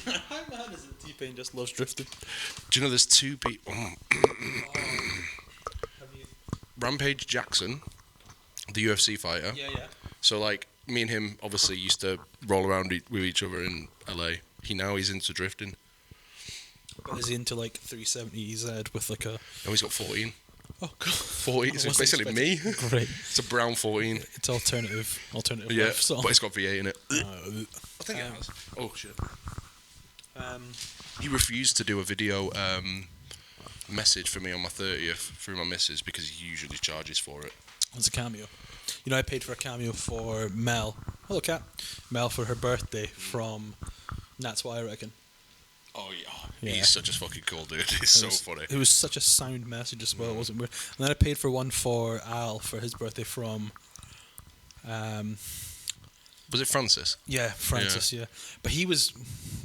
How mad is it? T-Pain just loves drifting. Do you know there's two people? Rampage Jackson, the UFC fighter. Yeah. So like me and him obviously used to roll around with each other in LA. He's into drifting. But is he into like 370Z with like a... No, he's got 14. Oh god. 14. So it's basically me. Great. It's a brown 14. It's alternative Yeah, life song. but it's got V8 in it. Uh, I think it has. Oh shit. um, He refused to do a video message for me on my 30th through my missus because he usually charges for it. It's a cameo. You know, I paid for a cameo for Mel. Hello, Cat. Mel for her birthday from That's Why I Reckon. Oh yeah. Yeah. He's such a fucking cool dude. He's so funny. It was such a sound message as well. It wasn't weird. And then I paid for one for Al for his birthday from... Was it Francis? Yeah, Francis, yeah. But he was,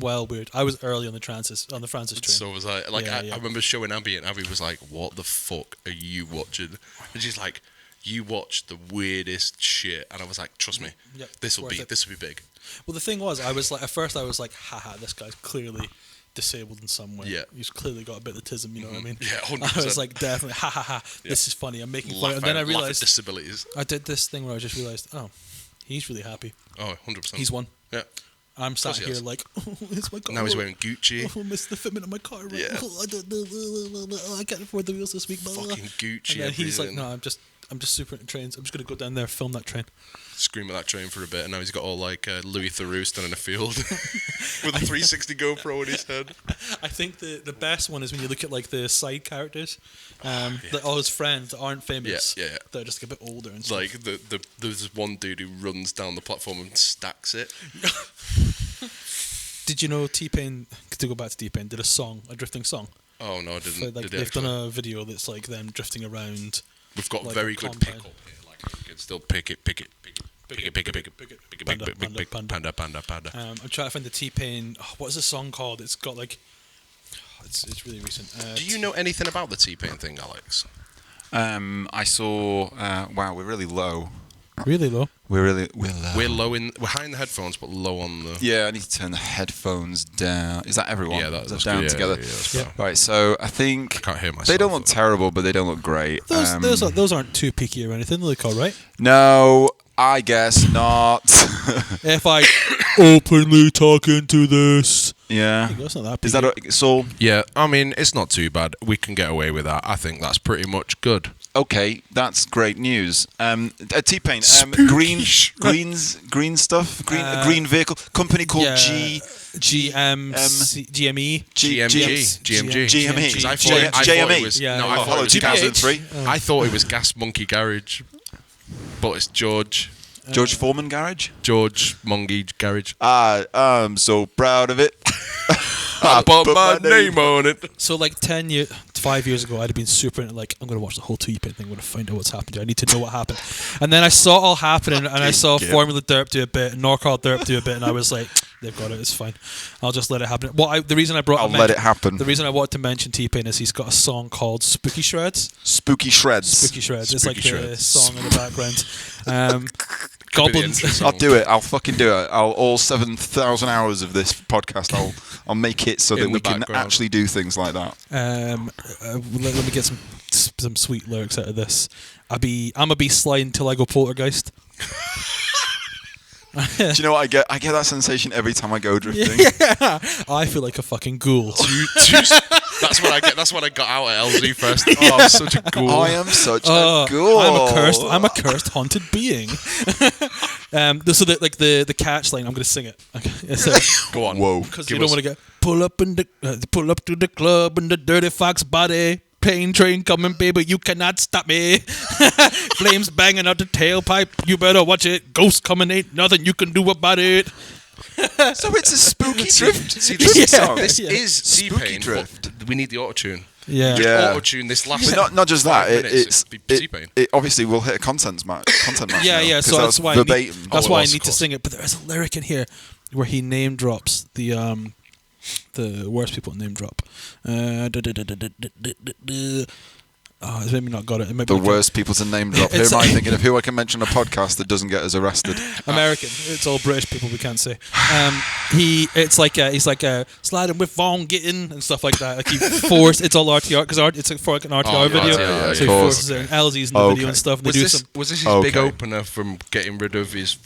well, weird. I was early on the Francis train. So was I. Like, Yeah. I remember showing Abby, and Abby was like, "What the fuck are you watching?" And she's like, "You watched the weirdest shit." And I was like, "Trust me, Yep, this will worth be it. big." Well, the thing was, I was like, at first I was like, haha, this guy's clearly disabled in some way. Yeah. He's clearly got a bit of autism, you know what I mean? Yeah, 100%. I was like, definitely, ha, Yeah. this is funny, I'm making fun. Laugh And then I at realised, disabilities. I did this thing where I just realised, oh, he's really happy. Oh, 100%. He's won. Yeah. I'm sat he here has. like, oh, it's my car. Now he's wearing Gucci. Oh, I missed the fitment of my car. Right? Yeah. Oh, I don't know. I can't afford the wheels this week. Blah, blah, blah. Fucking Gucci. And then he's like, everything. no, I'm just super into trains. I'm just gonna go down there, film that train. Scream at that train for a bit, and now he's got all like Louis Theroux standing in a field with a 360 GoPro in his head. I think the best one is when you look at like the side characters, like all his friends that aren't famous. Yeah. They're just like a bit older and stuff. Like there's one dude who runs down the platform and stacks it. Did you know T-Pain? To go back to T-Pain, did a drifting song. Oh no, I didn't. So, like, did they've done a video that's like them drifting around. We've got like very a good compound. pick up here. Like you can still pick it. Panda. I'm trying to find the T-Pain. Oh, what is the song called? It's got like. It's really recent. Do you know anything about the T-Pain thing, Alex? I saw. Wow, we're really low. Really low. We're low. We're high in the headphones, but low on the. Yeah, I need to turn the headphones down. Is that everyone? Yeah, Is that's that down good. together. Yeah, that's Yeah. fine. Right, so I think I can't hear myself. they don't look terrible, but they don't look great. Those aren't too peaky or anything. They look all right. No, I guess not. If I openly talk into this, Yeah. that's not that. Is that Saul? Yeah, I mean it's not too bad. We can get away with that. I think that's pretty much good. Okay, that's great news. T-Pain, Spooky. green stuff, green vehicle company called GME. GMG. GME. 'Cause I thought it was, Yeah. no, Oh, I thought hello, it was 2003. I thought it was Gas Monkey Garage, but it's George Foreman Garage. Monkey Garage. I'm so proud of it. I put my name on it. So like 5 years ago, I'd have been super into like, I'm going to watch the whole T-Pain thing. I'm going to find out what's happened here. I need to know what happened. And then I saw it all happening, and I saw Formula Derp do a bit, and Norcal Derp do a bit, and I was like, they've got it. It's fine. I'll just let it happen. The reason I let it happen. The reason I wanted to mention T-Pain is he's got a song called Spooky Shreds. Spooky Shreds. It's like Spooky the Shreds. song in the background. Goblins. I'll do it. I'll fucking do it. All 7,000 hours of this podcast, I'll make it so In that the we can background. actually do things like that. Let me get some sweet lyrics out of this. I'ma be sly until I go poltergeist. Do you know what I get? I get that sensation every time I go drifting. Yeah, I feel like a fucking ghoul. That's what I get. That's what I got out at LZ first. Oh, I'm such a ghoul. I am such a ghoul. I'm a cursed haunted being. So the catch line, I'm gonna sing it. Okay. So, Go on. Whoa. because you don't want to get pull up to the club in the dirty fox body. Plane train coming, baby, you cannot stop me. Flames banging out the tailpipe, you better watch it. Ghosts coming, ain't nothing you can do about it. So it's a spooky drift. See, drift this, song. this Yeah. is Spooky T-Pain, drift. but we need the auto-tune. Yeah. Yeah. Auto-tune this last But not just that. 5 minutes, It it'd be T-Pain. obviously will hit a content match. Yeah, now, so that's why verbatim. that's Oh, why I it was, need of to course. sing it. But there is a lyric in here where he name drops the worst people name drop. Oh, it's maybe not got it. It might The be like worst people to name drop. Who It's- am I thinking of? Who I can mention on a podcast that doesn't get us arrested? American. It's all British people. We can't say. He's like sliding with Von Gittin and stuff like that. Like he forced. It's all RTR because it's for like an RTR video. RTR, So he of forces it. And LZ's in the video and stuff. And they do some. Was this his Okay. big opener from getting rid of his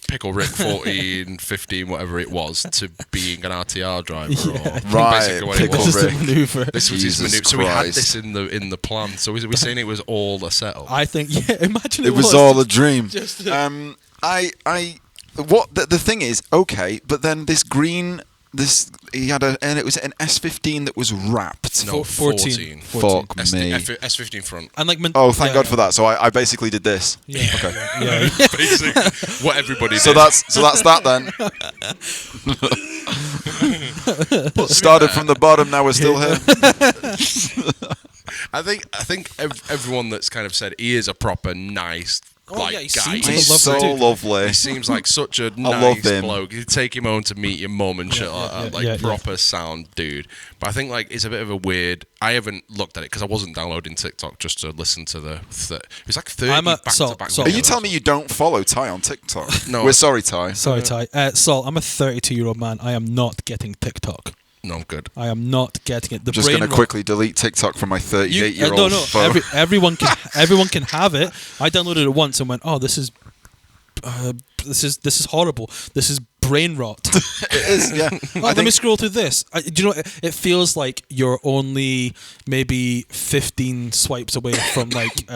Pickle Rick 14, 15, whatever it was, to being an RTR driver? Yeah. Or Right, basically what it Pickle was. This is Rick. the maneuver. This was his Jesus maneuver. So we had Christ. this in the plan. So we're saying it was all a setup. I think. Yeah. Imagine It was all a dream. Just The thing is, okay, but then this green, he had and it was an S15 that was wrapped. No, 14. 14. Fuck me. S15 front. And like. Oh, thank God for that. So I basically did this. Yeah. Okay. Yeah. Basically, what everybody So did. that's that then. Started from the bottom. Now we're still here. I think everyone that's kind of said he is a proper nice Oh, yeah, he guy. seems like a He's lovely so dude. lovely. He seems like such a love nice him. bloke. You take him home to meet your mum and shit like that. Like proper sound dude. But I think like it's a bit of a weird. I haven't looked at it because I wasn't downloading TikTok just to listen to the. It was like 30 back-to-back. Are you telling me you don't follow Ty on TikTok? No. We're sorry, Ty. Sorry, Ty. Saul, I'm a 32-year-old man. I am not getting TikTok. No, I'm good. I am not getting it. The Just brain going to rot- quickly delete TikTok from my 38-year-old No. phone. Everyone can have it. I downloaded it once and went, oh, this is horrible. This is brain rot. It is, yeah. Oh, let me scroll through this. Do you know? It feels like you're only maybe 15 swipes away from like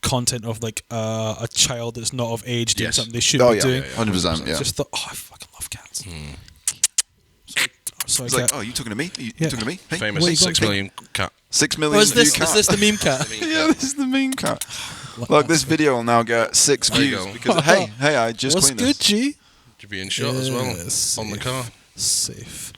content of like a child that's not of age doing something they shouldn't be doing. 100%, yeah. Just thought, oh, I fucking love cats. Sorry, It's like, cat. oh, you talking to me? Are you Yeah. talking to me? Hey, Famous What are you 6 going- million cat. 6 Oh, million is this view cat. the meme cat? Yeah, this is the meme cat. Look, this video will now get 6 There you views go. because hey, I just What's cleaned good, this. G? To be in shot as well Yes, on the car. Safe.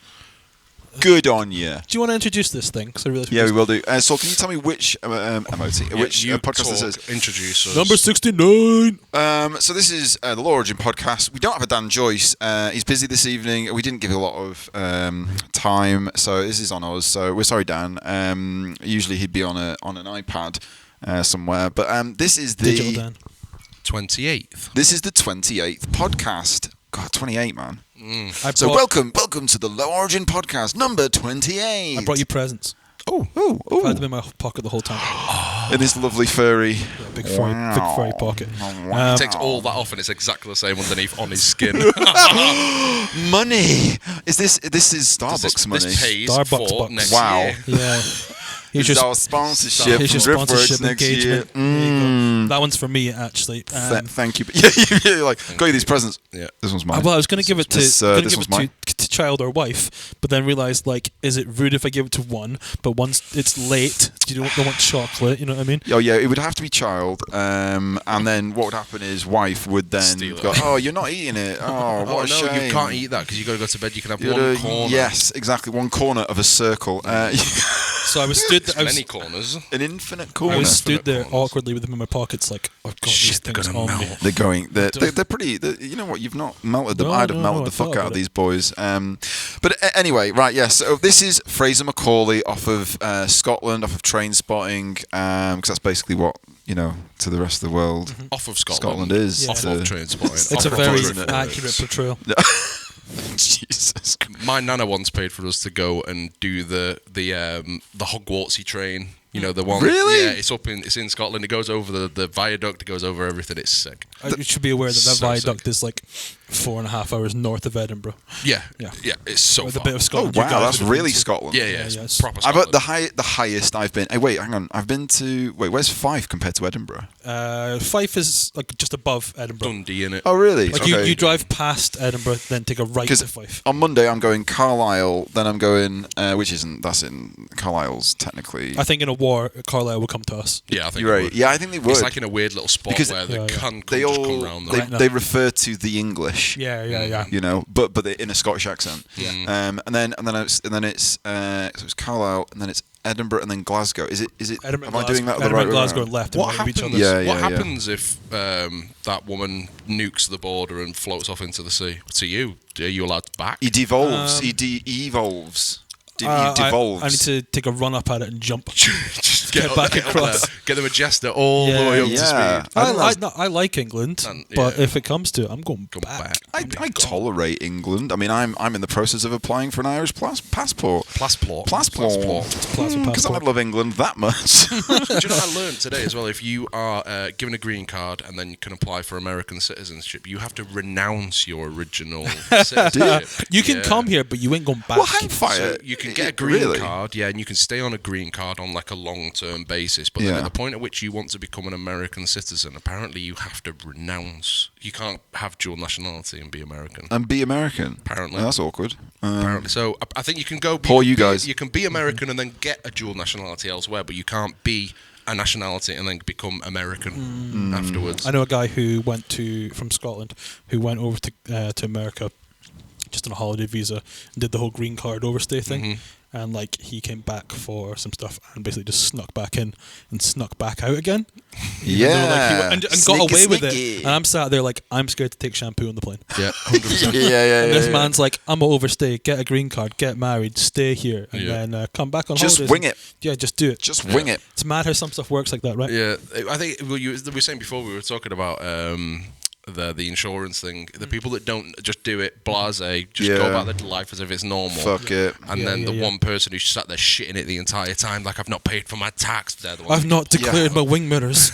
Good on you. Do you want to introduce this thing? Because I realize Yeah, we will do. So, can you tell me which MOT, which you podcast this talk, is? Introduce us. number 69. So this is the Law Origin podcast. We don't have a Dan Joyce. He's busy this evening. We didn't give a lot of time, so this is on us. So we're sorry, Dan. Usually he'd be on an iPad somewhere, but this is the Digital Dan. 28th. This is the 28th podcast. God, 28, man. I So brought, welcome to the Low Origin podcast, number 28. I brought you presents. Oh, I've had them in my pocket the whole time. in this lovely furry. Big furry pocket. He takes all that off and it's exactly the same underneath on his skin. Money. This is Starbucks money. This pays Starbucks for bucks. next Wow. year. Yeah. Here's This is your, our sponsorship. here's your from Driftworks sponsorship next year. engagement. There you go. That one's for me, actually. Thank you. Yeah, you're like, got you these presents. Yeah. This one's mine. Well, I was going to give it to, This gonna one's give it mine. to child or wife, but then realised, like, is it rude if I give it to one, but once it's late, you don't want chocolate, you know what I mean? Oh yeah, it would have to be child, and then what would happen is wife would then Steal it. go, oh, you're not eating it. Oh, what Oh a no, shame. you can't eat that because you got to go to bed. You can have You one gotta- corner. Yes, exactly. One corner of a circle. So I was stood there, Many corners. An infinite I corner. was stood there corners. awkwardly with them in my pockets, like, I've got these Shit, they're things gonna on me. melt. They're going. They're pretty. You know what? You've not melted them. No, I'd have no, melted no, the I thought fuck out about of it. these boys. But anyway, right? Yes. So this is Fraser Macaulay off of Scotland, off of Train Spotting, because that's basically what to the rest of the world. Off of Scotland. is. Yeah. Off of train spotting. It's Off a of very train. accurate portrayal. Jesus Christ. My nana once paid for us to go and do the Hogwartsy train. You know the one. Really? Yeah, it's in Scotland. It goes over the viaduct. It goes over everything. It's sick. You should be aware that So viaduct is like 4.5 hours north of Edinburgh. Yeah, Yeah. yeah. It's so With a far. bit of Oh Scotland. you wow, guys that's would have really been to. Scotland. Yeah, Yeah, it's yeah, it's- proper I've Scotland. the highest I've been. Hey, wait, hang on. I've been to. Wait, where's Fife compared to Edinburgh? Fife is like just above Edinburgh. Dundee in it. Oh, really? Like Okay. you drive past Edinburgh, then take a right to Fife. On Monday I'm going Carlisle, then I'm going, that's in Carlisle's technically. I think in a war, Carlisle will come to us. Yeah, I think You're it right. would. Yeah, I think they would. It's like in a weird little spot Because- where the Yeah, yeah. can they just all come round. they, Right now. they refer to the English. Yeah, yeah. But they're in a Scottish accent. Yeah. And then it's so it's Carlisle, and then it's Edinburgh, and then Glasgow. Is it? Edinburgh, Am I doing that the Edinburgh right and way Glasgow around? left and What right of each happens? other. Yeah, yeah, what yeah. happens if that woman nukes the border and floats off into the sea? To you, are you allowed back? He devolves. He evolves. He I devolves. need to take a run up at it and jump. Just get back across. Get the Majesta all the way up to speed. I like England, but if it comes to it, I'm going back. I tolerate England. I mean, I'm in the process of applying for an Irish passport. Because I love England that much. Do you know what I learned today as well? If you are given a green card and then you can apply for American citizenship, you have to renounce your original citizenship. You can come here, but you ain't going back. Well, hang fire. So you can get a green card, and you can stay on a green card on like a long-term basis. But then at the point at which you want to become an American citizen, apparently you have to renounce. You can't have dual nationality and be American. Apparently, that's awkward. Apparently, so I think you can go. You guys. You can be American and then get a dual nationality elsewhere, but you can't be a nationality and then become American afterwards. I know a guy who went from Scotland who went over to America just on a holiday visa and did the whole green card overstay thing. And like he came back for some stuff and basically just snuck back in and snuck back out again. And got away with it. And I'm sat there like, I'm scared to take shampoo on the plane. Yeah, 100%. And this man's like, I'm gonna overstay, get a green card, get married, stay here, and then come back on holidays. Just wing it. Yeah, just do it. Just wing it. It's mad how some stuff works like that, right? Yeah, I think we were saying before we were talking about the insurance thing. The people that don't just do it blasé, just go about their life as if it's normal. Fuck it. And then the one person who sat there shitting it the entire time, like, I've not paid for my tax. They're the I've not declared my wing mirrors.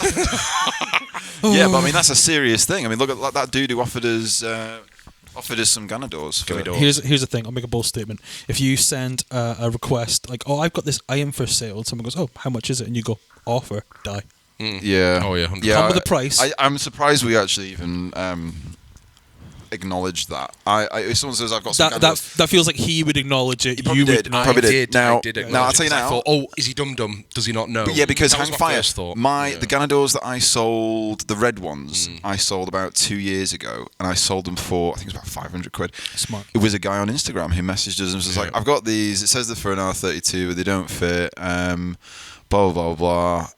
Yeah, but I mean that's a serious thing. I mean, look at that dude who offered us some Ganadors. Here's the thing. I'll make a bold statement. If you send a request like, "Oh, I've got this item for sale," and someone goes, "Oh, how much is it?" and you go, "Offer, die." Yeah. Oh yeah. 100%. Come with a price. I'm surprised we actually even acknowledged that. If someone says I've got some that feels like he would acknowledge it. He probably did. I did Now, I'll tell you now. I thought, oh, is he dum-dum? Does he not know? But yeah, because that hang was fire. The Ganadors that I sold, the red ones, I sold about 2 years ago, and I sold them for I think it was about 500 quid. Smart. It was a guy on Instagram who messaged us and was like, "I've got these. It says they're for an R32, but they don't fit. Blah blah blah.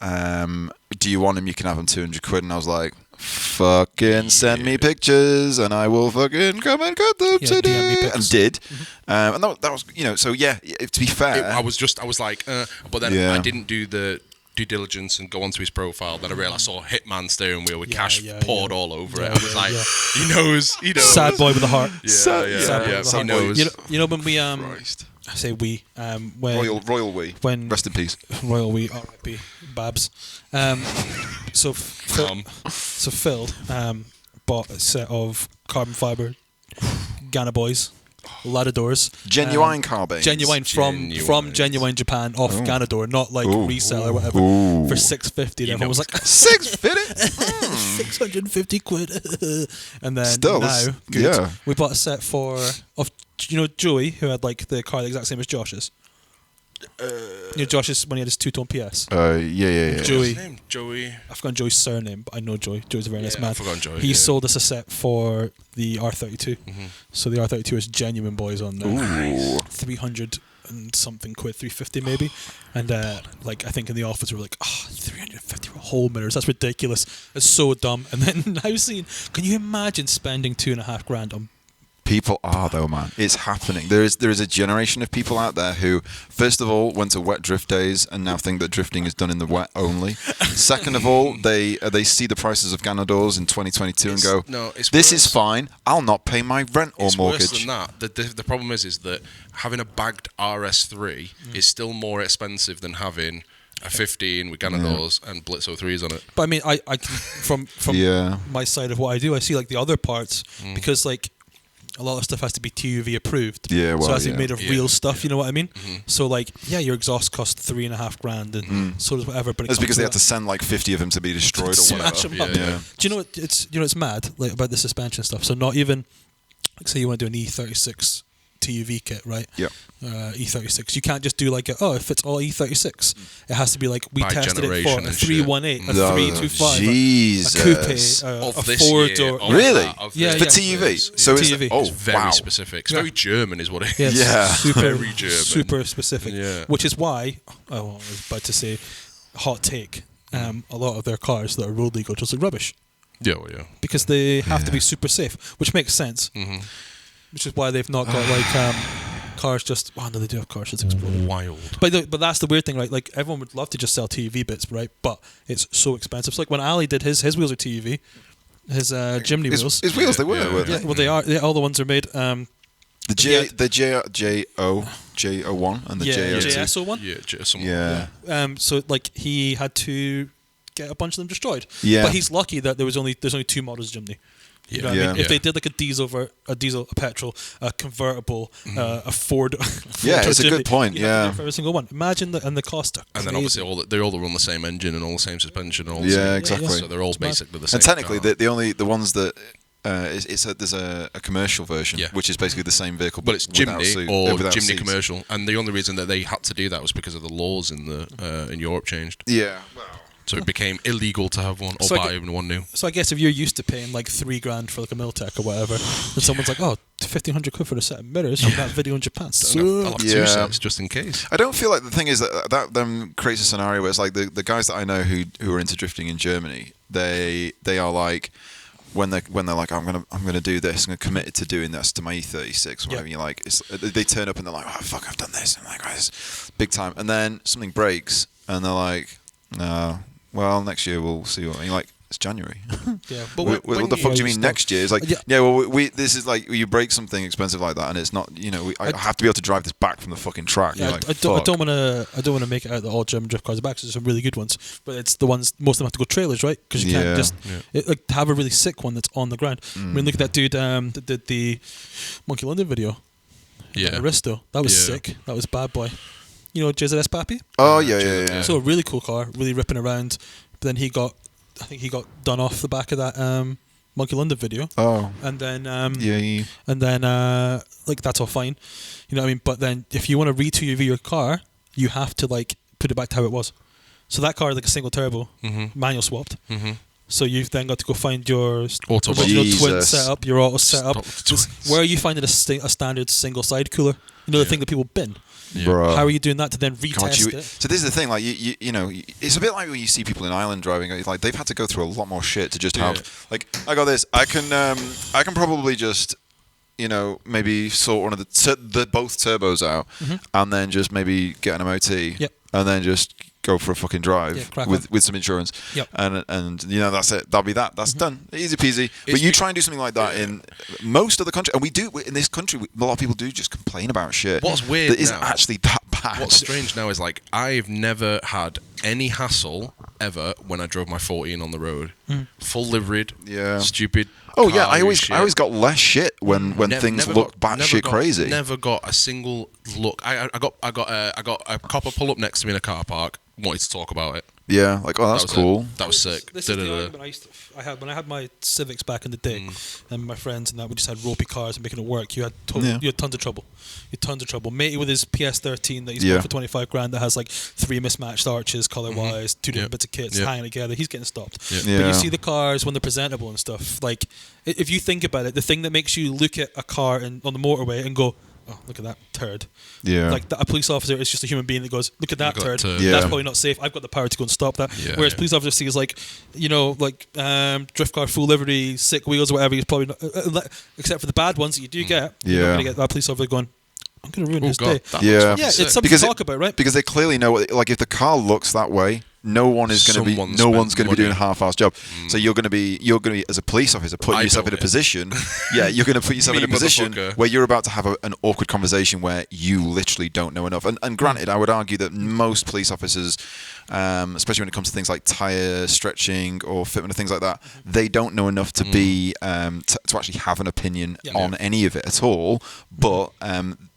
Do you want them? You can have them 200 quid." And I was like, fucking send me pictures and I will fucking come and cut them today. And did. And that was, so yeah, to be fair. I was like, but then I didn't do the due diligence and go onto his profile. Then I realised I saw Hitman steering wheel with cash poured all over it. I was like, he knows. Sad boy with a heart. He knows. You know when we I say we when Royal we. When rest in peace. Royal we. R.I.P. Babs. So Phil bought a set of carbon fibre Ghana boys. Ladadors. Genuine carbines. Genuine from Genuine Japan off Ganador, not like resell or whatever. For $650. And everyone was like, $650? 650 quid. And then still, we bought a set of Joey, who had like the car the exact same as Josh's. Josh's when he had his two-tone PS. Yeah. Joey. What's his name? Joey. I've forgotten Joey's surname, but I know Joey. Joey's a very nice man. I've forgotten Joey. He sold us a set for the R32. So the R32 is genuine boys on there. 300 and something quid, 350 maybe. And I think in the office we were like, 350 for whole mirrors. That's ridiculous. It's so dumb. And then now can you imagine spending $2,500 on? People are though, man. It's happening. There is a generation of people out there who, first of all, went to wet drift days and now think that drifting is done in the wet only. Second of all, they see the prices of Ganadors in 2022 and go, "This is fine. I'll not pay my rent or mortgage." It's worse than that. The problem is that having a bagged RS3 is still more expensive than having a 15 with Ganadors and Blitz 03s on it. But I mean, I from my side of what I do, I see like the other parts because like. A lot of stuff has to be TUV approved. Yeah, well, so it has to be made of real stuff, you know what I mean? So like, your exhaust costs $3,500 and so does whatever. But it's because they had to send like 50 of them to be destroyed or whatever. Them up. Do you know what it's mad like about the suspension stuff? So not even like say you want to do an E36 TUV kit, right? Yeah. E36. You can't just do like it fits all E36. It has to be like we tested it for a 318, a 325, Jesus. a coupe, a four-door. Really? Yeah, for TUV. So TUV. It's very specific. It's very German, is what it is. Yeah. Very German. Super specific. Yeah. Which is why I was about to say, hot take. A lot of their cars that are road legal just look rubbish. Yeah. Because they have to be super safe, which makes sense. Which is why they've not got like cars just. Oh no, they do have cars. It's exploding. Wild. But that's the weird thing, right? Like everyone would love to just sell TUV bits, right? But it's so expensive. So like when Ali did his wheels are TUV, his Jimny wheels. His wheels, they were. Yeah, well they are. Yeah, all the ones are made. The JO1 and the JSO1. Yeah, JSO1. Yeah. So like he had to get a bunch of them destroyed. Yeah. But he's lucky that there's only 2 models of Jimny. You know what I mean? If they did like a diesel, a petrol, a convertible, a Ford. It's a good point. For every single one. Imagine and the cost. And then obviously they all run the same engine and all the same suspension. And all exactly. So they're all basically the same. And technically, the ones that. There's a commercial version, which is basically the same vehicle, but it's Jimny or Jimny seats. Commercial, and the only reason that they had to do that was because of the laws in Europe changed. Yeah. So it became illegal to have one or buy even one new. So I guess if you're used to paying like $3,000 for like a Miltech or whatever, and someone's like, "Oh, 1,500 quid for a set of mirrors from that video in Japan," I'll have 2 sets just in case. I don't feel like the thing is that then creates a scenario where it's like the guys that I know who are into drifting in Germany, they are like. When they're like, I'm gonna do this, I'm gonna commit to doing this to my E36 or whatever. You're like, they turn up and they're like, oh fuck, I've done this. And I'm like, oh, it's big time. And then something breaks, and they're like, well, next year we'll see. And you're like, it's January. Yeah, but what the fuck do you mean next year? It's like, this is like you break something expensive like that, and it's not. I have to be able to drive this back from the fucking track. Yeah, like, I don't want to make it out that all German drift cars are back. Because there's some really good ones, but it's the ones most of them have to go trailers, right? Because you can't just have a really sick one that's on the ground. I mean, look at that dude that did the Monkey London video. Yeah, Aristo. That was sick. That was bad boy. You know JZS Pappy? Oh yeah. So a really cool car, really ripping around. But then I think he got done off the back of that Monkey London video. Oh. And then and then like that's all fine. You know what I mean? But then if you want to re-TUV your car, you have to like put it back to how it was. So that car is like a single turbo, manual swapped. Mm-hmm. So you've then got to go find your original twin setup, your auto setup. Where are you finding a standard single side cooler? You know the thing that people bin. Yeah. How are you doing that to then retest it? So this is the thing, like you know, it's a bit like when you see people in Ireland driving. Like they've had to go through a lot more shit to just have. Like I got this. I can probably just, maybe sort one of the both turbos out, and then just maybe get an MOT, and then just go for a fucking drive with some insurance, and that's it. That'll be that. That's done. Easy peasy. But you try and do something like that in most of the country, and we do in this country. A lot of people do just complain about shit. What's weird that isn't actually that bad. What's strange now is like I've never had any hassle ever when I drove my 14 on the road, full liveried, stupid. Oh yeah, I always got less shit when things look batshit crazy. Never got a single look. I got a copper pull up next to me in a car park. Wanted to talk about it. Yeah, like that's cool. That was sick. This is the argument when I had my Civics back in the day, and my friends and that we just had ropey cars and making it work. You had tons of trouble. You had tons of trouble. Matey with his PS13 that he's bought for 25 grand that has like 3 mismatched arches color wise, 2 different bits of kits hanging together. He's getting stopped. But you see the cars when they're presentable and stuff. Like if you think about it, the thing that makes you look at a car on the motorway and go, oh, look at that turd. Yeah. Like a police officer is just a human being that goes, look at that turd. That's probably not safe. I've got the power to go and stop that. Yeah, whereas police officer sees like, drift car, full livery, sick wheels or whatever. He's probably not, except for the bad ones that you do get. You're not going to get that police officer going, I'm going to ruin his day. It's something to talk about, right? Because they clearly know, like if the car looks that way, no one's going to be doing a half-assed job. So you're going to be as a police officer putting yourself in a position. You're going to put yourself in a position where you're about to have an awkward conversation where you literally don't know enough. And granted, I would argue that most police officers, especially when it comes to things like tire stretching or fitment and things like that, they don't know enough to be to actually have an opinion on any of it at all. But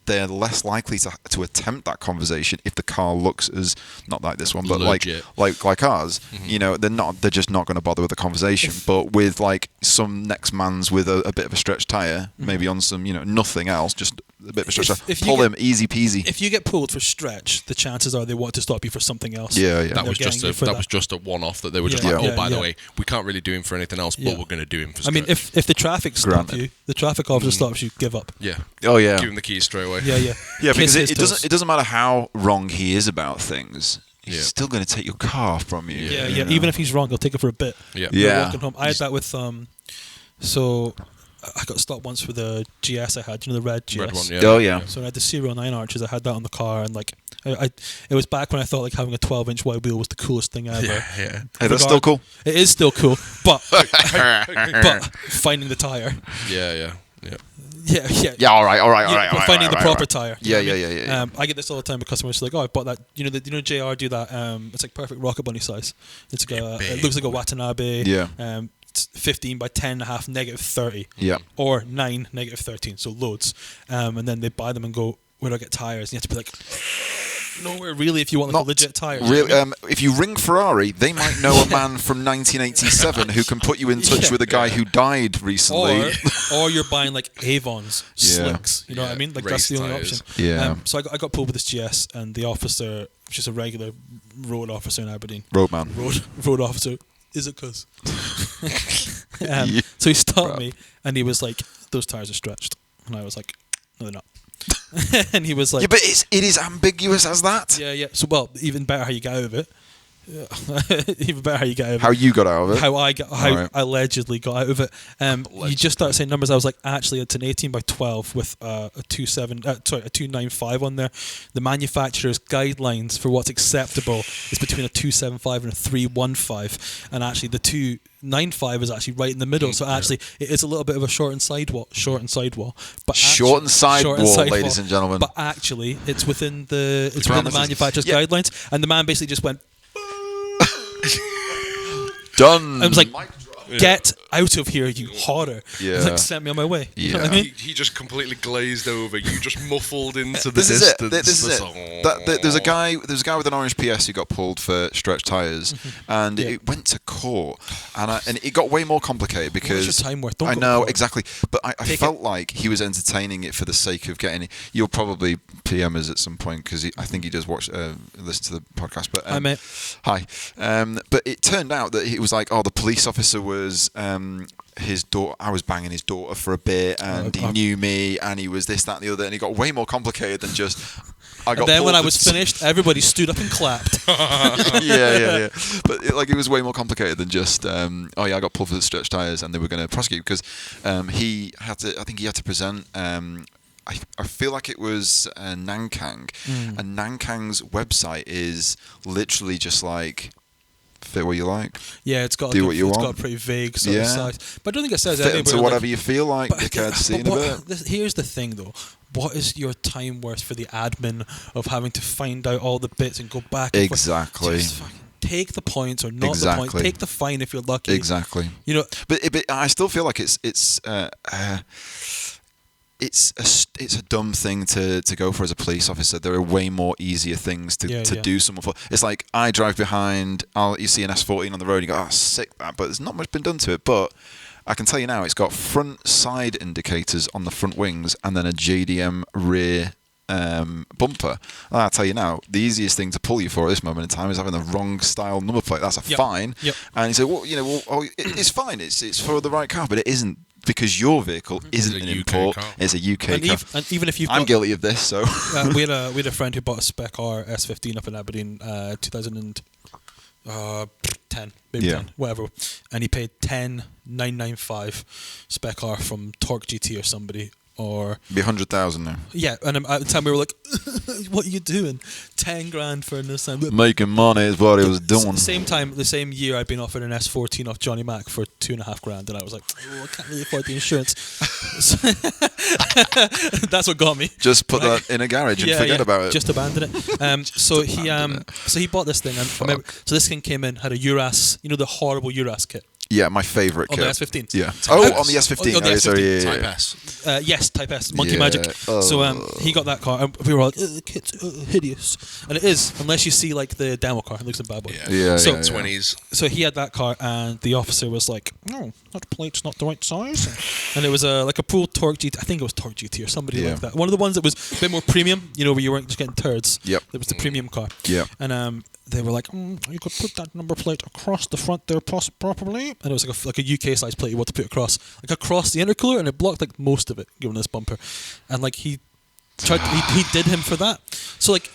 they're less likely to attempt that conversation if the car looks as not like this one, but legit. like ours. They're just not going to bother with the conversation. But with like some next man's with a bit of a stretched tire, maybe on some nothing else, just a bit of a stretch tire, pull him easy peasy. If you get pulled for stretch, the chances are they want to stop you for something else. That was just a one-off that they were just by the way, we can't really do him for anything else, but we're going to do him for stretch. I mean, if the traffic stops you, the traffic officer stops you, give up. Yeah. Oh yeah. Give him the keys straight away. Yeah. Because it doesn't matter how wrong he is about things. He's still going to take your car from you. Yeah. Even if he's wrong, he'll take it for a bit. Yeah. Walking home. I had that with so I got stopped once with a GS I had, the red GS. Red one, yeah. Oh yeah. So I had the Serial 9 arches. I had that on the car, and like, it was back when I thought like having a 12-inch wide wheel was the coolest thing ever. Yeah. Hey, that's still cool. It is still cool, but finding the tire. Yeah. Yeah, all right. Finding the proper tire. Yeah. I get this all the time with customers like, I bought that. JR do that. It's like perfect rocket bunny size. It's like it looks like a Watanabe. Yeah. It's 15 by 10.5 -30. Yeah. Or 9 -13. So loads. And then they buy them and go, where do I get tires? And you have to be like, nowhere really if you want like a legit tire. Really, if you ring Ferrari, they might know a man from 1987 who can put you in touch with a guy who died recently. Or you're buying like Avon's slicks. You know what I mean? Like that's the only option. Yeah. So I got pulled with this GS, and the officer, just a regular road officer in Aberdeen. Roadman. Road officer. Is it cuz? So he stopped me, and he was like, "Those tires are stretched," and I was like, "No, they're not." And he was like, "Yeah, but it is ambiguous as that." Yeah. So even better how you get out of it. Even better how you get out of it. How you got out of it? How I allegedly got out of it. You just start saying numbers. I was like, actually, it's an 18 by 12 with a 295 on there. The manufacturer's guidelines for what's acceptable is between a 275 and a 315, and actually the 295 is actually right in the middle. So actually, it is a little bit of a shortened sidewall. But shortened sidewall, ladies and gentlemen. But actually, it's within the manufacturer's guidelines, and the man basically just went. Done. I was like, get out of here, you horror. Yeah. Like, sent me on my way. Yeah. You know what I mean? He just completely glazed over. You just muffled into the This is distance. This is it. There's a guy with an orange PS who got pulled for stretched tyres, and it went to court, and it got way more complicated because what's your time worth? I know exactly, but I felt like he was entertaining it for the sake of getting it. You'll probably PM us at some point because I think he does listen to the podcast. But hi, mate. Hi. But it turned out that it was like, the police officer was. His daughter, I was banging his daughter for a bit, and he knew me, and he was this, that, and the other, and it got way more complicated than just. And then when I was finished, everybody stood up and clapped. Yeah. But it was way more complicated than just. I got pulled for the stretched tires, and they were going to prosecute because he had to. I think he had to present. I feel like it was Nankang, and Nankang's website is literally just like. Fit what you like. Yeah, it's got what you want. got a pretty vague sort of size. But I don't think it says fit into whatever you feel like. Here's the thing, though. What is your time worth for the admin of having to find out all the bits and go back? And exactly. Just fucking take the points or not the point. Take the fine if you're lucky. Exactly. But I still feel like it's a dumb thing to go for as a police officer. There are way more easier things to do someone for. It's like I drive behind. You see an S14 on the road. And you go, sick that. But there's not much been done to it. But I can tell you now, it's got front side indicators on the front wings and then a JDM rear bumper. And I'll tell you now, the easiest thing to pull you for at this moment in time is having the wrong style number plate. That's a fine. Yep. And you say, it's fine. It's for the right car, but it isn't. Because your vehicle isn't an import, it's a UK car. And even if I'm guilty of this, so we had a friend who bought a spec R S15 up in Aberdeen, 2010, maybe 10, whatever, and he paid 10,995 spec R from Torque GT or somebody. Or be 100,000 now. Yeah, and at the time we were like, "What are you doing? 10 grand for an Nissan?" Making money is what he was doing. The same year, I'd been offered an S14 off Johnny Mac for 2.5 grand, and I was like, "Oh, I can't really afford the insurance." That's what got me. Just put that in a garage and forget about it. Just abandon it. So he bought this thing, and so this thing came in, had a Uras, the horrible Uras kit. Yeah, my favourite kit. On the S15. Yeah. On the S15. On the S15. Type S. Yes, Type S. Monkey Magic. So he got that car, and we were like, the kit's hideous. And it is, unless you see like the demo car. It looks like a bad boy. Yeah. So 20s. So he had that car, and the officer was like, "No, that plate's not the right size." And it was like a Pro Torque GT. I think it was Torque GT or somebody like that. One of the ones that was a bit more premium, where you weren't just getting turds. Yep. It was the premium car. Yeah. And they were like, you could put that number plate across the front there properly. And it was like a UK size plate you want to put across the intercooler, and it blocked like most of it, given this bumper. And like he did him for that. So like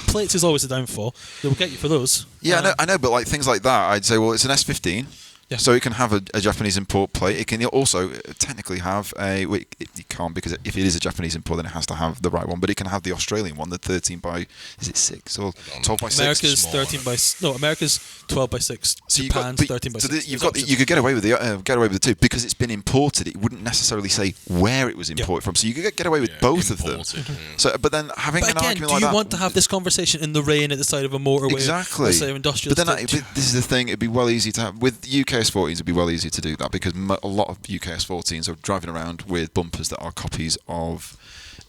plates is always a downfall. They will get you for those. Yeah, I know, but like things like that, I'd say, well, it's an S15. Yeah. So it can have a Japanese import plate. It can also technically have a... Well, it can't, because if it is a Japanese import, then it has to have the right one. But it can have the Australian one, the 13 by... Is it 6 or 12 by 6? America's 13 by... No, America's 12 by 6. So Japan's 13 by 6. You could get away with the two because it's been imported. It wouldn't necessarily say where it was imported from. So you could get away with both of them. So, but then having an argument like that... do you want to have this conversation in the rain at the side of a motorway? Exactly. Or, say, industrial but then this is the thing. It'd be well easy to have with UK S14s. It'd be well easy to do that because a lot of UK S14s are driving around with bumpers that are copies of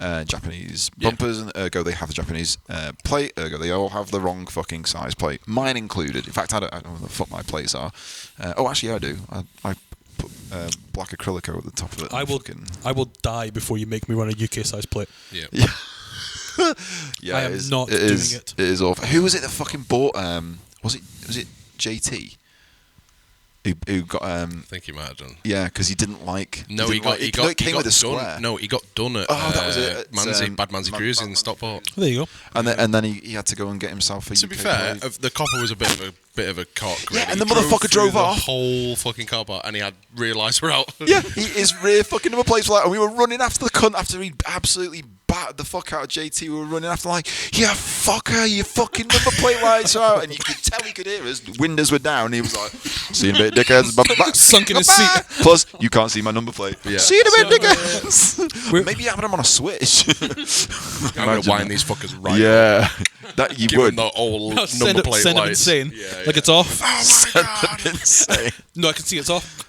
Japanese bumpers, and ergo they have the Japanese plate. Ergo they all have the wrong fucking size plate, mine included. In fact, I don't know what the fuck my plates are. Actually, I do. I put black acrylic over the top of it. I will die before you make me run a UK size plate. Yeah. Yeah, I am not doing it. It is awful. Who was it that fucking bought? Was it JT? Who got? I think he might have done. Yeah, because he didn't like. No, he came with a square. No, he got done at. That was it. Bad Manzi Cruise in Stockport. There you go. And then he had to go and get himself a. To be fair, the copper was a bit of a cock. Really. Yeah, and the motherfucker drove off the whole fucking car park, and he had realised we're out. Yeah, his rear fucking number plates were like, and we were running after the cunt after he absolutely battered the fuck out of JT. We were running after like, yeah, fucker, your fucking number plate lights are out, and you could tell he could hear us. The windows were down. And he was like, see you in a bit, dickheads. Sunk in his seat. Plus, you can't see my number plate. Yeah. See you in a bit, dickheads. Maybe having them on a switch. I'm gonna wind these fuckers right. Yeah, that you would. The old number plate send lights. Them insane. Like it's off. Oh my god! Insane. No, I can see it's off.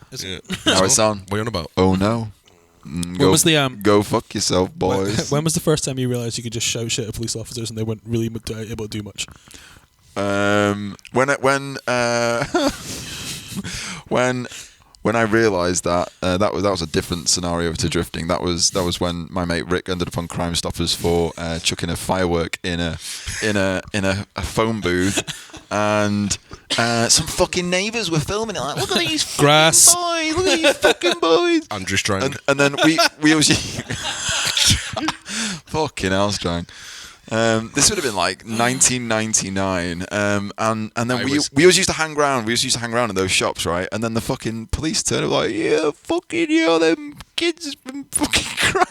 Now it's on. What are you on about? Oh no. Go fuck yourself, boys. When was the first time you realised you could just shout shit at police officers and they weren't really able to do much? When I realised that that was a different scenario to drifting. That was when my mate Rick ended up on Crime Stoppers for chucking a firework in a phone booth, and some fucking neighbours were filming it. Like, look at these grass boys! Look at these fucking boys! Andrew Strang. And then we was fucking hell, Strang. This would have been like 1999, and then we always used to hang around. We used to hang around in those shops, right? And then the fucking police turned up like, yeah, fucking them kids from fucking crimes.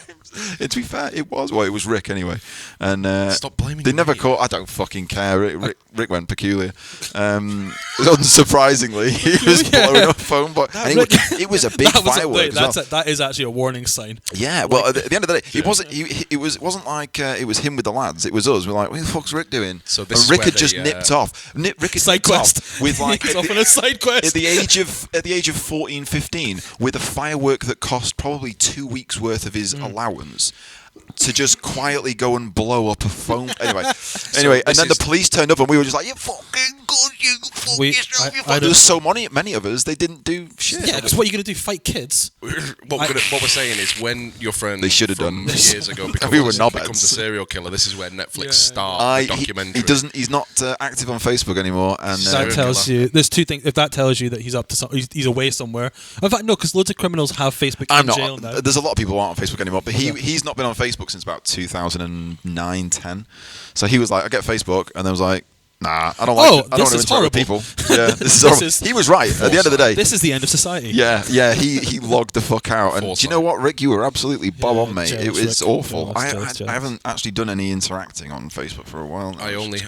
And to be fair, it was Rick anyway. And stop blaming. They never caught. I don't fucking care. Rick went peculiar. Unsurprisingly, he was blowing up phone. But it was a big firework. That is actually a warning sign. Yeah. Well, at the end of the day, it wasn't. It wasn't like it was him with the lads. It was us. We're like, what the fuck's Rick doing? So this and Rick had just nipped off. Rick had side nipped quest off with like he's off on a side quest at the age of 14, 15, with a firework that cost probably 2 weeks worth of his allowance. To just quietly go and blow up a phone. Anyway, and then the police turned up and we were just like, you fucking good, you fuck yourself. There was so many of us, they didn't do shit. Yeah, because what are you going to do, fight kids? What we're saying is when your friend they should have done years ago becomes a serial killer, this is where Netflix start the documentary. He's not active on Facebook anymore. And that tells you, there's two things. If that tells you that he's up to something, he's away somewhere. In fact, no, because loads of criminals have Facebook jail now. There's a lot of people who aren't on Facebook anymore, but he's not been on Facebook since about 2009-10. So he was like, I get Facebook, and then was like, nah, I don't want to interact with people. Yeah, this is horrible. He was right. At the end of the day, this is the end of society. Yeah. He logged the fuck out. And do you know what, Rick? You were absolutely bob on, mate. It was awful. I haven't actually done any interacting on Facebook for a while now. I only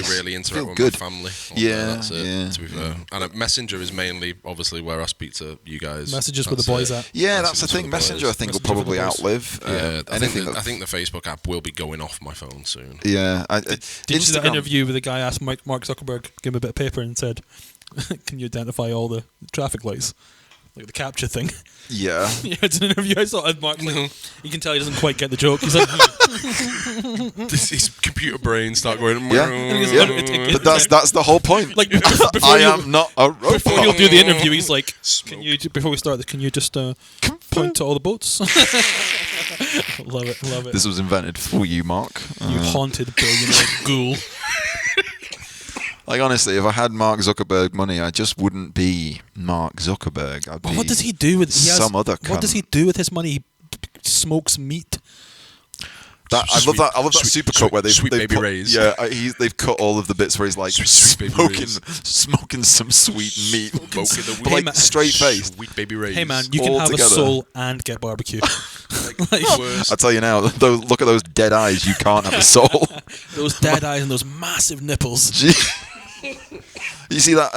really interact with my family. That's it, to be fair. And Messenger is mainly, obviously, where I speak to you guys. Messages with the boys at. Yeah, that's the thing. Messenger, I think, will probably outlive anything. I think the Facebook app will be going off my phone soon. Yeah. Did you see that interview with the guy asked Mark Zuckerberg, gave him a bit of paper and said, can you identify all the traffic lights? Like the capture thing. Yeah. Yeah, it's an interview I saw. And Mark, you can tell he doesn't quite get the joke. He's like, his computer brain start going. But that's the whole point. Like, I am not a robot. Before you'll do the interview, he's like, before we start this, can you just point to all the boats? Love it. This was invented for you, Mark. You haunted billionaire ghoul. Like, honestly, if I had Mark Zuckerberg money, I just wouldn't be Mark Zuckerberg. I'd be what does he do with some other cunt. What does he do with his money? He smokes meat. I love that supercut where they've baby put, rays. Yeah, they've cut all of the bits where he's like smoking some sweet meat, but like straight face. Sweet baby rays. Hey man, you can have a soul and get barbecue. I tell you now, look at those dead eyes. You can't have a soul. Those dead eyes and those massive nipples. You see that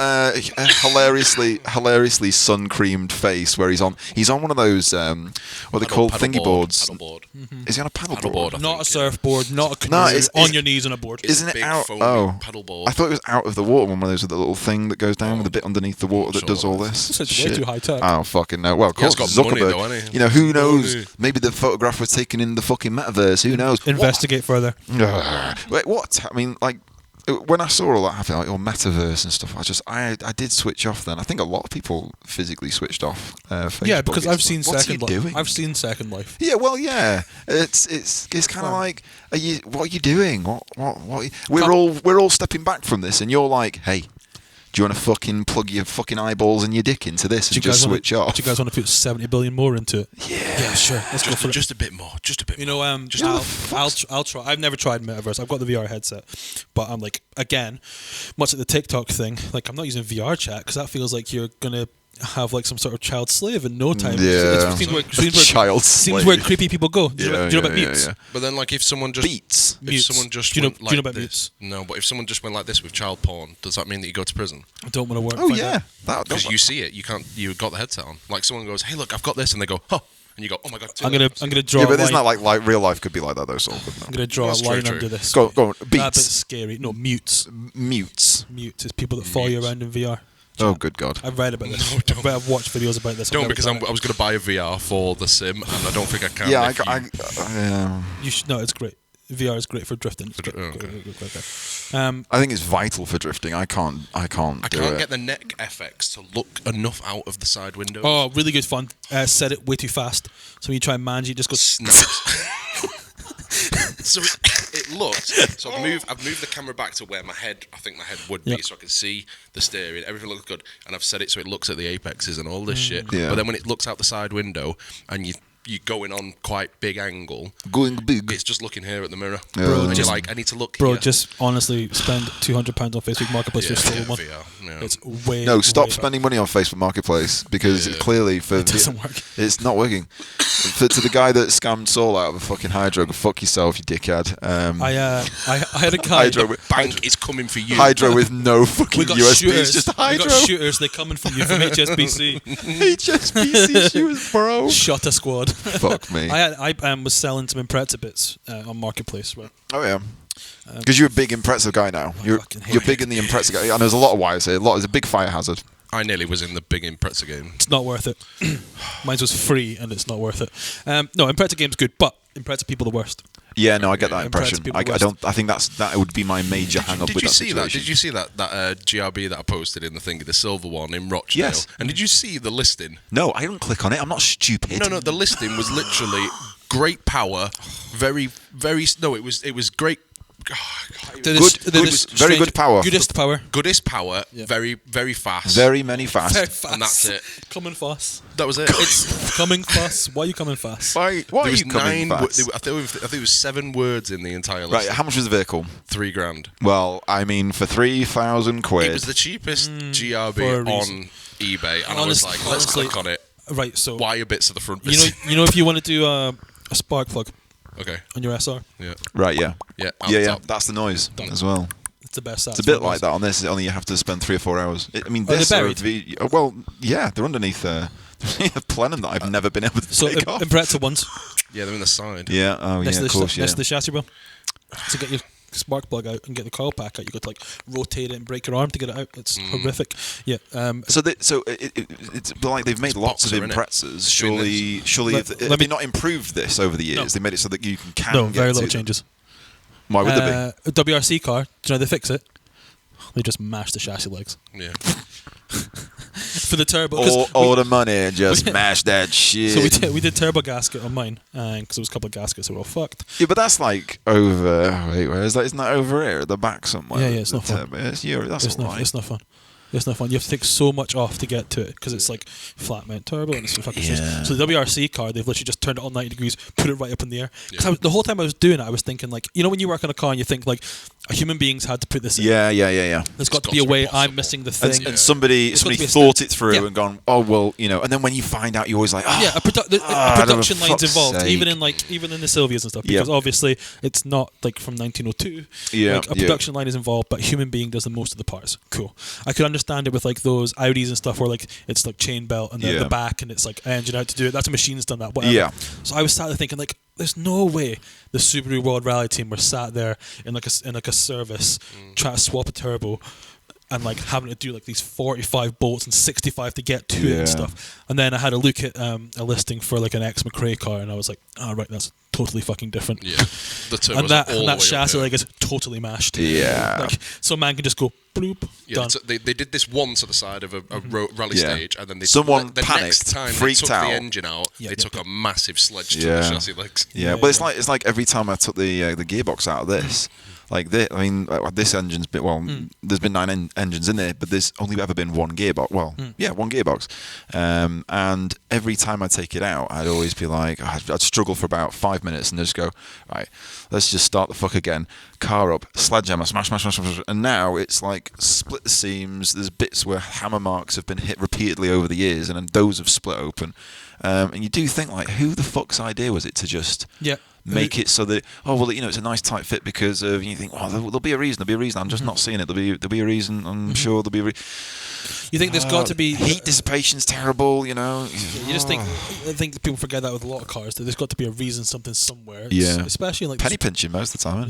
hilariously sun-creamed face where he's on one of those what they call thingy boards. Mm-hmm. Is he on a paddleboard? Not a surfboard, not a canoe. It's on your knees on a board. Isn't it out? Paddleboard. I thought it was out of the water. One of those with the little thing that goes down with a bit underneath the water that does all this. It's way too high tech. Oh fucking no! Well, of course, Zuckerberg. You know, who knows? Maybe the photograph was taken in the fucking metaverse. Who knows? Investigate further. Wait, what? I mean, like. When I saw all that happen, like metaverse and stuff, I did switch off. Then I think a lot of people physically switched off. Facebook. Yeah, because I've seen What's Second he Life. doing? I've seen Second Life. Yeah, well, yeah. It's kind of like, what are you doing? What? We're all stepping back from this, and you're like, hey. Do you want to fucking plug your fucking eyeballs and your dick into this and just switch off? Do you guys want to put 70 billion more into it? Yeah, sure. Let's go for it. Just a bit more. You know, I'll try. I've never tried Metaverse. I've got the VR headset, but I'm like, again, much like the TikTok thing. Like, I'm not using VR chat because that feels like you're gonna have like some sort of child slave in no time. Yeah, seems where creepy people go. Do you know about mutes? Yeah. But then, like, if someone just beats, if someone just do you went like know about this, mutes? no. But if someone just went like this with child porn, does that mean that you go to prison? I don't want to work. Oh yeah, because you see it, you can't. You got the headset on. Like someone goes, "Hey, look, I've got this," and they go, "Huh." And you go, oh my god! I'm gonna draw. Yeah, but it's not like real life could be like that though. So I'm gonna draw a line under this. Go on. Beats. That's scary. No, mutes. Mutes is people that follow you around in VR. Oh, good God. I've read about this. I've watched videos about this. Don't, because I was going to buy a VR for the sim, and I don't think I can. Yeah, you should. No, it's great. VR is great for drifting. I think it's vital for drifting. I can't get the neck FX to look enough out of the side window. Oh, really good fun. Set it way too fast. So when you try and manage it, just goes snaps. So it looks. So I've moved the camera back to where I think my head would be, so I can see the steering. Everything looks good, and I've set it so it looks at the apexes and all this shit. Yeah. But then when it looks out the side window and you're going on quite big angle. Going big. It's just looking here at the mirror. Bro, and you're like, I need to look here. Bro, just honestly spend £200 on Facebook Marketplace for stolen one. It's way No, stop spending money on Facebook Marketplace because clearly it doesn't work. It's not working. To the guy that scammed Saul out of a fucking Hydro, go fuck yourself, you dickhead. I had a guy. Bank is coming for you. Hydro with no fucking USBs, shooters. just Hydro. We got shooters, they're coming from you from HSBC. HSBC shooters, bro. Shot a squad. Fuck me. I was selling some Impreza bits on Marketplace. Right? Oh yeah. Because you're a big Impreza guy now. You're big in the Impreza guy. And there's a lot of wires here. There's a big fire hazard. I nearly was in the big Impreza game. It's not worth it. Mine was free and it's not worth it. No, Impreza game's good, but Impreza people are the worst. Yeah, no, I get that impression. I think that would be my major hang up with that situation. Did you see that GRB that I posted in the thing, the silver one in Rochdale? Yes. And did you see the listing? No, I didn't click on it. I'm not stupid. No, the listing was literally great power, very, very. No, it was great. Very good power. Goodest power. Yeah. Very, very fast. Very many fast. Very fast. And that's it. Coming fast. That was it. It's coming fast. Why are you coming fast? Why are you coming fast? I think it was 7 words in the entire list. Right, how much was the vehicle? $3,000. Well, I mean, for 3,000 quid. It was the cheapest GRB on eBay, and I was like, let's click on it. Right, so wire bits of the front. You know, if you want to do a spark plug. Okay. On your SR. Yeah. Right. Yeah. Yeah. That's the noise as well. It's the best. It's a bit like that on this. Only you have to spend 3 or 4 hours. I mean, this. Are they buried? Well, yeah, they're underneath a plenum that I've never been able to take off. Impreza ones. Yeah, they're in the side. Yeah. Oh, yeah. Of course. Next to the chassis wheel. To get your spark plug out and get the coil pack out, you got to like rotate it and break your arm to get it out. It's horrific. Yeah. So it's like they've made lots of Imprezas. Surely, have they not improved this over the years? No. They made it so that you can. No, very little changes. Why would there be? A WRC car. Do you know they fix it? They just mash the chassis legs. Yeah. For the turbo. All the money, just mash that shit. So we did turbo gasket on mine because there was a couple of gaskets that were all fucked. Yeah, but that's like over. Wait, where is that? Isn't that over here at the back somewhere? Yeah, it's not fun. That's all right. It's not fun. It's not fun. You have to take so much off to get to it because it's like flat mount turbo and it's fucking So the WRC car, they've literally just turned it on 90 degrees, put it right up in the air. Because the whole time I was doing it, I was thinking like, you know, when you work on a car and you think like, a human being's had to put this in. Yeah. There's got to be a way. I'm missing the thing. And somebody thought it through and gone, oh well, you know. And then when you find out, you're always like, a production line's involved, even in the Sylvias and stuff, because obviously it's not like from 1902. A production line is involved, but a human being does the most of the parts. Cool. I could understand it with like those Audis and stuff where like it's like chain belt and the back and it's like engine out to do it. That's a machine's done that. Whatever. Yeah. So I was sat there thinking like, there's no way the Subaru World Rally team were sat there in like a service trying to swap a turbo and like having to do like these 45 bolts and 65 to get to it and stuff. And then I had a look at a listing for like an ex-McRae car and I was like, oh right, that's totally fucking different. Yeah. The turbo's and that chassis leg is totally mashed. Yeah. Like so man can just go bloop, done. They did this once at the side of a rally stage and then the panicked, next time freaked they took out. the engine out, they took a massive sledge to the chassis legs. Yeah, but it's like every time I took the gearbox out of this. Like this, I mean, this engine's been there's been 9 engines in there, but there's only ever been one gearbox. Well, one gearbox. And every time I take it out, I'd always be like, I'd struggle for about 5 minutes and just go, right, let's just start the fuck again. Car up, sledgehammer, smash. And now it's like split the seams. There's bits where hammer marks have been hit repeatedly over the years, and then those have split open. And you do think like, who the fuck's idea was it to just make it so that it's a nice tight fit because of you think there'll be a reason. I'm just not seeing it. There'll be a reason. I'm sure there'll be. You think there's got to be heat dissipation's terrible, you know. You just think I think people forget that with a lot of cars that there's got to be a reason something somewhere. Especially like penny pinching most of the time.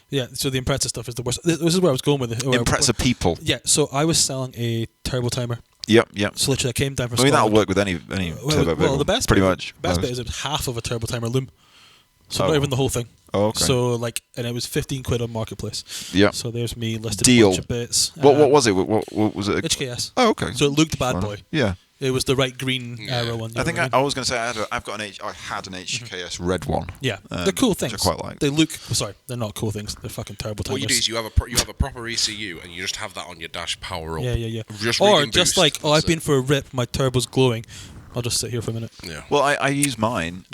Yeah. So the Impreza stuff is the worst. This is where I was going with it. Impreza people. Yeah. So I was selling a turbo timer. Yep. So literally, I came down from. I mean, that'll work with any turbo. Well, the best pretty bit, much. Best bit is it was half of a turbo timer loom. So not even the whole thing. Oh, okay. So like, and it was 15 quid on Marketplace. Yeah. So there's me listed Deal. a bunch of bits. What was it? What was it? HKS. Oh, okay. So it looked bad boy. Yeah. It was the right green arrow one. I think I was going to say I had an HKS red one. Yeah, they're cool things. Which I quite like. They look. Sorry, they're not cool things. They're fucking turbo timers. What you do is you have a proper ECU and you just have that on your dash power up. Yeah. Just or just like, I've been for a rip. My turbo's glowing. I'll just sit here for a minute. Yeah. Well, I used mine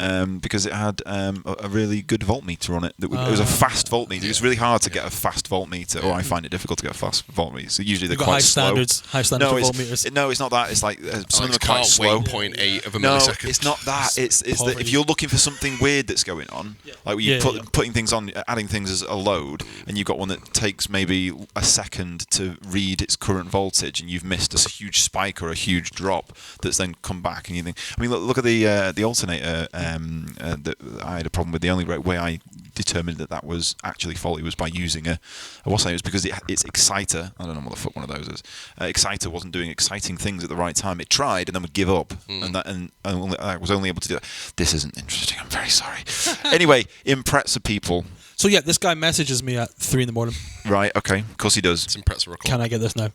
because it had a really good voltmeter on it. It was a fast voltmeter. It's really hard to get a fast voltmeter, or I find it difficult to get a fast voltmeter. So usually they're quite slow. High standards for voltmeters. No, it's not that. It's like some of them are quite slow. 0.8 of a millisecond. No, it's not that. It's that if you're looking for something weird that's going on, like when you're putting things on, adding things as a load, and you've got one that takes maybe a second to read its current voltage, and you've missed a huge spike or a huge drop that's then come back. And you think, I mean, look at the alternator that I had a problem with. The only way I determined that was actually faulty was by using a what's that? It was because its exciter. I don't know what the fuck one of those is. Exciter wasn't doing exciting things at the right time. It tried and then would give up, and I was only able to do that. This isn't interesting. I'm very sorry. Anyway, Impreza people. So yeah, this guy messages me at 3 a.m. Right. Okay. Of course he does. It's Impreza record. Can I get this now?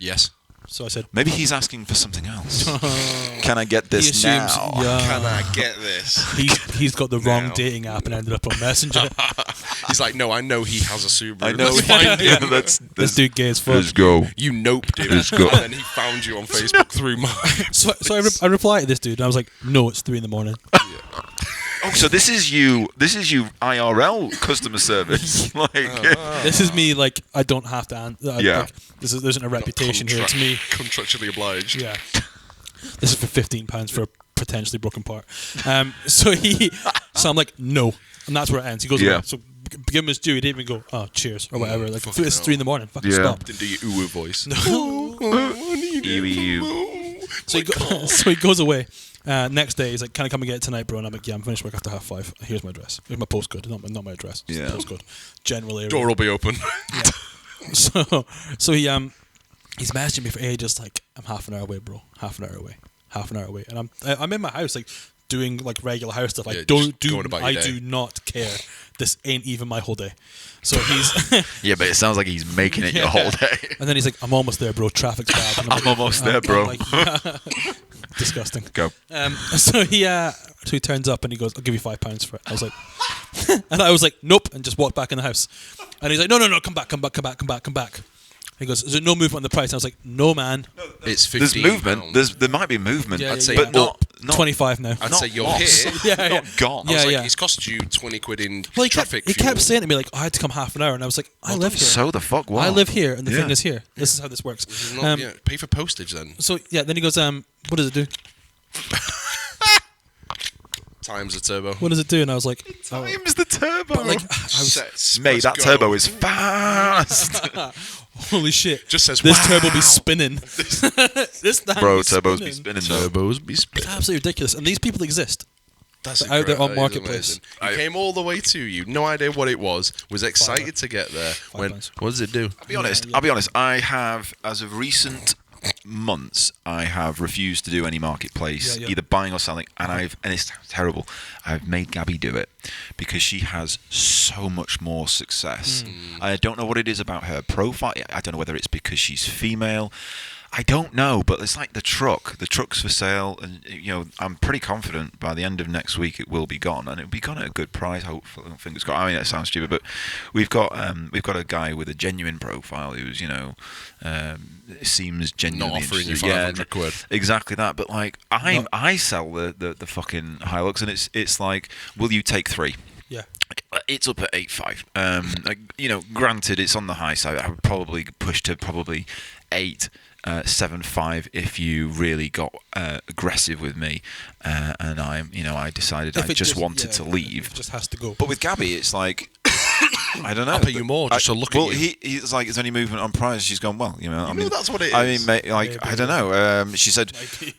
Yes. So I said, maybe he's asking for something else. Can I get this now? Can I get this? He's got the wrong dating app and ended up on Messenger. He's like, no, I know he has a Subaru. I know. This dude gay as fuck. Let's go. You noped him. Let's go. And then he found you on Facebook through mine. So I replied to this dude and I was like, no, it's 3 a.m. Oh, so this is you IRL customer service. This is me. Like I don't have to. Like, there isn't a reputation here. It's me contractually obliged. Yeah. This is for £15 for a potentially broken part. So I'm like, no, and that's where it ends. He goes, so give him his due. He didn't even go, oh, cheers or whatever. Like it's 3 a.m. Fucking stop. Didn't do your uwu voice. No. So he goes away. Next day, he's like, can I come and get it tonight, bro? And I'm like, yeah, I'm finished work after 5:30. Here's my address. Here's my postcode. Not my address. It's the postcode. General area. Door will be open. Yeah. So he's messaging me for ages, like, I'm half an hour away, bro. Half an hour away. And I'm in my house, like, doing, like, regular house stuff. I do not care. This ain't even my whole day. So he's... Yeah, but it sounds like he's making it your whole day. And then he's like, I'm almost there, bro. Traffic's bad. And I'm almost there, bro. Like, disgusting. Go. So he turns up and he goes, I'll give you £5 for it. I was like... and I was like, nope, and just walked back in the house. And he's like, no, come back. He goes, is there no movement on the price? And I was like, no, man. No, it's 15 There's movement. There might be movement. Yeah, I'd say but not 25 now. I'd not say you're lost. here. Not gone. I was Yeah, like, it's cost you 20 quid in Well, traffic he fuel. kept saying to me, like, I had to come half an hour. And I was like, I live here. So the fuck what? I live here, and the Yeah. thing is here. This is how this works. This is not, pay for postage then. So, yeah, then he goes, what does it do? Times the turbo. What does it do? And I was like, Times the turbo. But, like, Mate, that turbo is fast. holy shit. Just says, this wow. turbo be spinning. this thing Bro, be turbos spinning. be spinning. Though. Turbos be It's spinning. absolutely ridiculous. And these people exist. That's They're out there on incredible. That is Marketplace. amazing. He came all the way to you, no idea what it was excited to get there. £5. What does it do? I'll be honest. I have, as of recent months, I have refused to do any marketplace, either buying or selling, and it's terrible. I've made Gabby do it because she has so much more success. I don't know what it is about her profile. I don't know whether it's because she's female. I don't know, but it's like the truck. The truck's for sale, and I'm pretty confident by the end of next week it will be gone, and it'll be gone at a good price. Hopefully, fingers crossed. I mean, that sounds stupid, but we've got a guy with a genuine profile who's it seems genuinely not offering you interested. 500 quid. Exactly that. But like I sell the fucking Hilux, and it's like, will you take 3? Yeah. It's up at 8.5. Granted, it's on the high side. I would probably push to probably 8.75 if you really got aggressive with me, and I decided I just wanted to leave. It just has to go. But with Gabby, it's like I don't know. I'll pay you more just to look at you. He's like, is there any movement on price? She's gone, well, I mean, that's what it is. I mean, mate, like, Maybe. I don't know. She said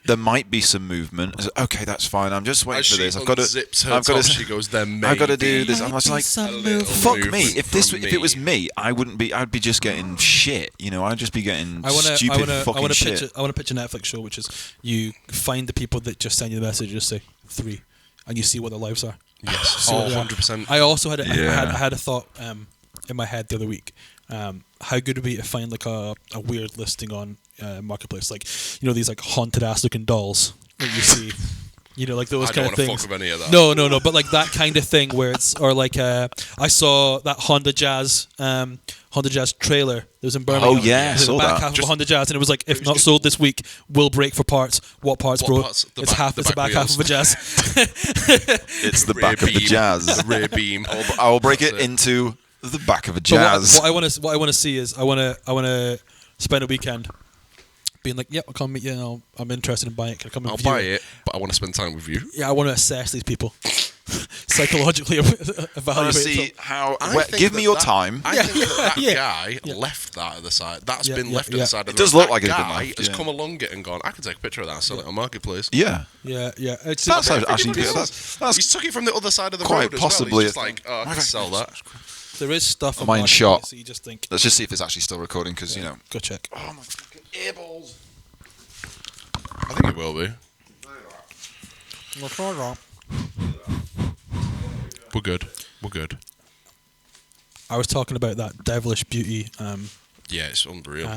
there might be some movement. I said, okay, that's fine. I'm just waiting for this. I've got to. She goes, there may I've got to do be this. I was like, fuck me. If it was me, I wouldn't be. I'd be just getting shit. I'd just be getting stupid fucking shit. I want to pitch a Netflix show, which is you find the people that just send you the message, just say 3, and you see what their lives are. Yes, So, 100%. I also had I had a thought in my head the other week. How good would it be to find like a weird listing on Marketplace, like these like haunted ass looking dolls that you see. Like those kind of things. I don't want to fuck with any of that. No, but like that kind of thing where it's, or like I saw that Honda Jazz trailer that was in Birmingham. Oh yeah, I saw the back that. half of a Honda Jazz, and it was like, if not sold this week, will break for parts. What parts, bro? Parts? It's the back half of a Jazz. It's the back of the Jazz. The rear beam. I will break it into the back of a Jazz. What I want to see is I want to spend a weekend being like, I'll come meet you, and I'm interested in buying it. Can I come and I'll view buy it, but I want to spend time with you. Yeah, I want to assess these people. Psychologically evaluate. See how. think Give me your time. I think that guy left that at the side. That's been left at the side of the road. It does look like that it's been guy left. has come along it and gone, I can take a picture of that and sell it on Marketplace. Yeah. It's That's actually He good. does. That's He's took it from the other side of the quite road as possibly well. He's just like, I can sell that. there is stuff on Am I in Marketplace shot? that you just think, Let's just see if it's actually still recording, because go check. Oh my fucking earballs. I think it will be. We're good. I was talking about that Devilish Beauty Yeah, it's unreal.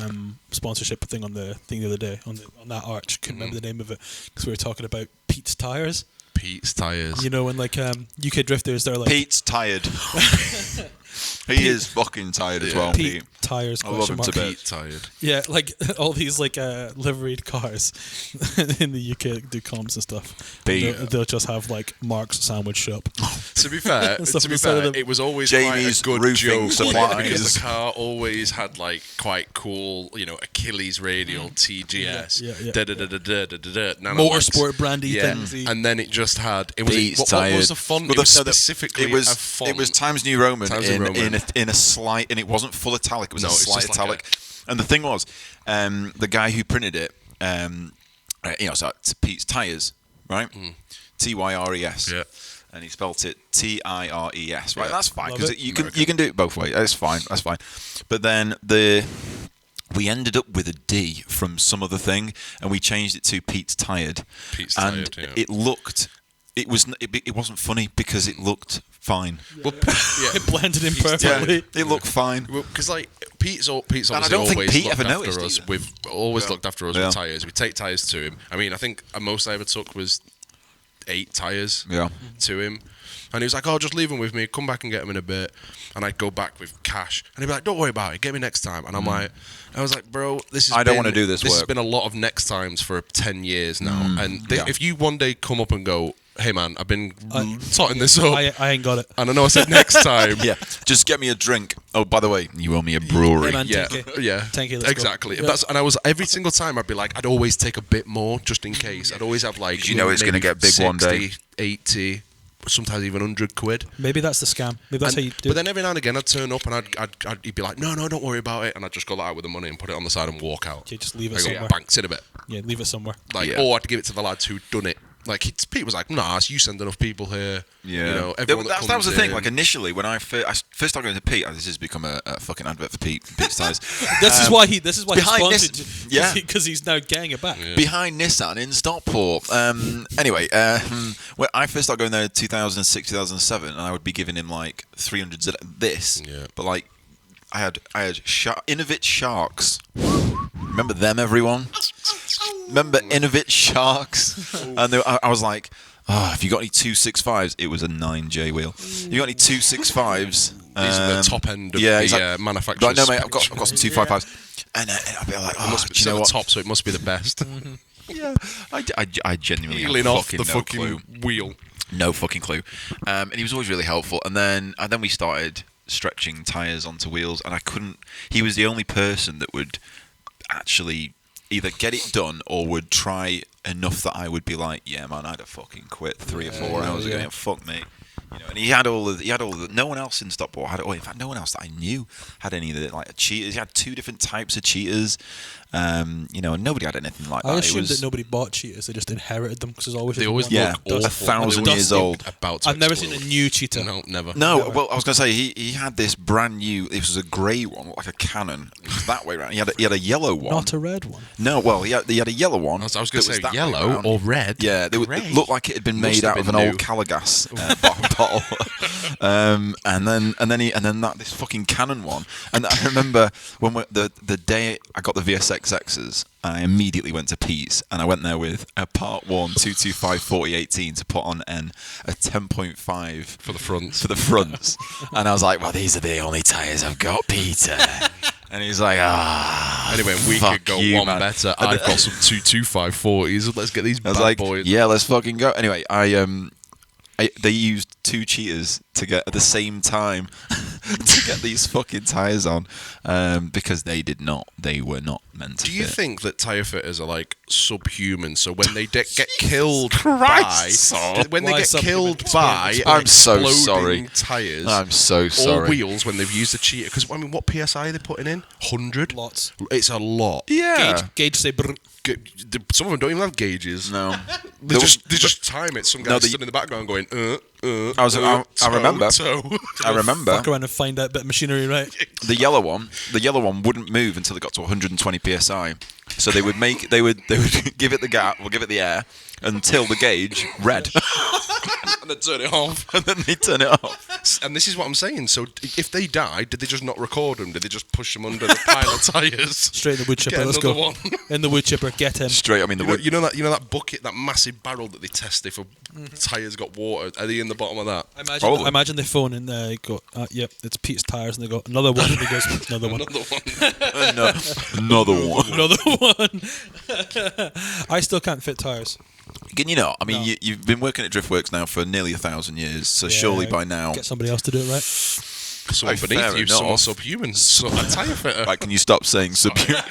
sponsorship thing on the thing the other day on that arch. Couldn't remember the name of it because we were talking about Pete's tires. Pete's tires. When like UK drifters, they're like, Pete's tired. He is fucking tired as well. Pete tires. I love him to bits. Pete tired. Yeah, like all these like liveried cars in the UK do comms and stuff. They'll just have like Mark's sandwich shop. To be fair, it was always Jamie's quite a good roofing joke supplies. because the car always had like quite cool, Achilles radial TGS, Motorsport brandy things. and then it just had what was the font? Well, it was specifically a font. It was Times New Roman Roman. in a slight, and it wasn't full italic. It was a slight just italic. And the thing was, the guy who printed it, so it's Pete's Tires, right? Tyres. Yeah. And he spelt it TIRES, right? Yeah. That's fine, Love because it. you can do it both ways. That's fine. But then we ended up with a D from some other thing, and we changed it to Pete's Tired. Tired, it looked. It wasn't funny because it looked fine. Well, It blended in perfectly. It looked fine. Because Pete's obviously I don't think always Pete looked ever after noticed us. either. We've always looked after us with tyres. We take tyres to him. I mean, I think the most I ever took was 8 tyres Yeah. to him. And he was like, "Oh, just leave them with me. Come back and get them in a bit." And I'd go back with cash, and he'd be like, "Don't worry about it. Get me next time." And I was like, "Bro, I don't want to do this This work." has been a lot of next times for 10 years now. And if you one day come up and go, "Hey man, I've been totting this up," I ain't got it. and I know I said next time. Yeah, just get me a drink. Oh, by the way, you owe me a brewery. Hey man, Yeah, 10K. yeah, 10K, let's exactly. go. Yeah. And I was every single time I'd be like, I'd always take a bit more just in case. I'd always have like, You know it's gonna maybe get big 60, one day. 80, sometimes even 100 quid. Maybe that's the scam. Maybe that's how you do But it. then every now and again I'd turn up and he'd be like, no, don't worry about it, and I'd just go out with the money and put it on the side and walk out. Okay, just leave it I go, somewhere. banks in a bit. Yeah, leave it somewhere. Like, Yeah. or I'd give it to the lads who'd done it. Like, Pete was like, "Nah, you send enough people here." Yeah, you know, everyone that was the thing. in. Like initially, when I first started going to Pete, this has become a fucking advert for Pete's Tires. This is why he behind sponsored this- you. yeah. Because he's now getting it back. Yeah. Behind Nissan in Stockport. Anyway, when I first started going there in 2006, 2007, and I would be giving him like 300 this. Yeah. But like, I had Innovit Sharks. Remember them, everyone? Remember Innovit Sharks? And I was like, "Oh, have you got any 265s?" It was a 9J wheel. You got any 265s? These are the top end of yeah, the manufacturer's. Like, no, mate, I've got some 255s. And I'd be like, "Oh, Must be do you know the what?" top, so it must be the best. Yeah, I genuinely Peeling have off the no fucking clue. wheel. No fucking clue. And he was always really helpful. And then we started stretching tyres onto wheels, and I couldn't. He was the only person that would actually either get it done or would try enough that I would be like, "Yeah, man, I'd have fucking quit 3 or 4 hours ago. Yeah, fuck me." You know, and he had all of the. No one else in Stockport had. In fact, no one else that I knew had any of the like cheaters. He had 2 different types of cheaters. You know, and nobody had anything like that. I assumed that nobody bought cheaters; they just inherited them because there's always. They always Yeah, look awful. 1,000 They years look old. About to I've never explode. seen a new cheater. No, never. No, Never. well, I was going to say he had this brand new. It was a grey one, like a Canon. It was that way around. He had a yellow one. Not a red one. No, well, he had a yellow one. I was going that to say that way yellow around. or red. Yeah, it looked like it had been made Must have out of been an new. old Calagas bottle. and then this fucking Canon one. And I remember when the day I got the VSXXs, I immediately went to Pete's, and I went there with a Part 1 225 4018 to put on a 10.5 For the fronts. for the fronts. And I was like, "Well, these are the only tyres I've got, Peter." And he's like, Anyway, we fuck could go you, one man. better. I've got some 225 40s. Let's get these I was bad like, boys. "Yeah, let's fucking go." Anyway, they used 2 cheaters to get at the same time to get these fucking tyres on, because they were not meant to. Do you fit. think that tyre fitters are like subhuman? So when they get killed Christ, by, when they Why get subhuman? killed by, Explain. I'm so exploding sorry. Tyres, I'm so or sorry. wheels when they've used a cheater? Because I mean, what PSI are they putting in? 100. Lots. It's a lot. Yeah. Gauge say brr. Some of them don't even have gauges. No. They just time it. Some guy No, stood in the background going, I I remember. I remember. Fuck around and find that bit of machinery, right? The yellow one wouldn't move until it got to 120 psi. So they would give it the gap, or give it the air until the gauge read, and then turn it off. and then they turn it off. And this is what I'm saying. So if they died, did they just not record them? Did they just push them under the pile of tyres? Straight in the wood chipper. Get Let's another go. one. In the wood chipper. Get him. Straight. I mean, You know that bucket, that massive barrel that they test if a tyre's got water. Are they in the bottom of that? I imagine they phone and they go, "Yep, it's Pete's tyres," and they go, "Another one," and he goes, "Another one." Another one. another one. Another one. I still can't fit tyres. You know, I mean, No. you've been working at Driftworks now for nearly 1,000 years, so Yeah, surely by now. Get somebody else to do it, right? Someone Fair beneath you, enough. someone subhuman, a tyre fitter. Right, can you stop saying subhuman?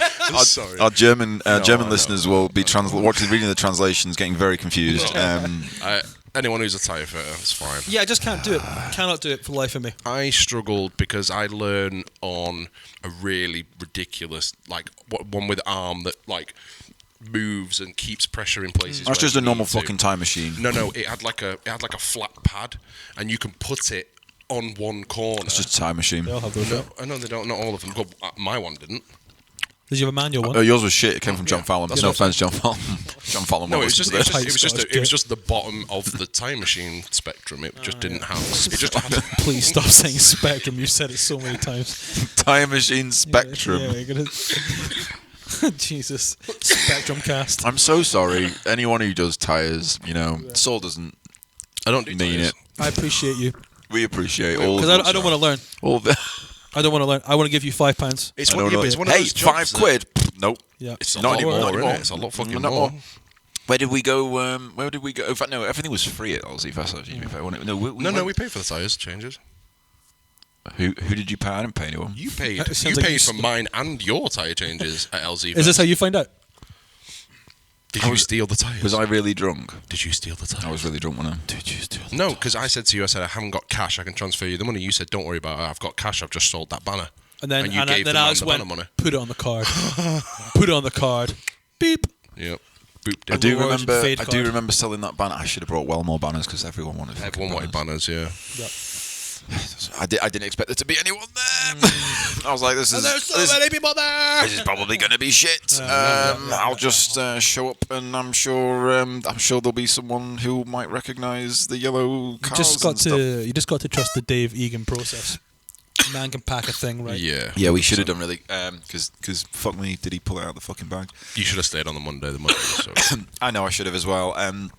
Sorry. Our German No. listeners will be reading the translations, getting very confused. Anyone who's a tyre fitter, it's fine. Yeah, I just can't do it. Cannot do it for the life of me. I struggled because I learn on a really ridiculous, like one with arm that like moves and keeps pressure in places. That's where just you a normal need to. fucking time machine. No, it had like a flat pad, and you can put it on one corner. It's just a time machine. They all have those. No, right? I know they don't. Not all of them. Well, my one didn't. Did you have a manual one? Oh, yours was shit. It came from John Fallon. That's No what offense, John Fallon. John Fallon. No, won't it was listen just to this. it was just the bottom of the time machine spectrum. It just didn't have. It just had. Please stop saying spectrum. You've said it so many times. time machine spectrum. Yeah, you're gonna... Jesus. Spectrum cast. I'm so sorry. Anyone who does tyres, Saul doesn't. I don't mean it. I appreciate you. We appreciate all. Because I don't want to learn. I don't want to learn. I want to give you £5. It's one of those jobs £5. Nope. Yeah. It's not anymore. It's a lot fucking more. Where did we go? In fact, no, everything was free at Aussie Fest. Actually, We paid for the tyres changes. Who did you pay? I didn't pay anyone. You paid. You paid for mine and your tyre changes at LZ Fest. Is this how you find out? Did you steal the tyres? Was I really drunk? Did you steal the tyres? I was really drunk when I. Did you steal? No, because I said to you, I haven't got cash. I can transfer you the money. You said, don't worry about it. I've got cash. I've just sold that banner. And then you gave then the man Alex the went, banner money. put it on the card. Put it on the card. Beep. Yep. I do remember selling that banner. I should have brought well more banners because everyone wanted. Everyone wanted banners, yeah. Yep. I didn't expect there to be anyone there. I was like, there's so many people there. This is probably going to be shit. I'll just show up, and I'm sure there'll be someone who might recognise the yellow cars. You just got to trust the Dave Egan process. Man can pack a thing, right? Yeah. We should have done really, because fuck me, did he pull it out of the fucking bag? You should have stayed on the Monday. So. I know I should have as well. I'm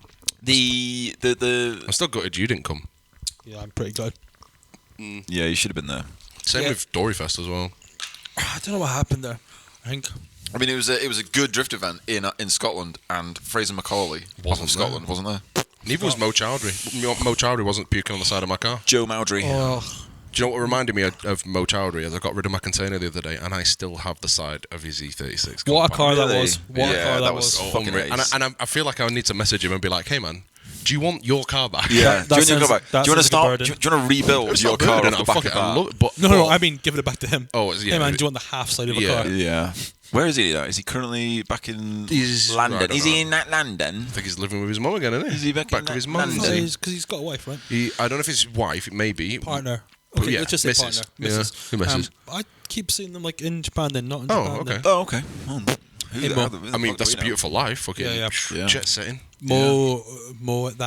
still gutted you didn't come. Yeah, I'm pretty good. Yeah, you should have been there. Same with Doryfest as well. I don't know what happened there. I mean, it was a good drift event in Scotland, and Fraser Macaulay wasn't from Scotland, wasn't there? Neither was Mo Chowdhury. Mo Chowdhury wasn't puking on the side of my car. Joe Mowdry. Oh. Do you know what reminded me of Mo Chowdhury? Is I got rid of my container the other day, and I still have the side of his E36. What a car that was! What a car that was! Fucking and I feel like I need to message him and be like, "Hey man, do you want your car back?" Yeah. Do you want to start? Do you want to rebuild your car off the back of that? No, I mean, give it back to him. Oh, yeah. Hey man, do you want the half side of a car? Yeah. Where is he now? Is he currently back in London? Is he in London? I think he's living with his mum again, isn't he? Is he back with his mum? Because he's got a wife, right? I don't know if it's his wife. It may be partner. Okay, let's just say Mrs. partner. Mrs. Yeah, Mrs. I keep seeing them like in Japan, then not in Japan. Oh, okay. I mean, that's a beautiful life. Fucking jet setting. Mo at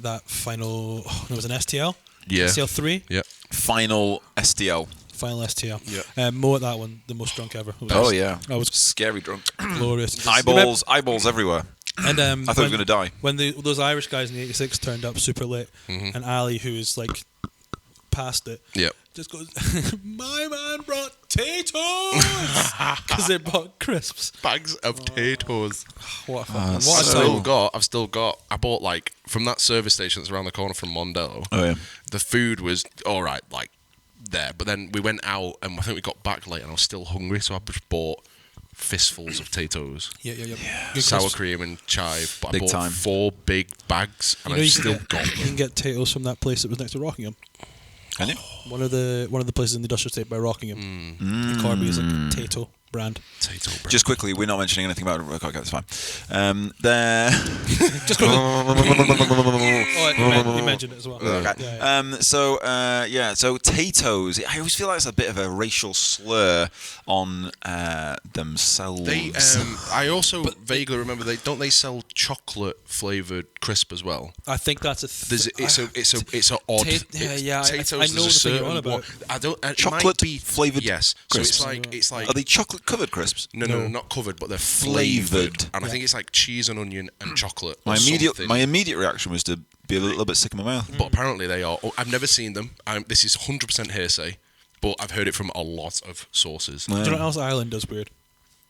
that final. Oh, no, it was an STL. Yeah. STL 3. Yeah. Final STL. Yeah. Mo at that one, the most drunk ever. Yeah. I was scary drunk. Glorious. Eyeballs everywhere. And I thought he was going to die. When those Irish guys in the 86 turned up super late, and Ali, who is like past it, just goes, "My man brought potatoes," because they bought crisps, bags of potatoes. What? I've still got. I bought like from that service station that's around the corner from Mondello. Oh yeah. The food was all right, like there, but then we went out and I think we got back late and I was still hungry, so I just bought fistfuls of potatoes. Yeah. Sour cream and chive. But big I bought time. 4 big bags, and I still got them. You can get potatoes from that place that was next to Rockingham. Can you? One of the places in the industrial estate by Rockingham. In Corby is a potato brand. Just quickly, we're not mentioning anything about. Okay, that's fine. Just quickly. You mentioned it as well. Okay. So potatoes. I always feel like it's a bit of a racial slur on themselves. I also vaguely remember they sell chocolate flavored crisp as well. I think that's it's a odd. Potatoes. I know the thing you're on about. I don't. Chocolate flavored. Yes. Crisps. So it's like. Are they chocolate covered crisps? No, not covered, but they're flavored. And I think it's like cheese and onion and chocolate. My immediate reaction was to be a little bit sick in my mouth. But apparently they are. I've never seen them. This is 100% hearsay, but I've heard it from a lot of sources. Do you know what else Ireland does weird?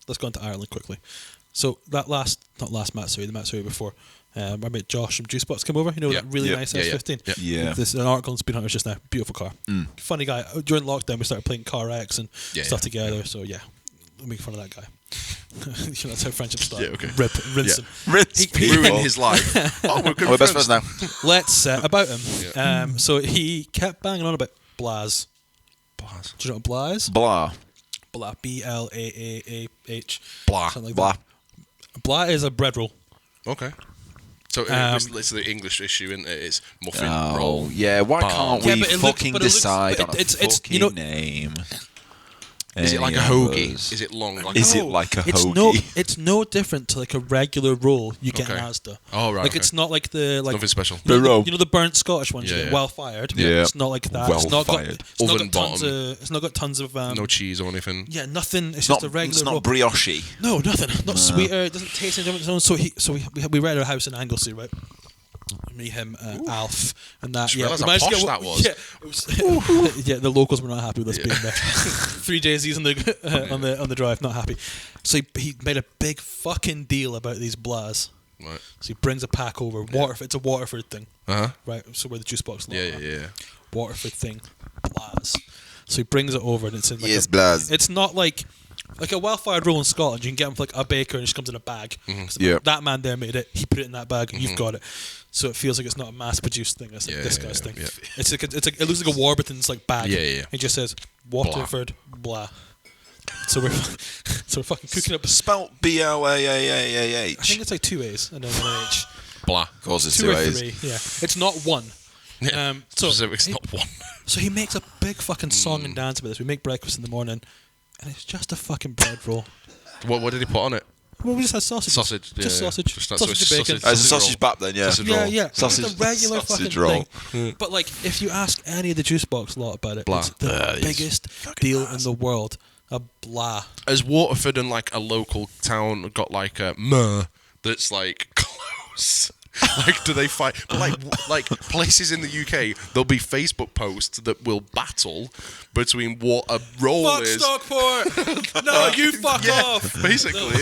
Let's go into Ireland quickly. So that not last Matsuri, the Matsuri before. I met Josh from Juice Box come over. You know that really nice S15. Yeah. This an article on Speed Hunters just now. Beautiful car. Funny guy. During lockdown, we started playing Car X and stuff together. So I'm making fun of that guy. That's how friendship started. Yeah, okay. Rinse him. He ruined his life. We're best friends now. Let's about him. So he kept banging on about Blaz. Do you know what Blaz is? Blah. BLAAAH. Blah. Something like that. Blah is a bread roll. Okay. So it's the English issue, isn't it? It's muffin roll. Yeah, why can't we fucking decide on a fucking name? Is it like a hoagie? Is it long? Like is it like a hoagie? It's no different to like a regular roll you get in Asda. Oh right. Like it's not like the like nothing special. You know the burnt Scottish ones you get well fired. Yeah. It's not like that. It's not got tons of no cheese or anything. Yeah, nothing. It's just a regular. It's not roll. brioche. No, nothing. Not sweeter. It doesn't taste any different. So we were at our house in Anglesey, right? Me, him, Alf, and that. Yeah, how posh that was. Yeah, the locals were not happy with us being there. 3 days he's on the drive, not happy. So he made a big fucking deal about these blas. Right. So he brings a pack over. Waterford, it's a Waterford thing. Right. So where the juice box. Yeah. Waterford thing, blas. So he brings it over, and it's in like blas. It's not like a well-fired roll in Scotland. You can get them for like a baker, and it just comes in a bag. That man there made it. He put it in that bag, and you've got it. So it feels like it's not a mass-produced thing. It's like this guy's thing. Yeah. It's like it looks like a Warburton's like bag. Yeah. He just says Waterford blah. So we're fucking cooking up. Spelt BLAAAH. I think it's like 2 A's and then an H. Blah. Of course, it's 2 2 or A's. 3. Yeah, it's not one. Yeah. It's not one. So he makes a big fucking song and dance about this. We make breakfast in the morning, and it's just a fucking bread roll. What did he put on it? Well, we just had sausage. Sausage. Sausage. Sausage and bacon. It's a sausage bap then, yeah. Yeah. Sausage, it's a regular sausage fucking roll. thing. But like, if you ask any of the juice box lot about it, it's the biggest deal in the world. A blah. Has Waterford and like a local town got like a that's like close? Like, do they fight? But like places in the UK, there'll be Facebook posts that will battle between what a roll is. Stockport! No, you fuck off! Basically,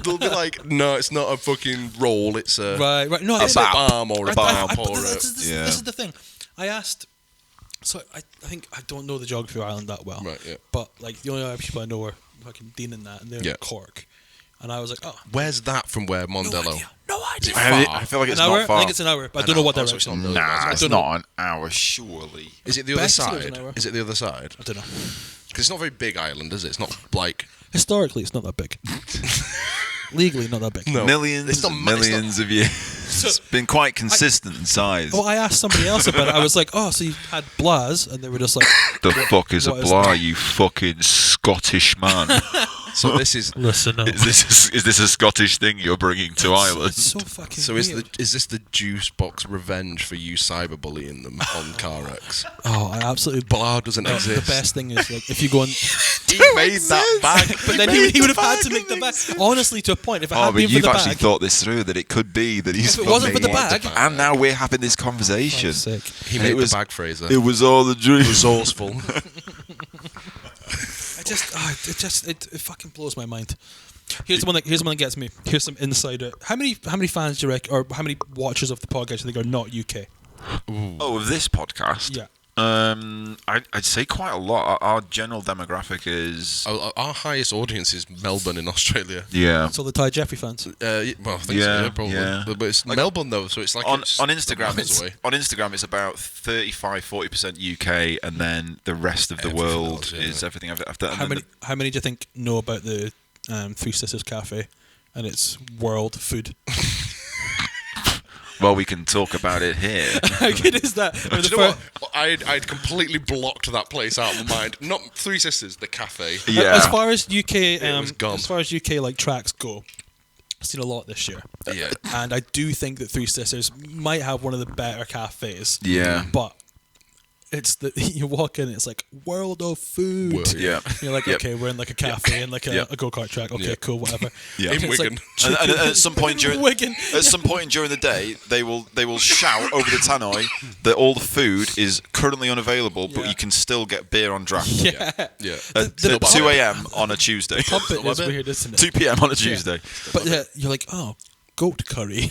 they'll be like, no, it's not a fucking roll. It's a right. No, a balm or a balm or this is the thing. I asked. So I think I don't know the geography of Ireland that well. Right. Yeah. But like the only other people I know are fucking Dean and that, and they're in Cork. And I was like, oh. Where's that from where Mondello? No idea. I feel like it's not far. I think it's an hour, but I don't know what direction. Nah, it's not an hour, surely. Is it the other side? Is it the other side? I don't know. Because it's not a very big island, is it? It's not like... Historically, it's not that big. Legally, not that big. No. Millions of years. It's been quite consistent in size. Well, I asked somebody else about it. I was like, oh, so you had blas, and they were just like... The fuck is a blah, you fucking Scottish man? So this is... Listen up. Is this a Scottish thing you're bringing to Ireland? It's so fucking So weird. is this the juice box revenge for you cyberbullying them on CarX? Oh, I absolutely... Blah doesn't exist. The best thing is, like, if you go on... He made that bag. But then he would have had to make the bag. Honestly, to a point. If it had been for the bag... you've actually thought this through, that it could be that he's... If it wasn't for the bag... And now we're having this conversation. He made the bag, Fraser. It was all the dream. Resourceful. It fucking blows my mind. Here's the one that gets me. Here's some insider. How many fans do you reckon, or how many watchers of the podcast do you think are not UK? Ooh. Oh, of this podcast? Yeah. I'd say quite a lot. Our general demographic is... Our highest audience is Melbourne in Australia. Yeah. So the Ty Jeffrey fans? Well, I think so, yeah, probably. Yeah. But it's like Melbourne, though, so it's like... On Instagram, it's about 35-40% UK, and then the rest of the world is everything after that. How many do you think know about the Three Sisters Cafe and its world food? Well, we can talk about it here. How good is that? Do you know what? I'd completely blocked that place out of my mind. Not Three Sisters, the cafe. Yeah. As far as UK like tracks go, I've seen a lot this year. Yeah. And I do think that Three Sisters might have one of the better cafes. Yeah. But it's you walk in, it's like world of food. Yeah. You're like, okay, we're in like a cafe and like a go-kart track. Okay, cool, whatever. Yeah. In Wigan. Like, and at some point during the day, they will shout over the tannoy that all the food is currently unavailable, but you can still get beer on draft. Yeah. At 2 a.m. on a Tuesday. Pub bit is weird, isn't it? 2 p.m. on a Tuesday. But you're like, oh, goat curry.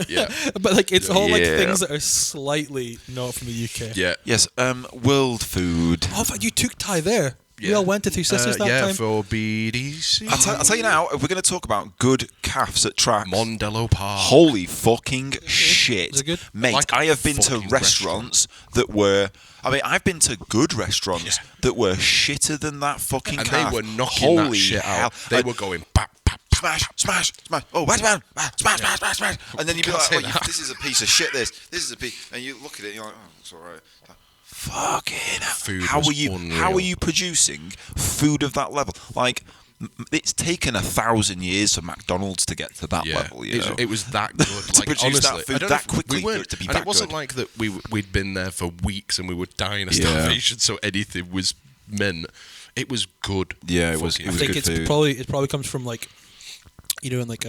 Yeah. But like it's all like things that are slightly not from the UK. Yeah. Yes. World food. Oh, in fact, you took Ty there. Yeah. We all went to Three Sisters that time. Yeah, for BDC. I'll tell you now, if we're going to talk about good cafes at tracks, Mondello Park. Holy fucking shit. Is it good? Mate, Like I have been to restaurants that were... I mean, I've been to good restaurants that were shitter than that fucking and cafe. They were knocking that shit out. They were going bap, bap, bap. Smash. Oh, wait, man. Smash. And then you'd be like, this is a piece of shit, this is a piece... And you look at it and you're like, oh, it's all right. fucking food how was are you? unreal. How are you producing food of that level? Like, it's taken 1,000 years for McDonald's to get to that level. You know? It was that good. To Like, produce honestly, that food that quickly for it to be and that it wasn't good. like that we'd been there for weeks and we were dying of starvation, so anything was meant. It was good. Yeah, it was. Fucking It was I think good it's food. it probably comes from like, you know, in like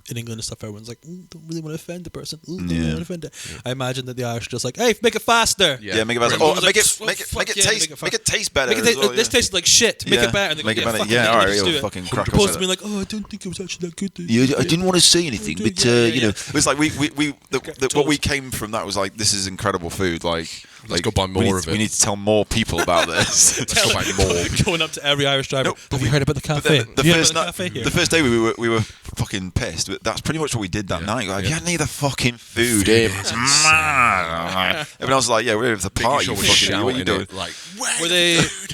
in England and stuff, everyone's like, don't really want to offend the person. Don't really want to offend it. Yeah. I imagine that the Irish are just like, hey, make it faster. Yeah, make it faster. Everyone's Oh, like, make it taste better. This tastes like shit. Make it better. And they Make go, it better. fucking Yeah, make all it, right, just do you'll it. fucking crack Opposed on to being like, oh, I don't think it was actually that good. Yeah, I didn't want to say anything, but you know, it was like what we came from. That was like, this is incredible food. Let's go buy more of it. We need to tell more people about this. Let's go buy more. Going up to every Irish driver. No, Have you heard about the cafe? The first day we were fucking pissed. That's pretty much what we did that night. Like, you had any of the fucking food in. Everyone else was like, yeah, we're at the party. Sure Fucking, what are you doing? Like,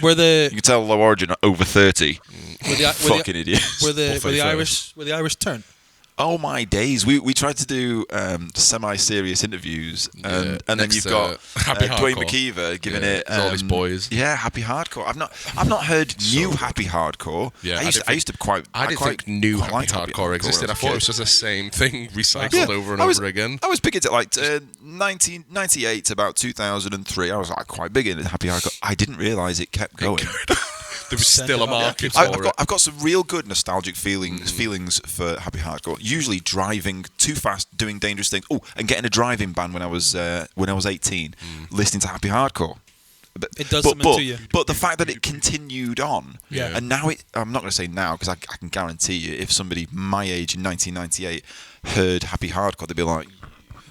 Were they? You can tell low origin are over 30. Fucking idiots. Were the Irish turn? Oh my days! We tried to do semi-serious interviews, and then you've got Happy Dwayne Hardcore. McKeever giving it all these boys. Yeah, Happy Hardcore. I've not heard new Happy Hardcore. Yeah, I used to quite. I didn't think new Happy Hardcore existed. I thought it was just the same thing recycled over and over again. I was big into like 1998 to about 2003. I was like quite big into Happy Hardcore. I didn't realise it kept going. There was still a market for it. I've got some real good nostalgic feelings for Happy Hardcore. Usually driving too fast, doing dangerous things. Oh, and getting a driving ban when I was 18, listening to Happy Hardcore. It does something to you. But the fact that it continued on, Yeah. and now I'm not going to say now because I can guarantee you, if somebody my age in 1998 heard Happy Hardcore, they'd be like,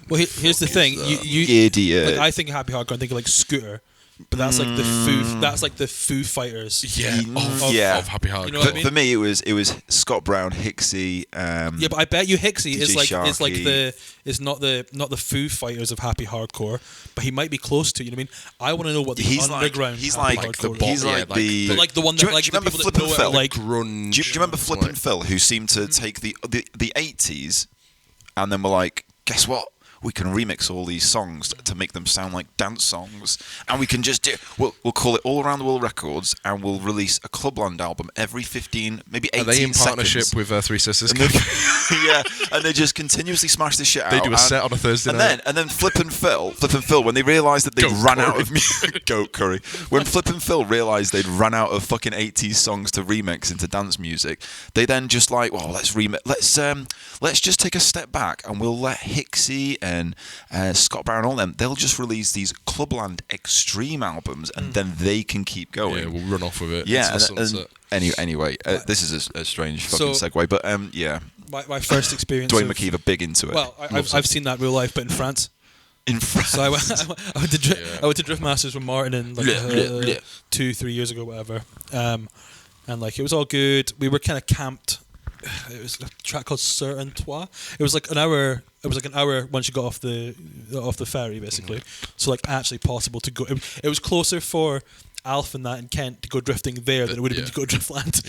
well, here's the thing. You idiot. like, I think of Happy Hardcore, I think of like Scooter. But that's like the Foo. That's like the Foo Fighters. Of Happy Hardcore. You know what I mean? For me, it was Scott Brown, Hixie. Yeah, but I bet you Hixie is like Sharkey. is not the Foo Fighters of Happy Hardcore, but he might be close to. You know what I mean? I want to know what the underground. He's Happy like Hardcore he's is. like like the But like the one that like the people that know it are like grunge. Do you remember Flip and Phil, who seemed to take the 80s, and then were like, guess what? We can remix all these songs to make them sound like dance songs, and we can just do. We'll call it All Around the World Records, and we'll release a Clubland album every 15, maybe 18 Are they in partnership seconds. with Three Sisters? Yeah, and they just continuously smash this shit out. They do a set on a Thursday night. And then Flip and Phil, when they realised that they'd run out of Goat Curry. When Flip and Phil realised they'd run out of fucking 80s songs to remix into dance music, they then just like, well, let's just take a step back and we'll let Hixie and Scott Brown, all them, they'll just release these Clubland Extreme albums, and then they can keep going. Yeah, we'll run off with it. Yeah, anyway, this is a strange fucking segue, but yeah. My first experience. Dwayne McKeever, big into it. Well, I've seen that in real life, but in France. In France. So I went to Drift Masters with Martin in like 2-3 years ago, whatever. And like it was all good. We were kind of camped. It was a track called Sur and Toi. It was like an hour. It was like an hour once you got off the ferry, basically. So like actually possible to go. It was closer for Alf and that in Kent to go drifting there than it would have been to go Driftland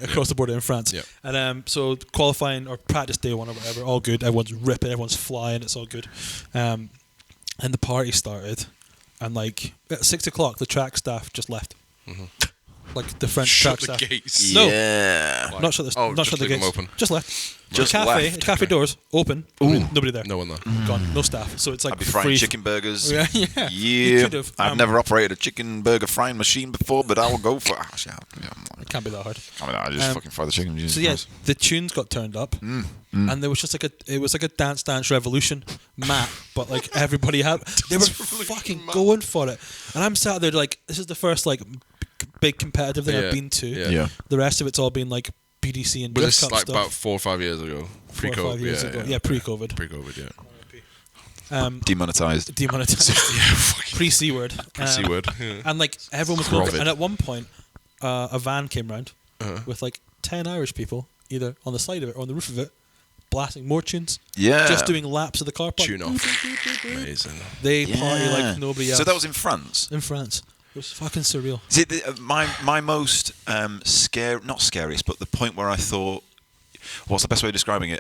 across the border in France. Yeah. And so qualifying or practice day one or whatever, all good. Everyone's ripping, everyone's flying. It's all good. And the party started, and like at 6 o'clock, the track staff just left. Mm-hmm. Like the French track staff. Gates. No, Not shut the gates. Open. Just left. Just cafe doors open. Nobody there. No one there. Gone. No staff. So it's like I'd be frying chicken burgers. Yeah. You could have. I've never operated a chicken burger frying machine before, but I will go for it. It can't be that hard. I just fucking fry the chicken. So yeah, the tunes got turned up, and there was just like a dance revolution map, but like everybody they were fucking going for it, and I'm sat there like this is the first like big competitive thing I've been to. Yeah. The rest of it's all been like BDC and Was Drift this Cup like stuff. about 4 or 5 years ago? Pre-COVID. Yeah, pre-COVID. Pre-COVID, yeah. Demonetized. Pre-C word. C word. And like everyone was going for it. And at one point, a van came round with like 10 Irish people, either on the side of it or on the roof of it, blasting more tunes. Yeah. Just doing laps of the car park. Tune off. Amazing. They party like nobody else. So that was in France? In France. It was fucking surreal. See, my most not scariest, but the point where I thought, what's the best way of describing it?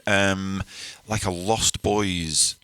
Like a Lost Boys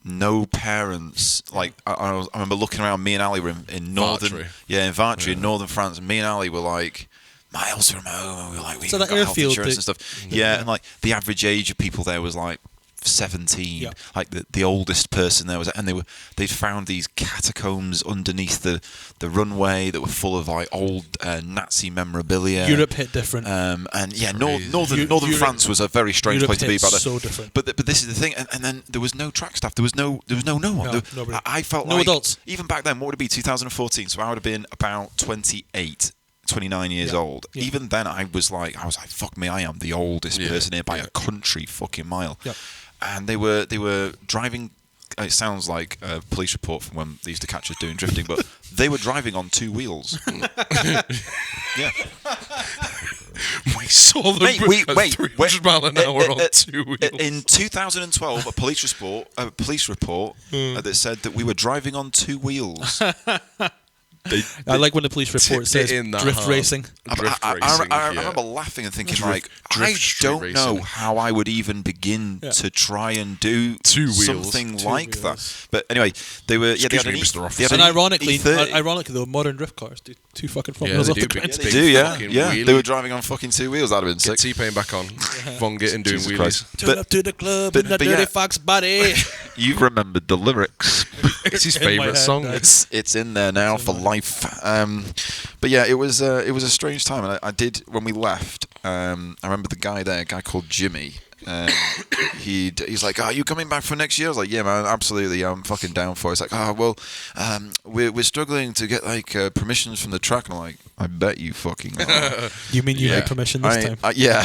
no parents. Like I remember looking around. Me and Ali were in northern, in Vartry, in northern France. And me and Ali were like miles from home. We were like, we got health insurance and stuff. Yeah, and like the average age of people there was like 17. Like the oldest person there was, and they'd found these catacombs underneath the runway that were full of like old Nazi memorabilia. Europe hit different. And northern France was a very strange Europe place to be back then. So different. But this is the thing, and then there was no track staff. There was no one. I felt no like adults. Even back then, what would it be? 2014. So I would have been about 28. 29 years old. Yeah. Even then, I was like, fuck me, I am the oldest person here by a country fucking mile. Yep. And they were driving. It sounds like a police report from when they used to catch us doing drifting, but they were driving on 2 wheels. Yeah. We saw them at 300 mile an hour on 2 wheels. In 2012, a police report that said that we were driving on 2 wheels. I like when the police report says drift racing. I remember laughing and thinking, I don't know how I would even begin to try and do something like that. But anyway, they were. And ironically though, modern drift cars do 2 fucking formulas off the ground. They do, yeah. They were driving on fucking 2 wheels. That'd have been sick. Get T-Pain back on, Vongit and doing wheelies. Turn up to the club in the dirty fox body. You've remembered the lyrics. It's his favourite song. It's in there now for life. But yeah, it was a strange time, and I did when we left. I remember the guy there, a guy called Jimmy. He's like, "Are you coming back for next year?" I was like, "Yeah, man, absolutely. I'm fucking down for it." It's like, "Oh, well, we're struggling to get like permissions from the track." And I'm like, "I bet you fucking are." You mean you had permission this time? Yeah.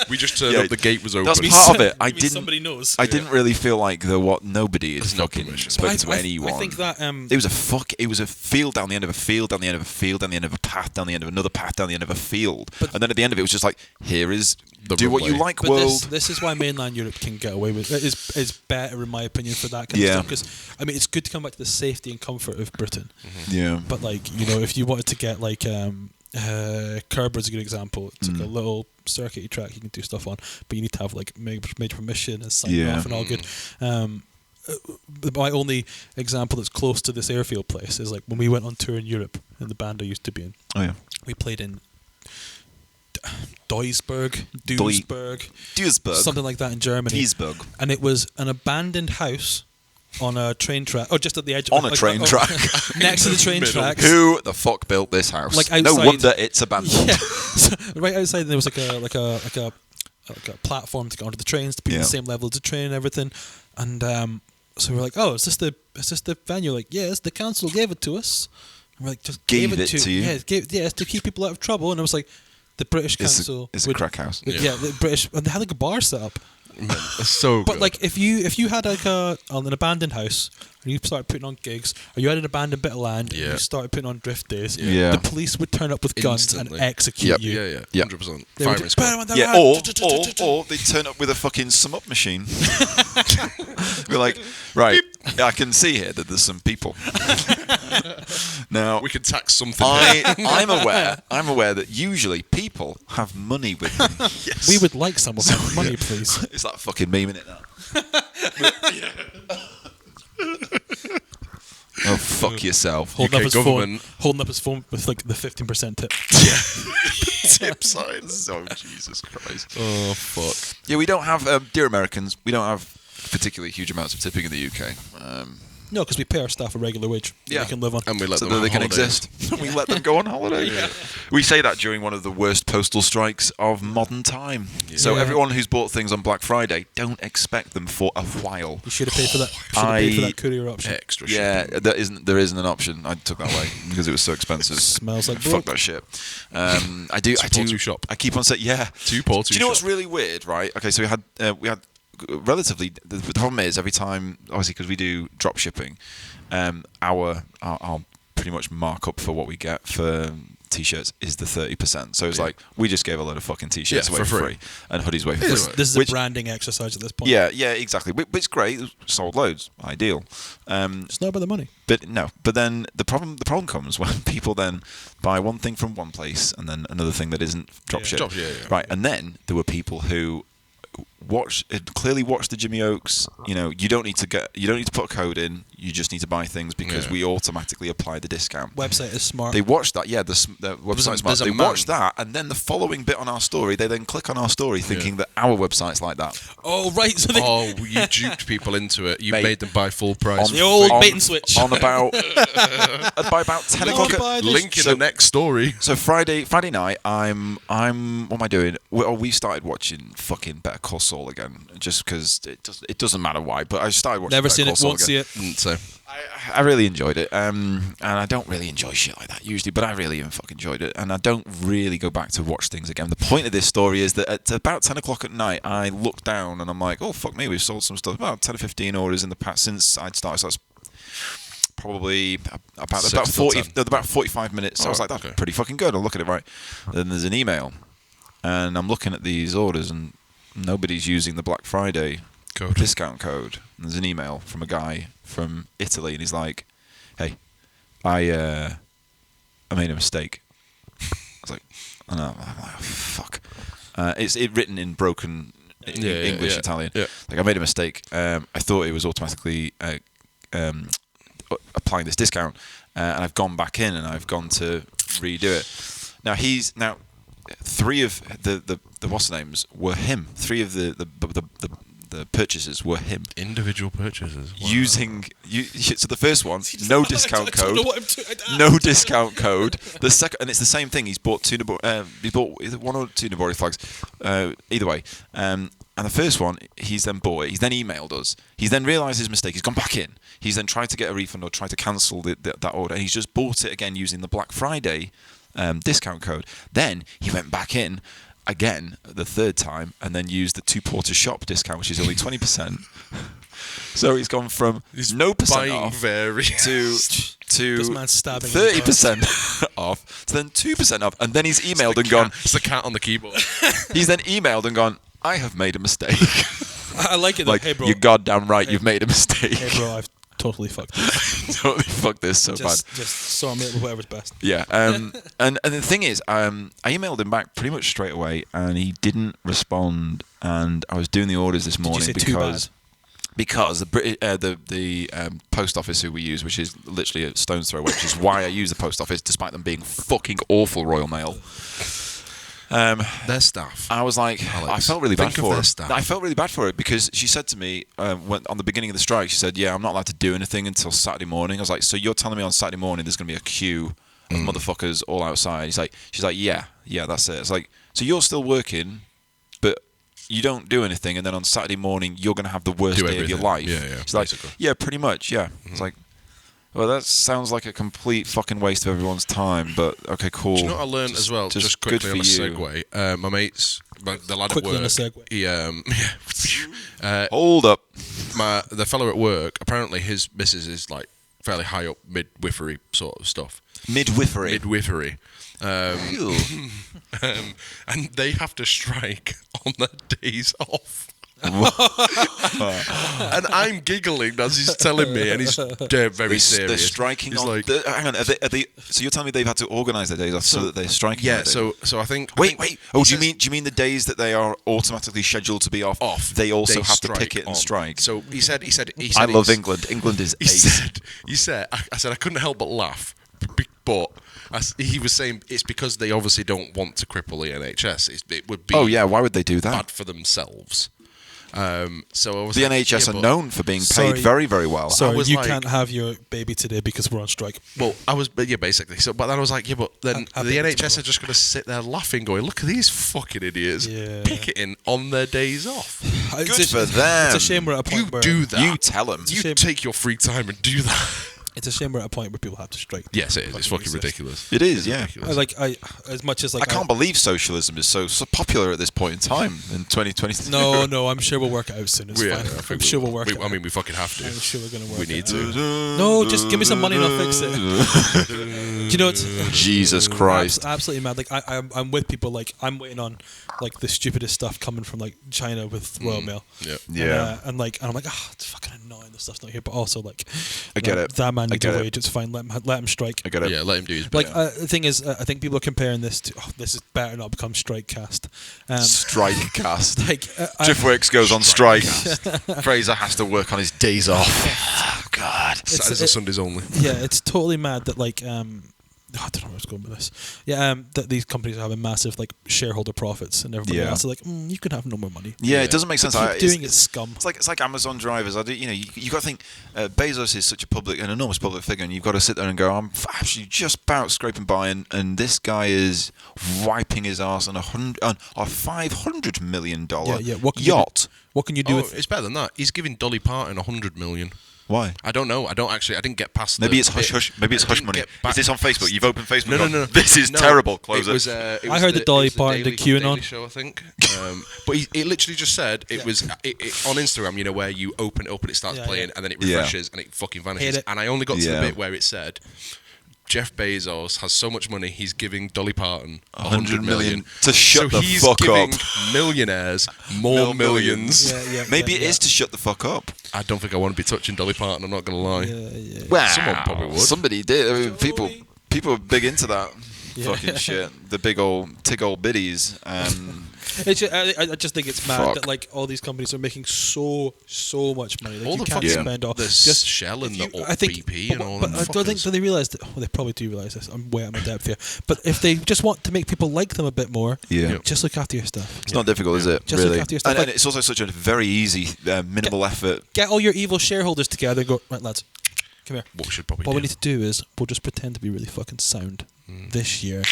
We just turned up. The gate was open. That's part of it. Somebody knows. I didn't really feel like nobody is fucking spoken to anyone. I think that it was a field down the end of a field, down the end of a field, down the end of a path, down the end of another path, down the end of a field, and then at the end of it was just like, here is do what you like, world. This is why mainland Europe can get away with it. Is better in my opinion for that kind of stuff, because I mean it's good to come back to the safety and comfort of Britain. Yeah. But like if you wanted to get like Kerber's a good example. It's like a little circuity track you can do stuff on, but you need to have like major permission and sign off and all good. My only example that's close to this airfield place is like when we went on tour in Europe in the band I used to be in. Oh yeah. We played in Duisburg, something like that in Germany. Duisburg. And it was an abandoned house on a train track, or just at the edge of train track. Next to the train track. Who the fuck built this house? Like outside, no wonder it's abandoned. Yeah. So right outside there was like a platform to get onto the trains to be on the same level as the train and everything. And so we were like, "Oh, is this the venue?" Like, yes, the council gave it to us. And we're like, just gave it to you. Yeah, to keep people out of trouble. And it was like the British council. It's a crack house. Yeah, the British, and they had like a bar set up. So but like if you had like an abandoned house and you started putting on gigs, or you had an abandoned bit of land and you started putting on drift days, the police would turn up with guns and execute you. Yeah, 100%. Or they'd turn up with a fucking sum up machine. We're like, right, I can see here that there's some people. Now we could tax something. I'm aware that usually people have money with them. Yes. We would like some of that money, please. It's that fucking meme in it now. Oh, fuck yourself. Holding up his phone with like the 15% tip. Tip signs. Oh, Jesus Christ. Oh, fuck. Yeah, we don't have, dear Americans, we don't have particularly huge amounts of tipping in the UK. No, because we pay our staff a regular wage that they can live on. And we let them so that they can holiday. exist. We let them go on holiday. Yeah. We say that during one of the worst postal strikes of modern time. Yeah. So everyone who's bought things on Black Friday, don't expect them for a while. You should have paid for that. Paid for that courier option. Extra shipping. There isn't an option. I took that way because it was so expensive. Smells like fuck that shit. I do shop. I keep on saying Two Paul, two Do you know what's really weird, right? Okay, so we had relatively. The problem is every time, obviously, because we do drop shipping, I'll pretty much mark up for what we get for t-shirts is the 30%. So it's like we just gave a load of fucking t-shirts away for free and hoodies away for free. This is a branding exercise at this point. Yeah, exactly. But it's great. Sold loads. Ideal. It's not about the money. But then the problem comes when people then buy one thing from one place and then another thing that isn't drop shipped. Yeah. Right, and then there were people who clearly watch the Jimmy Oaks. You don't need to put a code in. You just need to buy things because we automatically apply the discount. Website is smart. They watch that, the website's smart. They watch that, and then the following bit on our story, they then click on our story thinking that our website's like that. Oh, right. So you duped people into it. You made them buy full price. The old bait and switch. On about by about 10 o'clock. Link in the next story. So Friday night, I'm. What am I doing? We started watching fucking Better Call Saul again, just because it doesn't matter why. But I started watching. Never Better seen Call it. Saul Won't again. see it. So I really enjoyed it, and I don't really enjoy shit like that usually, but I really fucking enjoyed it, and I don't really go back to watch things again. The point of this story is that at about 10 o'clock at night, I look down and I'm like, oh fuck me, we've sold some stuff, about 10 or 15 orders in the past since I'd started. So that's probably about 45 minutes. So I was like, that's pretty fucking good. I'll look at it right. Then there's an email, and I'm looking at these orders, and nobody's using the Black Friday discount code. And there's an email from a guy from Italy, and he's like, hey, I made a mistake. I was like, oh, no. I'm like, oh, fuck. It's written in broken English, Italian. Yeah. Like, I made a mistake. I thought it was automatically applying this discount, and I've gone back in and I've gone to redo it. Now three of the what's the names were him. Three of the purchases were him. Individual purchases. Wow. So the first one, no discount code. No discount code. The second, and it's the same thing. He's bought he bought either one or two Nabori flags. Either way. And the first one, he's then bought it. He's then emailed us. He's then realised his mistake. He's gone back in. He's then tried to get a refund or tried to cancel that order. And he's just bought it again using the Black Friday discount code. Then he went back in again the third time and then used the 2 Porter shop discount, which is only 20%. So he's gone from no percent off to this man's stabbing 30% off to then 2% off. And then he's emailed and gone... It's the cat on the keyboard. He's then emailed and gone, I have made a mistake. I like it though. Like, hey, bro. You're goddamn right, you've made a mistake. Hey, bro, I've totally fucked this. Totally fucked this so bad. Just sort me with whatever's best. Yeah. And the thing is, I emailed him back pretty much straight away, and he didn't respond. And I was doing the orders this morning because the post office who we use, which is literally a stone's throw away, which is why I use the post office, despite them being fucking awful, Royal Mail. Their staff. I was like, Alex, I felt really bad for it. Staff. I felt really bad for it because she said to me on the beginning of the strike, she said, "Yeah, I'm not allowed to do anything until Saturday morning." I was like, "So you're telling me on Saturday morning there's going to be a queue of motherfuckers all outside?" She's like, "Yeah, that's it." It's like, so you're still working, but you don't do anything, and then on Saturday morning you're going to have the worst day of your life. Yeah. She's like, "Yeah, pretty much, yeah." It's like, well, that sounds like a complete fucking waste of everyone's time, but okay, cool. Do you know what I learned as well? Just quickly on a segue. My mates, the lad quickly at work, on a he, hold up. The fellow at work, apparently his missus is like fairly high up midwifery sort of stuff. Midwifery. And they have to strike on their days off. And I'm giggling as he's telling me, and he's very serious. They're striking on. Like, hang on, are they? So you're telling me they've had to organise their days off so that they're striking? Yeah. So I think. Wait. Oh, do you mean the days that they are automatically scheduled to be off? They also have to picket and strike. So he said. I love England. England is ace. He said. I said I couldn't help but laugh, but. He was saying it's because they obviously don't want to cripple the NHS. It would be. Oh yeah, why would they do that? Bad for themselves. So the NHS are known for being paid very, very well. So you can't have your baby today because we're on strike. Well, basically. So, but then I was like, but then the NHS are just going to sit there laughing, going, "Look at these fucking idiots picketing on their days off." Good for them. It's a shame we're at a point where do that. You tell them. You take your free time and do that. It's a shame we're at a point where people have to strike. Yes, it is. It's fucking ridiculous. It is, yeah. As much as I can't believe socialism is so popular at this point in time in 2022. No, I'm sure we'll work it out soon. It's fine. I'm sure we'll work it out. I mean, we fucking have to. I'm sure we're going to work it out. We need to. No, just give me some money and I'll fix it. Do you know it's Jesus Christ. Absolutely mad. Like I'm with people. Like I'm waiting on like the stupidest stuff coming from like China with Royal Mail. Yeah. And I'm like, it's fucking annoying. The stuff's not here. But also like, I get it. That man man needs a wage. It's fine. Let him strike. I get it. Yeah, let him do his bit. The thing is, I think people are comparing this to. Oh, this is better not become Strikecast. Strikecast. Driftworks goes on strike. Fraser has to work on his days off. Oh God. Saturdays and Sundays only. Yeah, it's totally mad that I don't know where I was going with this. Yeah, that these companies are having massive shareholder profits, and everybody else is like, you can have no more money. Yeah, it doesn't make sense. Keep doing it, scum. It's like Amazon drivers. You got to think Bezos is such an enormous public figure, and you've got to sit there and go, I'm actually just about scraping by, and this guy is wiping his arse on a $500 million yacht. What can you do with? It's better than that. He's giving Dolly Parton $100 million. Why? I don't know. I didn't get past. Maybe it's hush hush. Maybe it's hush money. Is this on Facebook? You've opened Facebook. No. This is terrible. Close it. I heard the Dolly Parton did QAnon show, I think. But it literally just said it was on Instagram. Where you open it up and it starts playing, and then it refreshes and it fucking vanishes. And I only got to the bit where it said, Jeff Bezos has so much money, he's giving Dolly Parton $100 million to shut the fuck up. So he's giving millionaires more millions. Maybe it is to shut the fuck up. I don't think I want to be touching Dolly Parton, I'm not going to lie. Well, someone probably would. Somebody did. People are big into that fucking shit. The big old biddies. I just think it's mad that all these companies are making so much money. All you the can't spend all just Shell and the BP and all that. But I don't think they realise that. Well, they probably do realise this. I'm way out of my depth here. But if they just want to make people like them a bit more, just look after your stuff. It's not difficult, is it? Just really? Look after your stuff. And it's also such a very easy, minimal effort. Get all your evil shareholders together and go, right, lads, come here. What we need to do is we'll just pretend to be really fucking sound. This year,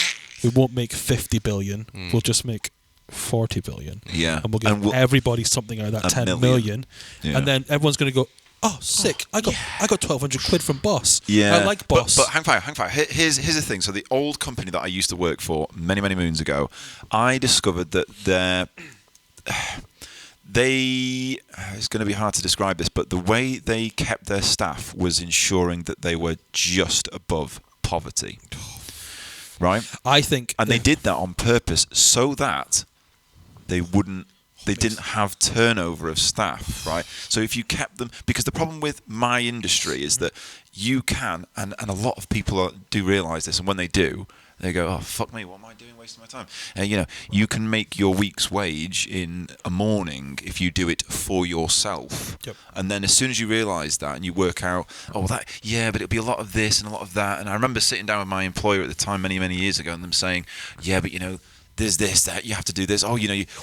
we won't make 50 billion. We'll just make 40 billion. Yeah. And we'll give everybody something out of that 10 million. Yeah. And then everyone's going to go, oh, sick. I got 1,200 quid from Boss. Yeah. I like Boss. But hang fire. Here's the thing. So the old company that I used to work for many, many moons ago, I discovered that it's going to be hard to describe this, but the way they kept their staff was ensuring that they were just above poverty. Right? I think... And they did that on purpose so that they didn't have turnover of staff, right? So if you kept them... Because the problem with my industry is that you can, and a lot of people do realise this, and when they do, they go, oh, fuck me, what am I doing wasting my time? You can make your week's wage in a morning if you do it for yourself. Yep. And then as soon as you realise that and you work out, but it'll be a lot of this and a lot of that. And I remember sitting down with my employer at the time many, many years ago and them saying, but there's this, that, you have to do this.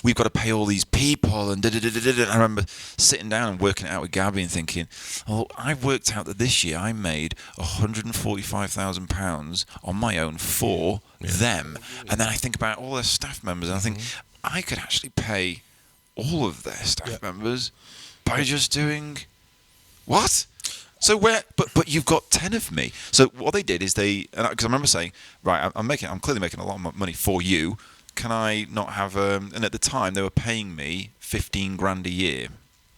We've got to pay all these people and da-da-da-da-da. I remember sitting down and working it out with Gabby and thinking, I worked out that this year I made £145,000 on my own for them. And then I think about all their staff members and I think, I could actually pay all of their staff members by just doing what? So but you've got 10 of me. So what they did is because I remember saying, right, I'm clearly making a lot of money for you. Can I not have and at the time they were paying me 15 grand a year.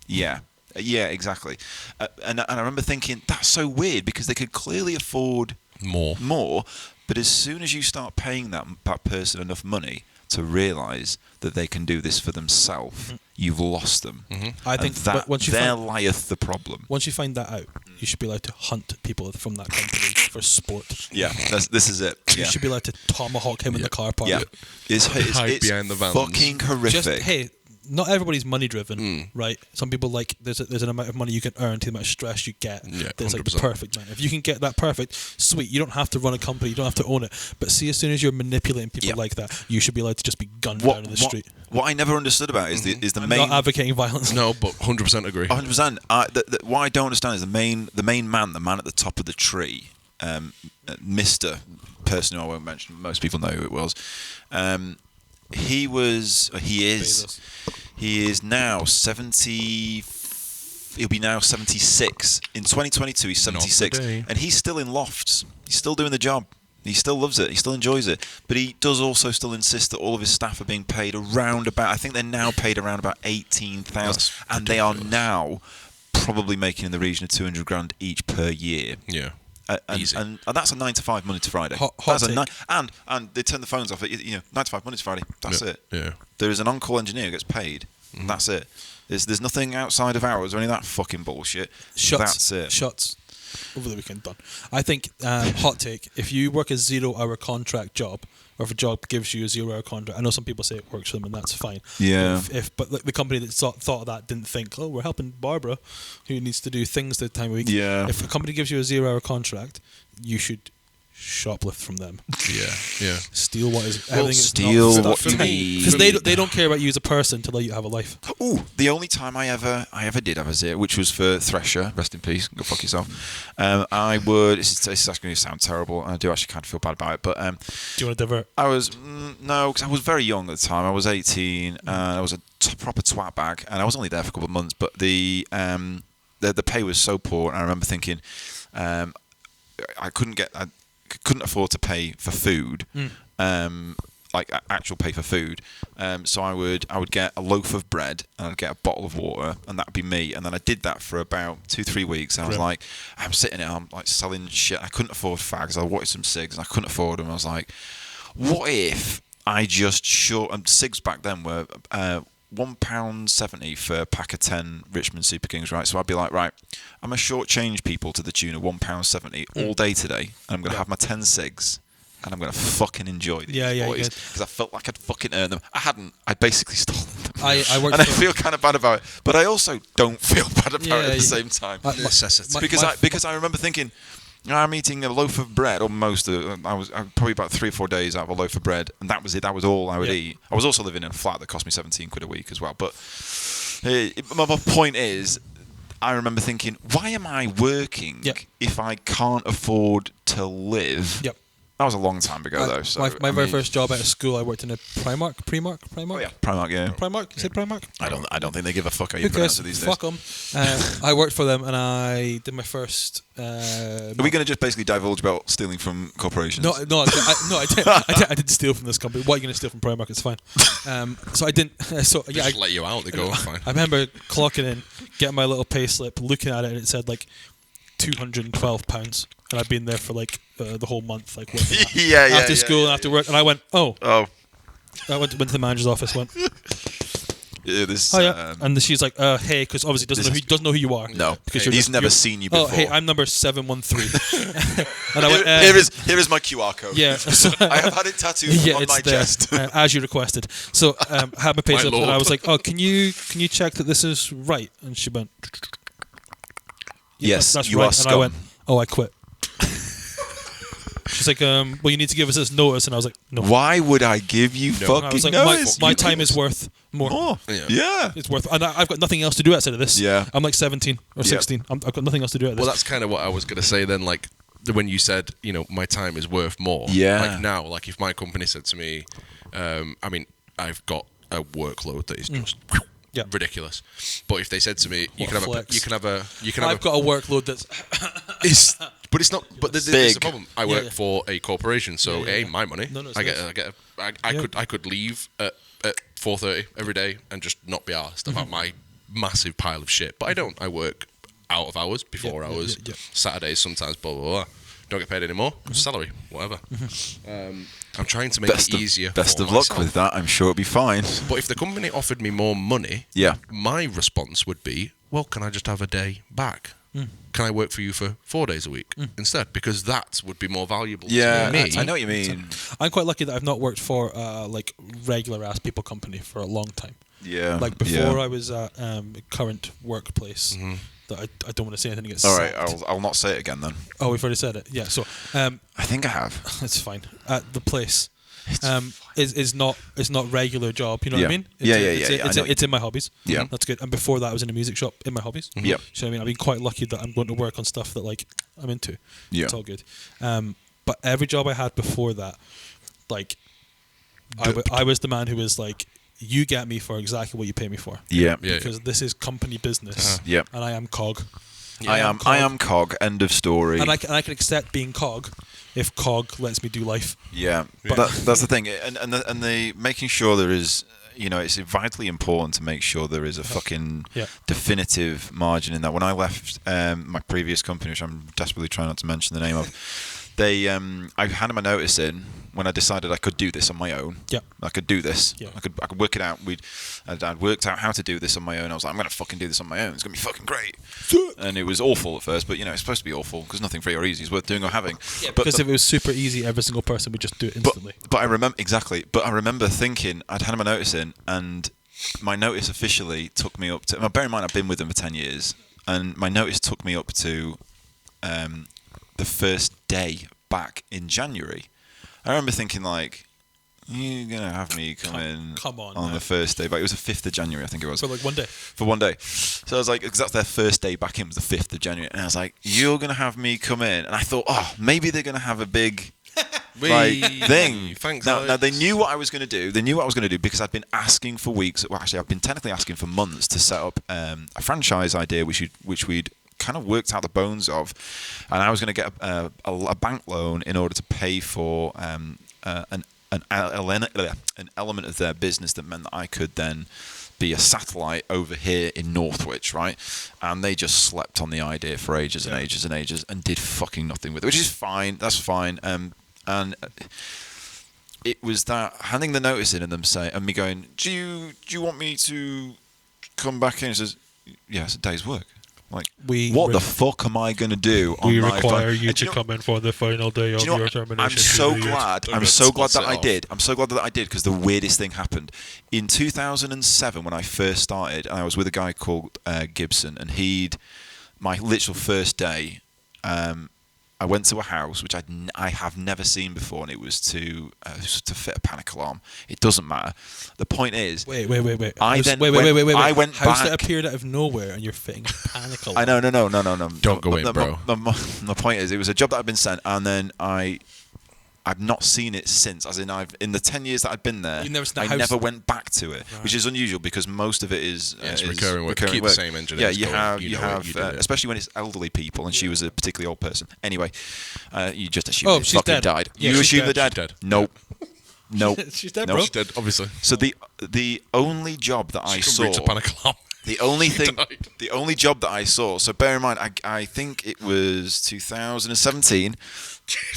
Yeah, exactly. And I remember thinking that's so weird because they could clearly afford more, but as soon as you start paying that person enough money to realise that they can do this for themselves, you've lost them. I think that there lieth the problem. Once you find that out, you should be allowed to hunt people from that company for sport. Yeah, this is it. You should be allowed to tomahawk him in the car park. Yeah, it's behind the vans. Fucking horrific. Not everybody's money driven, right? Some people there's an amount of money you can earn to the amount of stress you get. That's like the perfect amount. If you can get that perfect, sweet. You don't have to run a company. You don't have to own it. But see, as soon as you're manipulating people like that, you should be allowed to just be gunned down in the street. What I never understood about is the I'm main. Not advocating violence. No, but 100% agree. 100%. What I don't understand is the main man at the top of the tree, Mr. person who I won't mention. Most people know who it was. He is now 70. He'll be now 76. In 2022, he's 76. And he's still in lofts. He's still doing the job. He still loves it. He still enjoys it. But he does also still insist that all of his staff are being paid around about, I think they're now paid around about 18,000. And they are now probably making in the region of 200 grand each per year. Yeah. Easy. And that's a 9 to 5 Monday to Friday. And they turn the phones off at 9 to 5 Monday to Friday. That's it. Yeah. There is an on-call engineer who gets paid. And that's it. There's nothing outside of hours or any of that fucking bullshit. That's it. Shots. over the weekend, done. I think, hot take, if you work a 0-hour contract job, or if a job gives you a 0-hour contract, I know some people say it works for them and that's fine. Yeah. But the company that thought of that didn't think, oh, we're helping Barbara, who needs to do things the time of week. Yeah. If a company gives you a 0-hour contract, you should shoplift from them. Yeah. Steal what is Well, everything. steal what you need. Because they don't care about you as a person to let you have a life. Ooh, the only time I ever did have a zero, which was for Thresher, rest in peace, go fuck yourself. I would. This is actually going to sound terrible, and I do actually kind of feel bad about it. But do you want to divert? I was no, because I was very young at the time. I was 18, and I was a proper twat bag, and I was only there for a couple of months. But the pay was so poor, and I remember thinking, I couldn't afford to pay for food, like actual pay for food. So I would get a loaf of bread and I'd get a bottle of water, and that'd be me. And then I did that for about 2-3 weeks. And I was like, I'm sitting there, I'm like selling shit. I couldn't afford fags. I wanted some cigs and I couldn't afford them. I was like, what if I just cigs back then were £1.70 for a pack of 10 Richmond Super Kings, right? So I'd be like, right, I'm going to shortchange people to the tune of £1.70 all day today, and I'm going to have my 10 cigs, and I'm going to fucking enjoy these boys, because I felt like I'd fucking earned them. I hadn't. I'd basically stolen them. I worked and I feel kind of bad about it, but I also don't feel bad about it at the same time. Necessity. Because I remember thinking, I'm eating a loaf of bread, or most of I was probably about 3 or 4 days out of a loaf of bread, and that was it. That was all I would eat. I was also living in a flat that cost me 17 quid a week as well. But my point is, I remember thinking, why am I working if I can't afford to live? Yep. That was a long time ago, though. So my very first job out of school, I worked in a Primark. Oh yeah, Primark. Yeah. Primark. You said Primark? I don't think they give a fuck how you Who pronounce cares? it these Fuck days. them. I worked for them, and I did my first. Are we going to just basically divulge about stealing from corporations? No, I didn't steal from this company. What are you going to steal from Primark? It's fine. So I didn't. So yeah, just let you out. They go fine. I remember clocking in, getting my little pay slip, looking at it, and it said like £212, and I'd been there for like the whole month, like after school and after work, and I went, oh. I went to the manager's office, went. And she's like, hey, because obviously doesn't know who you are. No, because he's never seen you before. Oh, hey, I'm number 713. And I went, here is my QR code. Yeah, so, I have had it tattooed on my chest, as you requested. So I had my pay slip, and I was like, oh, can you check that this is right? And she went, yes, that's you right. are scum. And I went, oh, I quit. She's like, well, you need to give us this notice, and I was like, no. Why would I give you fucking I was like, notice? My time is worth more. Yeah. It's worth, and I've got nothing else to do outside of this. Yeah. I'm like 17 or 16. I've got nothing else to do out of this. Well, that's kind of what I was going to say then, like, when you said, my time is worth more. Yeah. Like now, like if my company said to me, I've got a workload that is just ridiculous. But if they said to me, I've got a workload that's but it's not. But there's the problem. I work for a corporation, so it ain't my money. No, I could leave at 4:30 every day and just not be asked about my massive pile of shit. But I don't. I work out of hours, before hours, Saturdays sometimes. Blah blah blah. Don't get paid anymore. Salary, whatever. I'm trying to make it easier. Best of luck with that. I'm sure it'll be fine. But if the company offered me more money, my response would be, well, can I just have a day back? Can I work for you for 4 days a week instead? Because that would be more valuable to me. I know what you mean. I'm quite lucky that I've not worked for like regular ass people company for a long time. Yeah. Like before I was at current workplace. That I don't want to say anything against. All right, I'll not say it again then. Oh, we've already said it. Yeah. So I think I have. That's fine. The place is not regular job. You know what I mean? It's in my hobbies. Yeah, that's good. And before that, I was in a music shop in my hobbies. Yeah. So I mean, I've been quite lucky that I'm going to work on stuff that like I'm into. Yeah, it's all good. But every job I had before that, like, I was the man who was like, you get me for exactly what you pay me for. Yeah. Because this is company business. Yeah. And I am cog. I am cog. End of story. And I can accept being cog if cog lets me do life. Yeah. But that's the thing. And the making sure there is, it's vitally important to make sure there is a fucking definitive margin in that. When I left my previous company, which I'm desperately trying not to mention the name of, I handed my notice in. when I decided I could do this on my own. Yeah. I could do this. Yeah. I could work it out. I'd worked out how to do this on my own. I was like, I'm going to fucking do this on my own. It's going to be fucking great. And it was awful at first, but it's supposed to be awful because nothing free or easy is worth doing or having. Yeah, because if it was super easy, every single person would just do it instantly. But I remember thinking I'd had my notice in, and my notice officially took me up to. Now, bear in mind, I've been with them for 10 years, and my notice took me up to the first day back in January. I remember thinking like, you're gonna have me come on the first day, but it was the 5th of January, I think it was. For like one day. For one day. So I was like, because that's their first day back in, was the 5th of January, and I was like, you're gonna have me come in, and I thought, maybe they're gonna have a big thing. Thanks, now they knew what I was going to do. They knew what I was going to do because I'd been asking for weeks. Well, actually, I've been technically asking for months to set up a franchise idea, which we'd kind of worked out the bones of, and I was going to get a bank loan in order to pay for an element of their business that meant that I could then be a satellite over here in Northwich, right? And they just slept on the idea for ages and ages and ages and did fucking nothing with it, which is fine. That's fine. And it was that handing the notice in and me going, do you want me to come back in? He says, yeah, it's a day's work. Like, what the fuck am I going to do? We require you to come in for the final day of your termination. I'm so glad that I did. I'm so glad that I did because the weirdest thing happened. In 2007, when I first started, I was with a guy called Gibson, and my literal first day, I went to a house which I have never seen before, and it was to fit a panic alarm. It doesn't matter. The point is, wait. I went house back. That appeared out of nowhere, and you're fitting a panic alarm. I know, no. Don't go in, bro. My point is, it was a job that I'd been sent, and then I've not seen it since. As in, in the 10 years that I'd been there, I never went back to it, which is unusual because most of it is recurring work. Keep the same engineers. Yeah, you have, especially when it's elderly people, and she was a particularly old person. Anyway, you just assume she fucking died. Yeah, you assume they're dead. Nope. She's dead, bro. She's dead, obviously. So the only job that I saw, reach a panic alarm. the only job that I saw. So bear in mind, I think it was 2017.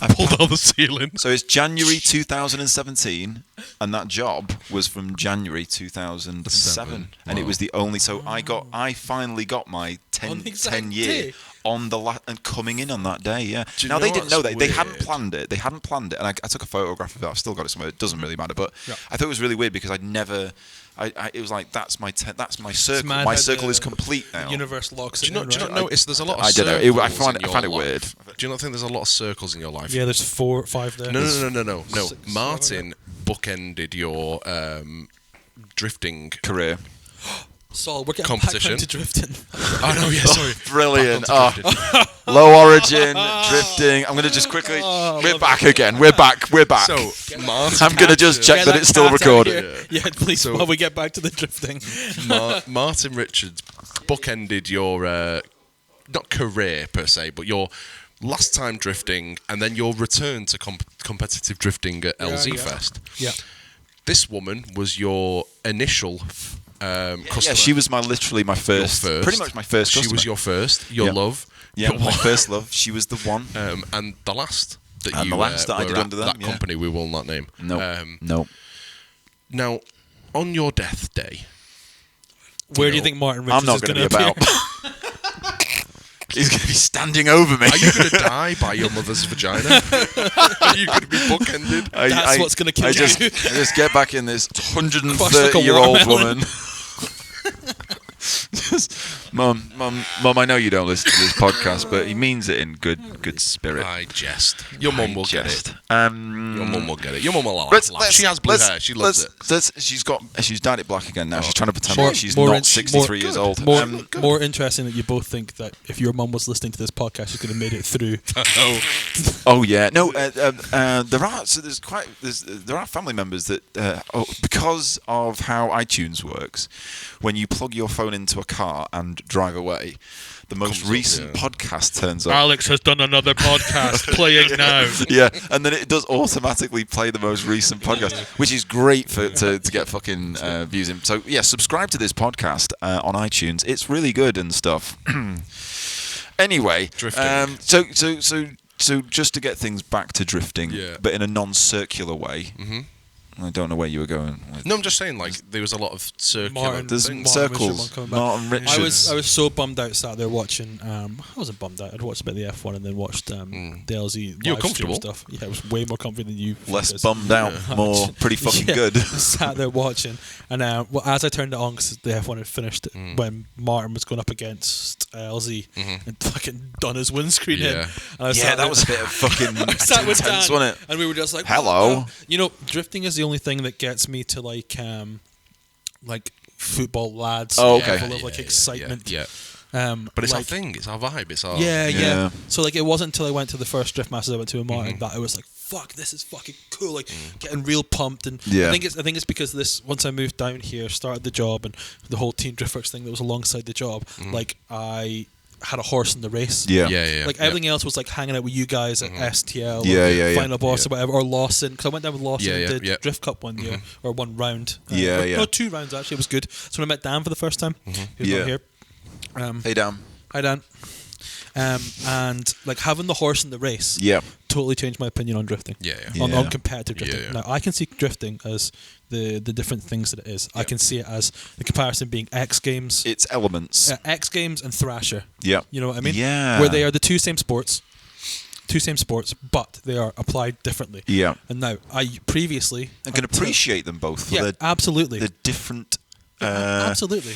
I pulled down the ceiling. So it's January 2017, and that job was from January 2007, and it was the only. So I finally got my 10 year on the and coming in on that day. Yeah. Now they didn't know that. They hadn't planned it. And I took a photograph of it. I've still got it somewhere. It doesn't really matter, but I thought it was really weird because I'd never. It was like that's my circle. My circle is complete now. Universe locks. Do you not notice there's a lot of circles? I don't know. I find it weird. Do you not think there's a lot of circles in your life? Yeah, there's 4 or 5 there. No. Martin bookended your drifting career. Saul, we're getting competition back to drifting. Oh no, yeah, sorry. Brilliant. Low origin, drifting. I'm going to just quickly. We're back again. We're back. So, Martin, I'm going to just check that it's still recorded. Yeah, please, while we get back to the drifting. Martin Richards bookended your, not career per se, but your last time drifting and then your return to competitive drifting at LZ Fest. Yeah. This woman was your initial customer. Yeah, she was literally my first. Pretty much my first customer. She was your first, your love. Yeah, my first love. She was the one. And the last that I did under them. That company we will not name. No. Now, on your death day, where do you think Martin Richards is going to be about? He's going to be standing over me. Are you going to die by your mother's vagina? Are you going to be bookended? That's what's going to kill you. I just get back in this 130-year-old woman. Mum, I know you don't listen to this podcast, but he means it in good spirit. I jest. Your mum will get it. Your mum will get it. Your mum will laugh. She has blue hair. She loves it. She's dyed it black again now. She's trying to pretend like she's not 63 years old. More interesting that you both think that if your mum was listening to this podcast, she's going to made it through. Oh yeah, no. There are family members that because of how iTunes works, when you plug your phone into a car and drive away, the most recent podcast turns up. Alex has done another podcast playing now. Yeah, and then it does automatically play the most recent podcast, which is great to get fucking views in. So yeah, subscribe to this podcast on iTunes. It's really good and stuff. Anyway, so So just to get things back to drifting, but in a non-circular way. Mm-hmm. I don't know where you were going. No, I'm just saying, like, there was a lot of circular things. Circles. Martin Richards. I was so bummed out, sat there watching. I wasn't bummed out. I'd watched a bit of the F1 and then watched the LZ. You were comfortable stuff. Yeah, it was way more comfy than you. Less bummed out, more pretty fucking good. Sat there watching, and as I turned it on, because the F1 had finished when Martin was going up against LZ and fucking done his windscreen in. And that was a bit of fucking intense, wasn't it? And we were just like, hello. You know, drifting is the only thing that gets me to like football lads level of excitement. But it's our thing, it's our vibe, it's our So like, it wasn't until I went to the first Drift Masters I went to in Martin that I was like, fuck, this is fucking cool, like getting real pumped. And I think it's because once I moved down here, started the job, and the whole Team Driftworks thing that was alongside the job, like I had a horse in the race. Like everything else was like hanging out with you guys at STL, Final Boss or whatever, or Lawson. Because I went down with Lawson and did Drift Cup one year, or one round. No, 2 rounds actually. It was good. So when I met Dan for the first time, he was not here. Hey Dan. Hi Dan. And like having the horse in the race, totally changed my opinion on drifting. On competitive drifting. Now I can see drifting as the different things that it is. I can see it as the comparison being X Games. It's elements. X Games and Thrasher. Yeah. You know what I mean? Yeah. Where they are the two same sports, but they are applied differently. Yeah. And now I previously can appreciate them both for absolutely the different absolutely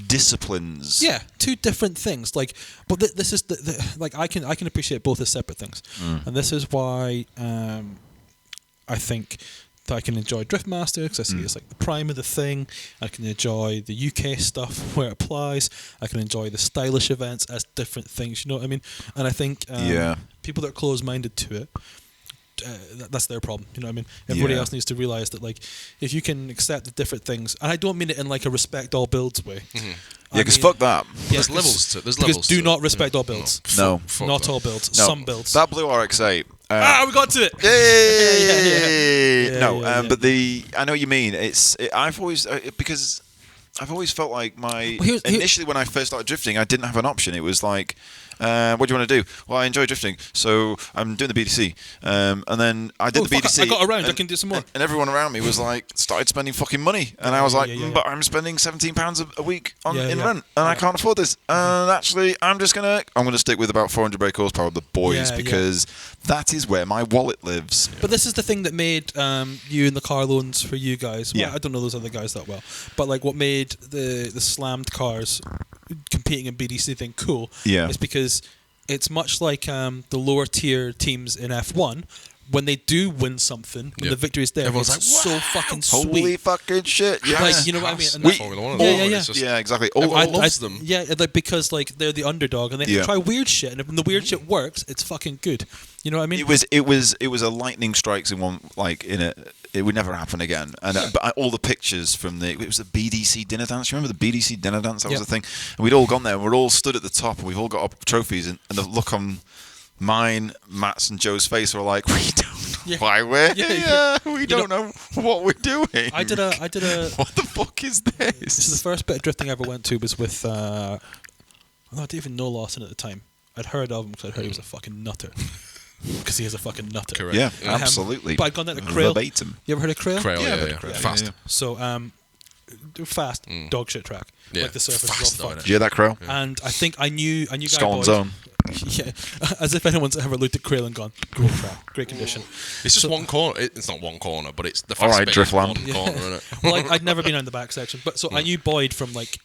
disciplines. Yeah, 2 different things. Like, but this is the like I can appreciate both as separate things, and this is why I think that I can enjoy Driftmaster, because I see it's like the prime of the thing. I can enjoy the UK stuff where it applies. I can enjoy the stylish events as different things. You know what I mean? And I think people that are closed-minded to it, that's their problem. You know what I mean? Everybody else needs to realise that, like, if you can accept the different things, and I don't mean it in like a respect all builds way. Because fuck that. There's levels to it. Because do not respect all builds. No. Not all builds. No. Some builds. That blue RX-8. We got to it. But I know what you mean. I've always because I've always felt like initially when I first started drifting, I didn't have an option. It was like, what do you want to do? Well, I enjoy drifting, so I'm doing the BDC. And then I did the BDC. I got around. I can do some more. And everyone around me was like, started spending fucking money, and I was like, but I'm spending £17 a week in rent, and I can't afford this. And actually, I'm gonna stick with about 400 brake horsepower of the boys because that is where my wallet lives. But this is the thing that made you and the car loans for you guys. Well, I don't know those other guys that well, but like what made the slammed cars competing in BDC thing cool is because it's much like the lower tier teams in F1. When they do win something, when the victory is there, everyone's like, so fucking sweet. Holy fucking shit. Yeah. Like, you know what I mean? And yeah, exactly. I love them. Yeah, like, because like they're the underdog and they try weird shit, and when the weird shit works, it's fucking good. You know what I mean? It was a lightning strikes in one, like in it would never happen again. And but all the pictures from it was the BDC dinner dance. You remember the BDC dinner dance? That was the thing. And we'd all gone there, and we're all stood at the top, and we've all got our trophies, and the look on mine, Matt's, and Joe's face were like, we don't know why we're here. We don't know what we're doing. I did a. What the fuck is this? This is the first bit of drifting I ever went to was with. I didn't even know Lawson at the time. I'd heard of him because I'd heard he was a fucking nutter. Because he is a fucking nutter. Correct. Yeah, absolutely. But I'd gone down to Crail. Verbatim. You ever heard of Crail? Crail, yeah. Fast. Yeah. So, fast, dog shit track. Like the surface is all fun. Did you hear that, Crail? And I think I knew Scotland Zone. Yeah, as if anyone's ever looked at Crail and gone, great track, great condition. It's just one corner. It's not one corner, but it's the fast bit. Driftland. One corner, isn't it? Well, I'd never been on the back section, but so I knew Boyd from like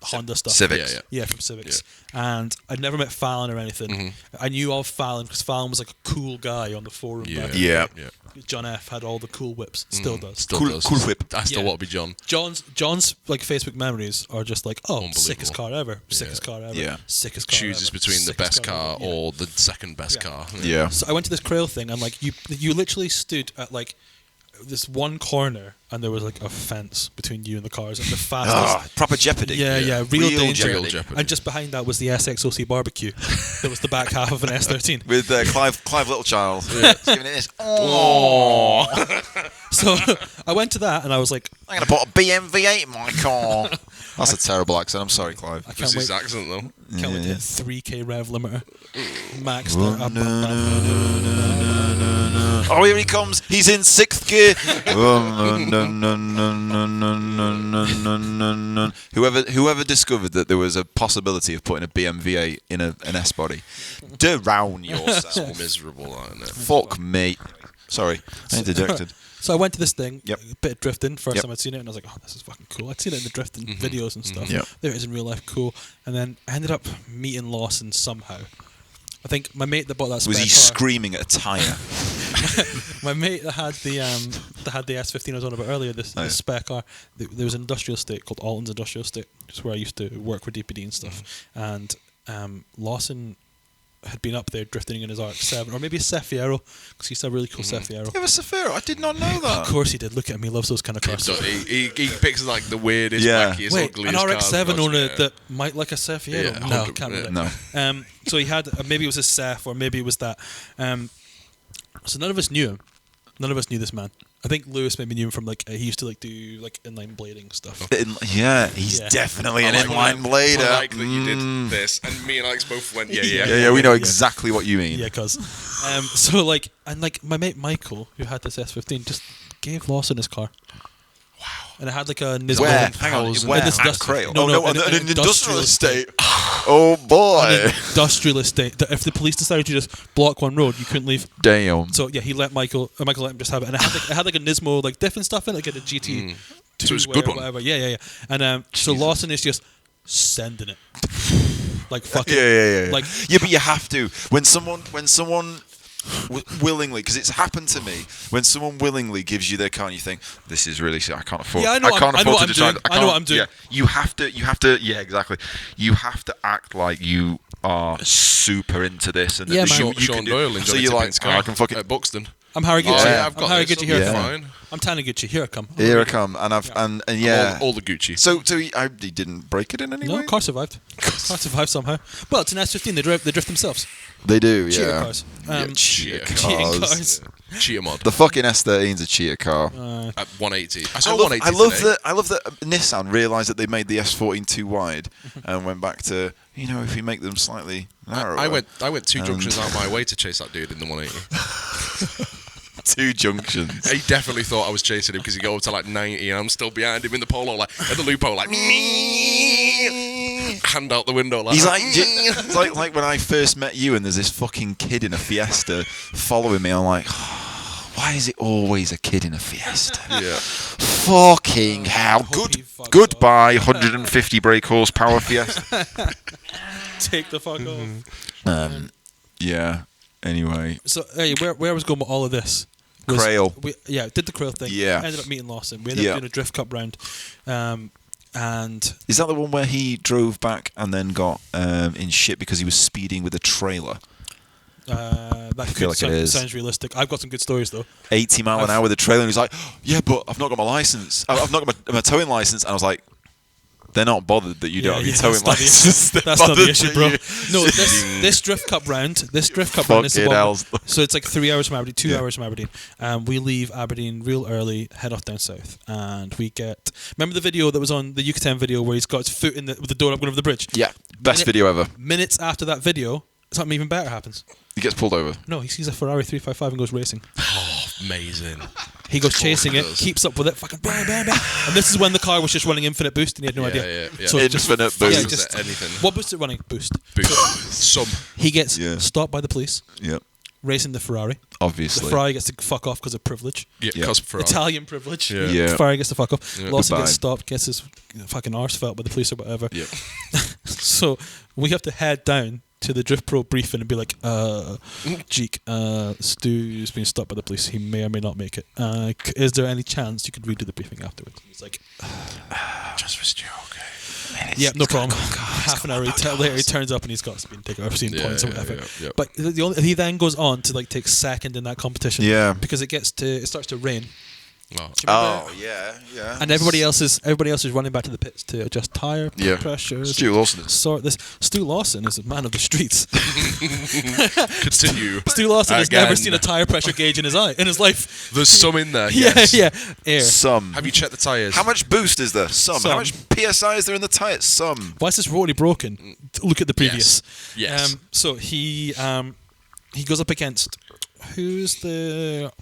Honda stuff. Civics. Yeah, from Civics. Yeah. And I'd never met Fallon or anything. I knew of Fallon because Fallon was like a cool guy on the forum back then. John F had all the cool whips. Still does. Cool whip. I still want to be John. John's like Facebook memories are just like, sickest car ever. Sickest car ever. Yeah. Sickest car Chooses ever. between the best car or the second best car. Yeah. So I went to this Crail thing and like you literally stood at like this one corner, and there was like a fence between you and the cars, and the fastest. Proper Jeopardy. Yeah, real danger. Real Jeopardy. And just behind that was the SXOC barbecue. That was the back half of an S13 with Clive Littlechild. Giving it this. Oh. So I went to that, and I was like, I'm going to put a BMW8 in my car. That's a terrible accent. I'm sorry, Clive. I can't wait. His accent though. Can't wait to hit 3K rev limiter. Max. Oh, here he comes. He's in 6th gear. Whoever discovered that there was a possibility of putting a BMW8 in an S-body, drown yourself. So miserable, isn't it? Fuck me. Sorry, I interjected. So I went to this thing, Yep. a bit of drifting, first Yep. time I'd seen it, and I was like, oh, this is fucking cool. I'd seen it in the drifting videos and stuff. Yep. There it is in real life, cool. And then I ended up meeting Lawson somehow. I think my mate that bought that spare Was he car, screaming at a tyre? my mate that had the S15 I was on about earlier, this spare car, there was an industrial estate called Alton's Industrial Estate, which is where I used to work for DPD and stuff. And Lawson had been up there drifting in his RX-7, or maybe a Cefiero, because he used to have a really cool Cefiero. You have a Cefiero? I did not know that. Of course he did. Look at him, he loves those kind of cars. He picks like the weirdest, wackiest, Wait, ugliest an RX-7 cars owner that might like a Cefiero? Yeah, No, can't relate. No. So he had, maybe it was a Cef, or maybe it was that. So none of us knew him. None of us knew this man. I think Lewis maybe knew him from like he used to like do like inline blading stuff. He's definitely an inline blader. I like that you did this, and me and Alex both went, Yeah, we know exactly what you mean. Yeah, cause so like, and like my mate Michael, who had this S15, just gave Lawson his car. Wow. And it had like a Nismo. Where? Hang on, where? Crail. No, an industrial estate. Oh boy. An industrial estate. That if the police decided to just block one road, you couldn't leave. Damn. So yeah, he let Michael let him just have it, and it had like a Nismo, like different stuff in it, like a GT. So it's a good one. Whatever. Yeah. And so Lawson is just sending it. Like fucking. Yeah. Like but you have to when someone willingly, because it's happened to me, when someone willingly gives you their car and you think, this is really shit, I can't afford. Yeah, I know what I'm doing. Yeah, you have to. Yeah, exactly. You have to act like you are super into this, and yeah, man. Sean Doyle in so you're like, I can fucking at Buxton. I'm Harry Gucci. I've got I'm Harry this. Gucci. Here I come. Fine. I'm Taniguchi. Here I come. Here I come, and yeah, all the Gucci. So he didn't break it in any way. No, car survived. Car survived somehow. Well, it's an S15. They drift themselves. They do, yeah. Cheater cars. Cheater Cheating cars. Cheater mod. The fucking S13's a cheater car. At 180. I saw 180 I love that Nissan realised that they made the S14 too wide and went back to, if we make them slightly narrower. I went 2 junctions out of my way to chase that dude in the 180. 2 junctions. He definitely thought I was chasing him because he got up to like 90 and I'm still behind him in the polo, like at the loophole, like hand out the window, like. He's like, it's like when I first met you and there's this fucking kid in a Fiesta following me. I'm like, why is it always a kid in a Fiesta? Yeah. Fucking hell. Goodbye, 150 brake horsepower Fiesta. Take the fuck off. Yeah. Anyway. So, hey, where I was going with all of this? Crail. Did the Crail thing. Yeah. Ended up meeting Lawson. We ended up doing a drift cup round. And is that the one where he drove back and then got in shit because he was speeding with a trailer? That feel like it is. Sounds realistic. I've got some good stories though. 80 mile an hour with a trailer, and he's like, "Yeah, but I've not got my license. I've not got my towing license." And I was like, "They're not bothered that you don't have your towing license. That's not the issue, bro. No, this drift cup round is about, so it's like 3 hours from Aberdeen, 2 hours from Aberdeen. We leave Aberdeen real early, head off down south, and we get. Remember the video that was on the Yucatan video where he's got his foot with the door up going over the bridge? Yeah, best video ever. Minutes after that video, something even better happens. He gets pulled over. No, he sees a Ferrari 355 and goes racing. Oh, amazing. He goes chasing it, keeps up with it, fucking bang, bang, bang. And this is when the car was just running infinite boost and he had no idea. Yeah. So infinite boost. Just anything. What boost is it running? Boost. Some. He gets stopped by the police. Yep. Racing the Ferrari. Obviously. The Ferrari gets to fuck off because of privilege. Yeah, because Ferrari. Italian privilege. Yeah. The Ferrari gets to fuck off. Yeah. Lawson gets stopped, gets his fucking arse felt by the police or whatever. Yeah. So we have to head down to the Drift Pro briefing and be like, Jeek, Stu's been stopped by the police. He may or may not make it. Is there any chance you could redo the briefing afterwards? He's like, just for Stu, okay. Man, yeah, no problem. Half an hour later, he turns up and he's got a speeding ticket or 15 points or whatever. Yeah. But he then goes on to like take second in that competition. Yeah. Because it starts to rain. Oh yeah. And everybody else is running back to the pits to adjust tire pressures. Stu Lawson. Sort this. Stu Lawson is a man of the streets. Continue. Stu Lawson has never seen a tire pressure gauge in his life. There's some in there. Yeah. Air. Some. Have you checked the tires? How much boost is there? Some. How much PSI is there in the tires? Some. Why is this road broken? Look at the previous. Yes. So he goes up against who's the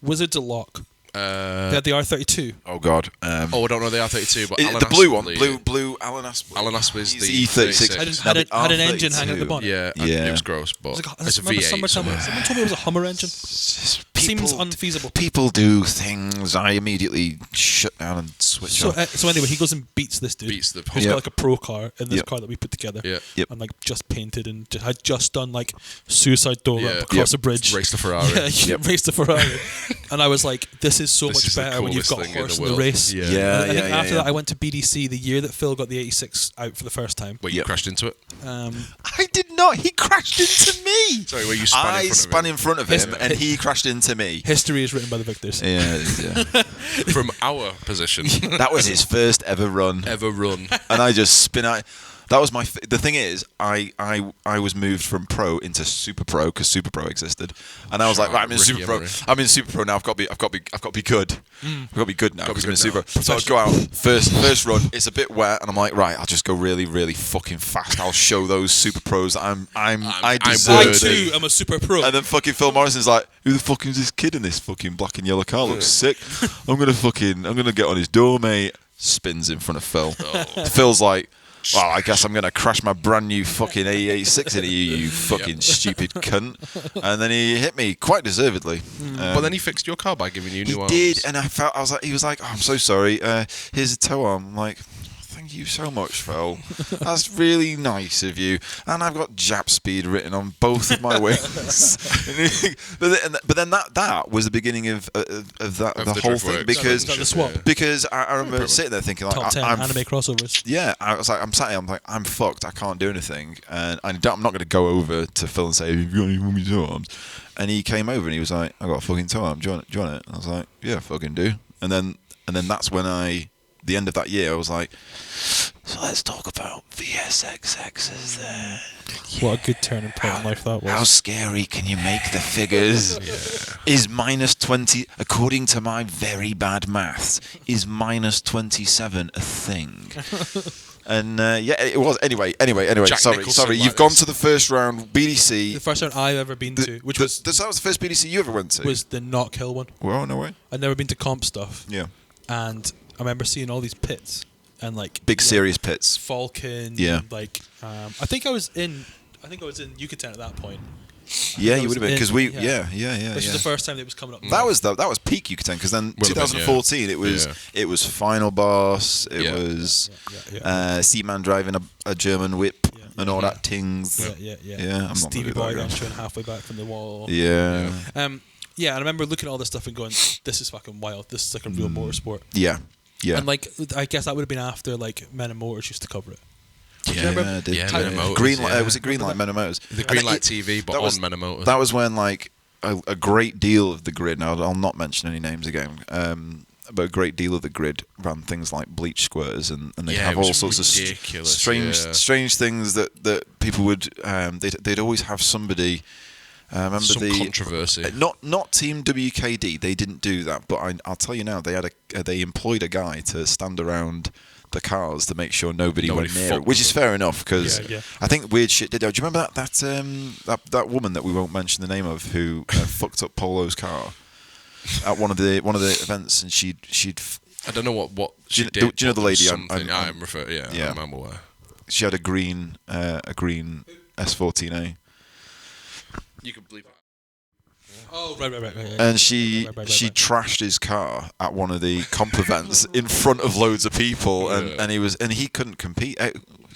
Wizards of Lock. They had the R32. Oh God. I don't know the R32, but the blue one. Blue Alan Asp. Alan Asp is the E36. Had an engine hanging at the bottom. Yeah. It was gross, but it's a V8. Someone told me it was a Hummer engine. Seems unfeasible. People do things. I immediately shut down and switch off. So anyway, he goes and beats this dude. He's got like a pro car in this car that we put together. And like just painted and had just done like suicide door up across a bridge. Race the Ferrari. Race the Ferrari. And I was like, this is so much better when you've got a horse in the race. I think after that I went to BDC the year that Phil got the 86 out for the first time. Wait, you crashed into it? I did not. He crashed into me. Sorry, were you spun in front of him and he crashed into me. History is written by the victors. Yeah. From our position. That was his first ever run. And I just spin out. That was the thing is, I was moved from pro into super pro because super pro existed, and I was like, right, I'm in super pro. I'm in super pro now. I've got to be good. I've got to be good now because I'm in super pro. So I'd go out first run. It's a bit wet, and I'm like, right, I'll just go really, really fucking fast. I'll show those super pros that I deserve. I too am a super pro. And then fucking Phil Morrison's like, who the fuck is this kid in this fucking black and yellow car? Looks sick. I'm gonna get on his door, mate. Spins in front of Phil. Phil's like, well, I guess I'm going to crash my brand new fucking A86 into you fucking stupid cunt. And then he hit me quite deservedly. But then he fixed your car by giving you new arms. He did, and he was like, oh, I'm so sorry. Here's a tow arm. I'm like, thank you so much, Phil. That's really nice of you. And I've got Jap speed written on both of my wings. but then that was the beginning of the whole thing because I remember sitting there thinking like, top 10 anime crossovers. Yeah, I was like, I'm sat here, I'm like, I'm fucked. I can't do anything, and I'm not going to go over to Phil and say, "Have you got any fucking toe arms?" And he came over and he was like, "I got a fucking toe arm. Do you want it?" And I was like, "Yeah, fucking do." And then that's when the end of that year, I was like, so let's talk about VSXXs then. What a good turning point in life that was. How scary can you make the figures? Is -20, according to my very bad maths, is -27 a thing? And it was. Anyway. Sorry. You've gone to the first round BDC. The first round I've ever been to, which was that was the first BDC you ever went to. Was the Knock Hill one? Well, no way. I'd never been to comp stuff. Yeah. And I remember seeing all these pits and like big serious pits. Falcon. Yeah. And like I think I was in Yucatan at that point. Yeah, you would have been because we. Yeah. This was the first time that it was coming up. That was peak Yucatan because then 2014 it was Final Boss. It was Seaman driving a German whip and all that things. Yeah. I'm Stevie Boy entering halfway back from the wall. Yeah. Yeah, and I remember looking at all this stuff and going, "This is fucking wild. This is like a real motorsport." Yeah. And like, I guess that would have been after like Men and Motors used to cover it. Men and Motors. Green Light, was it Green Light, Men and Motors? The Green Light TV, but on Men and Motors. That was when like a great deal of the grid. Now I'll not mention any names again. But a great deal of the grid ran things like bleach squares, and they have all sorts of strange things that people would. They'd always have somebody. I remember some controversy. Not Team WKD. They didn't do that, but I'll tell you now. They employed a guy to stand around the cars to make sure nobody went near it, which is fair enough because I think weird shit did. Do you remember that woman that we won't mention the name of who fucked up Polo's car at one of the events, and she'd I don't know what she did. Do you know the lady? I'm referring. Yeah, I'm aware. She had a green S14A. You can believe that. Oh, right. And she trashed his car at one of the comp events in front of loads of people, and he couldn't compete.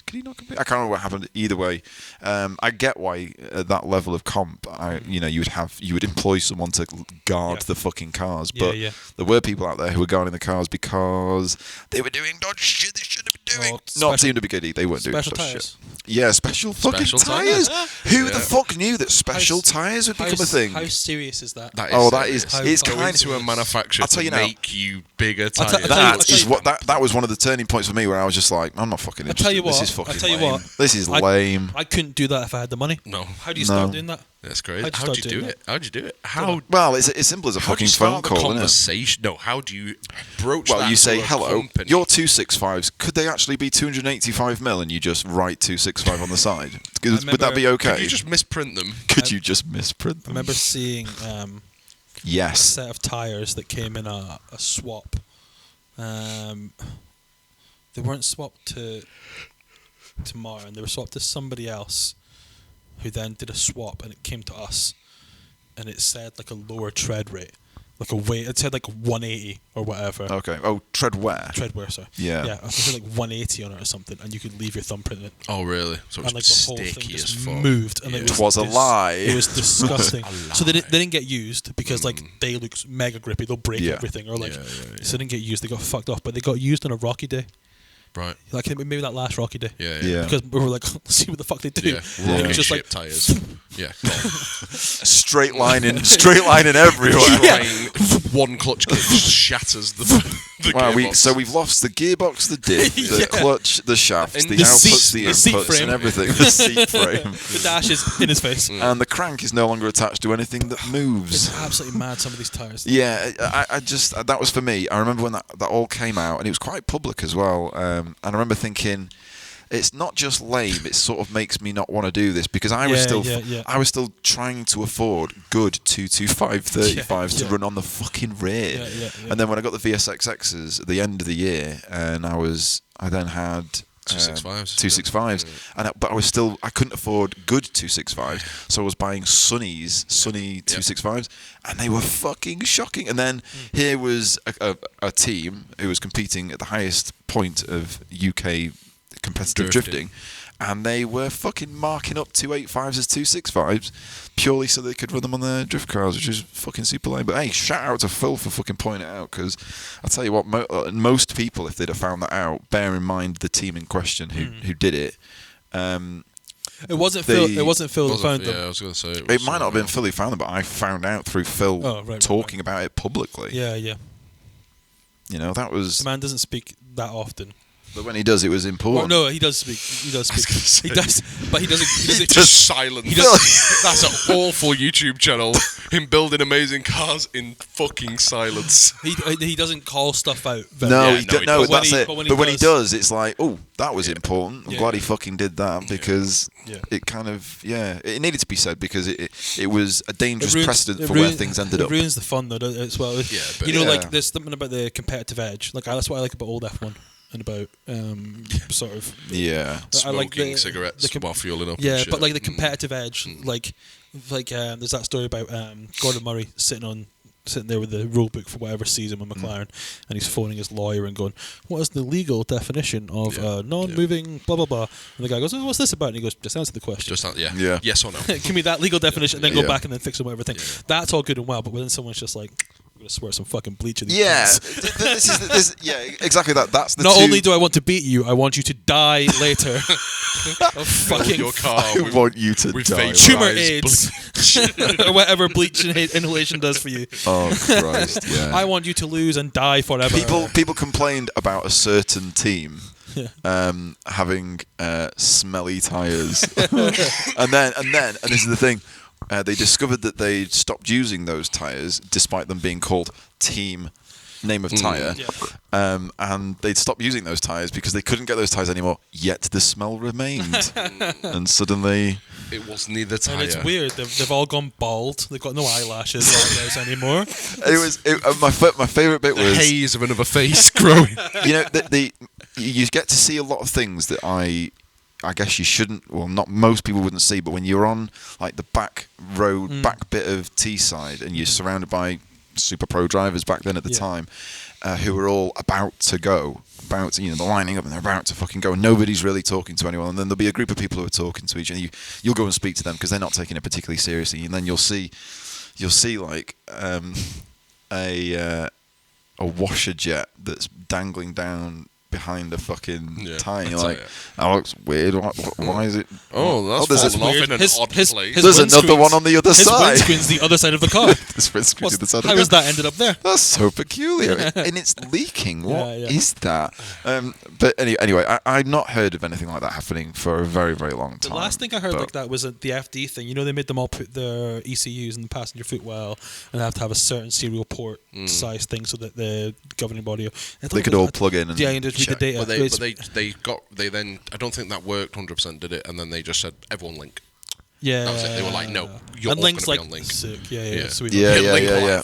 Could he not compete? I can't remember what happened. Either way, I get why at that level of comp, you would employ someone to guard the fucking cars, but there were people out there who were guarding the cars because they were doing dodgy shit they shouldn't have been doing? Not Team WKD. They weren't doing special stuff tires. Shit. Yeah, special fucking tires. Who the fuck knew that special tires would become a thing? How serious is that? That is. It's kind to a manufacturer to make you bigger tires. That was one of the turning points for me where I was just like, I'm not fucking interested. This is fucking lame. This is lame. I couldn't do that if I had the money. No. How do you start doing that? That's great. How'd you do it? How'd you do it? Well, it's as simple as a fucking phone call, isn't it? Conversation. No, how do you broach that? Well, you say, hello, company? your 265s, could they actually be 285 mil? And you just write 265 on the side. Would that be okay? Could you just misprint them? Could you just misprint them? I remember seeing a set of tyres that came in a swap. They weren't swapped to Mara, and they were swapped to somebody else, who then did a swap, and it came to us, and it said like a lower tread rate, like a weight. It said like 180 or whatever. Okay. Oh, treadwear. Treadwear, sorry. Yeah. Yeah. It said like 180 on it or something, and you could leave your thumbprint in it. Oh, really? So and like the whole thing sticky just as fuck. moved, and it was a lie. It was disgusting. So they didn't get used because like they look mega grippy. They'll break everything, or like so they didn't get used. They got fucked off, but they got used on a Rocky day. Right. Like maybe that last Rocky day. Yeah. Because we were like, let's see what the fuck they do. Yeah. Rocket Just ship tires. Yeah. Straight line in everywhere. One clutch kick shatters the gearbox. So we've lost the gearbox, the diff, the clutch, the shafts, the outputs, the inputs, and everything. The seat frame. The dash is in his face. And the crank is no longer attached to anything that moves. It's absolutely mad, some of these tires. Yeah, I just, that was for me. I remember when that all came out, and it was quite public as well. And I remember thinking, it's not just lame, it sort of makes me not want to do this, because I was still trying to afford good 225 35s to run on the fucking rear. And then when I got the VSXXs at the end of the year, and I then had 265s, but I couldn't afford good 265s, so I was buying Sunny 265s, and they were fucking shocking. And then here was a team who was competing at the highest point of UK competitive drifting, and they were fucking marking up 285s as 265s purely so they could run them on their drift cars, which is fucking super lame. But hey, shout out to Phil for fucking pointing it out, because I'll tell you what, most people, if they'd have found that out, bear in mind the team in question who did it. It wasn't Phil who found them. Yeah, I was going to say it might not have been Phil who found them, but I found out through Phil talking about it publicly. Yeah. You know, that was... The man doesn't speak that often. But when he does, it was important. Well, no, he does speak. He does, but he doesn't. Just silent. That's an awful YouTube channel. Him building amazing cars in fucking silence. He doesn't call stuff out. That's it. But when he does, it's like, oh, that was important. I'm glad he fucking did that, because it kind of it needed to be said, because it was a dangerous precedent for where things ended up. It ruins the fun though as well. Like there's something about the competitive edge. Like that's what I like about old F1. And about sort of smoking cigarettes while fueling up. Yeah, but like the competitive edge, like there's that story about Gordon Murray sitting there with the rule book for whatever season with McLaren, and he's phoning his lawyer and going, "What is the legal definition of non-moving blah blah blah?" And the guy goes, "Oh, what's this about?" And he goes, "Just answer the question. Yes or no. Give me that legal definition, and then go back and then fix it whatever thing." That's all good and well, but when someone's just like, I'm gonna swear some fucking bleach at these this exactly that. That's the Not only do I want to beat you, I want you to die later. Fucking your car. I want you to die. Tumor AIDS or whatever bleach inhalation does for you. Oh Christ! Yeah. I want you to lose and die forever. People complained about a certain team having smelly tires, and this is the thing. They discovered that they stopped using those tyres, despite them being called Team Name of Tyre, and they'd stopped using those tyres because they couldn't get those tyres anymore, yet the smell remained. And suddenly... It was neither tyre. And it's weird, they've all gone bald, they've got no eyelashes on those anymore. My favourite bit was... The haze of another face growing. You know, you get to see a lot of things that I guess you shouldn't, well, not most people wouldn't see, but when you're on like the back road, back bit of Teesside, and you're surrounded by super pro drivers back then at the time, who are all about to go, they're lining up and they're about to fucking go, and nobody's really talking to anyone, and then there'll be a group of people who are talking to each other, and you'll go and speak to them because they're not taking it particularly seriously, and then you'll see like a washer jet that's dangling down behind the fucking tie. You're like, that looks weird. Why is it? That's falling off in an odd place. There's another one on the other side. His windscreen's the other side of the car. How has that ended up there? That's so peculiar. And it's leaking. What is that? But anyway, I'd not heard of anything like that happening for a very, very long time. The last thing I heard like that was the FD thing. You know, they made them all put their ECUs in the passenger footwell, and they have to have a certain serial port size thing so that the governing body they could all plug in and just read the data. But they then I don't think that worked 100%, did it? And then they just said everyone link. Yeah, that was it. They were like, no, you're and all going to be on Link. Sick. Yeah. Sweet. Yeah.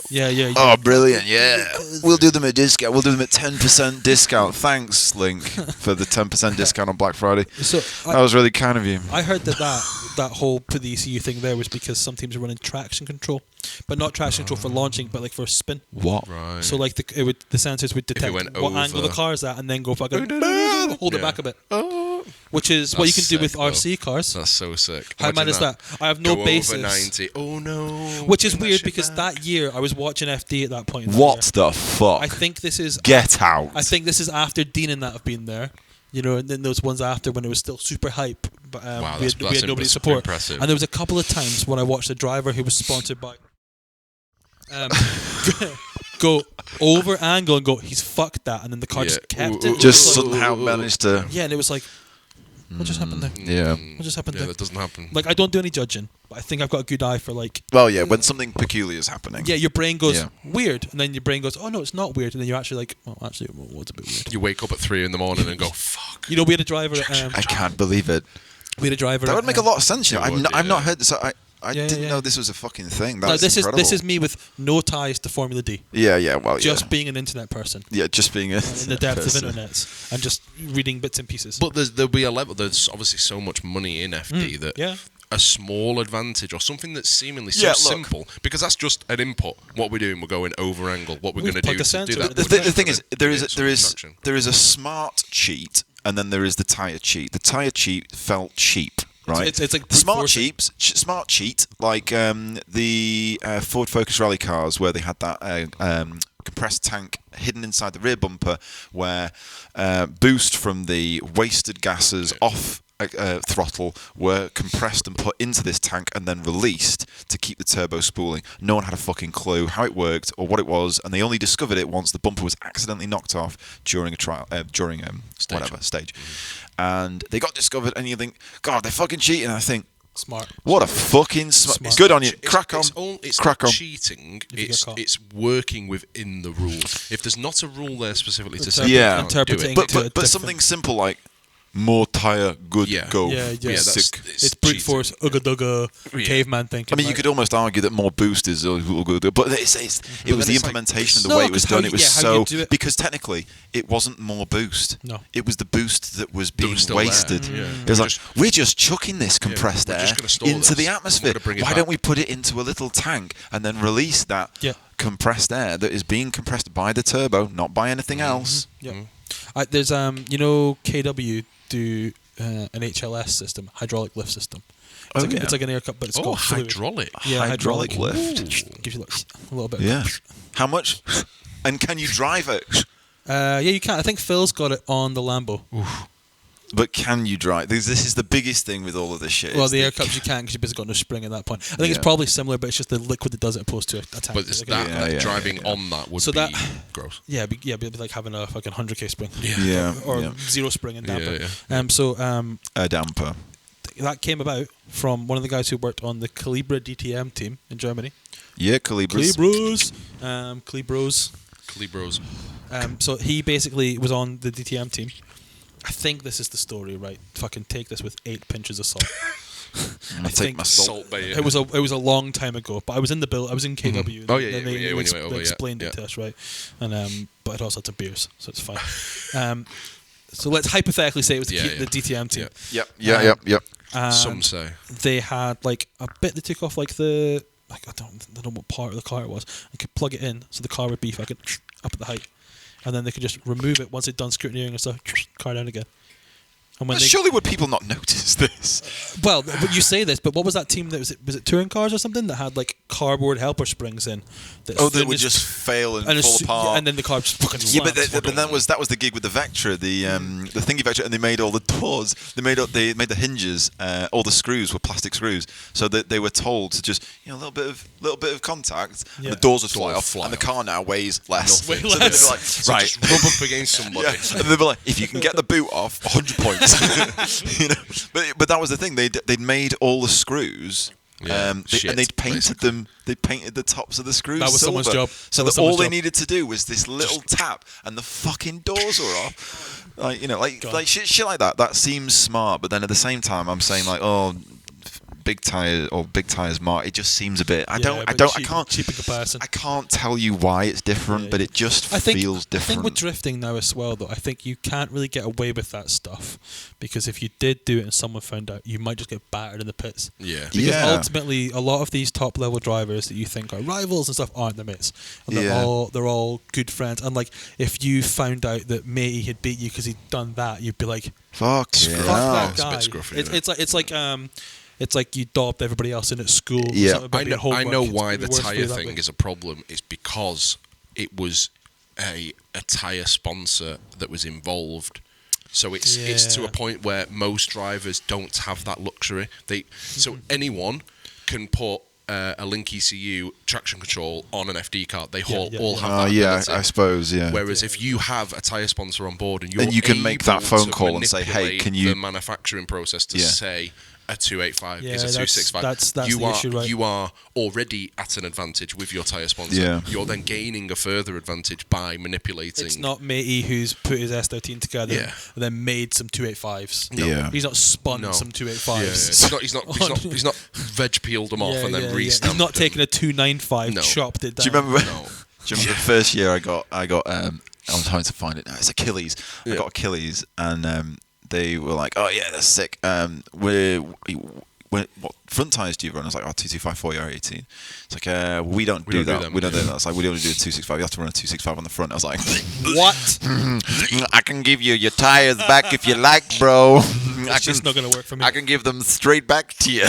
Oh, brilliant! Yeah, we'll do them a discount. We'll do them at 10% discount. Thanks, Link, for the 10% discount on Black Friday. So that was really kind of you. I heard that whole put the ECU thing there was because some teams are running traction control, but not traction control for launching, but like for spin. What? Right. So like the sensors would detect what angle the car is at, and then go fucking hold it back a bit. Which is what you can do with RC cars. That's so sick. How mad is that? I have no basis. Over 90. Oh no. Which is weird because that year I was watching FD at that point. What the fuck? I think this is Get out. I think this is after Dean and that have been there. You know, and then those ones after when it was still super hype, but wow, we had nobody's support. Impressive. And there was a couple of times when I watched a driver who was sponsored by go over angle and go, he's fucked that, and then the car just kept it. Just somehow managed to. Yeah, and it was like, what just happened there? Yeah. What just happened there? That doesn't happen. Like, I don't do any judging, but I think I've got a good eye for like. Well, yeah, when something peculiar is happening. Yeah, your brain goes weird, and then your brain goes, oh no, it's not weird, and then you're actually like, well, actually, what's a bit weird? You wake up at 3 a.m. and go, fuck. You know, we had a driver. I can't believe it. We had a driver. That would make a lot of sense. You know, I've not heard this. I didn't know this was a fucking thing. That's incredible. This is me with no ties to Formula D. Well, just being an internet person. Yeah, just being a in the depths of internet and just reading bits and pieces. But there'll be a level. There's obviously so much money in FD that a small advantage or something that's seemingly so simple, because that's just an input. What we're doing, we're going over angle. What we're going to do to do that. The thing is, there is a smart cheat, and then there is the tire cheat. The tire cheat felt cheap. Right, it's like the smart cheat, like the Ford Focus Rally cars, where they had that compressed tank hidden inside the rear bumper, where boost from the wasted gases off throttle were compressed and put into this tank and then released to keep the turbo spooling. No one had a fucking clue how it worked or what it was, and they only discovered it once the bumper was accidentally knocked off during a trial, stage. And they got discovered, and you think, God, they're fucking cheating. And I think, smart. What a fucking smart. Good on you. Crack on. It's not cheating. It's working within the rules. If there's not a rule there specifically to say, interpreting it. But something simple like more tire, good, go. Sick. It's brute force, ugga caveman thinking. I mean, you could almost argue that more boost is good, but it was the implementation of the way it was done. It was so because technically it wasn't more boost. No, it was the boost that was being wasted. It was like, we're just chucking this compressed air into the atmosphere. Why don't we put it into a little tank and then release that compressed air that is being compressed by the turbo, not by anything else? There's KW do an HLS system, hydraulic lift system. It's like an air cup, but it's got hydraulic. Hydraulic lift. Gives you a little bit. Yeah. How much? And can you drive it? You can. I think Phil's got it on the Lambo. Oof. But can you drive? This is the biggest thing with all of this shit. Well, the air cups you can because you've basically got no spring at that point. I think it's probably similar, but it's just the liquid that does it opposed to a tank. But it's driving on that would be gross. It'd be like having a fucking 100k spring. Or zero spring and damper. A damper. That came about from one of the guys who worked on the Calibra DTM team in Germany. Yeah, Calibros. So he basically was on the DTM team. I think this is the story, right? Fucking take this with 8 pinches of salt. I think my salt. It was a long time ago, but I was in the bill. I was in KW. They explained it to us, right? And but it also had some beers, so it's fine. So let's hypothetically say it was the DTM team. Yep. Some say they had like a bit they took off like I don't know what part of the car it was. They could plug it in, so the car would be fucking up at the height. And then they could just remove it once they'd done scrutineering and stuff, car down again. And when surely would people not notice this? Well, but you say this, but what was that team that was it touring cars or something that had like cardboard helper springs in? That would just fail and fall apart. Yeah, and then the car just fucking but that was the gig with the Vectra, the thingy Vectra, and they made all the doors. They made the hinges. All the screws were plastic screws, so that they were told to just a little bit of contact, and the doors would fly off, and the car now weighs less. So they'd be like, right, just rub up against somebody. And they'd be like, if you can get the boot off, 100 points. But that was the thing. They'd made all the screws. And they'd painted them. They painted the tops of the screws. That was silver. someone's job. So all they needed to do was this little tap, and the fucking doors were off. Like shit like that. That seems smart, but then at the same time, I'm saying like, oh, big tires mark. It just seems a bit. I can't. Cheap in comparison. I can't tell you why it's different, but it just feels different. I think with drifting now as well, though, I think you can't really get away with that stuff because if you did do it and someone found out, you might just get battered in the pits. Yeah. Because ultimately, a lot of these top level drivers that you think are rivals and stuff aren't their mates. And they're all good friends. And like, if you found out that matey had beat you because he'd done that, you'd be like, fuck that guy. It's a bit scruffy, it's like you dobbed everybody else in at school. Yeah, I know why the tyre thing is a problem. It's because it was a tyre sponsor that was involved. So it's to a point where most drivers don't have that luxury. So anyone can put a Link ECU traction control on an FD cart. They all have that ability. I suppose, yeah. Whereas if you have a tyre sponsor on board and you can make that phone call and say, hey, can you... the manufacturing process to say... a 285 is a 265. That's the issue, right? You are already at an advantage with your tyre sponsor. Yeah. You're then gaining a further advantage by manipulating. It's not matey who's put his S13 together and then made some 285s. No. Yeah. He's not spun some 285s. Yeah. He's not veg peeled them off and then re-stamped. He's not taking a 295, chopped it down. Do you remember the first year I got I'm trying to find it now. It's Achilles. I got Achilles and they were like, oh yeah, that's sick. What front tyres do you run? I was like, 225 4R18. It's like, we don't do that. We don't do that. It's like, we only do a 265. You have to run a 265 on the front. I was like, what? I can give you your tyres back if you like, bro. It's just not going to work for me. I can give them straight back to you.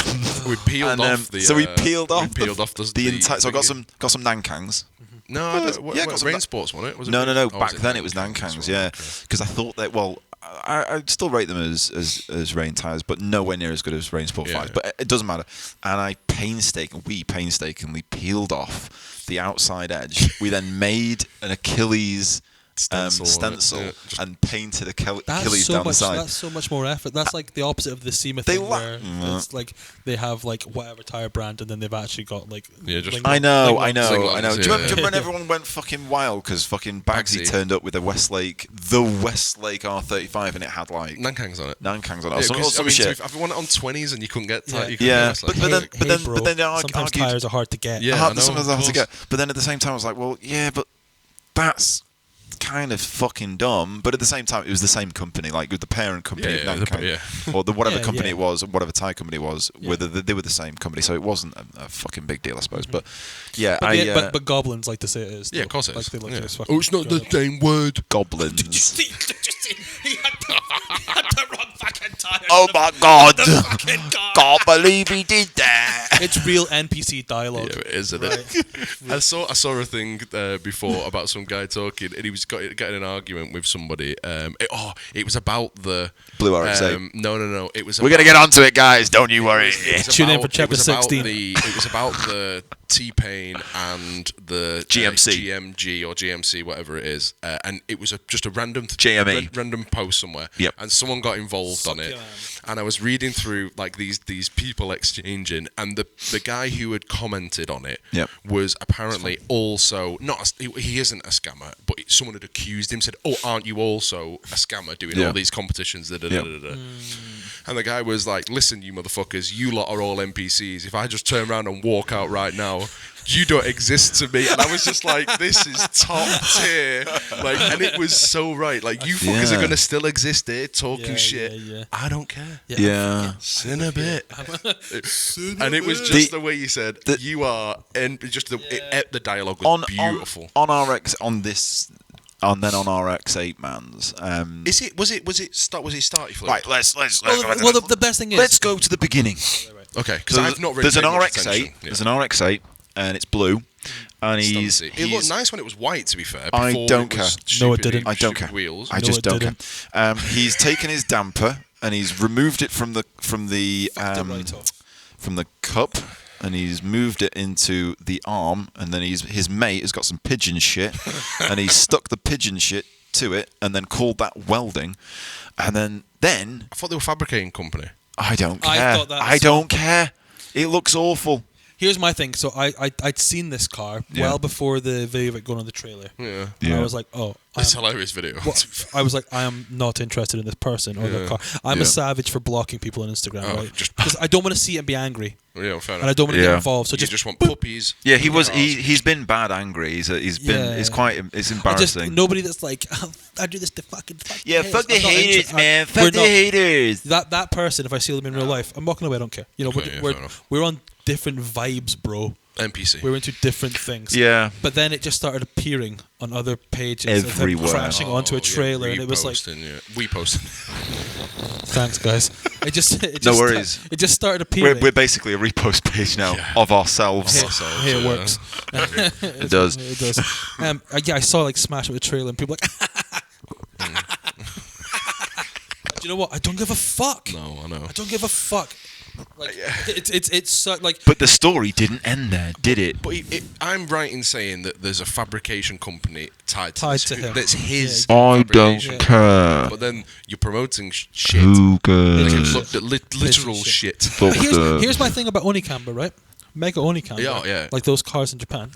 We peeled off the. So we peeled off the entire. So I got some Nankangs. No, I don't. Rain Sports, wasn't it? No. Back then it was Nankangs, yeah. Because I thought that, I'd still rate them as rain tyres, but nowhere near as good as Rain Sport 5s. But it doesn't matter. And we painstakingly peeled off the outside edge. We then made an Achilles stencil and painted Achilles down the side. That's so much more effort. That's like the opposite of the SEMA thing where it's like they have like whatever tyre brand and then they've actually got like... I know. Do you remember when everyone went fucking wild because fucking Bagsy turned up with the Westlake R35 and it had like... Nankangs on it. I've won it on 20s and you couldn't get... But then sometimes tyres are hard to get. Sometimes they're hard to get. But then at the same time I was like, well, yeah, but that's... kind of fucking dumb, but at the same time it was the same company, like with the parent company of Nankang, or the whatever company it was, whatever tyre company it was, whether they were the same company, so it wasn't a fucking big deal, I suppose. But but goblins like to say it is. Yeah, of course it is. It's not the same word. Goblins. Did you see? He had the wrong fucking tyre. Oh my god! Can't believe he did that. It's real NPC dialogue. Yeah, it is, isn't it? I saw a thing before about some guy talking, and he was getting an argument with somebody. It was about the Blue RX-8. No. It was. We're gonna get onto it, guys. Don't you worry. Tune in for chapter 16. It was about the T-Pain and the GMG or GMC, whatever it is, and it was just a random random post somewhere. Yep. And someone got involved on it, and I was reading through like these people exchanging, and the guy who had commented on it was apparently also he isn't a scammer, but someone had accused him, said, "Oh, aren't you also a scammer doing all these competitions?" And the guy was like, "Listen, you motherfuckers, you lot are all NPCs. If I just turn around and walk out right now, you don't exist to me." And I was just like, this is top tier. Like, and it was so right. Like, you fuckers are gonna still exist here talking shit. Yeah. I don't care. Sin a bit. And it was just the way you said you are, and just the dialogue was beautiful. On RX, on this and then on RX-8 man's. Was it starty flip? Right, let's well, the best thing is, let's go to the beginning. Okay, because I've not really there's an paid much RX-8. attention. There's an RX-8, and it's blue. And it looked nice when it was white. To be fair, I don't care. No, it didn't. I don't care. Wheels. I just don't care. He's taken his damper and he's removed it from the cup, and he's moved it into the arm, and then his mate has got some pigeon shit, and he's stuck the pigeon shit to it, and then called that welding, and then I thought they were a fabricating company. I don't care. I don't care. It looks awful. Here's my thing. So I'd seen this car well before the video of it going on the trailer. Yeah. And I was like, oh. It's a hilarious video. I was like, I am not interested in this person or the car. I'm a savage for blocking people on Instagram, right? Because I don't want to see it and be angry. Yeah, fair enough. And I don't want to get involved. So you just want puppies. Yeah, he's been bad angry. It's embarrassing. Nobody that's like, I do this to fuck the haters, man. Fuck the haters. That person, if I see them in real life, I'm walking away. I don't care. You know, we're on different vibes, bro. NPC. We're into different things. Yeah. But then it just started appearing on other pages. Everywhere. Of crashing onto a trailer, and it was like, we posted. Thanks, guys. It just no worries. It just started appearing. We're basically a repost page now of ourselves. Here it works. It does. It does. I saw like smash with a trailer, and people like. Do you know what? I don't give a fuck. No, I know. I don't give a fuck. Like it's like. But the story didn't end there, did it? But I'm right in saying that there's a fabrication company tied to him. That's his. I don't care. But then you're promoting shit. Who cares? Literal shit. Here's my thing about Onicamber, right? Mega Onicamber. Yeah. Like those cars in Japan.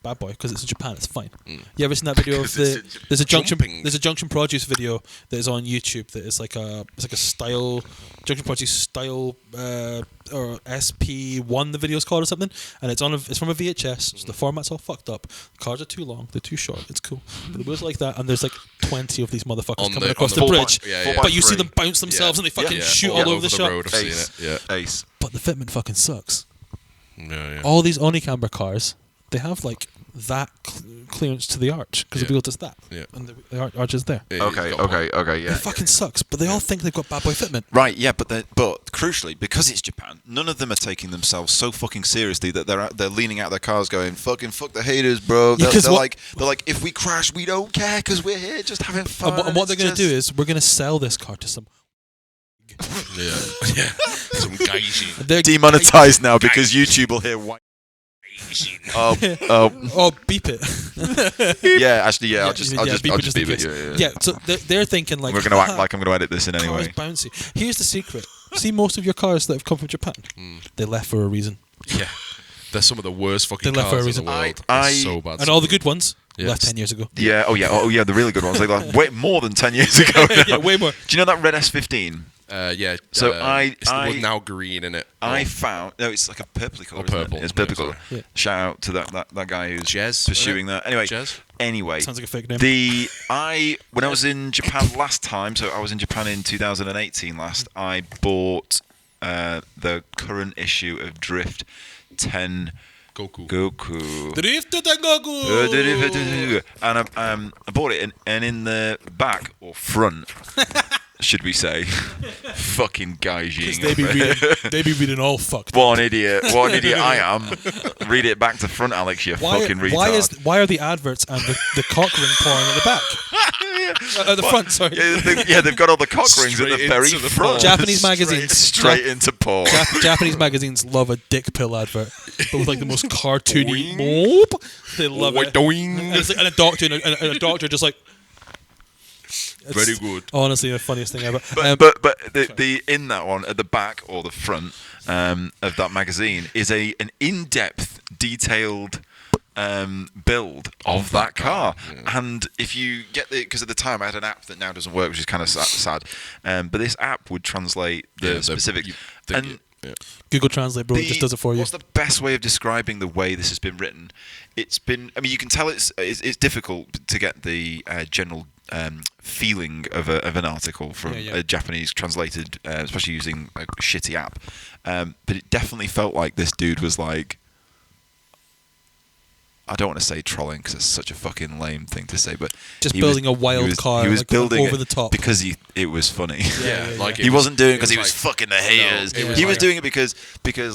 Bad boy, because it's in Japan, it's fine. You ever seen that video of there's a Junction Produce video that is on YouTube that is like a style Junction Produce style or SP1 the video's called or something, and it's from a VHS, so the format's all fucked up. The cars are too long, they're too short, it's cool. But the wheels are like that, and there's like 20 of these motherfuckers coming across the bridge, but you see them bounce themselves and they fucking shoot all over the shop. Road, I've seen it. Ace. But the fitment fucking sucks. Yeah. All these Onicamber cars, they have like that clearance to the arch because the wheel does that, and the arch is there. Okay, yeah. It fucking sucks, but they all think they've got bad boy fitment. Right, yeah, but crucially, because it's Japan, none of them are taking themselves so fucking seriously that they're leaning out their cars going, fucking fuck the haters, bro. They're like, if we crash, we don't care because we're here just having fun. And what they're going to do is we're going to sell this car to some. Some gaijin. They're demonetized now because YouTube will hear white. Oh, beep it. Yeah, actually, yeah. I'll just beep it. Yeah. So they're thinking like we're going to act like I'm going to edit this in anyway. Bouncy. Here's the secret. See, most of your cars that have come from Japan, they left for a reason. Yeah, they're some of the worst fucking cars in the world. So bad. And all the good ones left 10 years ago. Yeah. Oh yeah. The really good ones. They left way more than 10 years ago. Yeah, way more. Do you know that red S15? Yeah. So it's the one now green in it. I found it's like a purpley colour. Purple. It's purple colour. Yeah. Shout out to that guy who's Jez, pursuing that. Anyway, Sounds like a fake name. When I was in Japan last time, so I was in Japan in 2018 last. I bought the current issue of Drift 10. Goku. Drift to Goku. And I bought it, and in the back or front. Should we say, fucking gaijin? They be reading all fucked. What an idiot I am. Read it back to front, Alex, you fucking retard. Why are the adverts and the cock ring pouring at the back? At the front, sorry. Yeah, they've got all the cock rings at the very front. Japanese magazines. Straight into porn. Japanese magazines love a dick pill advert, but with like the most cartoony mope. They love it. And it's like, and a doctor just like... Very good. Honestly, the funniest thing ever. But the in that one at the back or the front of that magazine is an in-depth, detailed build of that car. Yeah. And if you get because at the time I had an app that now doesn't work, which is kind of sad. But this app would translate the specific. Google Translate, bro, it just does it for you. What's the best way of describing the way this has been written? It's been. I mean, you can tell it's difficult to get the general. Feeling of an article from a Japanese translated, especially using a shitty app. But it definitely felt like this dude was like, I don't want to say trolling because it's such a fucking lame thing to say, but just building a wild car. He was like, building over the top because it was funny. Like he wasn't doing it because he was fucking the haters. No, he was doing it because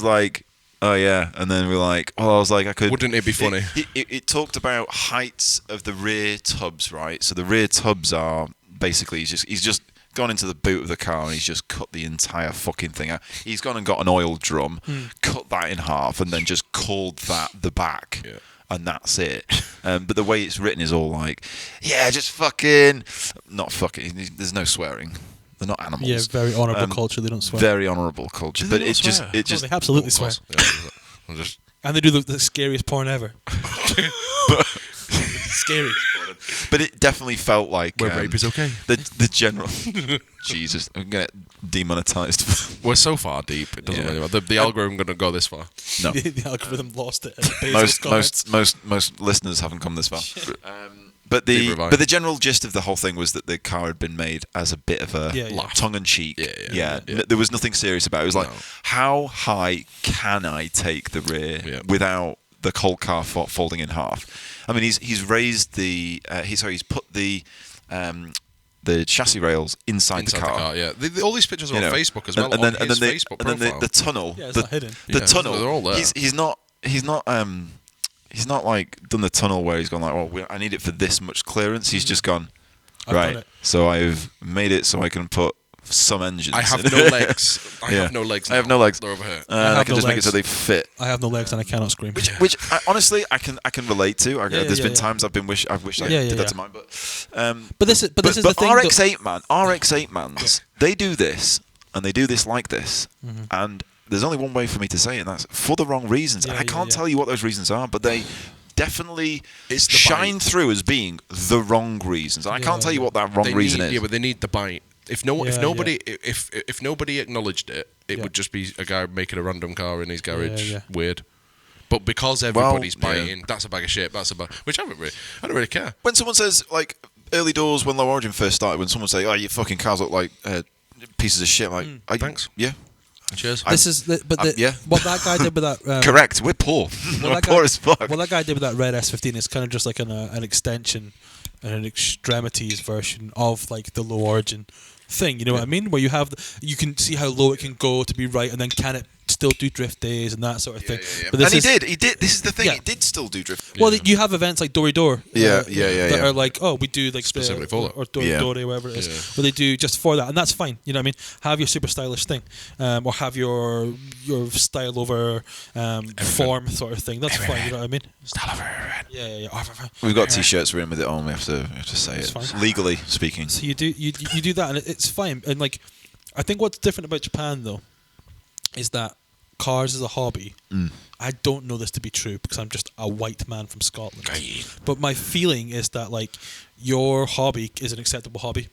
like, oh yeah, and then we're like, oh, I was like, I could. Wouldn't it be funny? It talked about heights of the rear tubs, right? So the rear tubs are basically he's just gone into the boot of the car and he's just cut the entire fucking thing out. He's gone and got an oil drum, cut that in half, and then just called that the back. Yeah. And that's it. But the way it's written is all like, yeah, just fucking, not fucking. There's no swearing. They're not animals. Yeah, very honourable culture. They don't swear. Very honourable culture. But it just, they absolutely swear. Yeah, and they do the scariest porn ever. Scary. But it definitely felt like where rape is okay. The general. Jesus, I'm gonna get demonetized. We're so far deep. It doesn't really matter. The algorithm going to go this far. No, the algorithm lost it. Most listeners haven't come this far. But the general gist of the whole thing was that the car had been made as a bit of a tongue-in-cheek. Yeah. There was nothing serious about it. It was like, how high can I take the rear without the whole car folding in half? I mean, he's raised the he's put the chassis rails inside the car. Yeah, all these pictures are on Facebook as well. And then the tunnel. Yeah, it's not hidden. The tunnel. They're all there. He's not like done the tunnel where he's gone like, oh, I need it for this much clearance. He's just gone, right. So I've made it so I can put some engines. I have no legs. I have no legs. I have no legs. They're over here. I can just make it so they fit. I have no legs and I cannot scream. Which honestly I can relate to. There's been times I've wished I did that to mine. But this is the thing. RX-8 mans, they do this and they do this like this, and there's only one way for me to say it, and that's for the wrong reasons. I can't tell you what those reasons are, but they definitely shine through as being the wrong reasons. And I can't tell you what that wrong reason is. Yeah, but they need the bite. If nobody acknowledged it, it would just be a guy making a random car in his garage. Weird. But because everybody's biting, that's a bag of shit. Which I don't really care. When someone says, like, early doors when Low Origin first started, when someone say, "Oh, your fucking cars look like pieces of shit," like, thanks. Yeah. Cheers. What that guy did with that. Correct. We're poor. We're poor as fuck. What that guy did with that red S15 is kind of just like an extension and an extremities version of like the Low Origin thing. You know what I mean? Where you can see how low it can go to be right, and then can it still do drift days and that sort of thing. But he did. This is the thing. He did still do drift. Well, you have events like Dory Door. That are like, oh, we do like specifically for that, or Dory Dory, whatever it is, where they do just for that, and that's fine. You know what I mean? Have your super stylish thing, or have your style over form sort of thing. That's fine. You know what I mean? Style over. Yeah. We've got T-shirts written with it on. We have to say it fine. Legally speaking. So you do that, and it's fine. And like, I think what's different about Japan though is that cars as a hobby, I don't know this to be true because I'm just a white man from Scotland. But my feeling is that like your hobby is an acceptable hobby,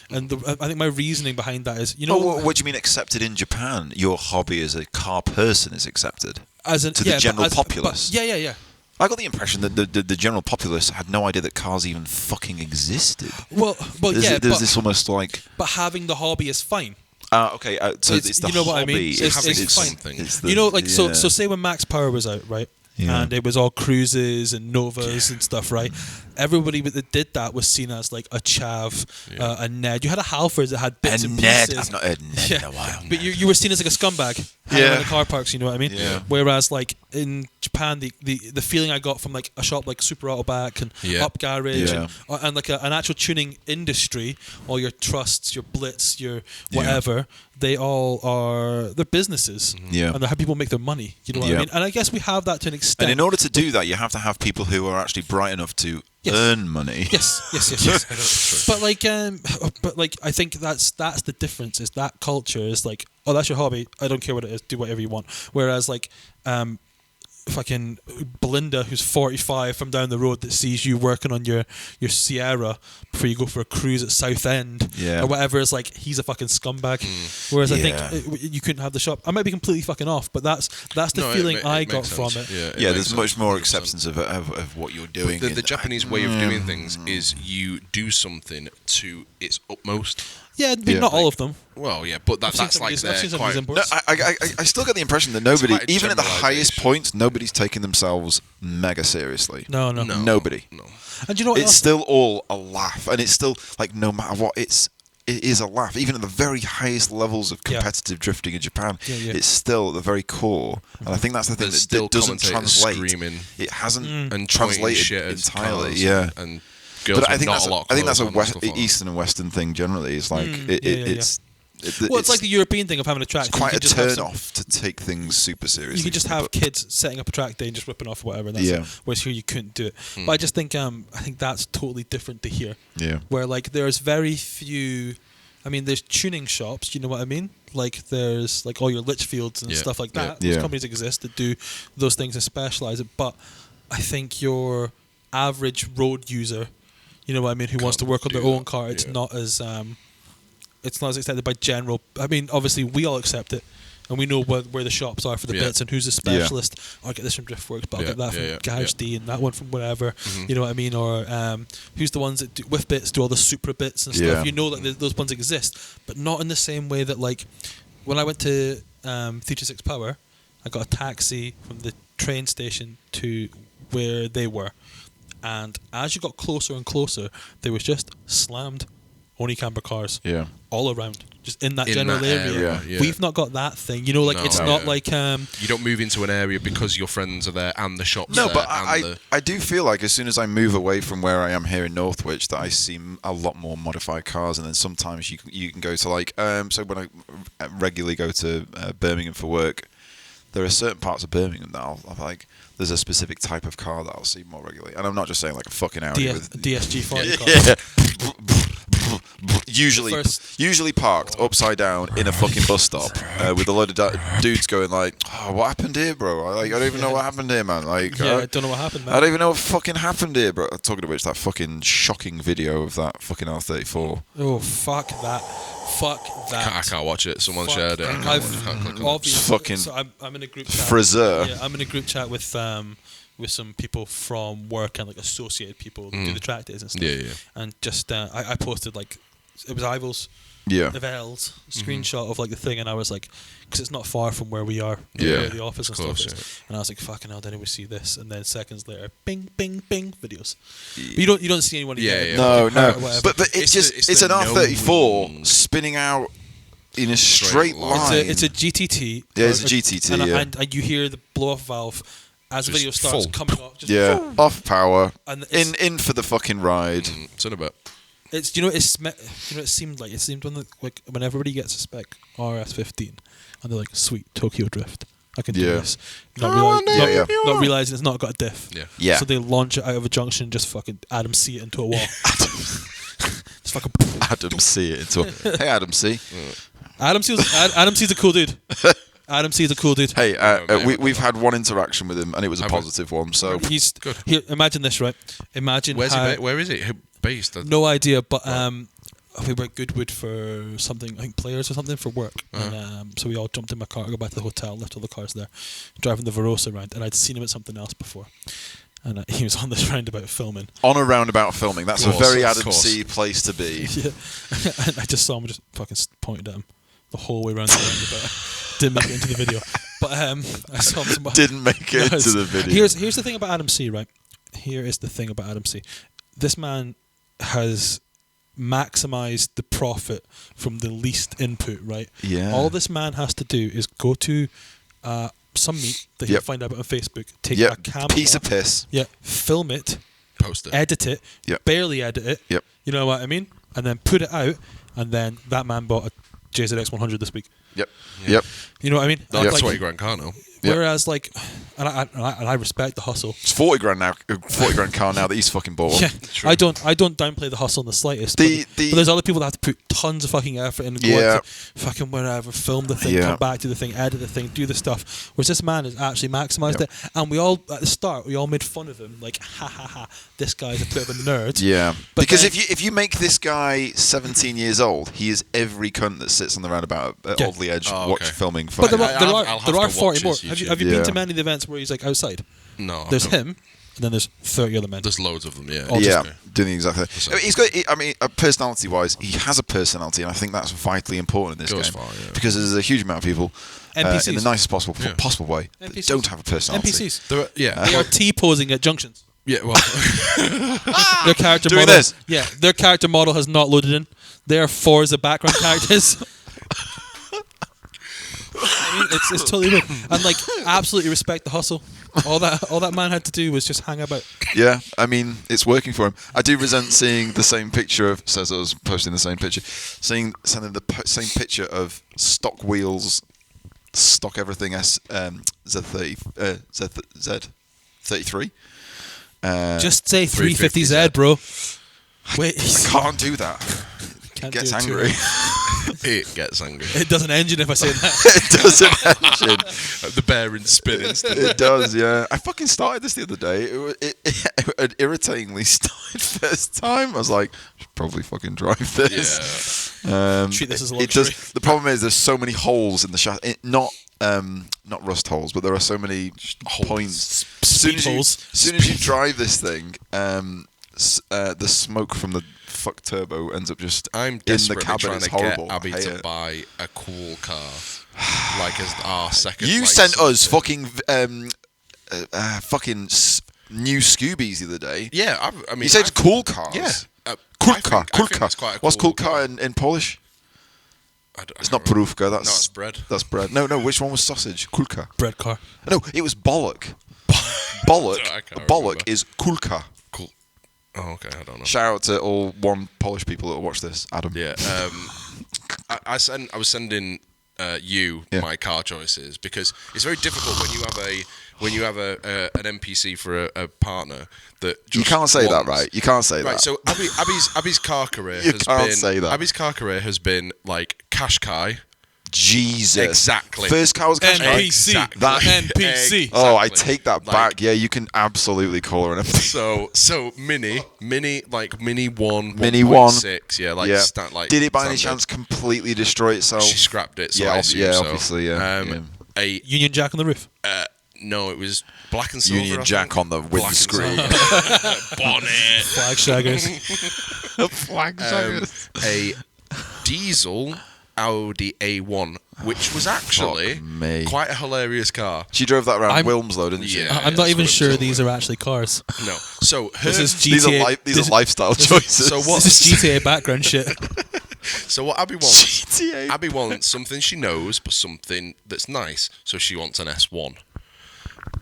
and I think my reasoning behind that is, what do you mean accepted in Japan? Your hobby as a car person is accepted to the general populace. Yeah. I got the impression that the general populace had no idea that cars even fucking existed. Well, there's this almost like. But having the hobby is fine. Okay, so it's the hobby. What I mean? It's fine. So say when Max Power was out, right? Yeah. And it was all cruises and Novas and stuff, right? Everybody that did that was seen as like a chav, a Ned. You had a Halfords that had bits and pieces. I've not heard Ned in a while. But you were seen as like a scumbag in the car parks, you know what I mean? Yeah. Whereas like in Japan, the feeling I got from like a shop like Super Autoback and Up Garage and like an actual tuning industry, all your Trusts, your Blitz, your whatever, they're businesses. Yeah. And how people make their money, you know what I mean? And I guess we have that to an extent. And in order to do that, you have to have people who are actually bright enough to earn money. Yes. But like, I think that's the difference. Is that culture is like, oh, that's your hobby. I don't care what it is. Do whatever you want. Whereas like, fucking Belinda, who's 45 from down the road, that sees you working on your Sierra before you go for a cruise at Southend or whatever, is like, he's a fucking scumbag. Whereas I think you couldn't have the shop. I might be completely fucking off, but that's the feeling I got from it. There's much more acceptance of what you're doing. The Japanese way of doing things is you do something to its utmost. Yeah, not all of them. Well, yeah, but that's like quite... No, I still get the impression that nobody, even at the highest points, nobody's taking themselves mega seriously. No. Nobody. No. And you know what it's still all a laugh, and it's still like no matter what, it is a laugh. Even at the very highest levels of competitive drifting in Japan, it's still at the very core. And I think that's the thing that doesn't translate. Screaming it hasn't and translated entirely. And but I think that's a Eastern and Western thing generally. It's like it's like the European thing of having a track. It's quite a turn off to take things super seriously. You could just have kids setting up a track day and just ripping off whatever. That's it. Whereas here you couldn't do it. But I just think that's totally different to here. Yeah. Where like there's very few. I mean, there's tuning shops. You know what I mean? Like there's like all your Litchfields and stuff like that. Those companies exist that do those things and specialize it. But I think your average road user, you know what I mean, who wants to work on their own car, it's not as accepted by general. I mean, obviously we all accept it, and we know where the shops are for the bits and who's a specialist. I'll get this from Driftworks, but I'll get that from Garage D and that one from whatever. You know what I mean? Or who's the ones that with bits do all the Supra bits and stuff. You know that those ones exist, but not in the same way that like when I went to 326 Power, I got a taxi from the train station to where they were. And as you got closer and closer, there was just slammed only camber cars all around, just in that general area. We've not got that thing, you know. Like it's not like you don't move into an area because your friends are there and the shops. No, but I do feel like as soon as I move away from where I am here in Northwich, that I see a lot more modified cars, and then sometimes you can go to like so when I regularly go to Birmingham for work, there are certain parts of Birmingham that I'll like. There's a specific type of car that I'll see more regularly, and I'm not just saying like a fucking Audi with DSG 40 car. Usually parked upside down in a fucking bus stop with a load of dudes going like, "Oh, what happened here, bro? I don't even know what happened here, man. Like, I don't know what happened, man. I don't even know what fucking happened here, bro." Talking of which, that fucking shocking video of that fucking R34. Oh, fuck that. I can't watch it. Someone shared it. I'm in a group chat. Friseur. Yeah, I'm in a group chat with some people from work and like associated people that do the track days and stuff. And just I posted like it was Ivel's Evel's screenshot of like the thing, and I was like, because it's not far from where we are, where the office and stuff is. And I was like, fucking hell, didn't we see this? And then seconds later, bing, bing, bing, videos. But you don't see anyone. No. But it's an R34 spinning out in a straight line. It's a GTT. Yeah, it's a GTT. And you hear the blow off valve as the video starts coming off. Just off power. And in for the fucking ride. It's in a bit. It seemed when everybody gets a spec RS15 and they're like, sweet, Tokyo Drift, I can do this. Not realizing it's not got a diff. Yeah. So they launch it out of a junction and just fucking Adam C it into a wall. Just fucking Adam C it into a... Hey, Adam C. Adam C's a cool dude. Adam C's a cool dude. Hey, we've had one interaction with him and it was a positive one. So he's good. Here, imagine this, right? Imagine where is it based? No idea, but we were at Goodwood for something, I think Players or something for work. And so we all jumped in my car, go back to the hotel, left all the cars there, driving the Verosa around, and I'd seen him at something else before. And he was on this roundabout filming. On a roundabout filming. That's a very Adam C place to be. And I just saw him, just fucking pointed at him the whole way around the roundabout. Didn't make it into the video. But I saw him. Didn't make it into the video. Here's the thing about Adam C, right? Here is the thing about Adam C. This man has maximized the profit from the least input, right? Yeah. All this man has to do is go to some meet that he'll find out on Facebook, take a camera, piece of piss, film it, post it, edit it, barely edit it, you know what I mean, and then put it out, and then that man bought a JZX 100 this week. Yep. You know what I mean? That's like, $20,000 car now. Whereas, like, and I respect the hustle. It's $40,000 now. $40,000 car now that he's fucking bought. Yeah, true. I don't downplay the hustle in the slightest. But there's other people that have to put tons of fucking effort in and go out to fucking wherever, film the thing, come back to the thing, edit the thing, do the stuff. Whereas this man has actually maximised it, and we all at the start made fun of him, like ha, this guy's a bit of a nerd. Yeah, but because if you make this guy 17 years old, he is every cunt that sits on the roundabout at Oldley Edge filming. But there are 40 more. Have you been to many of the events where he's like outside? No. There's him. and then there's 30 other men. There's loads of them, yeah. Doing exactly. He's got. I mean, personality-wise, he has a personality, and I think that's vitally important in this game because there's a huge amount of people in the nicest possible way that don't have a personality. NPCs. They are T-posing at junctions. Yeah, well, their character doing model. This. Yeah, their character model has not loaded in. They are Forza background characters. I mean, it's totally weird. And like, absolutely respect the hustle. All that man had to do was just hang about. Yeah, I mean, it's working for him. I do resent seeing the same picture of Cesar's posting the same picture, sending the same picture of stock wheels, stock everything Z30 Z33. Just say 350Z, bro. Wait, I can't do that. It gets angry. It gets angry. It does an engine if I say that. It does an engine. The bearing spinning. It does, yeah. I fucking started this the other day. It irritatingly started first time. I was like, I should probably fucking drive this. Yeah. Treat this as a luxury. The problem is there's so many holes in the chassis. Not rust holes, but there are so many points. As soon as you drive this thing, the smoke from the fuck turbo ends up just I'm in the cabin. trying It's to horrible. get Abby to buy a cool car, like as our second. You like, sent us fucking new Scoobies the other day. Yeah, I mean, you said cool cars. Yeah, cool car. What's cool car in Polish? It's not parówka. That's bread. That's bread. No. Which one was sausage? Kulka. Bread car. No, it was bollock. Bollock is kulka. Cool. Oh, okay. I don't know. Shout out to all one Polish people that watch this. Adam. Yeah. I was sending you my car choices because it's very difficult when you have an NPC for a partner that just you can't say wants. that, right? You can't say that. Right. So Abby's car career Abby's car career has been like Qashqai. Jesus. Exactly. First car was Qashqai. NPC. Exactly. That NPC. Exactly. Oh, I take that back. Yeah, you can absolutely call her an NPC. So mini 1, Mini 1. 1.6, yeah, like Did it by any chance completely destroy itself? She scrapped it. So obviously, yeah. A Union Jack on the roof. No, it was black and silver. Union Jack on the windscreen. Bonnet. Flag shaggers. Flag shaggers. A diesel Audi A1, which was actually quite a hilarious car. She drove that around Wilmslow, didn't she? Yeah, I'm not even sure these are actually cars. No. So this is GTA. These are lifestyle choices. This is GTA background shit. So what Abby wants? GTA. Abby wants something she knows, but something that's nice. So she wants an S1.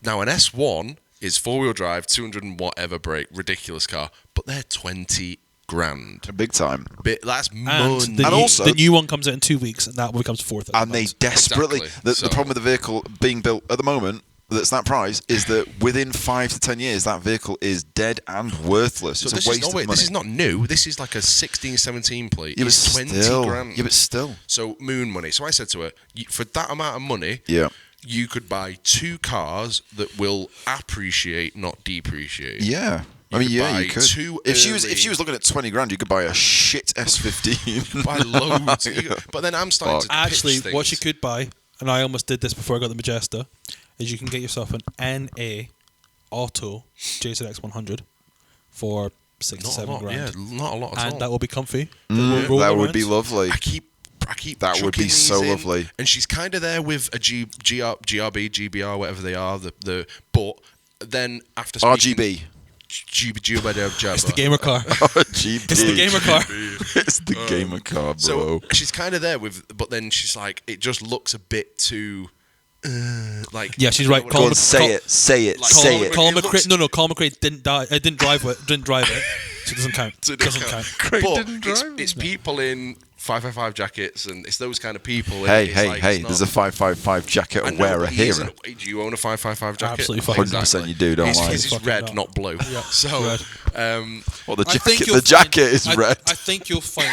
Now an S1 is 4-wheel drive, 200 and whatever brake, ridiculous car, but they're 20 grand. Big time. That's money. money. Also, the new one comes out in 2 weeks, and that one becomes £4,000. And they desperately. Exactly. The problem with the vehicle being built at the moment that's that price is that within 5 to 10 years that vehicle is dead and worthless. So it's a waste of money. This is not new. This is like a 16, 17 plate. Yeah, it's 20 grand. Yeah, but still. So moon money. So I said to her, for that amount of money, you could buy 2 cars that will appreciate, not depreciate. Yeah. I mean, you could. If she was looking at 20 grand, you could buy a shit S15. Buy loads. But then I'm starting to actually, pitch things. what you could buy, and I almost did this before I got the Majesta, is you can get yourself an NA Auto JZX 100 for 6 to 7 grand. Yeah, not a lot at all. And that will be comfy. That would be lovely. I keep that would be so lovely. And she's kind of there with a GRB, GBR, whatever they are. But then after RGB. It's the gamer car. RGB. It's the gamer car. It's the gamer car, bro. So she's kind of there but then she's like, it just looks a bit too. Yeah, she's right. Say it. Colin McRae didn't drive it. So it doesn't count. Craig but didn't drive it's people in 555 jackets, and it's those kind of people. Hey, there's a 555 jacket wearer here. Do you own a 555 jacket? Absolutely, 100% you do, don't lie. It's red, not blue. Yeah. So, well, the jacket is red. I think you'll find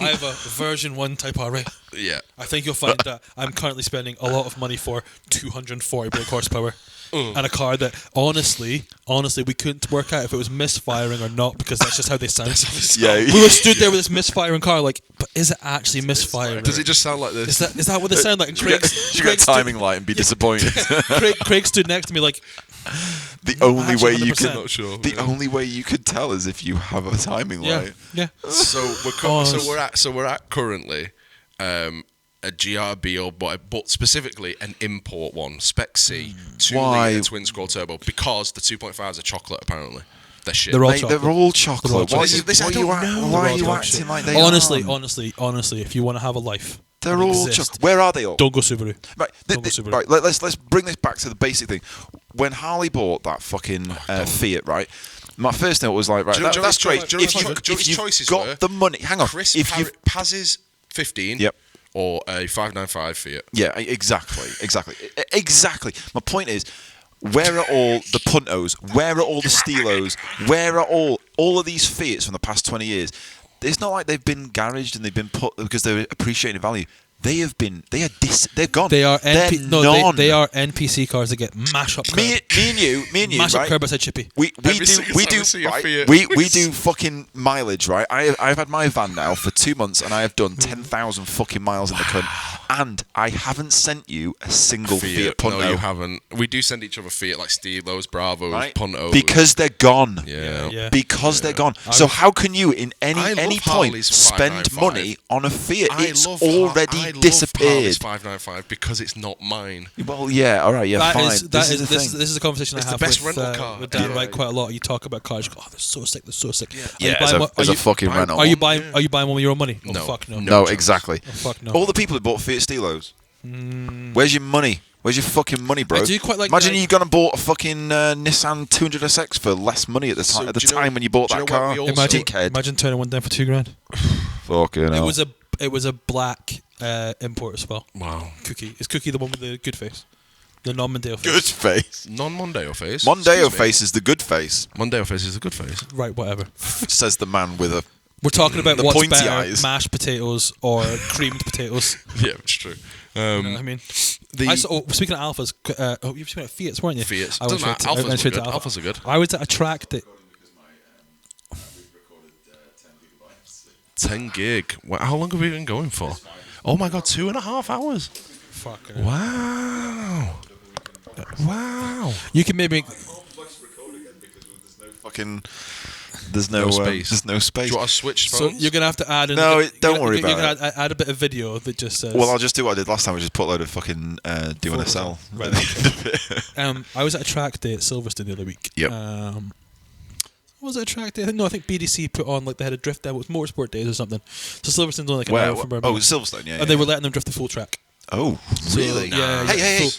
I have a version 1 Type RA. Yeah. I think you'll find that I'm currently spending a lot of money for 240 brake horsepower. And a car that, honestly, we couldn't work out if it was misfiring or not, because that's just how they sound. We were stood there with this misfiring car, like, but is it actually misfiring? Does it just sound like this? Is that what they sound like? And you get a timing light and be disappointed. Craig stood next to me like, The only way you 100%. can, Not sure, the yeah. only way you could tell is if you have a timing light. Yeah. So we're at currently a GRB or but specifically an import one, Spec C, 2 litre twin scroll turbo, because the 2.5s are chocolate apparently. They're shit. They're all Mate, they're all chocolate. They're all Why are you They're all acting shit. like they Honestly, if you want to have a life, They're and all exist, chocolate. Where are they all? don't go Subaru. Right, Don't go Subaru. right. Let's bring this back to the basic thing. When Harley bought that fucking Fiat, right? My first note was like, right, that's great. If you've got the money, hang on. If Paz's 15, Yep. or a 595 Fiat. Yeah, exactly. My point is, where are all the Puntos? Where are all the Stilos? Where are all of these Fiats from the past 20 years? It's not like they've been garaged and they've been put because they're appreciating value. They're gone. They are none. they are NPC cars that get mash up. Me and you, mash right? up curb outside Chippy. We do fucking mileage, right? I've had my van now for 2 months and I have done 10,000 fucking miles in the cunt, and I haven't sent you a single Fiat Punto. No, you haven't. We do send each other Fiat like Stilos, Bravos, right? Puntos. Because they're gone. Yeah. Because they're gone. So how can you in any point Harley's spend 595. money on a Fiat? It's I already love disappeared. Harley's 595 because it's not mine. Well, yeah, all right, yeah, fine. This is a conversation It's I have the best with, rental car. with Dan Wright quite a lot. You talk about cars. You go, they're so sick. Yeah, as a fucking rental. Are you buying one with your own money? Oh, No. fuck no. No, exactly. Oh, fuck no. All the people who bought Fiat Stilos. Where's your money? Where's your fucking money, bro? I do quite like. Imagine you'd gone and bought a fucking Nissan 200SX for less money at the time. Time when you bought that car. Imagine turning one down for $2,000. Fucking hell. It was a black import as well. Wow. Cookie. Is Cookie the one with the good face? The non-Mondeo face. Good face. Non-Mondeo face. Mondeo face is the good face. Mondeo face is the good face. Right, whatever. Says the man with a. We're talking about the what's pointy better, eyes. mashed potatoes or creamed potatoes. Yeah, it's true. You know what I mean? Speaking of Alphas, you were speaking about Fiats, weren't you? Fiats. Doesn't matter. Alphas are good. I was at a track that... 10 gig. How long have we been going for? Oh my god, 2.5 hours. Fucking Wow. You can maybe... There's no space. There's no space. Do you want to switch So phones? you're going to have to add in... No, don't worry about You're going to add a bit of video that just says... Well, I'll just do what I did last time, which is put a load of fucking do an SL. Right. I was at a track day at Silverstone the other week. Yep. Was it a track day? No, I think BDC put on, like, they had a drift demo with Motorsport Days or something. So Silverstone's only like an hour from Birmingham. Oh, Silverstone, yeah. And they were letting them drift the full track. Oh, really? Yeah. Hey.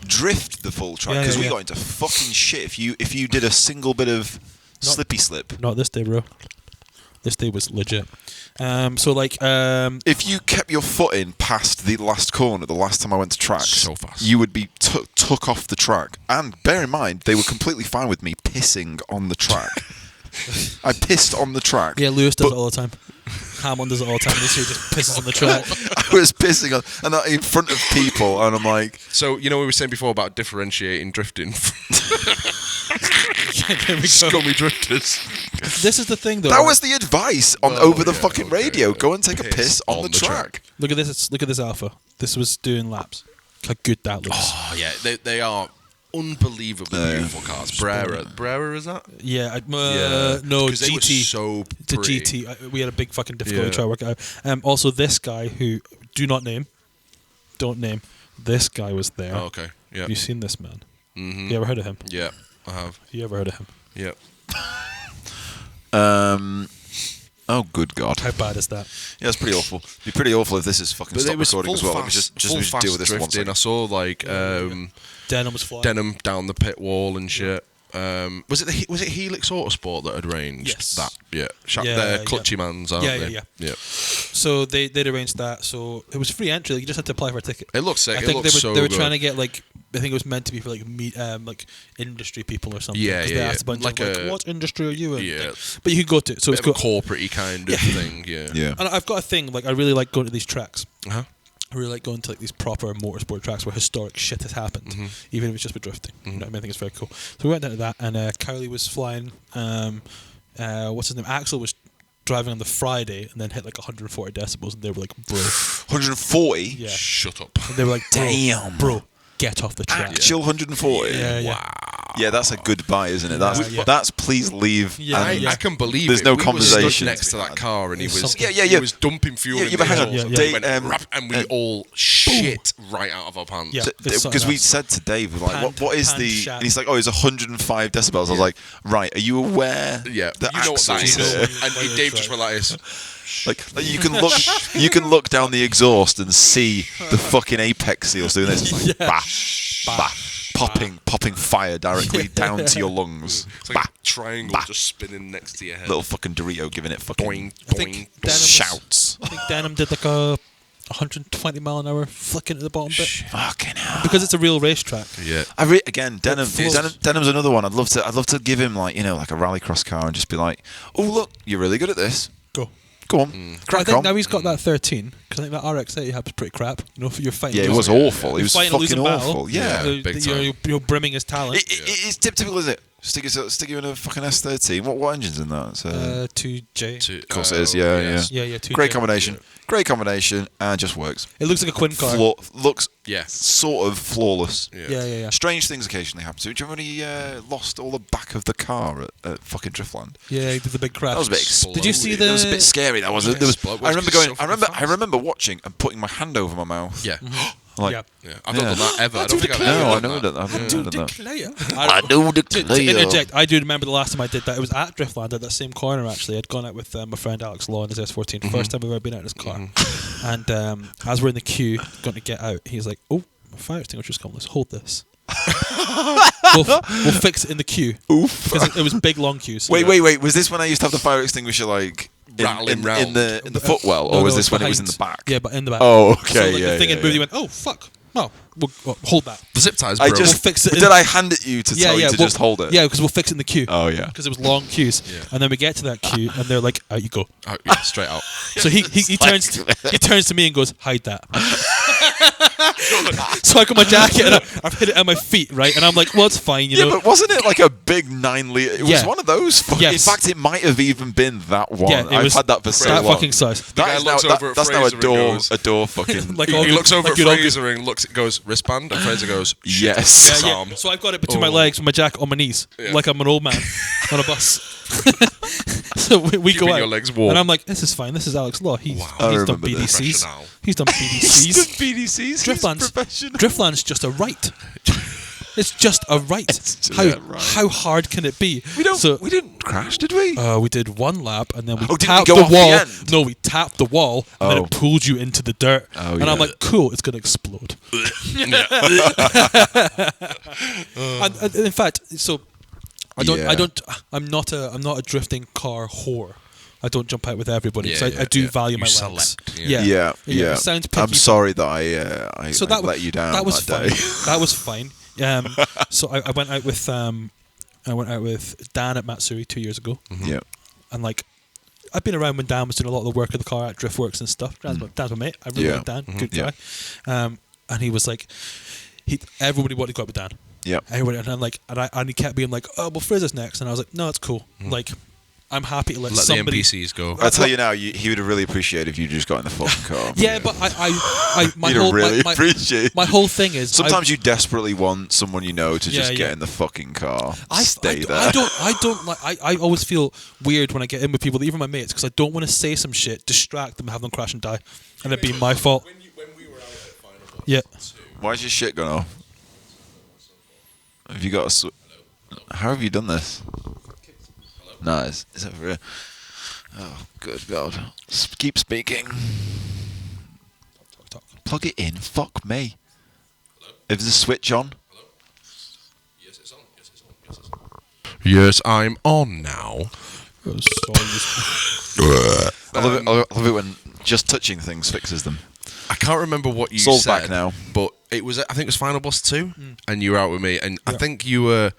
Drift the full track, because we got into fucking shit if you did a single bit of slippy slip. Not this day, bro. This day was legit. If you kept your foot in past the last corner the last time I went to tracks, so fast, you would be took off the track. And bear in mind, they were completely fine with me pissing on the track. I pissed on the track. Yeah, Lewis does it all the time. Hamlin does it all the time. This year just pisses on the track. I was pissing in front of people, and I'm like... So, you know, we were saying before about differentiating drifting. Scummy drifters. This is the thing, though. That was the advice over the fucking radio. Go and take a piss on the track. Look at this. Look at this Alpha. This was doing laps. How good that looks. Oh, yeah. They are unbelievably beautiful cars. Brera, is that? Yeah. No, GT. They were so pretty. It's a GT. We had a big fucking difficulty trying to work it out. Also, this guy who don't name, this guy was there. Oh, okay. Yeah. Have you seen this man? Mm-hmm. You ever heard of him? Yeah, I have. You ever heard of him? Yeah. Oh, good God. How bad is that? Yeah, it's pretty awful. It'd be pretty awful if this is fucking stop recording as well. Let me just deal with this one second. I saw, like, Denim was flying. Denim down the pit wall and shit. Was it Helix Autosport that had arranged that? Yeah. They're clutchy mans, aren't they? Yeah. So they'd arranged that. So it was free entry. Like, you just had to apply for a ticket. It looks sick. I think they were trying to get, like, I think it was meant to be for like industry people or something. Yeah. They asked a bunch of what industry are you in? Yeah. But you could go to it. So it's corporate-y kind of thing. Yeah. And I've got a thing. Like, I really like going to these tracks. Uh-huh. I really like going to like these proper motorsport tracks where historic shit has happened, even if it's just with drifting. You know what I mean? I think it's very cool. So we went down to that, and Kylie was flying. What's his name? Axel was driving on the Friday and then hit like 140 decibels, and they were like, "Bro, 140? Yeah, shut up." And they were like, "Damn, bro, get off the track." Actual 140? Yeah. Wow. Yeah, that's a goodbye, isn't it? That's please leave. Yeah, I can believe there's it. no we conversation were stood next to that car, and he was he was dumping fuel. Yeah, but hang on. And we all shit right out of our pants. Yeah, because we said to Dave, like, what is the? And he's like, oh, it's 105 decibels. I was like, right, are you aware? Yeah, that you know what that is. And Dave just went like this. Like you can look down the exhaust and see the fucking apex seals doing this. It's like, popping fire directly down to your lungs. It's like a triangle just spinning next to your head. Little fucking Dorito giving it fucking boing, shouts. I think Denim did like a 120 mile an hour flicking at the bottom bit. Fucking hell. Because it's a real racetrack. Yeah. Again, Denim's another one. I'd love to give him like like a rallycross car and just be like, oh look, you're really good at this. Go on. I think now he's got that 13, because I think that RX-8 he had was pretty crap. For your fighting. Yeah, it was awful. He was fucking awful. Yeah. You're brimming his talent. It's typical, is it? Stick you in a fucking S13. What engine's in that? 2J. Of course it is. Yeah. 2J. Great combination. Yeah. Great combination, and just works. It looks like a Quinn car. Looks sort of flawless. Yeah. Strange things occasionally happen to it. Do you remember when he lost all the back of the car at fucking Driftland? Yeah, he did the big crash. That was a bit explosive. Did you see That was a bit scary. That was. I remember watching and putting my hand over my mouth. Yeah. Like, I've not done that ever. I don't think I've ever done that. I do declare. I do declare. To interject, I do remember the last time I did that. It was at Driftland at that same corner, actually. I'd gone out with my friend Alex Law in his S14. First time we've ever been out in his car. And as we're in the queue, going to get out, he's like, oh, my fire extinguisher's come. Let's hold this. we'll fix it in the queue. Oof. Because it was big, long queues. Wait. Was this when I used to have the fire extinguisher, like... rattling round in the footwell, or was this when it was in the back? Yeah, but in the back. Oh, okay, so, the thing had moved. He went, "Oh fuck, no, we'll hold that." The zip ties, bro. We'll fix it. Did I hand it you to tell you to just hold it? Yeah, because we'll fix it in the queue. Oh yeah, because it was long queues, and then we get to that queue, and they're like, "Out you go." Straight out. So he turns to me and goes, "Hide that." So I got my jacket and I've hit it at my feet, right? And I'm like, well, it's fine, you know. Yeah, but wasn't it like a big 9 litre? It was one of those. Yes. In fact, it might have even been that one. Yeah, I've had that for so long. That fucking size. That's now a door fucking. Like he looks over at Fraser and goes, wristband, and Fraser goes, yes. Yeah. So I've got it between my legs with my jacket on my knees, like I'm an old man on a bus. So we go out, your legs warm. and I'm like, this is fine. This is Alex Law. He's done BDCs. He's done BDCs. Driftland's just a right. It's just a right. How hard can it be? We didn't crash, did we? We did one lap, and then we tapped the wall. No, we tapped the wall, and then it pulled you into the dirt. And I'm like, cool, it's gonna explode. And in fact, so I'm not a drifting car whore. I don't jump out with everybody because I do value my legs. Yeah. It sounds picky. I'm sorry that I let you down. That was that day. That was fine. So I went out with Dan at Matsuri 2 years ago. Yeah. And like, I've been around when Dan was doing a lot of the work of the car at Driftworks and stuff. Dan's my mate. I really like Dan. Good guy. And he was like, everybody wanted to go out with Dan. Yeah. Everybody, and I'm like, and he kept being like, oh, well, Fraser's next, and I was like, no, it's cool. Like, I'm happy to let somebody. The NPCs go. I'll tell you now, he would have really appreciated if you just got in the fucking car. Yeah, but my whole thing is sometimes you desperately want someone you know to just get in the fucking car. Stay there. I always feel weird when I get in with people, even my mates, because I don't want to say some shit, distract them, have them crash and die, and it be my fault. When we were out at Final Boss 2. Why's your shit gone off? Have you got how have you done this? Nice. Is that for real? Oh, good God. Keep speaking. Talk. Plug it in. Fuck me. Hello? Is the switch on? Hello? Yes, it's on. Yes, I'm on now. I love it when just touching things fixes them. I can't remember what you Saul's said. Back now. But I think it was Final Boss 2, and you were out with me, and I think you were...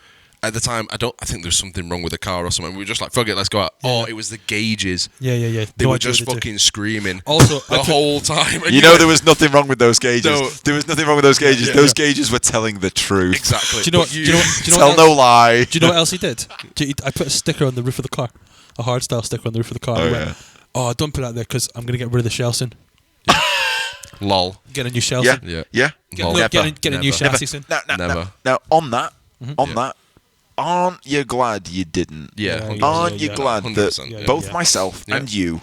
At the time, I think there was something wrong with the car or something. We were just like, fuck it, let's go out. Yeah. It was the gauges. Yeah. They were just fucking screaming also, the whole time. And there was nothing wrong with those gauges. No. There was nothing wrong with those gauges. Those gauges were telling the truth. Exactly. Do you know Tell no lie. Do you know what else he did? I put a sticker on the roof of the car. A hardstyle sticker on the roof of the car. Don't put that there because I'm going to get rid of the shell soon. Lol. Get a new shell soon. Yeah. Get a new chassis soon. Now, on that, aren't you glad you didn't? Aren't you glad that both myself and you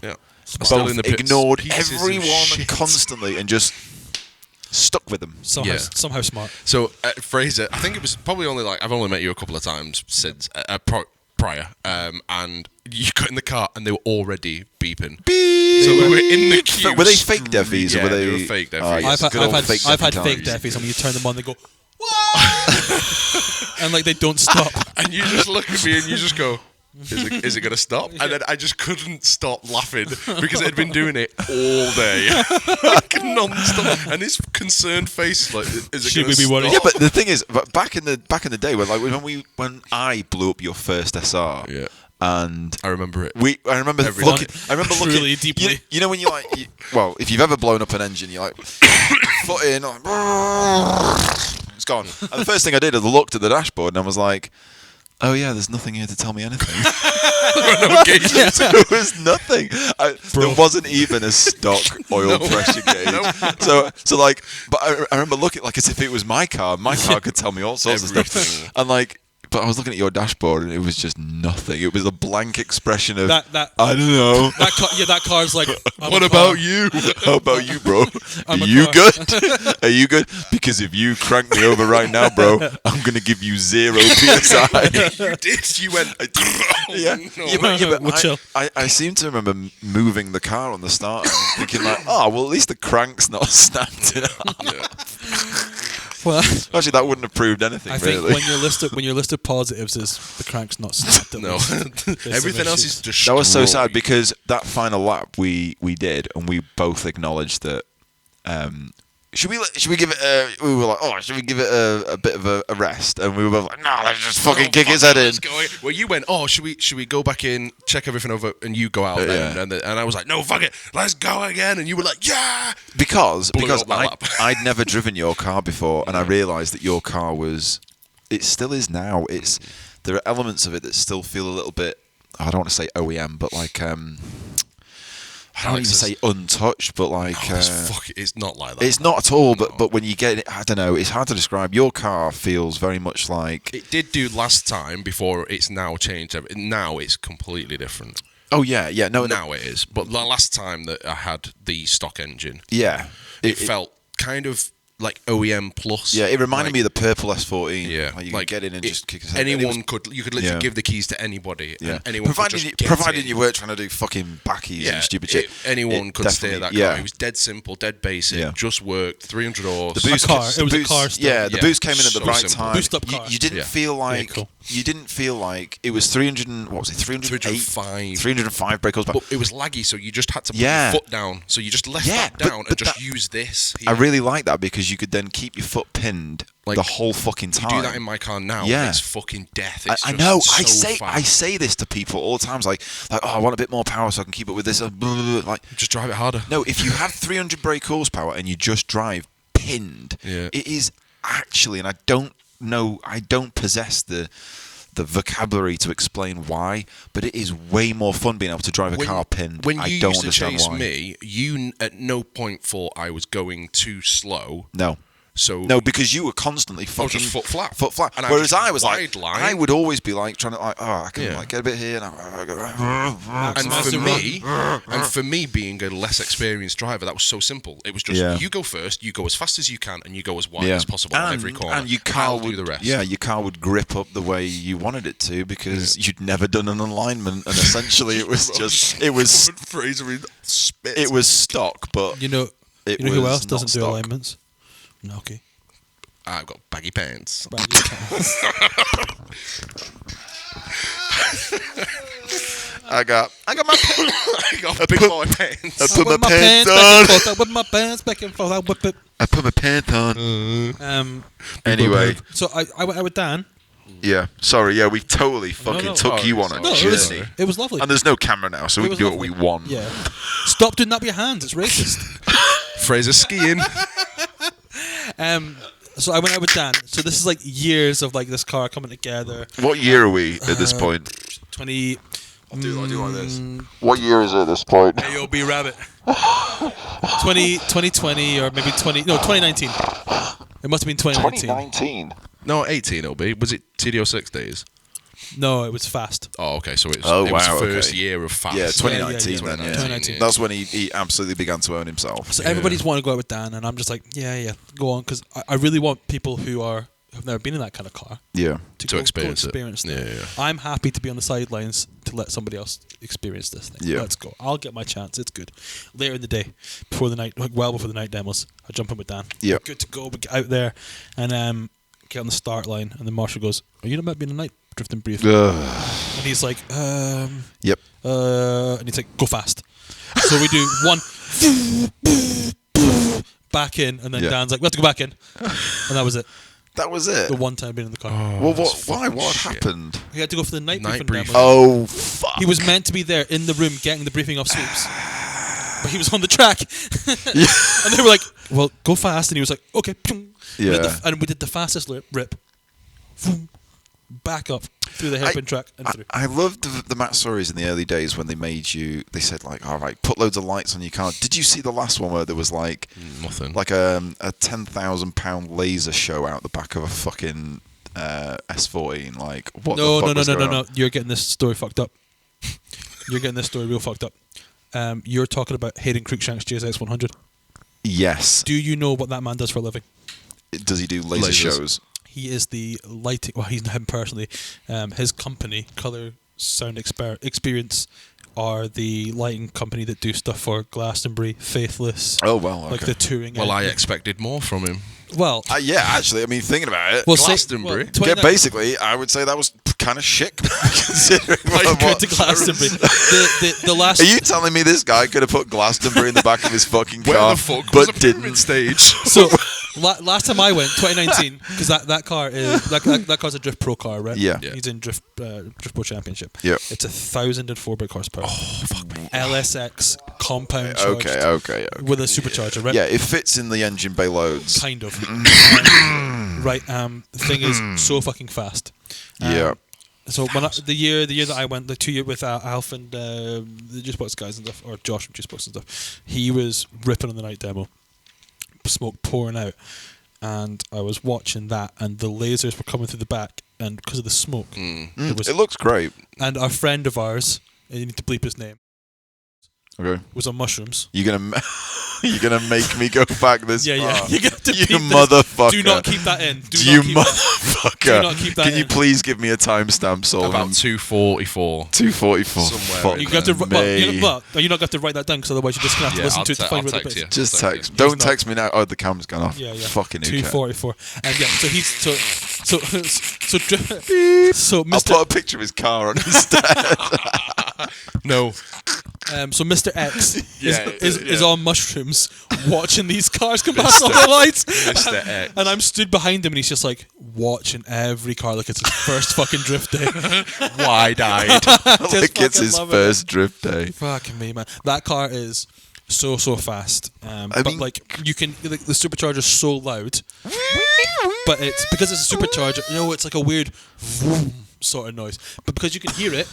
both ignored everyone constantly and just stuck with them? Somehow smart. So Fraser, I think it was probably only I've only met you a couple of times since prior, and you got in the car and they were already beeping. Beep. So we were in the queue. Were they fake deafies? Yeah, or were they were fake deafies. I've had fake deafies, and when you turn them on, they go, "What?" And they don't stop. And you just look at me and you just go, Is it going to stop? And then I just couldn't stop laughing because it had been doing it all day, non-stop. And his concerned face, is it going to stop? Yeah, but the thing is, back in the day, when I blew up your first SR, and I remember it. I remember looking really deeply. You know when you if you've ever blown up an engine, you're like foot in, it's gone. And the first thing I did is I looked at the dashboard and I was like, oh yeah, there's nothing here to tell me anything. There was nothing. There wasn't even a stock oil pressure gauge. But I remember looking as if it was my car. My car could tell me all sorts of stuff. And but I was looking at your dashboard and it was just nothing. It was a blank expression of I don't know. That car's like. What about you? How about you, bro? Are you good? Are you good? Because if you crank me over right now, bro, I'm gonna give you 0 PSI. You did. You went. I seem to remember moving the car on the starter, thinking at least the crank's not snapped in half. Well, actually, that wouldn't have proved anything. I think when your list of positives is the crank's not snapped. No, everything else is destroyed. That was so sad because that final lap we did, and we both acknowledged that. Should we give it? We were like, should we give it a bit of a rest? And we were both like, no, let's just fucking kick his head in. Well, you went, should we go back in, check everything over, and you go out then? And I was like, no, fuck it, let's go again. And you were like, yeah, because I'd never driven your car before, and I realised that your car it still is now. There are elements of it that still feel a little bit. I don't want to say OEM, but I don't even say untouched, but it's not like that. It's not at all, but when you get it, I don't know, it's hard to describe. Your car feels very much like... It did do last time before it's now changed. Now it's completely different. Oh, yeah. No, now it is. But the last time that I had the stock engine... Yeah. It felt kind of like OEM plus. Yeah, it reminded me of the purple S14. Yeah, you could get in and just kick his head. You could literally give the keys to anybody. Yeah, and anyone provided you weren't trying to do fucking backies and stupid shit. Anyone could steer that car. It was dead simple, dead basic, just worked, 300 horse. The boost car. It was a car. Yeah, the boost came in at the right time. Boost up car. You didn't feel like it was 305 brake horsepower. But it was laggy, so you just had to put your foot down. So you just left that down and just use this. I really like that because you could then keep your foot pinned the whole fucking time. You do that in my car now. Yeah. It's fucking death. It's I know. So I say this to people all the time. Like, I want a bit more power so I can keep up with this. Just drive it harder. No, if you have 300 brake horsepower and you just drive pinned, it is actually, and I don't possess the vocabulary to explain why, but it is way more fun being able to drive a car pinned. When you used to chase me, you at no point thought I was going too slow. No. No, because you were constantly fucking just foot flat. And whereas I was I would always be trying to I can get a bit here. And for me, being a less experienced driver, that was so simple. It was just you go first, you go as fast as you can, and you go as wide as possible on every corner. And your car would do the rest. Yeah, your car would grip up the way you wanted it to because you'd never done an alignment, and essentially it was it was stock, but you know who else doesn't do alignments? No, okay. I've got baggy pants. I got big boy pants. I put my pants on. I put my pants back and forth. I whip it. I put my pants on. Anyway, so I went out with Dan. Yeah, sorry. Yeah, we totally fucking took you on a journey. It was lovely. And there's no camera now, so we can do what we want. Yeah. Stop doing that with your hands. It's racist. Fraser skiing. So I went out with Dan. So this is years of this car coming together. What year are we at this point? 20. I'll do like this. What year is it at this point? AOB Rabbit. 2020 or maybe 2019. It must have been 2019. 2019. No, 18 it'll be. Was it TD06 days? No, it was Fast. Oh, okay. So it was first year of Fast. Yeah, 2019 then. 2019. That's when he absolutely began to own himself. So everybody's wanting to go out with Dan, and I'm just like, yeah, go on, because I really want people who have never been in that kind of car. Yeah. To experience it. Yeah. I'm happy to be on the sidelines to let somebody else experience this thing. Yeah. Let's go. I'll get my chance. It's good. Later in the day, before the night, well before the night demos, I jump in with Dan. Yeah. Good to go. We get out there and get on the start line, and the marshal goes, "Are you not being a night drifting brief?" And he's like, Yep. And he's like, "Go fast." So we do one back in, and then Dan's like, "We have to go back in," and that was it. That was it. The one time being in the car. Well, why? What happened? He had to go for the night briefing. Oh, fuck. He was meant to be there in the room getting the briefing off Sweeps. But he was on the track. And they were like, well, go fast. And he was like, okay. Yeah. And we did the fastest rip. Boom. Back up through the hairpin track and through. I loved the Matt stories in the early days when they said like, all right, put loads of lights on your car. Did you see the last one where there was like nothing, like a £10,000 laser show out the back of a fucking S14? Like, what? No. You're getting this story fucked up. You're getting this story real fucked up. You're talking about Hayden Cruikshank's JSX 100. Yes. Do you know what that man does for a living? Does he do laser shows? He is the lighting. Well, he's not him personally. His company, Colour Sound Experience, are the lighting company that do stuff for Glastonbury, Faithless. Oh well, okay. Like the touring. Well, I expected more from him. Well, yeah, actually, I mean, thinking about it, well, Glastonbury. Basically, I would say that was kind of shit. Considering what to Glastonbury. the last. Are you telling me this guy could have put Glastonbury in the back of his fucking car, Where the fuck was but a didn't? Stage. So last time I went, 2019, because that car is that car's a Drift Pro car, right? Yeah. He's in Drift Pro Championship. Yeah. It's 1,004 brake horsepower. Oh fuck me. LSX compound charged. Okay. With a supercharger, right? Yeah, it fits in the engine bay loads. Kind of. Right. The thing is so fucking fast. Yeah. So the year that I went, the 2 year with Alf and the Juicebox guys and stuff, or Josh from Juicebox and stuff, he was ripping on the night demo, smoke pouring out, and I was watching that, and the lasers were coming through the back, and because of the smoke, it looks great. And a friend of ours, and you need to bleep his name, was on mushrooms. You're gonna make me go back this far. Yeah. You motherfucker. Do not keep that in. Do not keep that in. Can you in. please give me a timestamp, Saul? About 2:44. 2:44. Somewhere. You have to. You're not going to have to write that down because otherwise you're just going to have to listen to it to find where the bit. Just text. Don't text me now. Oh, the camera's gone off. Yeah. Fucking 2:44. And yeah, so he's so Mr. I'll put a picture of his car on instead. No. So Mr. X is on mushrooms watching these cars come past all the lights. Mr. X. And I'm stood behind him and he's just like watching every car like it's his first fucking drift day. Wide-eyed. Like it's his first drift day. Fucking me, man. That car is so fast. But like you can, like, the supercharger's so loud. But it's because it's a supercharger. It's like a weird vroom sort of noise. But because you can hear it,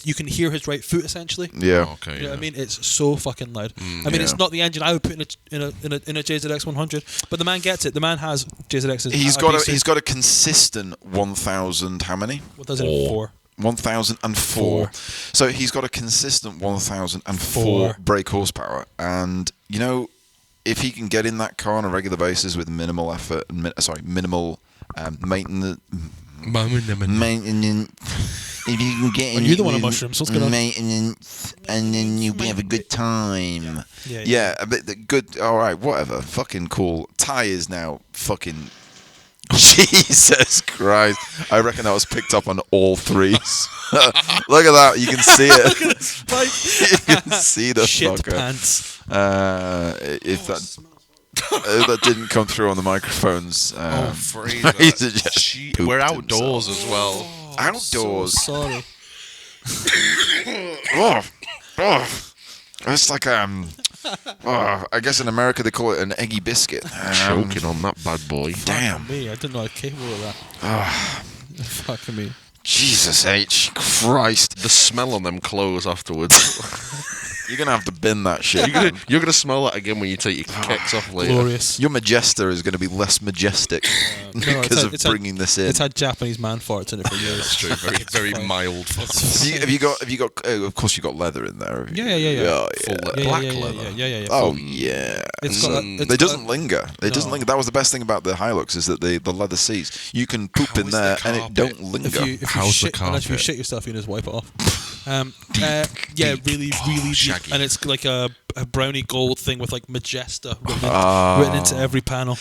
you can hear his right foot essentially. Yeah. Okay. You know what I mean? It's so fucking loud. I mean, it's not the engine I would put in a JZX 100, but the man gets it. The man has JZXs. He's got a consistent 1,000. How many? 1,004. 1,004. So he's got a consistent 1,004 brake horsepower, and if he can get in that car on a regular basis with minimal effort and minimal maintenance. If you can get in, you're the one on mushrooms. What's going on? Maintenance, and then you have a good time. Yeah, a bit good. All right, whatever. Fucking cool. Tires now. Fucking Jesus Christ! I reckon that was picked up on all threes. Look at that. You can see it. Look at this spike. You can see the shit fucker. Pants. If that didn't come through on the microphones. Fraser. We're outdoors as well. Outdoors. So sorry. It's like I guess in America they call it an eggy biscuit. Choking on that bad boy. Damn. Me, I didn't know I was capable of that. Fucking me. Jesus H. Christ. The smell on them clothes afterwards. You're going to have to bin that shit. You're gonna smell that again when you take your kicks off later. Glorious. Your Majesta is going to be less majestic. because of bringing this in. It's had Japanese man farts in it for years. That's true. Very mild farts. Have you got? Of course, you got leather in there. Have you? Yeah. Full black leather. Yeah. Oh yeah. It doesn't linger. It doesn't linger. That was the best thing about the Hilux is that the leather seats. You can poop in there and it don't linger. How's the carpet? Unless you shit yourself, you just wipe it off. Really shaggy. deep. And it's like a brownie gold thing with like Majesta written into every panel.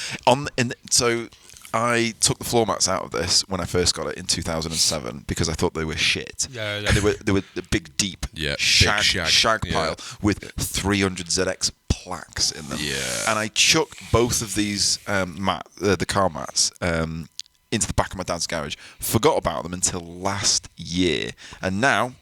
So I took the floor mats out of this when I first got it in 2007 because I thought they were shit. Yeah. And they were the big deep shag pile with 300 ZX plaques in them. Yeah. And I chucked both of these the car mats into the back of my dad's garage. Forgot about them until last year, and now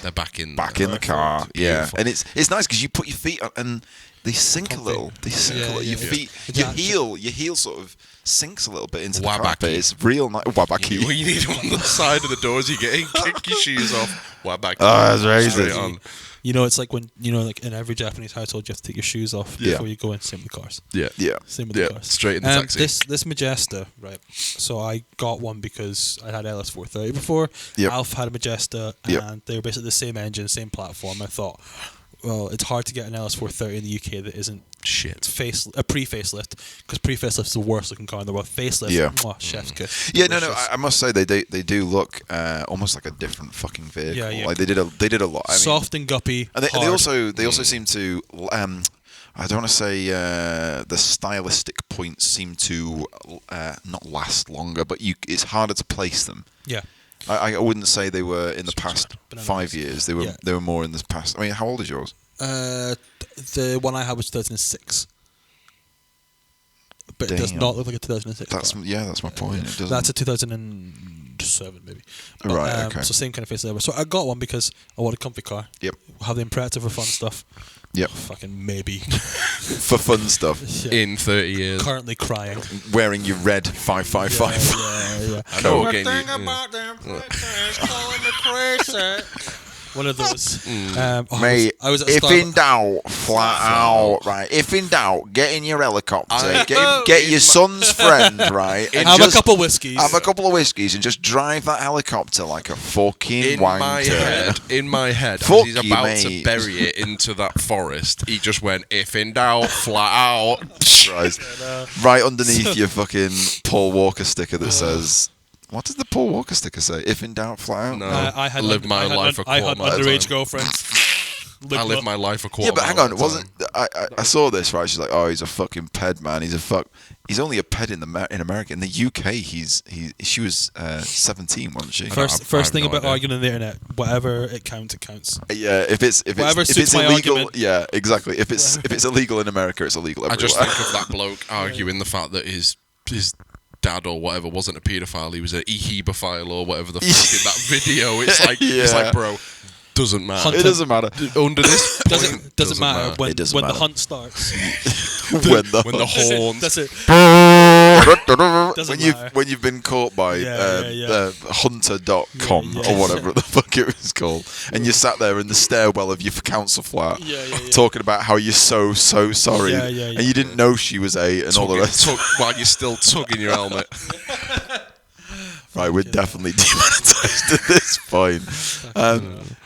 they're back in the car. Yeah, and it's nice because you put your feet on and they sink a little. Your feet, your heel sort of sinks a little bit into the carpet. It's real nice. Wabaki. What you need on the side of the doors, you get in, kick your shoes off. Wabaki. Oh, that's right. On. You know, it's like when like in every Japanese household, you have to take your shoes off before you go in. Same with cars. Yeah. Same with the cars. Straight in the taxi. This Majesta, right? So I got one because I had LS430 before. Yep. Alf had a Majesta, and they were basically the same engine, same platform. I thought, well, it's hard to get an LS430 in the UK that isn't shit. A pre-facelift, because pre-facelift's the worst looking car in the world. Facelift, chef's kiss. Yeah, no. I must say they do look almost like a different fucking vehicle. Yeah. Like they did a lot. Soft and guppy. And they also seem to. I don't want to say the stylistic points seem to not last longer, but it's harder to place them. Yeah. I wouldn't say they were in the past 5 years. They were more in the past. I mean, how old is yours? The one I had was 2006. But it does not look like a 2006 car. That's my point. It doesn't. That's a 2007 maybe. But, right, okay. So same kind of face level. So I got one because I want a comfy car. Yep. Have the Impreza for fun stuff. Yep. Fucking maybe. For fun stuff. Yeah. In 30 years. Currently crying. Wearing your red 555. Yeah. I know the thing about them is calling me crazy. One of those. Mate, I was at if in doubt, flat out, right? If in doubt, get in your helicopter, get your son's friend, right? And have a couple of whiskeys. Have a couple of whiskeys and just drive that helicopter like a fucking wanker. In my head, as he's about to bury it into that forest, he just went, if in doubt, flat out. Right underneath your fucking Paul Walker sticker that says... What does the Paul Walker sticker say? If in doubt, fly out. No, I lived my life a quarter I had underage girlfriends. I lived my life a quarter. Yeah, but hang on, it wasn't. I saw this right. She's like, oh, he's a fucking ped, man. He's only a ped in America. In the UK, she was 17, wasn't she? First thing about arguing on the internet, whatever it counts. Yeah, if it's illegal, argument. yeah, exactly. If it's illegal in America, it's illegal everywhere. I just think of that bloke arguing the fact that his dad or whatever wasn't a paedophile, he was a hebephile or whatever the fuck in that video. It's like, bro, doesn't matter. It doesn't matter. Under this point, doesn't matter when the hunt starts. when the horn. That's it. When you've been caught by hunter.com or whatever the fuck it was called, and you sat there in the stairwell of your council flat talking about how you're so sorry, and you didn't know she was 8 and all the rest. While you're still tugging your helmet. Right, we're definitely demonetized at this point.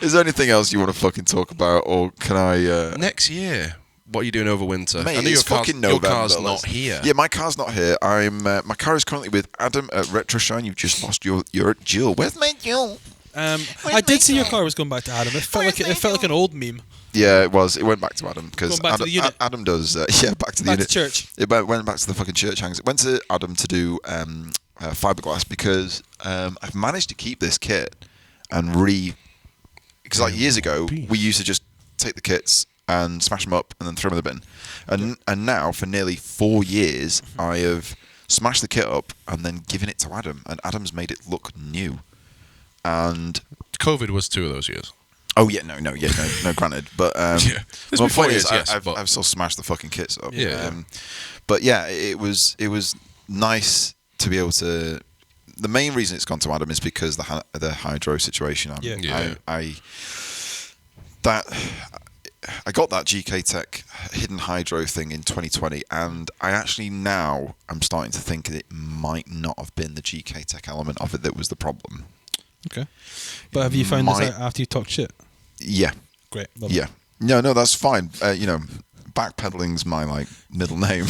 Is there anything else you want to fucking talk about, or can I... Next year, what are you doing over winter? Mate, I know it's fucking November. Your car's not here. Yeah, my car's not here. My car is currently with Adam at Retroshine. You've just lost your Jill. Where's my Jill? I did see your car was going back to Adam. It felt like an old meme. Yeah, it was. It went back to Adam because Adam does. Back to the unit. To church. It went back to the fucking church hangs. It went to Adam to do fiberglass because I've managed to keep this kit and because like years ago we used to just take the kits and smash them up and then throw them in the bin, and now for nearly 4 years I have smashed the kit up and then given it to Adam, and Adam's made it look new. And COVID was 2 of those years. Oh yeah, no, granted, but my point is, I've still smashed the fucking kits up. But yeah, it was nice to be able to. The main reason it's gone to Adam is because the hydro situation. I got that GK Tech hidden hydro thing in 2020, and I actually now I'm starting to think it might not have been the GK Tech element of it that was the problem. Okay, but have you found this out after you talked shit? Yeah. Great. Yeah. No, that's fine. Backpedaling's my middle name.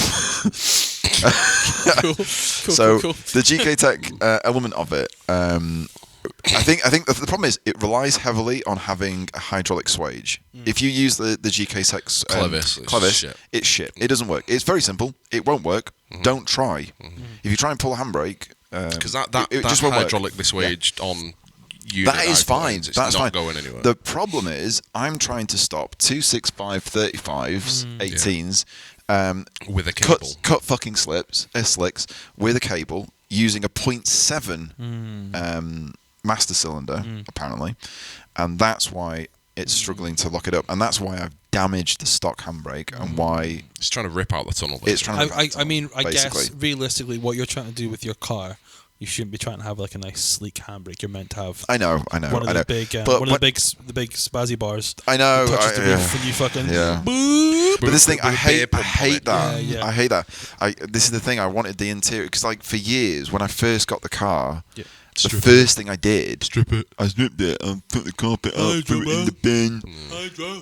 Cool. The GK Tech element of it, I think the problem is it relies heavily on having a hydraulic swage. If you use the GK Tech clevis, it's shit. It doesn't work. It's very simple. It won't work. Don't try. If you try and pull a handbrake, because that just won't hydraulically swaged on. That is fine. That's not going anywhere. The problem is, I'm trying to stop 265 35s, 18s, with a cable, cut fucking slicks with a cable using a 0.7 master cylinder, apparently, and that's why it's struggling to lock it up, and that's why I've damaged the stock handbrake, and why it's trying to rip out the tunnel. It's trying to. I guess realistically, what you're trying to do with your car. You shouldn't be trying to have a nice sleek handbrake. You're meant to have. I know. One of the big, the big spazzy bars. I know. And you fucking. Yeah. Boop. But this thing, I hate that. Yeah. I hate that. This is the thing. I wanted the interior because, for years, when I first got the car, the first thing I did, I stripped it and put the carpet up, threw it in the bin.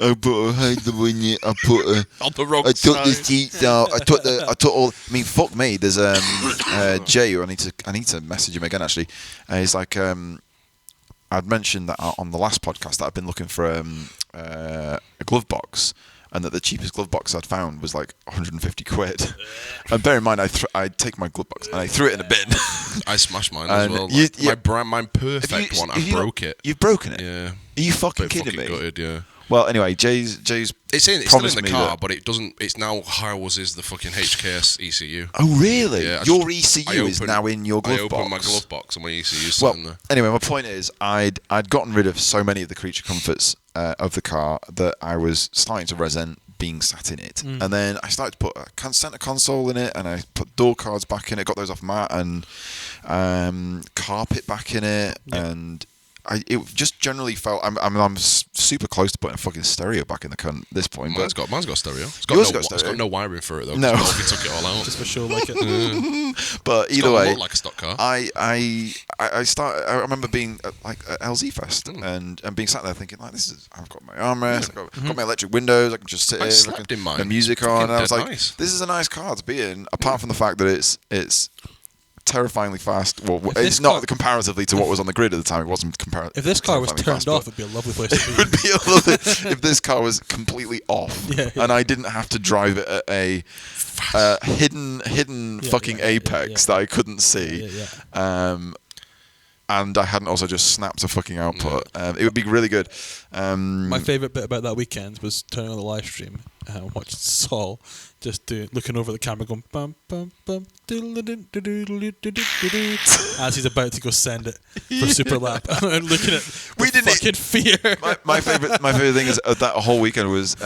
I put a hydro in it. I put on the wrong I took the seats out. I took all. I mean, fuck me. There's Jay, who I need to message him again. Actually, he's like, I'd mentioned that on the last podcast that I've been looking for a glove box. And that the cheapest glove box I'd found was 150 quid. And bear in mind, I'd take my glove box and I threw it in a bin. I smashed mine as well. My perfect one, I broke it. You've broken it? Yeah. Are you fucking kidding me? Gutted, yeah. Well, anyway, Jay's it's still in the car, but it doesn't. It's now houses the fucking HKS ECU. Oh, really? Yeah, your ECU is now in your glove box. I opened my glove box and my ECU's in there. Anyway, my point is, I'd gotten rid of so many of the creature comforts of the car that I was starting to resent being sat in it. And then I started to put a center console in it, and I put door cards back in it, got those off Matt, and carpet back in it, and it just generally felt. I'm super close to putting a fucking stereo back in the cunt at this point. Mine's got stereo. It's got no wiring for it though. No, we took it all out just for sure, like it. But either way, look like a stock car. I remember being at LZ Fest and being sat there thinking I've got my armrest, I've got my electric windows, I can just sit here, in mine. The music on, and I was like, nice. This is a nice car to be in. Apart from the fact that it's terrifyingly fast. Well, it's not comparatively to what was on the grid at the time. It wasn't comparative. If this car was turned off, it'd be a lovely place to be. It would be a lovely. If this car was completely off, and I didn't have to drive it at a hidden fucking apex that I couldn't see. And I hadn't also just snapped a fucking output. It would be really good. My favourite bit about that weekend was turning on the live stream and watching Saul just looking over the camera going bum bum bum as he's about to go send it for Super Lap and looking at fucking fear. My favourite thing is that whole weekend was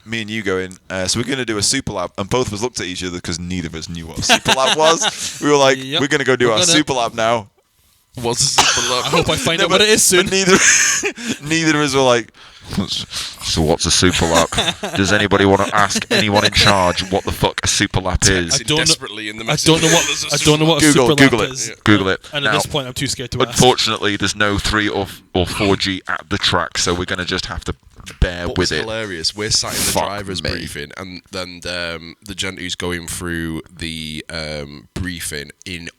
me and you going, so we're going to do a Super Lap, and both of us looked at each other because neither of us knew what a Super Lap was. We were like, we're going to go do our Super Lap now. What's a Super Lap? I hope I find out what it is soon. Neither of us were like, so what's a Super Lap? Does anybody want to ask anyone in charge what the fuck a Super Lap is? I don't know what a Super Lap is. Google it. And at this point, I'm too scared to ask. Unfortunately, there's no 3 or 4G at the track, so we're going to just have to bear with it. It's hilarious. We're sat in the driver's briefing, and then the gent who's going through the briefing in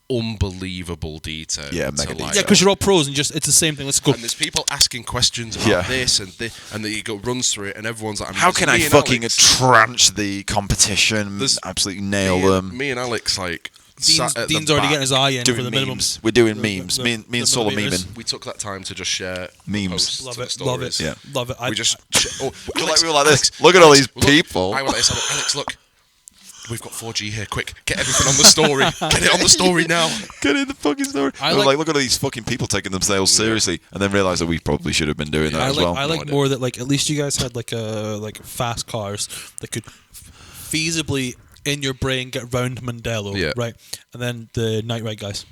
unbelievable detail. Yeah, mega detail. Yeah, because you're all pros and it's the same thing. Let's go. And there's people asking questions about this and this, and then runs through it, and everyone's like, how can I fucking tranche the competition? Absolutely nail them. Me and Alex, Dean's already getting his eye in for the minimums. We're doing memes. Me and Saule are memeing. We took that time to just share memes. Love it. Yeah. Love it. We just. We were like this. Look at all these people. I went like this. Alex, look. We've got 4G here, quick, get everything on the story. Get it on the story now. Get it in the fucking story. Look at all these fucking people taking themselves seriously, and then realise that we probably should have been doing that as well. I like more that at least you guys had fast cars that could feasibly in your brain get round Mandello, right? And then the night ride guys.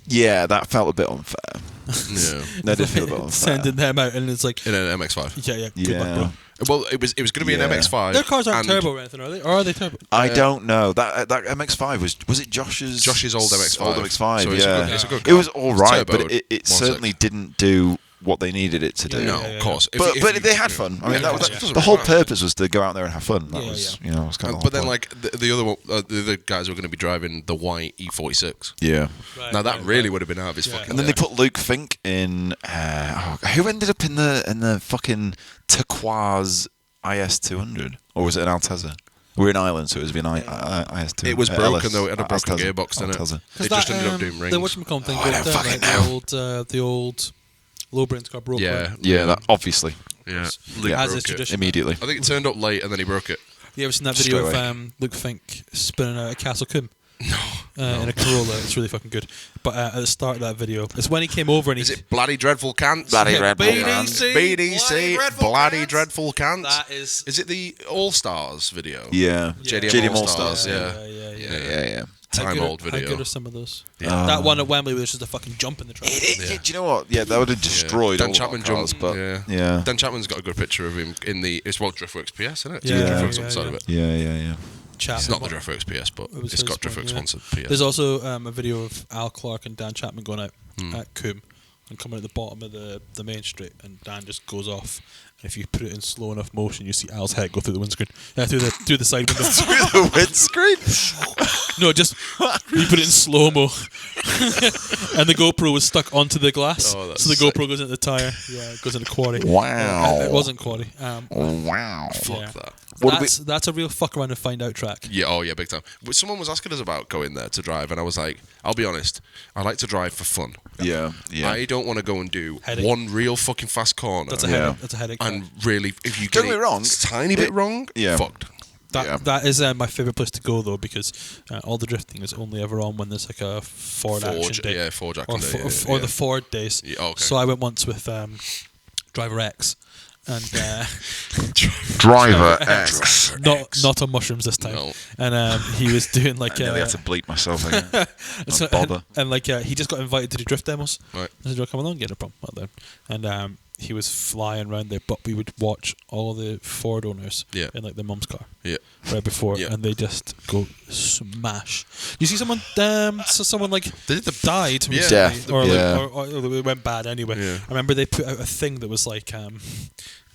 Yeah, that felt a bit unfair. Yeah, that did feel a bit unfair. Sending them out, and it's like in an MX-5. Yeah. Good luck, bro. Well, it was going to be an MX-5. Their cars aren't turbo or anything, are they? Or are they turbo? I don't know. That MX-5 was it Josh's old MX-5? Old MX-5, so yeah. It's a good car. It was all right, but turboed, it certainly didn't do what they needed it to do. No, of course. But they had fun. I mean, the whole purpose was to go out there and have fun. That was, you know, it was kind of. But then, like the other guys were going to be driving the white E46. Yeah. Now that really would have been out of his fucking. And then they put Luke Fink in. Who ended up in the fucking turquoise IS200, or was it an Altezza? We're in Ireland, so it was an IS200. It was broken though. It had a broken gearbox in it. It just ended up doing rings. The whatchamacallit thing broke down. The old low-brains car broke. Yeah, that obviously. Yeah, as is tradition. Immediately. I think it turned up late and then he broke it. You ever seen that video of Luke Fink spinning out of Castle Coombe? No. In a Corolla. It's really fucking good. But at the start of that video, it's when he came over and Is it Bloody Dreadful Cants? Bloody Dreadful BDC. Bloody Dreadful Cants. That is. Is it the All Stars video? Yeah. JDM All Stars. Yeah. Old video. How good are some of those? Yeah. That one at Wembley where there's just a fucking jump in the track. Do you know what? Yeah, that would have destroyed all Chapman of our cars, but yeah. Dan Chapman's got a good picture of him in the. It's Driftworks PS, isn't it? Yeah, Driftworks on the side of it. Yeah. Chapman. It's not the Driftworks PS, but it's got Driftworks sponsored PS. There's also a video of Al Clark and Dan Chapman going out at Coombe and coming at the bottom of the main street, and Dan just goes off. And if you put it in slow enough motion, you see Al's head go through the windscreen, through the side window. Through the windscreen? No, just you put it in slow mo, and the GoPro was stuck onto the glass, so the GoPro goes into the tire. Yeah, it goes into quarry. Wow. It wasn't quarry. Wow. Fuck that. That's a real fuck around and find out track. Yeah, big time. But someone was asking us about going there to drive, and I was like, I'll be honest, I like to drive for fun. Yeah. I don't want to go and do one real fucking fast corner. That's a headache. That's a headache. And really, if you get it tiny bit wrong, fucked. That is my favourite place to go though, because all the drifting is only ever on when there's like a Ford action day. Yeah, Forge action day. Or the Ford days. Yeah, okay. So I went once with Driver X. And Driver X. Not on mushrooms this time. No. And he was doing like. I had to bleep myself again. Bother. And like he just got invited to do drift demos. Right. I said, "Come along, get a problem out there." And he was flying around there, but we would watch all the Ford owners in like their mum's car. Yeah. Right before, and they just go smash. You see someone, someone like died, or it went bad anyway. Yeah. I remember they put out a thing that was like,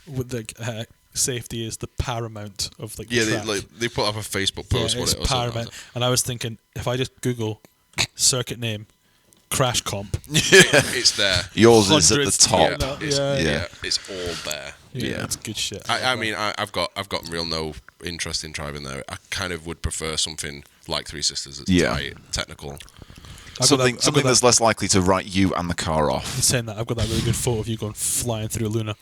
with the safety is the paramount of like. Yeah, the they put up a Facebook post. Yeah, it's paramount, and I was thinking if I just Google circuit name. Crash comp. It's there. Yours is at the top. It's all there. Yeah, it's good shit. I mean, I've got real no interest in driving there. I kind of would prefer something like Three Sisters that's tight, technical. Something that's less likely to write you and the car off. You're saying that I've got that really good photo of you going flying through Luna.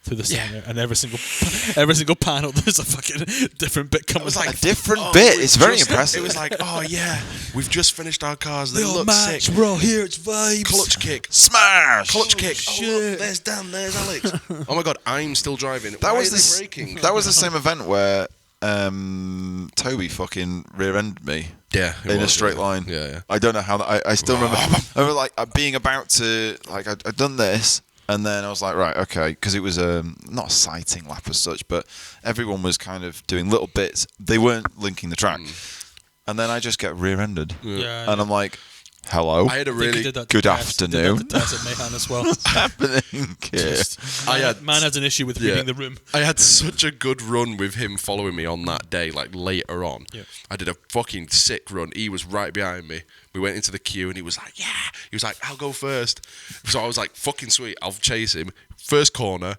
Through the center, and every single panel there's a fucking different bit coming. It was like a different bit. It's very impressive. It was like, oh yeah, we've just finished our cars. They look sick. We're all here. It's vibes. Clutch kick, smash. Clutch kick. Shit. Oh, look, there's Dan. There's Alex. Oh my god, I'm still driving. Why was the braking? That was the same event where Toby fucking rear-ended me. Yeah, in a straight line. Yeah. I don't know how that. I still remember. I remember like being about to like I'd done this. And then I was like, right, okay, because it was not a sighting lap as such, but everyone was kind of doing little bits. They weren't linking the track. And then I just get rear-ended. Yeah. And I'm like, hello. I had a really good afternoon. That's at Mayhan as well. What's happening here? Man has an issue with reading the room. I had such a good run with him following me on that day, like later on. Yeah. I did a fucking sick run. He was right behind me. We went into the queue and he was like, yeah. He was like, I'll go first. So I was like, fucking sweet. I'll chase him. First corner.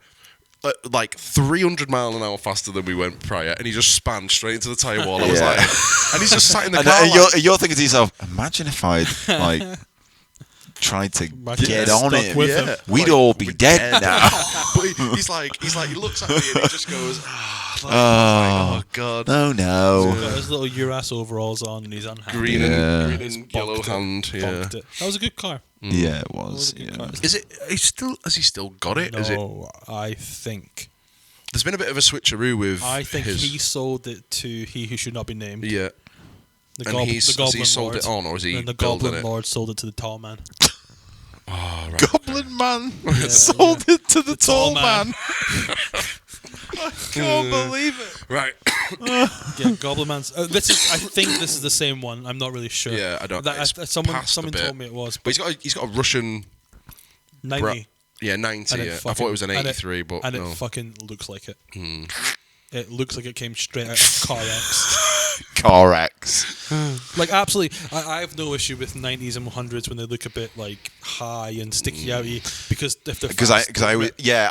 Like 300 mile an hour faster than we went prior, and he just spanned straight into the tyre wall. I was like, and he's just sat in the car. And you're thinking to yourself, imagine if I'd like tried to get on him. We'd all be dead now. But he's like, he looks at me and he just goes, oh god, oh no. He's got his little Uras overalls on, and he's unhappy. Green and yellow hand. Yeah, that was a good car. Yeah, it was. Is it? Has he still got it? No, I think there's been a bit of a switcheroo with. I think he sold it to he who should not be named. Yeah. The Goblin has he sold Lord. it on, or is he and the building Goblin it? Lord sold it to the tall man. Oh, right. Goblin Island man sold it to the tall man. I can't believe it. Right. Goblin Man's. I think this is the same one. I'm not really sure. Yeah, I don't. Someone told me it was. But he's got a Russian 90. 90. Yeah. I thought it was an 83, but and no. it fucking looks like it. It looks like it came straight out of Car X. Car X. Like, absolutely. I have no issue with 90s and 100s when they look a bit like high and sticky outy, because if they're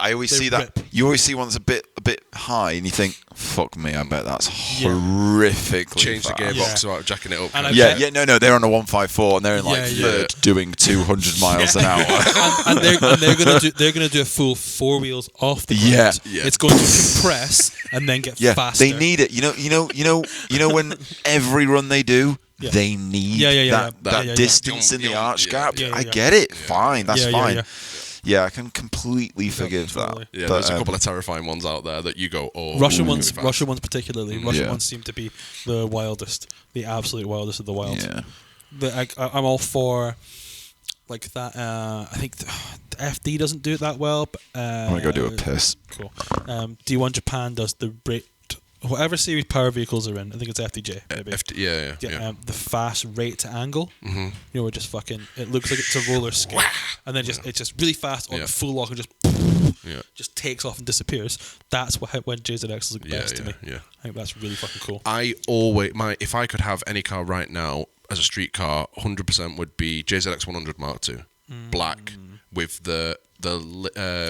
I always see that. You always see one that's a bit high, and you think, "Fuck me, I bet that's horrifically Change fast. the gearbox without jacking it up. No, they're on a 154, and they're in third, doing 200 miles an hour. and they're gonna do a full 4 wheels off the ground. It's going to compress and then get faster. They need it. You know when every run they do, they need that distance in the arch gap. I get it. Fine, that's fine. Yeah, I can completely forgive that. Yeah, there's a couple of terrifying ones out there that you go, oh. Russian ones particularly. Russian ones seem to be the wildest, the absolute wildest of the wild. Yeah. I'm all for like that. I think the FD doesn't do it that well. But, I'm gonna go do a piss. Cool. D1 Japan does the rate. Whatever series power vehicles are in, I think it's FDJ. Maybe. The fast rate to angle. You know, where just fucking it looks like it's a roller skate, and then it's just really fast on full lock and just takes off and disappears. That's when JZX looks best to me. I think that's really fucking cool. If I could have any car right now as a street car, 100% would be JZX 100 Mark II, black with the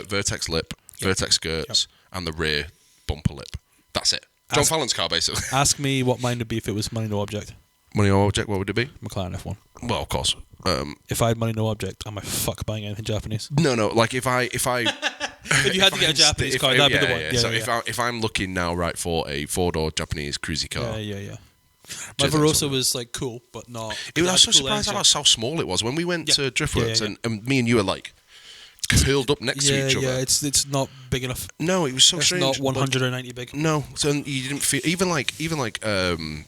Vertex lip, Vertex skirts, and the rear bumper lip. That's it. John Fallon's car, basically. Ask me what mine would be if it was money no object. Money no object, what would it be? McLaren F1. Well, of course. If I had money no object, I might fuck buying anything Japanese. No. Like if I if you had to get a Japanese car, that'd be the one. So if I'm looking now, right, for a 4-door Japanese cruisy car. My Verosa was like cool, but not. I was so surprised about how small it was when we went to Driftworks, and me and you were like curled up next to each other. Yeah, it's not big enough. No, it was so strange. It's not 100 or 90 big. No, so you didn't feel even like JZS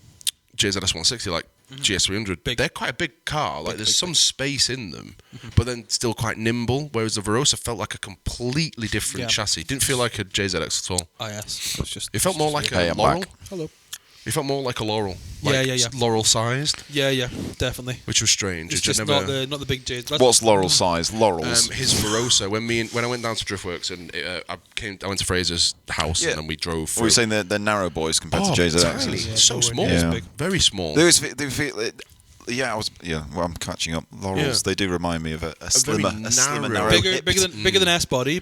160, like GS 300. They're quite a big car. Like there's some space in them, but then still quite nimble. Whereas the Verosa felt like a completely different chassis. Didn't feel like a JZX at all. It felt more like a Laurel. Hello. It felt more like a Laurel. Laurel sized. Yeah, definitely. Which was strange. It's just not the big J. What's Laurel size? Laurels. His Verosa. When I went down to Driftworks and I went to Fraser's house and then we drove. What were you saying? They're narrow boys compared to JZX? Tiny. So small. Very small. I'm catching up. Laurels, they do remind me of a slimmer, narrow, bigger than S body,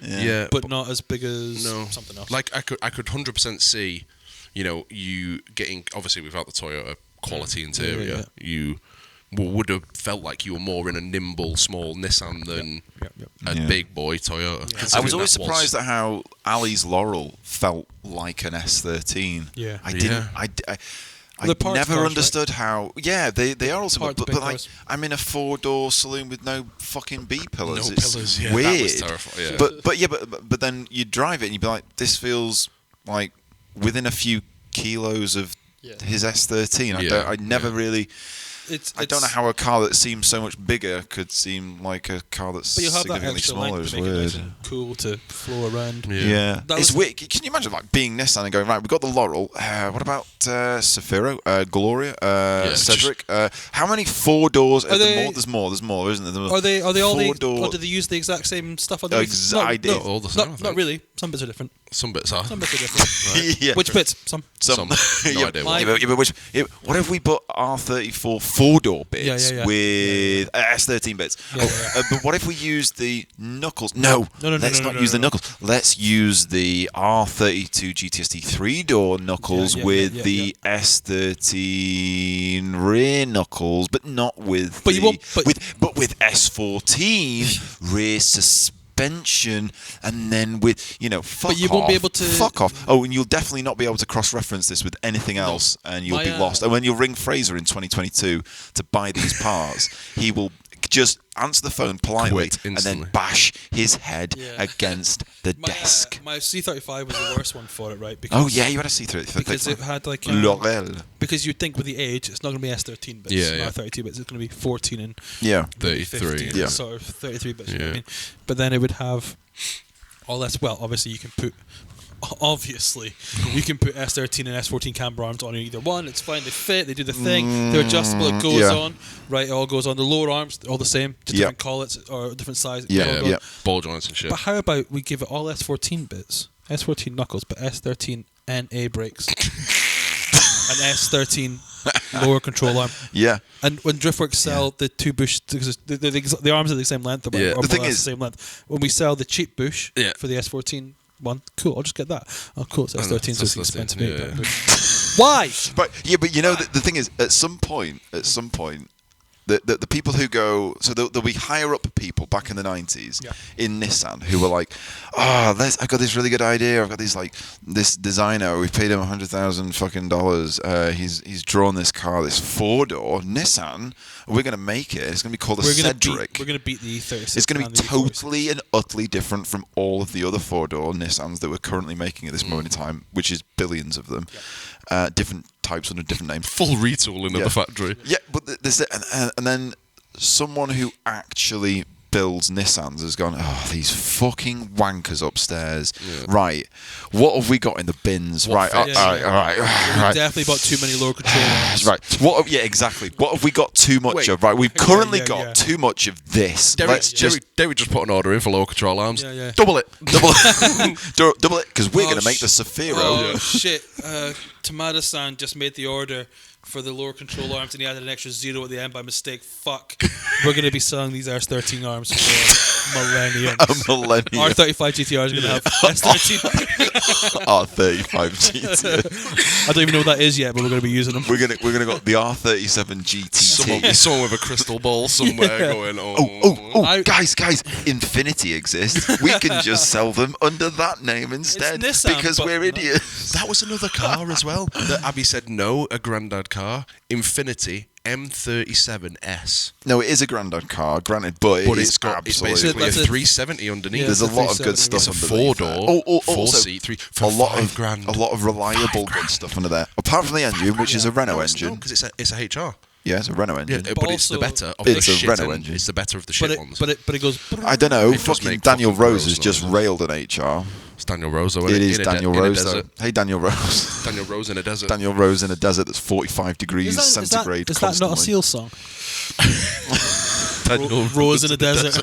but not as big as something else. Like I could 100% see, you getting, obviously without the Toyota quality interior, you would have felt like you were more in a nimble, small Nissan than a big boy Toyota. Yeah. I was always surprised at how Ali's Laurel felt like an S13. Yeah, I didn't. I never understood how. Yeah, they are also, but like I'm in a 4-door saloon with no fucking B pillars. It's weird. That was terrifying. But then you drive it and you'd be like, this feels like within a few kilos of his S13. I never really. I don't know how a car that seems so much bigger could seem like a car that's significantly smaller. It's weird. Nice and cool to flow around. Yeah. It's weird. Can you imagine like being Nissan and going, right, we've got the Laurel. What about Zafiro, Gloria, Cedric? How many 4 doors? There's more, isn't there? Are they all or do they use the exact same stuff on the all the same. Not really. Some bits are different. Some bits are different. Right. Which bits? Some. No idea. What if we put R34 4-door bits with S13 bits? But what if we use the knuckles? No, let's not use the knuckles. Let's use the R32 GTSD 3-door knuckles with the S13 rear knuckles, but not with with S14 rear suspension, and then with fuck off. Oh, and you'll definitely not be able to cross-reference this with anything else, and you'll be lost. And when you'll ring Fraser in 2022 to buy these parts, he will just answer the phone politely and instantly. then bash his head against the desk. My C35 was the worst one for it, right? Because, you had a C35. Because it had like L'Oreal. Because you'd think with the age, it's not going to be S13 bits, or 32 bits. It's going to be 14 and 33, 15, sort of 33 bits. You know what I mean? But then it would have all that's obviously you can put. Obviously, you can put S13 and S14 camber arms on either one. It's fine. They fit. They do the thing. They're adjustable. It goes on. Right. It all goes on. The lower arms, all the same. Just different collets or different size. Ball joints and shit. But how about we give it all S14 bits? S14 knuckles, but S13 NA brakes. and S13 lower control arm. Yeah. And when Driftworks sell the two bush, the arms are the same length. The thing is, the same length. When we sell the cheap bush for the S14 one, cool, I'll just get that. Oh, cool, it's S13, so it's expensive. Why? But you know, the thing is, at some point, the people who go, so there'll be higher up people back in the 90s in Nissan who were like, I got this really good idea. I've got this designer. We paid him $100,000 fucking dollars. He's drawn this car, this 4-door Nissan. We're gonna make it. It's gonna be called a Cedric. We're gonna beat the E36. It's gonna be totally and utterly different from all of the other 4-door Nissans that we're currently making at this moment in time, which is billions of them. Different types under different names. Full retooling in the factory. Yeah, but there's and then someone who actually builds Nissans has gone, these fucking wankers upstairs. Yeah. Right, what have we got in the bins? All right. We definitely bought too many lower controllers. Right. Exactly. What have we got too much of? Right, we've currently got too much of this. David just put an order in for lower control arms. Double it, because we're going to make the Safiro. Oh shit! Tamada-san just made the order for the lower control arms, and he added an extra 0 at the end by mistake. Fuck. We're going to be selling these R13 arms for millennium. R35 GTR is going to have S13. R35 GTR. I don't even know what that is yet, but we're going to be using them. We're going to got the R37 GT. Someone with a crystal ball somewhere going, guys, Infinity exists. We can just sell them under that name instead. It's Nissan, because we're idiots. That was another car as well that Abby said no, a granddad car, Infinity M37S. No, it is a granddad car, granted, but it's basically a 370 underneath. There's a lot of good stuff underneath. It's a 4-door, 4-seat, 3 for a lot of reliable good stuff under there. Apart from the engine, which is a Renault engine. Because it's a HR. Yeah, it's a Renault engine. Yeah, but it's the better of the shit Renault engine. It's the better of the shit ones. But it goes... I don't know, fucking Daniel Rose has just railed an HR. It's Daniel Rose, though. It is Daniel Rose, though. Hey, Daniel Rose. Daniel Rose in a desert. Daniel Rose in a desert that's 45 degrees centigrade. Is that not a Seal song? Rose in a desert.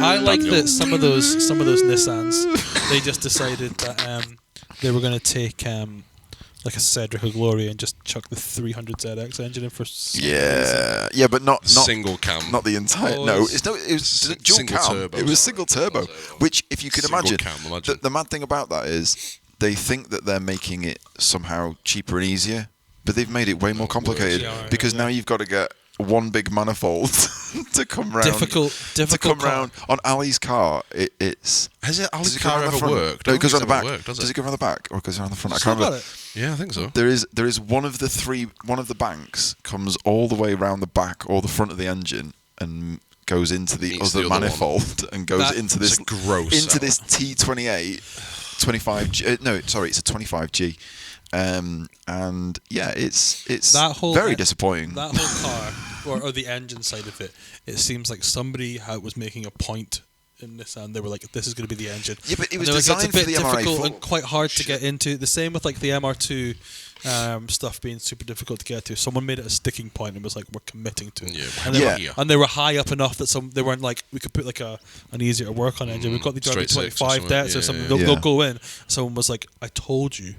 I like that some of those Nissans, they just decided that they were going to take like a Cedric or Gloria and just chuck the 300ZX engine in for but not single cam, not the entire. It was dual cam. Turbo, it was single turbo, which, if you can imagine. The mad thing about that is they think that they're making it somehow cheaper and easier, but they've made it way more complicated because now you've got to get one big manifold to come round. Difficult to come round on Ali's car. Has Ali's car ever worked? No, it goes around the back. Does it go around the back or it goes around the front? I can't remember. Yeah, I think so. There is one of the banks comes all the way around the back or the front of the engine and goes into the other manifold and goes into this this T28 25G. No, sorry, it's a 25G. And yeah, it's very disappointing. That whole car, or the engine side of it, it seems like somebody was making a point in Nissan. They were like, "This is going to be the engine." Yeah, but it was designed for the MRA4. It's a bit difficult and quite hard to get into. The same with like the MR2 stuff being super difficult to get to. Someone made it a sticking point and was like, "We're committing to it." And they were high up enough that they weren't like, we could put like an easier to work on engine. We've got the RB25 debts or something. They'll go in. Someone was like, "I told you."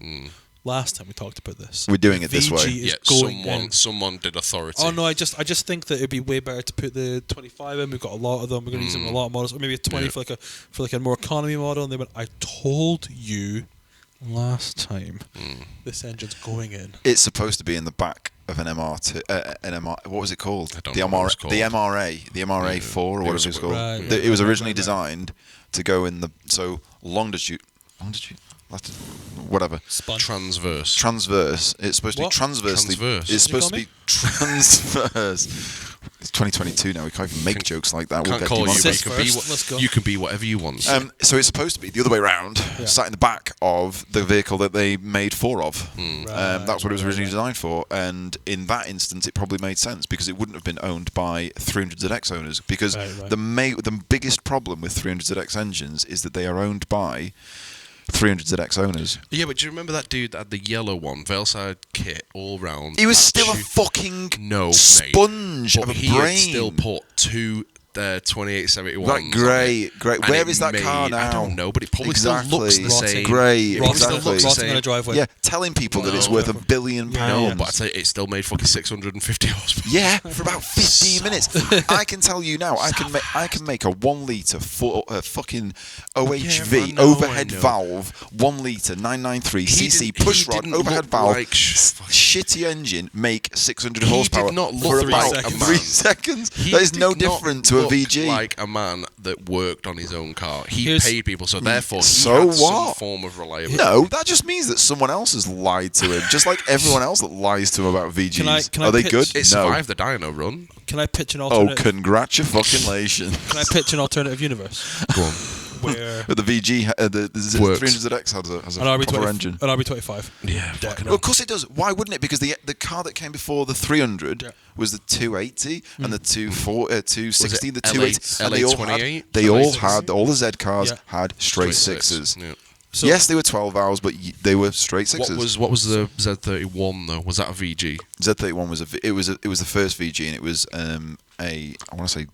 Last time we talked about this, we're doing it this way. Someone did authority. Oh no, I just think that it'd be way better to put the 25 in. We've got a lot of them. We're going to use them in a lot of models, or maybe a 20 for like a more economy model. And they went, "I told you last time this engine's going in." It's supposed to be in the back of an MR2. What was it called? I don't know what it's called. The MRA4 or whatever it was called. It was originally designed to go in the longitude. whatever. Transverse. It's supposed to be transversely. Transverse. It's supposed to be transverse. It's 2022 now. We can't even make jokes like that. Can't call you. You can be whatever you want. So it's supposed to be the other way around, sat in the back of the vehicle that they made 4 of. That's what it was originally designed for. And in that instance, it probably made sense because it wouldn't have been owned by 300ZX owners. Because the biggest problem with 300ZX engines is that they are owned by 300ZX owners. Yeah, but do you remember that dude that had the yellow one, Velside kit, all round? He was still a fucking sponge of a brain. He had still put 2 2871. That great. Where is that car now? I don't know, but it probably still looks the same. Great, exactly. Rotting in a driveway. Yeah, telling people that it's worth £1 billion. No, but I say it still made fucking 650 horsepower. Yeah, for about 15 minutes. I can tell you now, I can make a 1 litre fucking OHV overhead valve 1 litre 993cc push rod overhead valve shitty engine make 600 horsepower for about 3 seconds. That is no different to a VG. Like a man that worked on his own car. He paid people, so therefore he had some form of reliability. No, that just means that someone else has lied to him, just like everyone else that lies to him about VGs. Are they good? It survived the dyno run. Can I pitch an alternative? Oh, congratulations. Can I pitch an alternative universe? Go on. Where the VG, the 300ZX has a proper engine. An RB25. Yeah. Well, of course it does. Why wouldn't it? Because the car that came before the 300 was the 280 and the 260, the 280. LA28. They all had all the Z cars had straight sixes. Yeah. So yes, they were 12 hours, but they were straight sixes. What was the Z31 though? Was that a VG? Z31 was the first VG, and it was I want to say.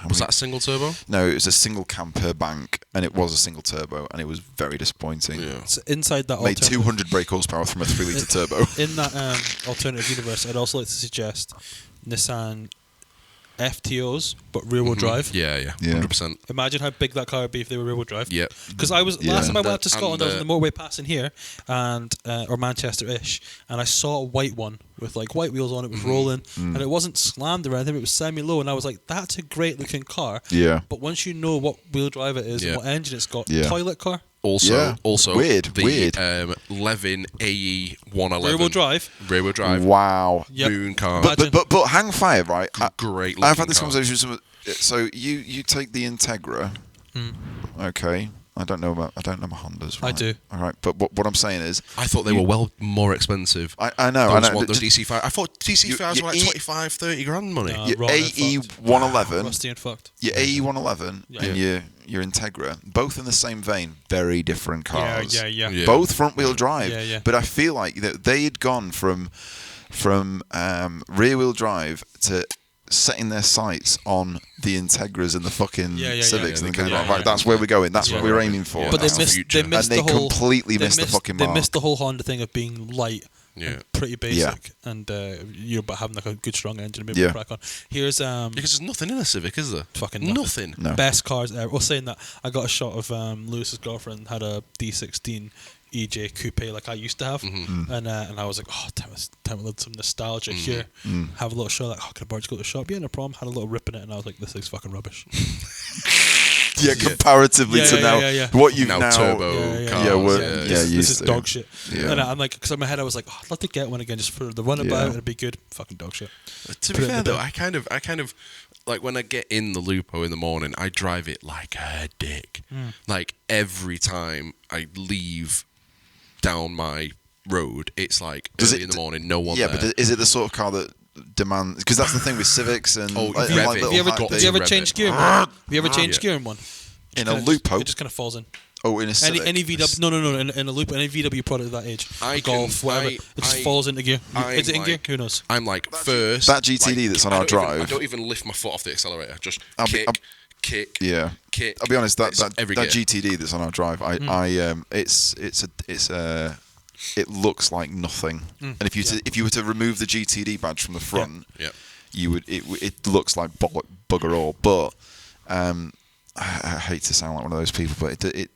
Was that a single turbo? No, it was a single cam per bank, and it was a single turbo, and it was very disappointing. Yeah. So inside that, made 200 brake horsepower from a 3 litre turbo. In that alternative universe, I'd also like to suggest Nissan FTOs, but rear-wheel drive. Yeah, 100%. Imagine how big that car would be if they were rear-wheel drive. Yeah. Because last time I went up to Scotland, I was on the motorway passing here, and or Manchester-ish, and I saw a white one with like white wheels on it, was rolling, and it wasn't slammed or anything, it was semi-low, and I was like, that's a great-looking car. Yeah. But once you know what wheel drive it is and what engine it's got, toilet car. Also, weird. Levin AE 111 rear-wheel drive. Wow. Moon car. But hang fire, right? Great. I've had this conversation with someone. So you take the Integra, okay. I don't know my Hondas. Right? I do. All right, but what I'm saying is, I thought they were well more expensive. I know. Those DC5. I thought DC5s were like 25, 30 grand money. Your AE 111, rusty and fucked. Your AE 111 and your Integra, both in the same vein, very different cars. Yeah. Both front wheel drive. Yeah. But I feel like they had gone from rear wheel drive to setting their sights on the Integras and the fucking Civics and going, right, that's where we're going. That's what we're aiming for. But they completely missed the fucking mark. They missed the whole Honda thing of being light, pretty basic, and but having like a good strong engine to be able to crack on. Here's because there's nothing in a Civic, is there? Fucking nothing. No. Best cars ever. Well, saying that, I got a shot of Lewis's girlfriend had a D16 EJ coupe like I used to have, and I was like, oh, time to some nostalgia here. Have a little show, like, oh, can I borrow to go to the shop? Yeah, no problem. Had a little rip in it, and I was like, this thing's fucking rubbish. Comparatively to now, what you've now turbo cars. This is dog shit. Yeah. And I'm like, because in my head I was like, oh, I'd love to get one again just for the runabout. It'd be good. Fucking dog shit. To be fair though, I kind of like when I get in the Lupo in the morning, I drive it like a dick. Like every time I leave down my road, it's like early in the morning, no one there. But is it the sort of car that demands? Because that's the thing with Civics and have you ever changed gear? Have you ever changed gear in one? In a Lupo, it just kind of falls in. Oh, in a Civic. Any VW? No. In a Lupo, any VW product of that age, Golf, whatever, it just falls into gear. Is it in gear? Who knows? I'm like first that GTD that's on our drive. I don't even lift my foot off the accelerator. Just kick. Kick. I'll be honest. That GTD that's on our drive, it looks like nothing. And if you were to remove the GTD badge from the front, you would. It looks like bugger all. But I hate to sound like one of those people, but it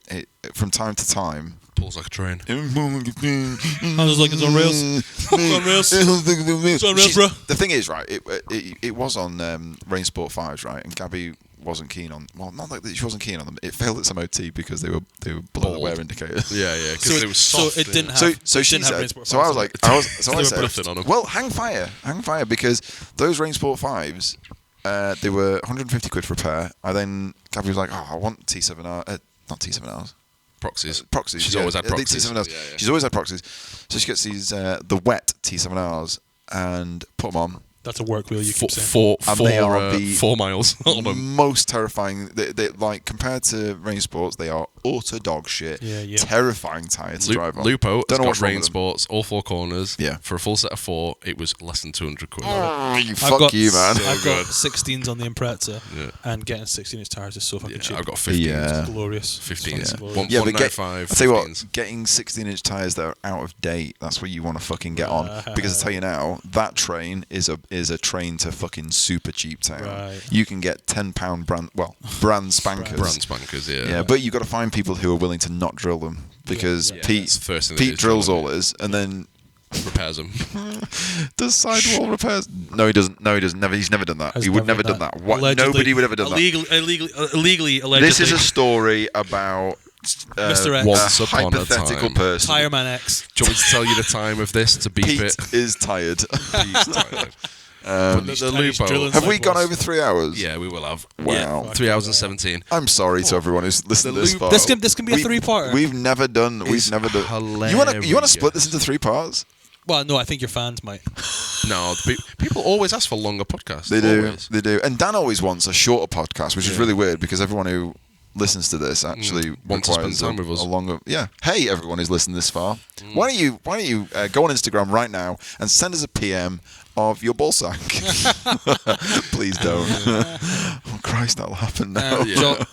from time to time pulls like a train. I was like, it's on rails. It's on rails. It's on rails, bro. The thing is, right? It was on Rain Sport 5s, right? And Gabby wasn't keen on. Well, not like she wasn't keen on them. It failed its MOT because they were below the wear indicators. Yeah, because it was soft. So it didn't have. So she said. So I was like, I said, well, hang fire, because those Rain Sport 5s, they were 150 quid for a pair. Gabby was like, I want T7R, not T7Rs. Proxies. She's always had proxies. T7Rs. Yeah. She's always had proxies. So she gets these the wet T7Rs and put them on. That's a work wheel, you keep saying. They are the 4 miles on them. Most terrifying. They like, compared to Rain Sports, they are utter dog shit. Yeah. Terrifying tyre to drive on. Lupo has got Rain Sports, all 4 corners. Yeah. For a full set of 4, it was less than 200 quid. Fuck you, man. I've got 16s on the Impreza, and getting 16-inch tyres is so fucking cheap. I've got 15s. Yeah. It's glorious. 15s. Yeah, 195. I tell you what, getting 16-inch tyres that are out of date, that's what you want to fucking get on. Because I tell you now, that train is a train to fucking super cheap town. Right. You can get £10 brand spankers. Brand spankers, yeah. Yeah, but you got to find people who are willing to not drill them, because Pete drills all his and then repairs them. Does sidewall repairs? No, he doesn't. He's never done that. He would never done that. Nobody would ever done that. Illegally, allegedly. This is a story about Mr. X. Once upon a hypothetical time. person. Tireman X. Do you want me to tell you the time of this to beep Pete it? is tired. He's tired. The Lupo. Have we gone over 3 hours? Yeah, we will have. Wow. Yeah, 3 hours and 17. I'm sorry to everyone who's listened to this far. This can be a 3-parter. We've never done. Hilarious. You want to split this into 3 parts? Well, no, I think your fans might. No, people always ask for longer podcasts. They do. Always. They do. And Dan always wants a shorter podcast, which is really weird, because everyone who listens to this actually wants to spend time with us. A longer. Yeah. Hey, everyone who's listened this far. Why don't you go on Instagram right now and send us a PM of your ball sack? Please don't. Oh Christ, that'll happen now.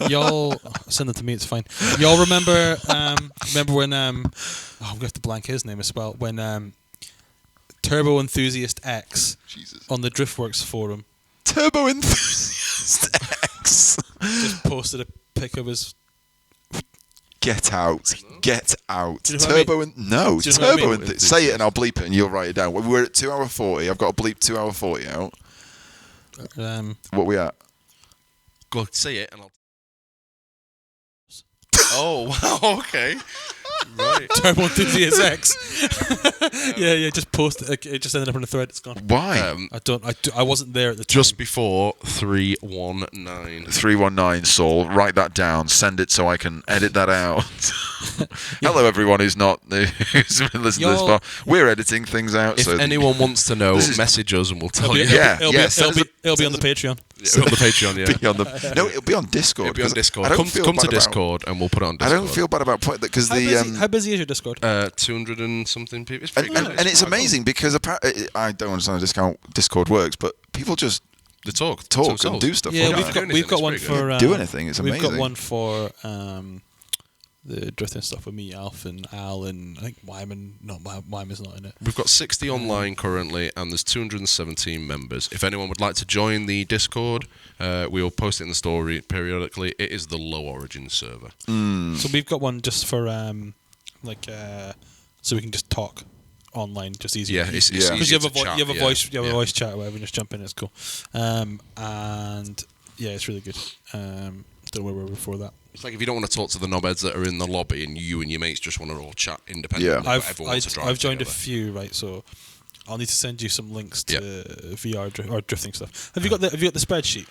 Y'all send it to me. It's fine. Y'all remember when I'm gonna have to blank his name as well. When Turbo Enthusiast X on the Driftworks forum. Turbo Enthusiast X just posted a pic of his. Get out. Do you know Turbo and no. Do you know Turbo what I mean? Say it and I'll bleep it and you'll write it down. We're at 2 hour 40. I've got to bleep 2 hour 40 out. What we at? Go say it and I'll. Oh wow! Okay. Right. Turbo Enthusiast X. yeah. Just post it. It just ended up on a thread. It's gone. Why? I wasn't there at the time. Just before 319. 319. Saul, write that down. Send it so I can edit that out. Hello, everyone who's been listening to this far. We're editing things out. If anyone wants to know, message us and we'll tell you. It'll be on the Patreon. Yeah, on the Patreon, yeah. No, it'll be on Discord. It'll be on Discord. Come to Discord and we'll put it on Discord. I don't feel bad about putting that because how busy is your Discord? 200 and something people. It's pretty good. And it's amazing because I don't understand how Discord works, but people just talk and do stuff. Yeah, we've got one for do anything. It's amazing. We've got one for the drifting stuff with me, Alf, and Al, and I think Wyman. No, Wyman's not in it. We've got 60 online currently, and there's 217 members. If anyone would like to join the Discord, we will post it in the story periodically. It is the low origin server. So we've got one just for so we can just talk online, just easy. Yeah, it's easy. Because you have a voice chat or whatever, and just jump in. It's cool. And yeah, it's really good. Don't know where we were before that. It's like if you don't want to talk to the knobheads that are in the lobby and you and your mates just want to all chat independently. Yeah, I've joined a few, right? So I'll need to send you some links to VR or drifting stuff. Have you got the spreadsheet?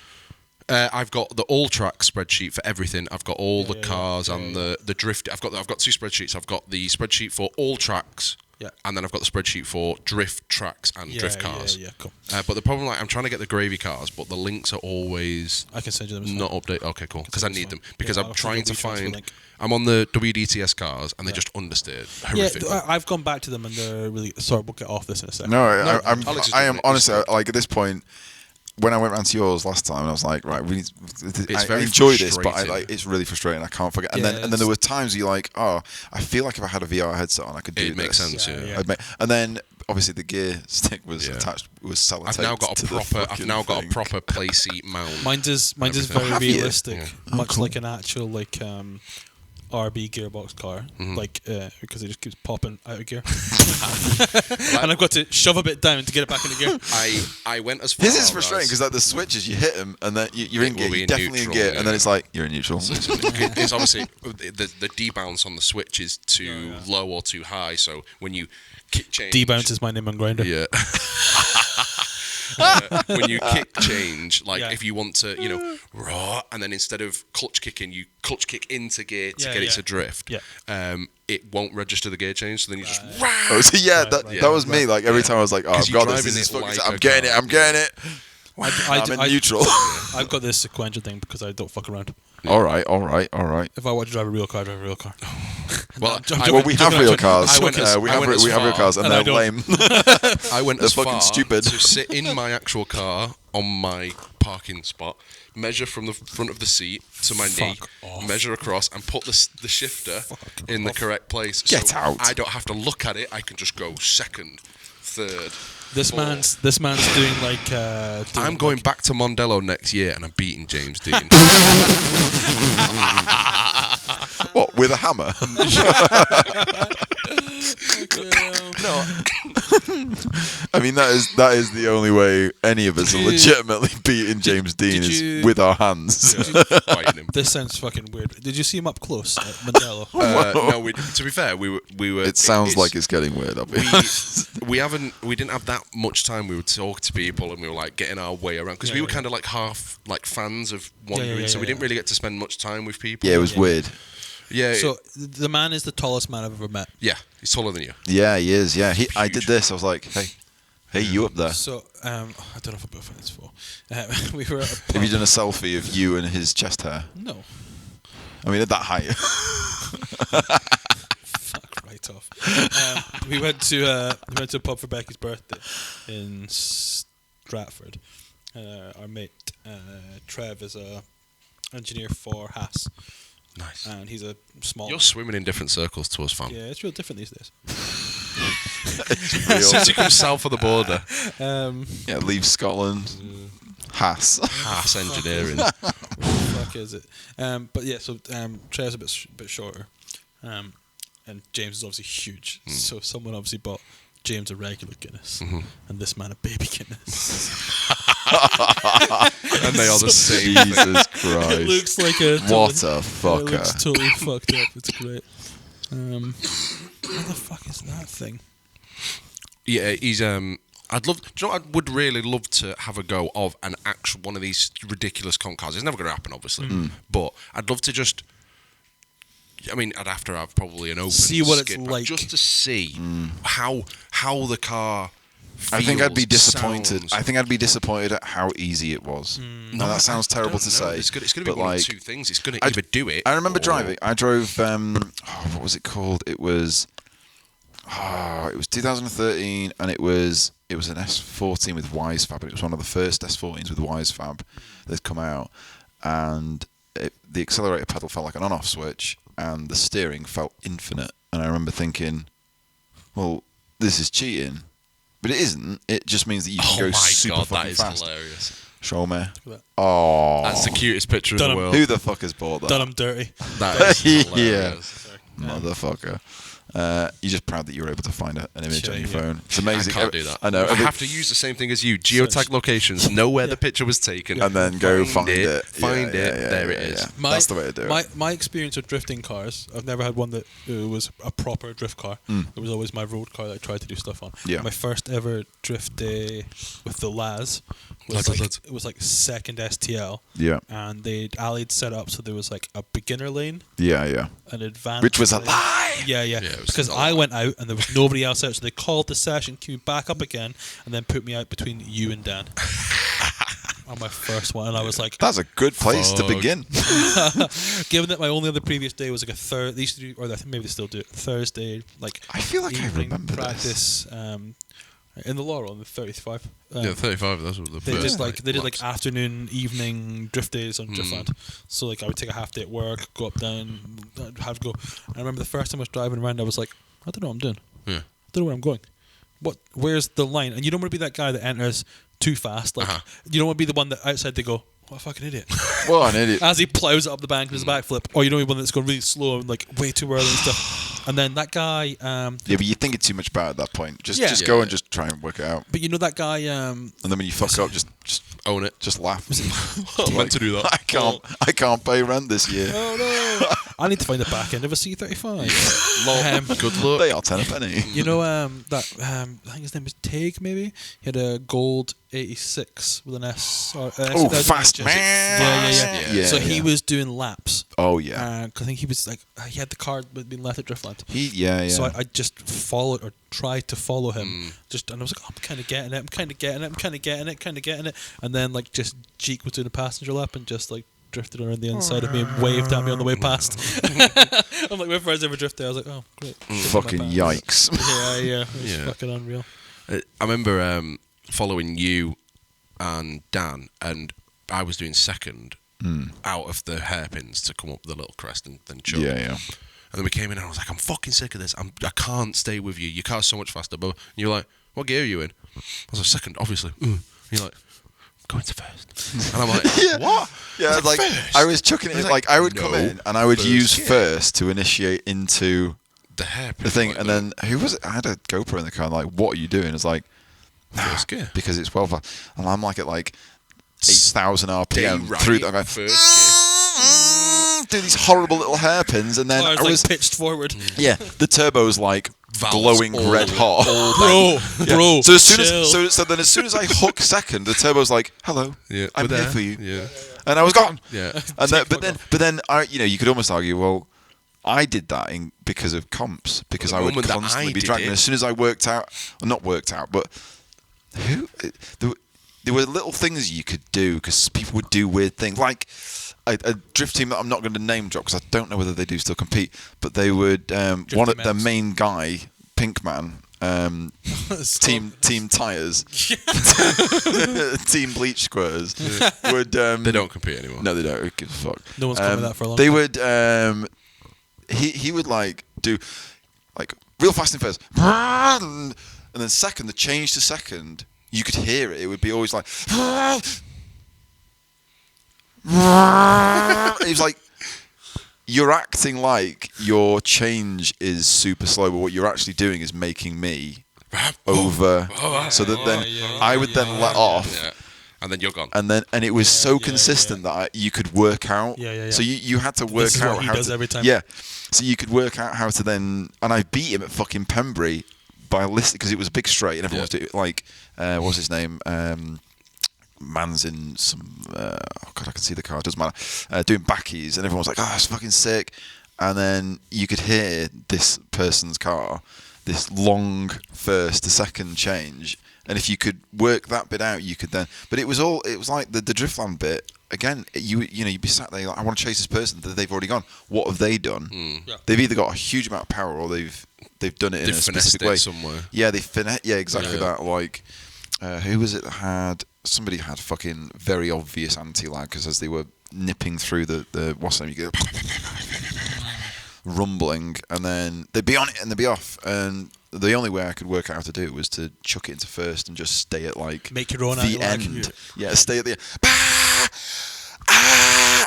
I've got the all track spreadsheet for everything. I've got all the cars and the drift. I've got 2 spreadsheets. I've got the spreadsheet for all tracks. Yeah. And then I've got the spreadsheet for drift tracks and drift cars. Yeah, cool. But the problem, I'm trying to get the gravy cars, but the links are always I can send you them. Not updated. Okay, cool. Because I need them. Because I'm trying to find. I'm on the WDTS cars and they're just understeered. Horrific. Yeah, I've gone back to them and they're really. Sorry, we'll get off this in a second. No, I am honestly like at this point. When I went round to yours last time, I was like, right, I enjoy this, but it's really frustrating. I can't forget. And then there were times you're like, oh, I feel like if I had a VR headset on, I could do this. It makes sense, yeah. And then obviously the gear stick was attached, was sellotaped. I've now got a proper play seat mount. Mine's is very realistic, much like an actual RB gearbox car, because it just keeps popping out of gear, and I've got to shove a bit down to get it back into gear. I went as far. This is frustrating because like the switches, you hit them and then you're in gear, you're definitely neutral, in gear, and then it's like you're in neutral. So it's obviously the debounce on the switch is too low or too high. So when you kick change, debounce is my name on Grindr. Yeah. When you kick change, if you want to, raw, and then instead of clutch kicking, you clutch kick into gear to get it to drift. Yeah. It won't register the gear change, so then you just. Oh, so that was me. Like every time I was like, "Oh, I've got this. I'm getting it. I'm in neutral. I've got this sequential thing because I don't fuck around. Yeah. All right. If I want to drive a real car, drive a real car. We have real cars. We have real cars, and they're lame. I went as far stupid. to sit in my actual car on my parking spot, measure from the front of the seat to my knee, measure across, and put the shifter in the correct place. Get out. I don't have to look at it. I can just go second, third. This man's doing like. I'm going back to Mondello next year, and I'm beating James Dean. What, with a hammer? No. I mean, that is the only way any of us are legitimately beating James Dean is with our hands. Fighting him. This sounds fucking weird. Did you see him up close at Mondello? No. To be fair, we were. It sounds like it's getting weird. I'll be honest. We didn't have that much time. We would talk to people and we were like getting our way around because we were kind of like half like fans of wandering, so we didn't really get to spend much time with people. Yeah, it was weird. Yeah. So the man is the tallest man I've ever met. Yeah, he's taller than you. Yeah, he is. Yeah, I did this. I was like, hey, you up there? So I don't know if I'll find this for. We were. At a pub. Have you done a selfie of you and his chest hair? No. I mean, at that height. Fuck right off. We went to a pub for Becky's birthday in Stratford. Our mate Trev is a engineer for Haas. Nice. And he's a small. You're swimming in different circles to us, fam. Yeah, it's real different these days. Since you come south of the border. Leave Scotland. Haas engineering. Fuck is it? But yeah, so Trev's a bit shorter, and James is obviously huge. So someone obviously bought James a regular Guinness, and this man a baby Guinness. And they are the same. Jesus Christ! It looks like a what a fucker. It looks totally fucked up. It's great. What the fuck is that thing? Yeah, he's I'd love. Do you know what I would really love to have a go of an actual one of these ridiculous conch cars. It's never going to happen, obviously, but I'd love to just. I mean, I'd have to have probably an open see what it's like, just to see how the car feels, I think I'd be disappointed. sounds. I think I'd be dispointed at how easy it was. No, that sounds terrible to say. It's going to be one of two things. It's going to either do it. I remember driving. I drove. What was it called? It was 2013, and it was an S14 with WiseFab. It was one of the first S14s with WiseFab that'd come out, and the accelerator pedal felt like an on-off switch, and the steering felt infinite. And I remember thinking, well, this is cheating. But it isn't. It just means that you can go super fucking fast. That is hilarious. Show me. Oh. That's the cutest picture in the world. Who the fuck has bought that? Done him dirty. That is hilarious. Motherfucker. You're just proud that you were able to find an image on your phone. It's amazing. I can't do that. I know. I have to use the same thing as you. Geotag locations, know where the picture was taken, and then go find it. There it is. That's the way to do it. My experience with drifting cars, I've never had one that was a proper drift car. It was always my road car that I tried to do stuff on. Yeah. My first ever drift day with the Laz it was like second STL. Yeah. And Ali'd set up so there was like a beginner lane. Yeah. An advanced which was a lane. lie. Yeah. Because I went out and there was nobody else out, so they called the session, queued me back up again, and then put me out between you and Dan. On my first one, and I was like, that's a good place to begin. Given that my only other previous day was like a third, they used to do, or I think maybe they still do it, Thursday, like I feel like I remember practice in the Laurel in the 35. 35. That's what the they first. did like afternoon, evening drift days on Driftland. So like I would take a half day at work, go up down, have to go. I remember the first time I was driving around, I was like, I don't know what I'm doing. Yeah. I don't know where I'm going. Where's the line? And you don't want to be that guy that enters too fast. Like you don't want to be the one that outside they go, What a fucking idiot. What an idiot. As he plows it up the bank with his backflip. Or you know one that's going really slow and like way too early and stuff. And then that guy... yeah, but you're thinking too much about it at that point. Just go and just try and work it out. But you know that guy... and then when you fuck up, just own it. Just laugh. I'm meant to do that. I can't pay rent this year. Oh no. I need to find the back end of a C35. Good luck. They are 10 a penny. You know I think his name was Tig, maybe? He had a gold 86 with an S. Fast man. Yeah. So he was doing laps. Oh yeah. I think he was like he had the card being left at Driftland. So I just followed or tried to follow him. And I was like, I'm kind of getting it. And then like just Jeek was doing a passenger lap and just like drifted around the inside of me and waved at me on the way past. I'm like, whenever I was ever drifted, I was like, oh great. Fucking yikes. Yeah. It was fucking unreal. I remember following you and Dan, and I was doing second out of the hairpins to come up the little crest and then jump. Yeah. And then we came in and I was like, I'm fucking sick of this. I can't stay with you. Your car's so much faster. But you're like, what gear are you in? I was like, second, obviously. And you're like, go into first. And I'm like, what? Yeah, like first? I was chucking it. Like I would come in and I would use gear. first to initiate into the hairpin. The thing, and then who was it? I had a GoPro in the car. And like, what are you doing? It's like first gear because it's 12. And I'm like at like 8,000 RPM right through that. First do these horrible little hairpins, and then I was like pitched forward. Yeah, the turbo's like Valves glowing red hot. Bro. So as soon as I hook second, the turbo's like, "Hello, I'm here for you." Yeah. And I was gone. Yeah. And but then you could almost argue, well, I did that because of comps, because I would constantly be dragging. As soon as I not worked out, but there were little things you could do because people would do weird things, like a drift team that I'm not going to name drop because I don't know whether they do still compete, but they would one of the main guy, Pinkman, team tires, team bleach squirters would they don't compete anymore. No, they don't. Who gives a fuck? No one's coming that for a long They time. would he would like do like real fast in first, and then second, the change to second, you could hear it. It would be always like it was like you're acting like your change is super slow, but what you're actually doing is making me over, so that then I would then let off, and then you're gone. And it was so consistent that you could work out. So you had to work out what he how does to every time. Yeah, so you could work out how to then, and I beat him at fucking Pembury by listening because it was a big straight and everyone was doing like what was his name? Man's in some I can see the car, doesn't matter, doing backies, and everyone was like, oh, that's fucking sick. And then you could hear this person's car, this long first to second change, and if you could work that bit out, you could then, but it was like the Driftland bit again, you'd be sat there like, I want to chase this person that they've already gone. What have they done? They've either got a huge amount of power or they've done it in a specific way somewhere. Yeah, exactly that. Like who was it that had, somebody had fucking very obvious anti-lag because as they were nipping through the what's the name, you go rumbling, and then they'd be on it and they'd be off, and the only way I could work out how to do it was to chuck it into first and just stay at like make your own the end. Yeah, stay at the end.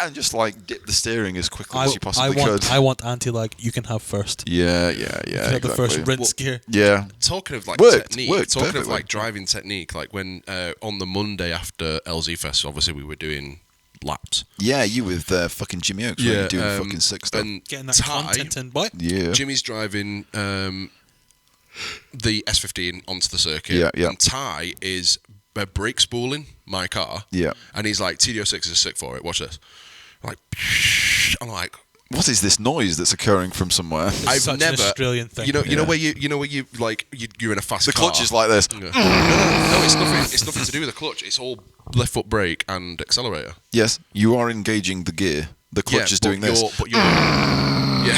And just like dip the steering as quickly as you possibly could. I want anti-lag. You can have first. Yeah. You can have the first rinse gear. Yeah. Talking of like technique, talking perfectly. of like driving technique, like when on the Monday after LZ Fest, obviously we were doing laps. Yeah, you with fucking Jimmy Oakes, doing fucking sick stuff. And getting that content in, boy. Yeah. Jimmy's driving the S15 onto the circuit. Yeah. And Ty is brake spooling my car. Yeah. And he's like, TD06 is sick for it. Watch this. I'm like, what is this noise that's occurring from somewhere? It's such an Australian thing. You know where you like you're in a fast car. The clutch is like this. No, it's nothing to do with the clutch. It's all left foot brake and accelerator. Yes, you are engaging the gear. The clutch is doing this. Yeah,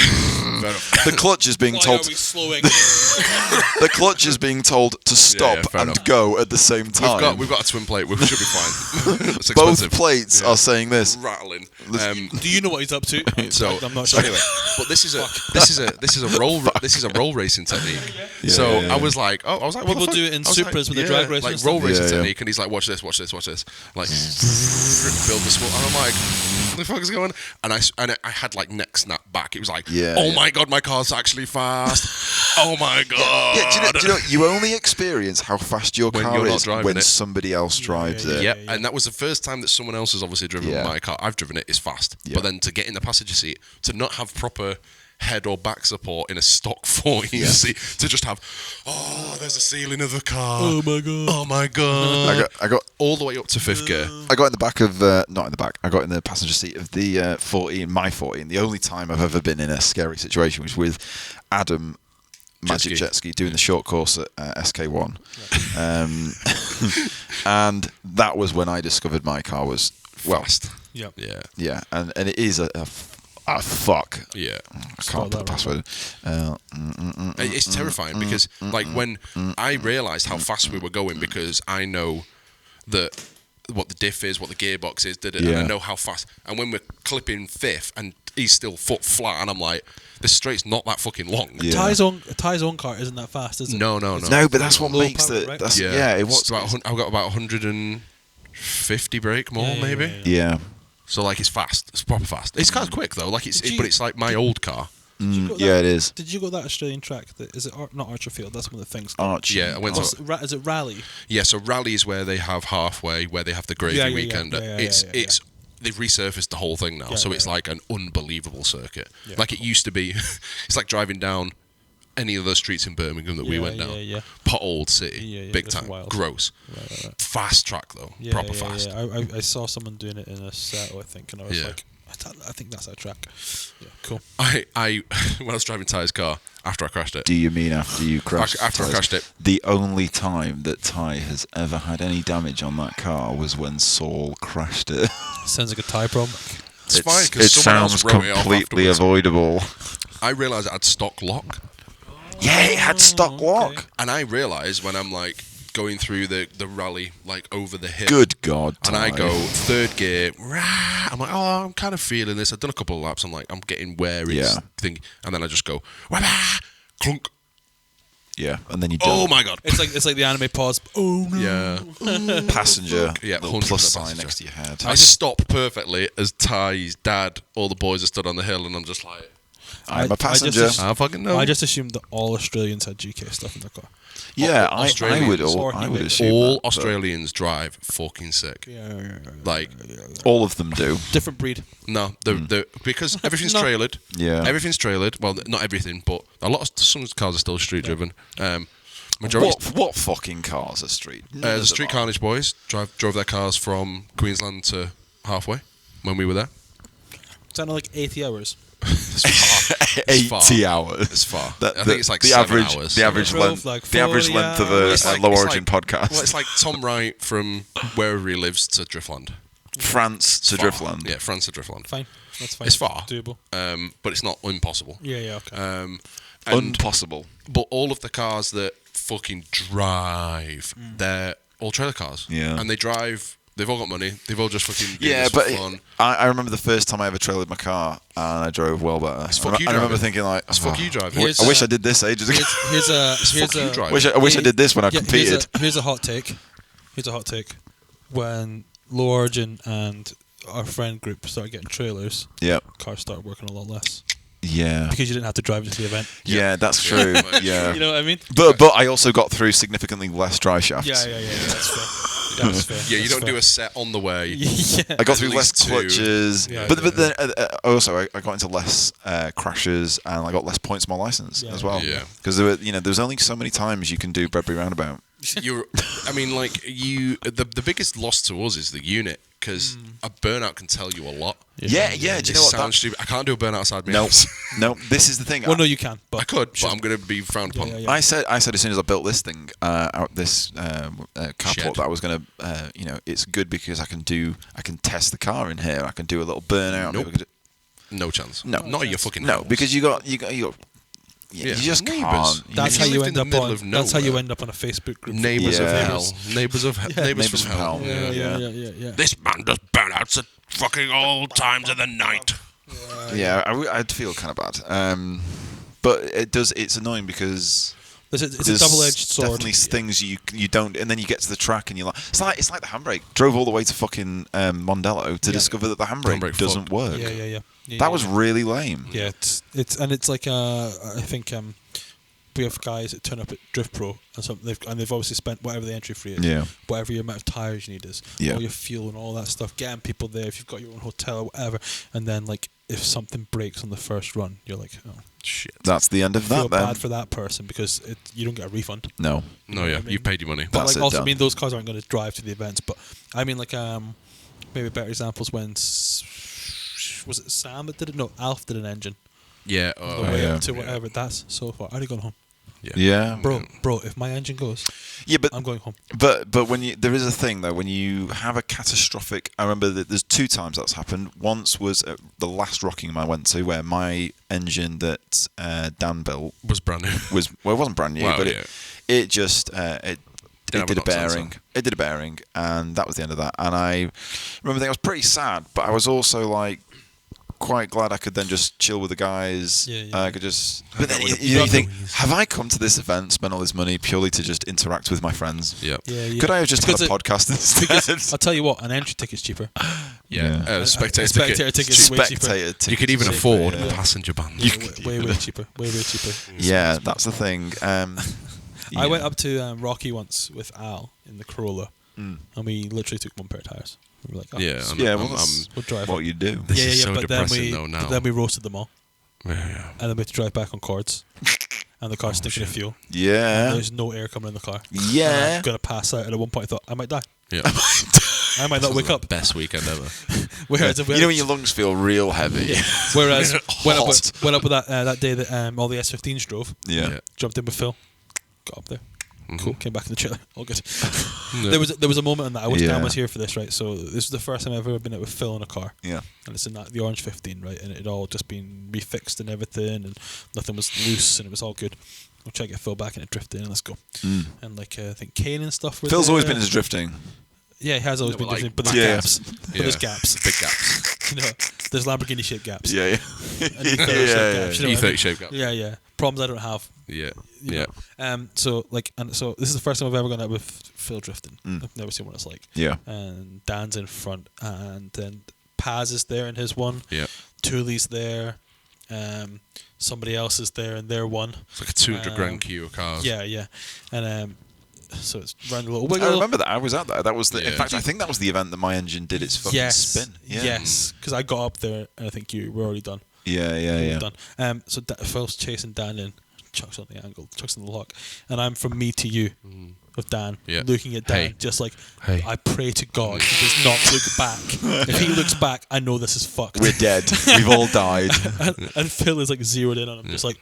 fair enough. The clutch is being told. Why are we slowing? The clutch is being told to stop and enough. go at the same time. We've got a twin plate. We should be fine. It's Both expensive. plates are saying this. Rattling. Do you know what he's up to? So I'm not sure. Anyway, but this is a roll racing technique. So I was like, People do it in Supras with the drag racing. like roll racing technique, and he's like, watch this, like build the small. And I'm like, what the fuck is going on? And I had like neck snap back. It was like, my god, my car's actually fast. Oh my god. Yeah, do you know, you only experience how fast your car is when somebody else drives it. Yeah, and that was the first time that someone else has obviously driven my car. I've driven it, it's fast. But then to get in the passenger seat, to not have proper head or back support in a stock 14 seat, to just have, there's a ceiling of the car. Oh my god. I got all the way up to 5th gear. I got in the back of, not in the back, I got in the passenger seat of the 14, my 14. The only time I've ever been in a scary situation was with Adam Magic Jet Ski doing the short course at SK1. And that was when I discovered my car was fast. Yeah, and it is a fuck. Yeah. I can't put the password. It's terrifying because like when I realised how fast we were going, because I know what the diff is, what the gearbox is, and I know how fast. And when we're clipping 5th and he's still foot flat, and I'm like, this straight's not that fucking long. Yeah. Ty's own car isn't that fast, is it? No, but that's what makes it. Right? That's, I've got about 150 brake more, maybe. Yeah. So like it's fast. It's proper fast. It's kind of quick though. Like but it's like my old car. It is. Did you go that Australian track? Is it not Archerfield? That's one of the things. Archer. Yeah, I went to. Is it Rally? Yeah, so Rally is where they have halfway, where they have the gravy weekender. It's they've resurfaced the whole thing now, so it's like an unbelievable circuit. Yeah. Like it used to be. It's like driving down any of those streets in Birmingham that we went down. Potholed city, big time, wild. Gross. Right. Fast track though, proper fast. Yeah. I saw someone doing it in a set, I think, and I was like, I think that's our track. Yeah, cool. I when I was driving Ty's car after I crashed it. Do you mean after you crashed? After I crashed it. The only time that Ty has ever had any damage on that car was when Saul crashed it. Sounds like a Ty problem. It's fine because it sounds completely avoidable. I realised it had stock lock. Yeah, it had stock lock. And I realised when I'm like going through the rally, like over the hill. Good God, and I go 3rd gear. I'm like, I'm kind of feeling this. I've done a couple of laps. I'm like, I'm getting wary. And then I just go, clunk. Yeah, and then you. Oh my God! It's like the anime pause. Oh no! Yeah. Passenger. Yeah. Little plus sign next to your head. I stop perfectly as Ty's dad. All the boys are stood on the hill, and I'm just like, I'm a passenger. I fucking know. I just assumed that all Australians had GK stuff in their car. Yeah, I would assume all Australians drive fucking sick. Yeah. Like all of them do. Different breed. No, because everything's trailered. Yeah, everything's trailered. Well, not everything, but some cars are still street driven. Majority. What fucking cars are street? The Street Carnage boys drove their cars from Queensland to halfway when we were there. Is that not like 80 hours? It's far. 80 hours. It's far. I think it's like the 7 average, house. The average length. The average length of a Low Origin podcast. Well, it's like Tom Wright from wherever he lives to Driftland. France to Driftland. Yeah, France to Driftland. Fine. That's fine. It's far. Doable. But it's not impossible. Yeah. Okay. Impossible. But all of the cars that fucking drive, they're all trailer cars. Yeah. And they drive. They've all got money. They've all just fucking fun. I remember the first time I ever trailered my car and I drove well better. I remember thinking like, fuck you driving. I wish I did this ages ago. I wish I did this when I competed. Here's a hot take. When Low Origin and our friend group started getting trailers, cars started working a lot less. Yeah. Because you didn't have to drive into the event. Yeah, that's true. Yeah. You know what I mean? But I also got through significantly less dry shafts. Yeah. That's fair. That's fair. Yeah, you don't do a set on the way. I got through less clutches. But then also I got into less crashes and I got less points on my license as well. Yeah. Because there's only so many times you can do Bredbury Roundabout. The biggest loss to us is the unit, because a burnout can tell you a lot. Yeah. Do you know what? Sounds stupid. I can't do a burnout outside my house. No, this is the thing. Well, no, you can. But I could, but I'm going to be frowned upon. Yeah. I said as soon as I built this thing out this carport that I was going to, it's good because I can test the car in here. I can do a little burnout. Nope. No chance. No, not at your fucking no, house. because you got. You just neighbours. can't. That's how you end up on. That's how you nowhere. end up on a Facebook group. Neighbours of hell. Neighbours Neighbours from hell. Yeah. This man does burnouts at fucking all times of the night. Yeah, I'd feel kind of bad. But it does. It's annoying because it's a double-edged sword. Definitely things you don't, and then you get to the track and you're like, it's like the handbrake. Drove all the way to fucking Mondello to discover that the handbrake doesn't work. Yeah. That was really lame. Yeah, it's like I think we have guys that turn up at Drift Pro and they've obviously spent whatever the entry fee is, whatever your amount of tires you need is, all your fuel and all that stuff, getting people there if you've got your own hotel or whatever, and then like if something breaks on the first run, you're like, oh shit, that's the end of that. Feel bad for that person because you don't get a refund. No, you paid your money. But like also, I mean, those cars aren't going to drive to the events, but I mean, like maybe better examples when. Was it Sam that did it? No, Alf did an engine. Yeah. The way up to whatever. That's so far. I'd have gone home. Yeah. Bro, if my engine goes, but I'm going home. But when there is a thing though, when you have a catastrophic. I remember that there's 2 times that's happened. Once was at the last Rockingham I went to, where my engine that Dan built was brand new. It wasn't brand new, but it just it did a bearing. It did a bearing, and that was the end of that. And I remember I was pretty sad, but I was also like. Quite glad I could then just chill with the guys. I could just. But then you think, have I come to this event, spent all this money purely to just interact with my friends? Yeah. Could I have just had a podcast instead? I'll tell you what, an entry ticket's cheaper. Spectator ticket's way cheaper. You could even afford a passenger band. Way cheaper. Way cheaper. Yeah, that's the thing. I went up to Rocky once with Al in the Corolla, and we literally took one pair of tires. We were like, we'll drive. What you do? This is so depressing though now. Then we roasted them all. Yeah. And then we had to drive back on cords. And the car's stinking of fuel. Yeah. And there's no air coming in the car. Yeah. And I'm going to pass out. And at one point I thought, I might die. Yeah. I might not wake up. Best weekend ever. Whereas you know when your lungs feel real heavy. Yeah. Whereas went up with that day that all the S15s drove. Yeah. Jumped in with Phil. Got up there. Cool. Came back in the trailer. All good. There was a moment in that Dan was here for this, right? So this was the first time I've ever been out with Phil in a car. Yeah. And it's in the orange 15, right? And it had all just been refixed and everything, and nothing was loose, and it was all good. We'll try to get Phil back and it drifted in. Let's go. And like I think Kane and stuff. Phil's always been into drifting. Yeah, he has always been drifting, but there's gaps. But there's gaps. Big gaps. There's Lamborghini shaped gaps. Yeah. E30 shaped gaps. Yeah. Problems I don't have. Yeah. So this is the first time I've ever gone out with Phil drifting. I've never seen what it's like. Yeah. And Dan's in front, and then Paz is there in his one. Yeah. Tooley's there. Somebody else is there in their one. It's like a 200 grand queue of cars. Yeah. And so it's round a little wiggle. I remember that. I was out there. That was in fact, I think that was the event that my engine did its fucking spin. Yeah. Yes, because I got up there and I think you were already done. Yeah. Done. So Phil's chasing Dan in, chucks on the angle, chucks on the lock, and I'm from me to you with Dan, looking at Dan, just like, I pray to God he does not look back. If he looks back, I know this is fucked. We're dead. We've all died. and Phil is like zeroed in on him, just like.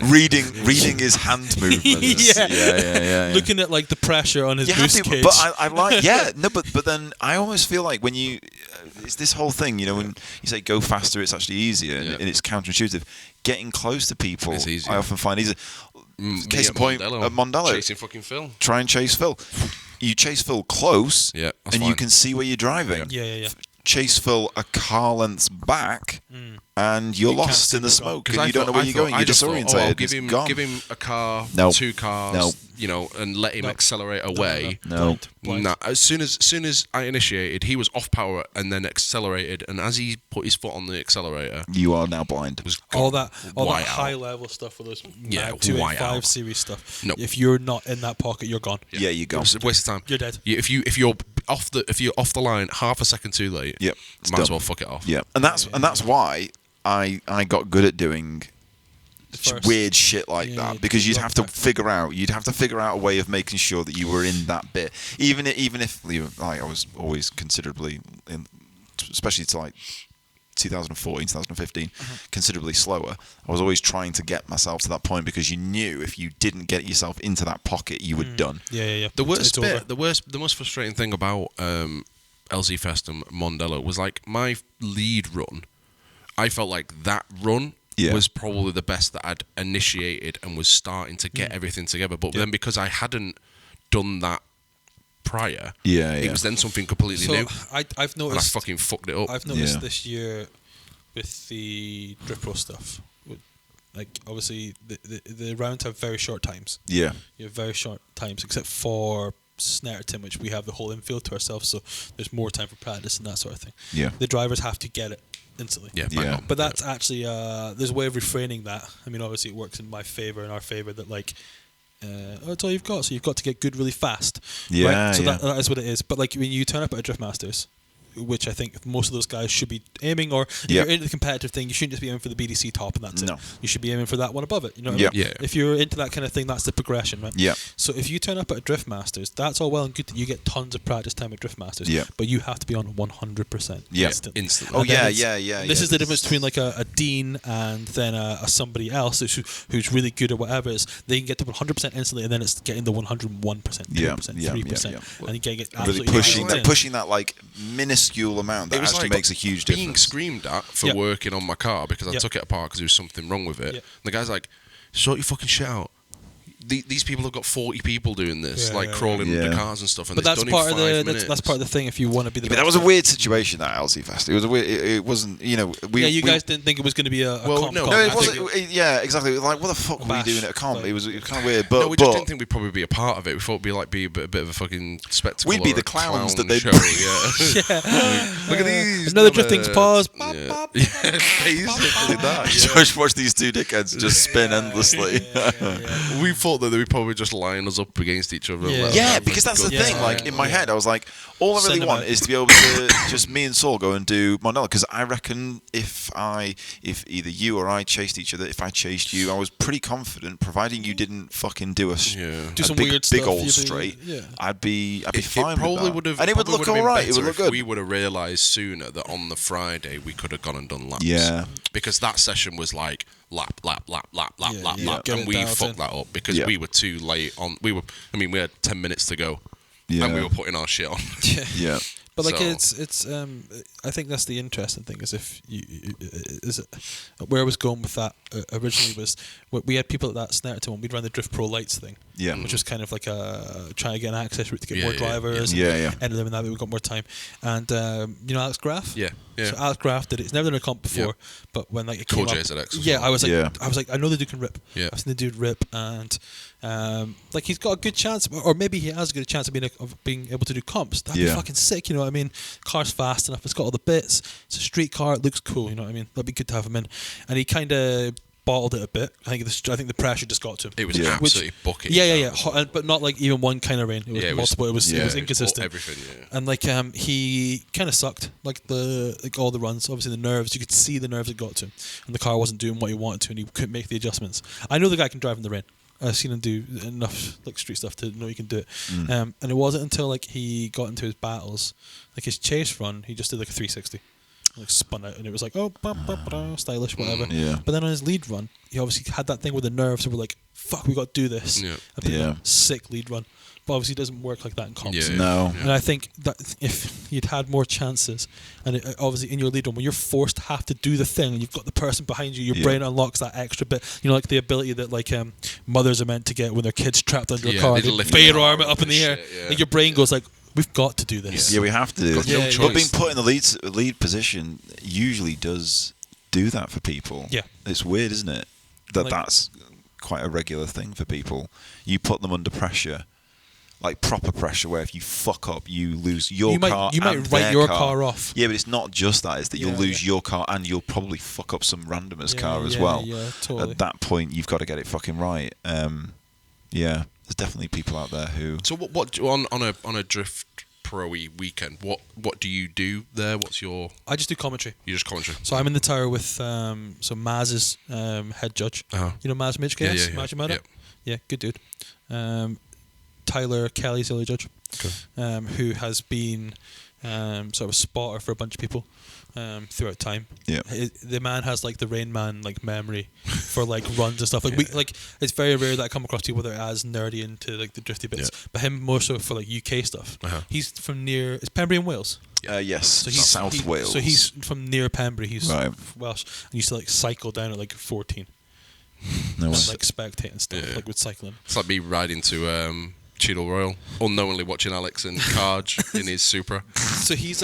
reading his hand movements. Yeah. Looking at like the pressure on his boost cage. But I like, but then I almost feel like when you, it's this whole thing, when you say go faster, it's actually easier and it's counterintuitive. Getting close to people, I often find easier. Case in point, at Mondello, chasing fucking Phil. Try and chase Phil. You chase Phil close, and you can see where you're driving. Yeah. Chase Phil a car lengths back, and you're lost in the smoke, and you don't know where you're going. You're disorientated. Give him a car, 2 cars, and let him accelerate away. No. As soon as I initiated, he was off power and then accelerated, and as he put his foot on the accelerator, you are now blind. All that high level stuff with those 285 series stuff. No. If you're not in that pocket, you're gone. Yeah, you're gone. It's a waste of time. You're dead. If you're off the line half a second too late, might as well fuck it off. Yeah, and that's why I got good at doing weird shit like that, because you'd have to figure out a way of making sure that you were in that bit, even if I was always considerably, especially to like 2014, 2015, considerably slower. I was always trying to get myself to that point, because you knew if you didn't get yourself into that pocket, you were done. Yeah. The most frustrating thing about LZ Fest and Mondello was like my lead run I felt like that run was probably the best that I'd initiated and was starting to get everything together. But then because I hadn't done that prior, it was then something completely new. I've noticed, and I fucking fucked it up. I've noticed this year with the Drift Pro stuff, like obviously the rounds have very short times. Yeah, you have very short times, except for Snetterton, which we have the whole infield to ourselves, so there's more time for practice and that sort of thing. Yeah, the drivers have to get it instantly. Yeah. But that's actually there's a way of refraining that. I mean, obviously it works in my favour and our favour that like that's all you've got, so you've got to get good really fast. Yeah, right? So that is what it is. But like when you turn up at a Drift Masters, which I think most of those guys should be aiming, or if you're into the competitive thing, you shouldn't just be aiming for the BDC top and that's it. You should be aiming for that one above it. You know what I mean? If you're into that kind of thing, that's the progression, right? Yeah. So if you turn up at a Drift Masters, that's all well and good that you get tons of practice time at Drift Masters. Yeah. But you have to be on 100% instantly. Oh yeah. This is the difference between like a Dean and then a somebody else who's really good or whatever. Is they can get to 100% instantly, and then it's getting the 101%, 2%, 3%, and you can get absolutely pushing that like minuscule amount that actually makes a huge difference. Being screamed at for working on my car because I took it apart because there was something wrong with it. And the guy's like, sort your fucking shit out. These people have got 40 people doing this, crawling under cars and stuff. And but that's part of that's part of the thing. If you want to be the best, that was a weird situation, that LC Fest. It was a weird. It wasn't. You know. You guys didn't think it was going to be a comp. No, it wasn't. Exactly. Like, what the fuck were we doing at a comp? It was kind of weird. But we just didn't think we'd probably be a part of it. We thought it'd be a bit of a fucking spectacle. We'd be the clowns that they'd show. Look at these. Another drifting pause. Basically that. Just watch these two dickheads just spin endlessly. We thought that they would probably just line us up against each other. Because that's the thing. Like in my head, I was like, all I really want is to be able to just me and Saul go and do Monella. Because I reckon if either you or I chased each other, if I chased you, I was pretty confident, providing you didn't fucking do some weird big stuff, old straight. I'd be fine. It probably would have, and it would look all right. It would look good. We would have realised sooner that on the Friday we could have gone and done laps. Yeah, because that session was like lap, and we fucked that up because we were too late on. We had 10 minutes to go, and we were putting our shit on. But like it's I think that's the interesting thing is where I was going with that originally was we had people at that Snetterton when we'd run the Drift Pro Lights thing, which was kind of like trying to get an access route to get more drivers, and then that way we got more time, and Alex Graff, so Alex Graff did it. He's never done a comp before, but when like it came up, I was like I know the dude can rip. I've seen the dude rip, and like he's got a good chance, or maybe he has a good chance of being able to do comps. That'd be fucking sick, you know what I mean? Car's fast enough, it's got all the bits, it's a street car, it looks cool, you know what I mean? That'd be good to have him in. And he kind of bottled it a bit. I think the pressure just got to him. It was absolutely bucket. But not like even one kind of rain. It was multiple. It was inconsistent. Everything. And like he kind of sucked like all the runs. Obviously the nerves. You could see the nerves it got to him, and the car wasn't doing what he wanted to, and he couldn't make the adjustments. I know the guy can drive in the rain. I've seen him do enough like street stuff to know he can do it. And it wasn't until like he got into his battles, like his chase run, he just did like a 360. Like spun out, and it was like stylish, whatever. But then on his lead run, he obviously had that thing with the nerves. So we're like, "Fuck, we got to do this." Sick lead run, but obviously it doesn't work like that in comps. No. And I think that if you'd had more chances, and obviously in your lead run, when you're forced to have to do the thing, and you've got the person behind you, your brain unlocks that extra bit. You know, like the ability that like mothers are meant to get when their kids trapped under a car, they lift their arm up in the air, and your brain goes like, we've got to do this. Yeah, we have to do this. But being put in the lead position usually does do that for people. Yeah. It's weird, isn't it? That's quite a regular thing for people. You put them under pressure, like proper pressure, where if you fuck up, you lose your car. You might write your car off. Yeah, but it's not just that. It's that you'll lose your car and you'll probably fuck up some randomer's car as well. Yeah, totally. At that point, you've got to get it fucking right. There's definitely people out there who. So what on a Drift Pro-y weekend? What do you do there? What's your? I just do commentary. You just commentary. So I'm in the tower with so Maz is head judge. You know Maz Midge? Yeah, good dude. Tyler Kelly's the other judge, who has been sort of a spotter for a bunch of people throughout time. Yeah, the man has like the Rain Man like memory for like runs and stuff. Like it's very rare that I come across people that are as nerdy into like the drifty bits. But him more so for like UK stuff. He's from near it's Pembrey in Wales. Yes. So he's South Wales. So he's from near Pembrey. He's Right. Welsh, and used to like cycle down at like 14. No And way. like spectating stuff, like with cycling. It's like me riding to Cheadle Royal, unknowingly watching Alex and Carge in his Supra. So he's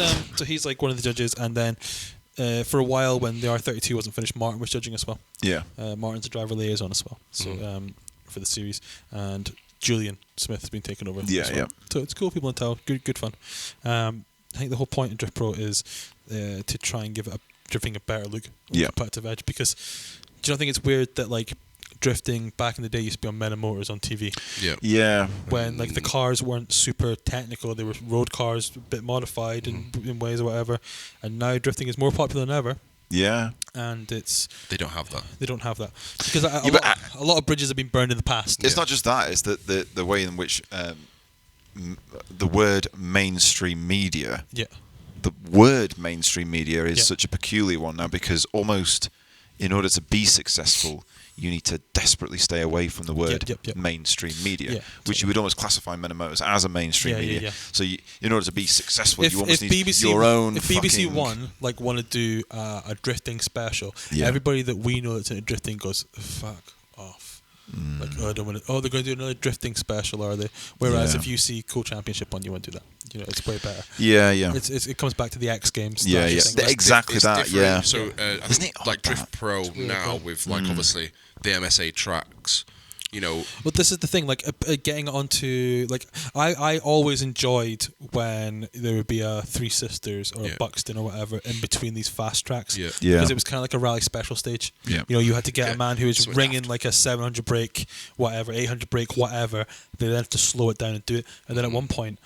like one of the judges, and then for a while when the R32 wasn't finished, Martin was judging as well. Yeah. Martin's a driver liaison as well. So for the series, and Julian Smith has been taken over. Yeah, as well. yeah. So it's cool people in town. Good fun. I think the whole point of Drift Pro is to try and give drifting a better look, competitive edge. Because do you not think it's weird that like drifting back in the day used to be on Men and Motors on TV? Yeah. Yeah. When like the cars weren't super technical, they were road cars, a bit modified in ways or whatever. And now drifting is more popular than ever. Yeah. And they don't have that. They don't have that because a lot of bridges have been burned in the past. It's not just that; it's the way in which the word mainstream media. Yeah. The word mainstream media is such a peculiar one now because almost in order to be successful, you need to desperately stay away from the word mainstream media, which you would almost classify Men and Motors as a mainstream media. So in order to be successful, you almost need BBC, your own. If BBC One want to do a drifting special, everybody that we know that's into drifting goes fuck off. Like I don't want to. Oh, they're going to do another drifting special, are they? Whereas if you see Co-Championship on, you won't do that. You know, it's way better. Yeah. It comes back to the X Games. Exactly that. Yeah. So I think like Drift Pro now with like obviously the MSA tracks. You know, but this is the thing. Like getting onto like I always enjoyed when there would be a Three Sisters or a Buxton or whatever in between these fast tracks. Because it was kind of like a rally special stage. You know, you had to get a man who was ringing like a 700 brake, whatever, 800 brake, whatever. They then have to slow it down and do it. And then at one point,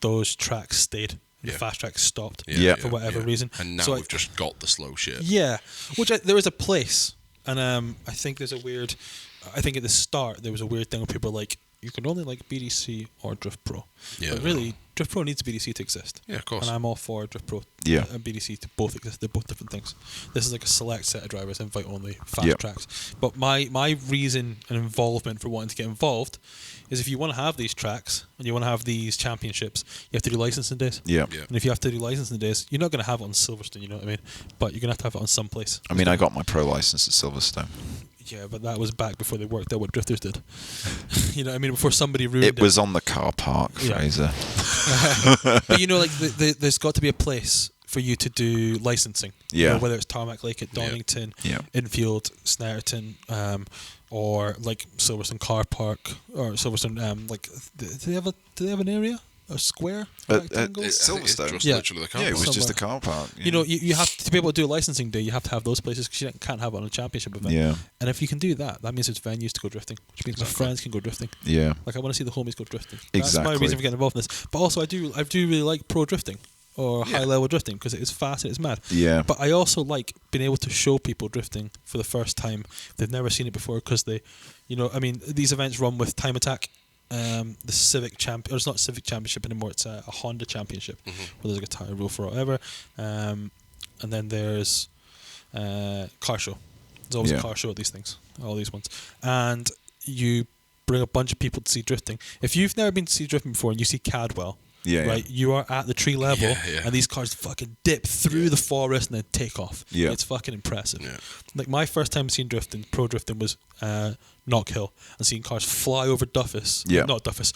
those tracks stayed. The fast tracks stopped for whatever reason. And now we've just got the slow shit. Yeah, which there is a place, and I think there's a weird. I think at the start there was a weird thing where people were like, you can only like BDC or Drift Pro. Yeah. But really, Drift Pro needs BDC to exist. Yeah, of course. And I'm all for Drift Pro and BDC to both exist. They're both different things. This is like a select set of drivers, invite only, fast tracks. But my reason and involvement for wanting to get involved is if you want to have these tracks and you want to have these championships, you have to do licensing days. Yeah. And if you have to do licensing days, you're not going to have it on Silverstone, you know what I mean? But you're going to have it on some place. I mean, I got my pro license at Silverstone. Yeah, but that was back before they worked out what drifters did. You know what I mean? Before somebody ruined it. It was on the car park, Fraser. But you know, like there's got to be a place for you to do licensing. Yeah. You know, whether it's Tarmac Lake at Donington, Infield, Snetterton, or like Silverstone Car Park or Silverstone. Like, do they have an area? A square? Silverstone. Just literally the car park. It was just a car park. You know, you have to be able to do a licensing day. You have to have those places because you can't have it on a championship event. Yeah. And if you can do that, that means there's venues to go drifting, which means my friends can go drifting. Yeah. Like I want to see the homies go drifting. Exactly. That's my reason for getting involved in this. But also, I do really like pro drifting or high level drifting because it is fast and it's mad. Yeah. But I also like being able to show people drifting for the first time. They've never seen it before because they, you know, I mean, these events run with Time Attack. The Civic Champ, or it's not Civic Championship anymore. It's a Honda Championship where there's like a tire rule for whatever. And then there's car show. There's always a car show at these things, all these ones. And you bring a bunch of people to see drifting. If you've never been to see drifting before and you see Cadwell, you are at the tree level and these cars fucking dip through the forest and then take off. It's fucking impressive. Like my first time seeing drifting, pro drifting, was Knock Hill and seeing cars fly over Duffus. Not Duffus,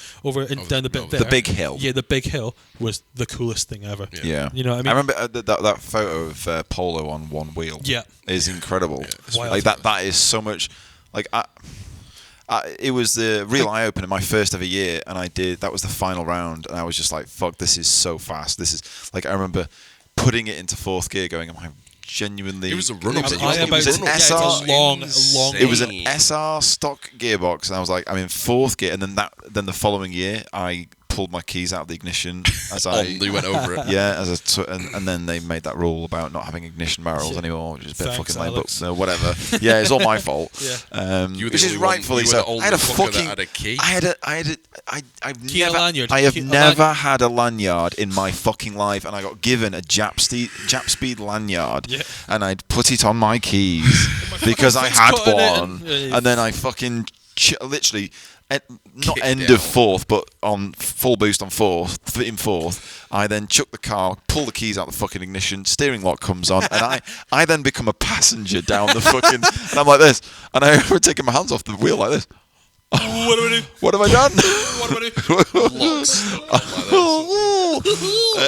down the bit there. The big hill. Yeah, the big hill was the coolest thing ever. You know what I mean? I remember that photo of Polo on one wheel. Is incredible. Like that is so much. Like it was the real eye opener my first ever year, and that was the final round, and I was just like, fuck, this is so fast. This is like, I remember putting it into fourth gear going, am I genuinely... It was a run-up. It was an SR. It's a long. It was an SR stock gearbox, and I was like, I'm in fourth gear, and then the following year, I pulled my keys out of the ignition as they went over it. And then they made that rule about not having ignition barrels anymore, which is a bit fucking lame, but whatever. Yeah, it's all my fault. Which is rightfully so. I had a fucking key. I have never had a lanyard in my fucking life, and I got given a Jap Speed lanyard, and I'd put it on my keys because I had one, and then I fucking literally, not end of fourth, but on full boost on fourth. I then chuck the car, pull the keys out the fucking ignition, steering lock comes on, and I then become a passenger down the fucking. And I'm like this, and I remember taking my hands off the wheel like this. What do I do? What have I done? What do I do?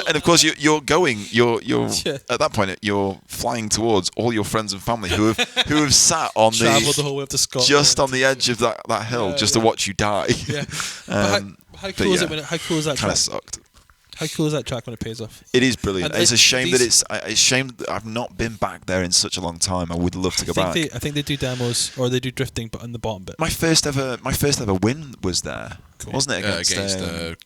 And of course, you're at that point you're flying towards all your friends and family who have sat on the whole way up to Scotland, just on the edge of that hill, to watch you die. Yeah. How cool is it? How cool is that? Kind of sucked. How cool is that track when it pays off? It is brilliant. It's a shame that I've not been back there in such a long time. I would love to go back. I think they do demos or they do drifting, but on the bottom bit. My first ever win was there, wasn't it? Against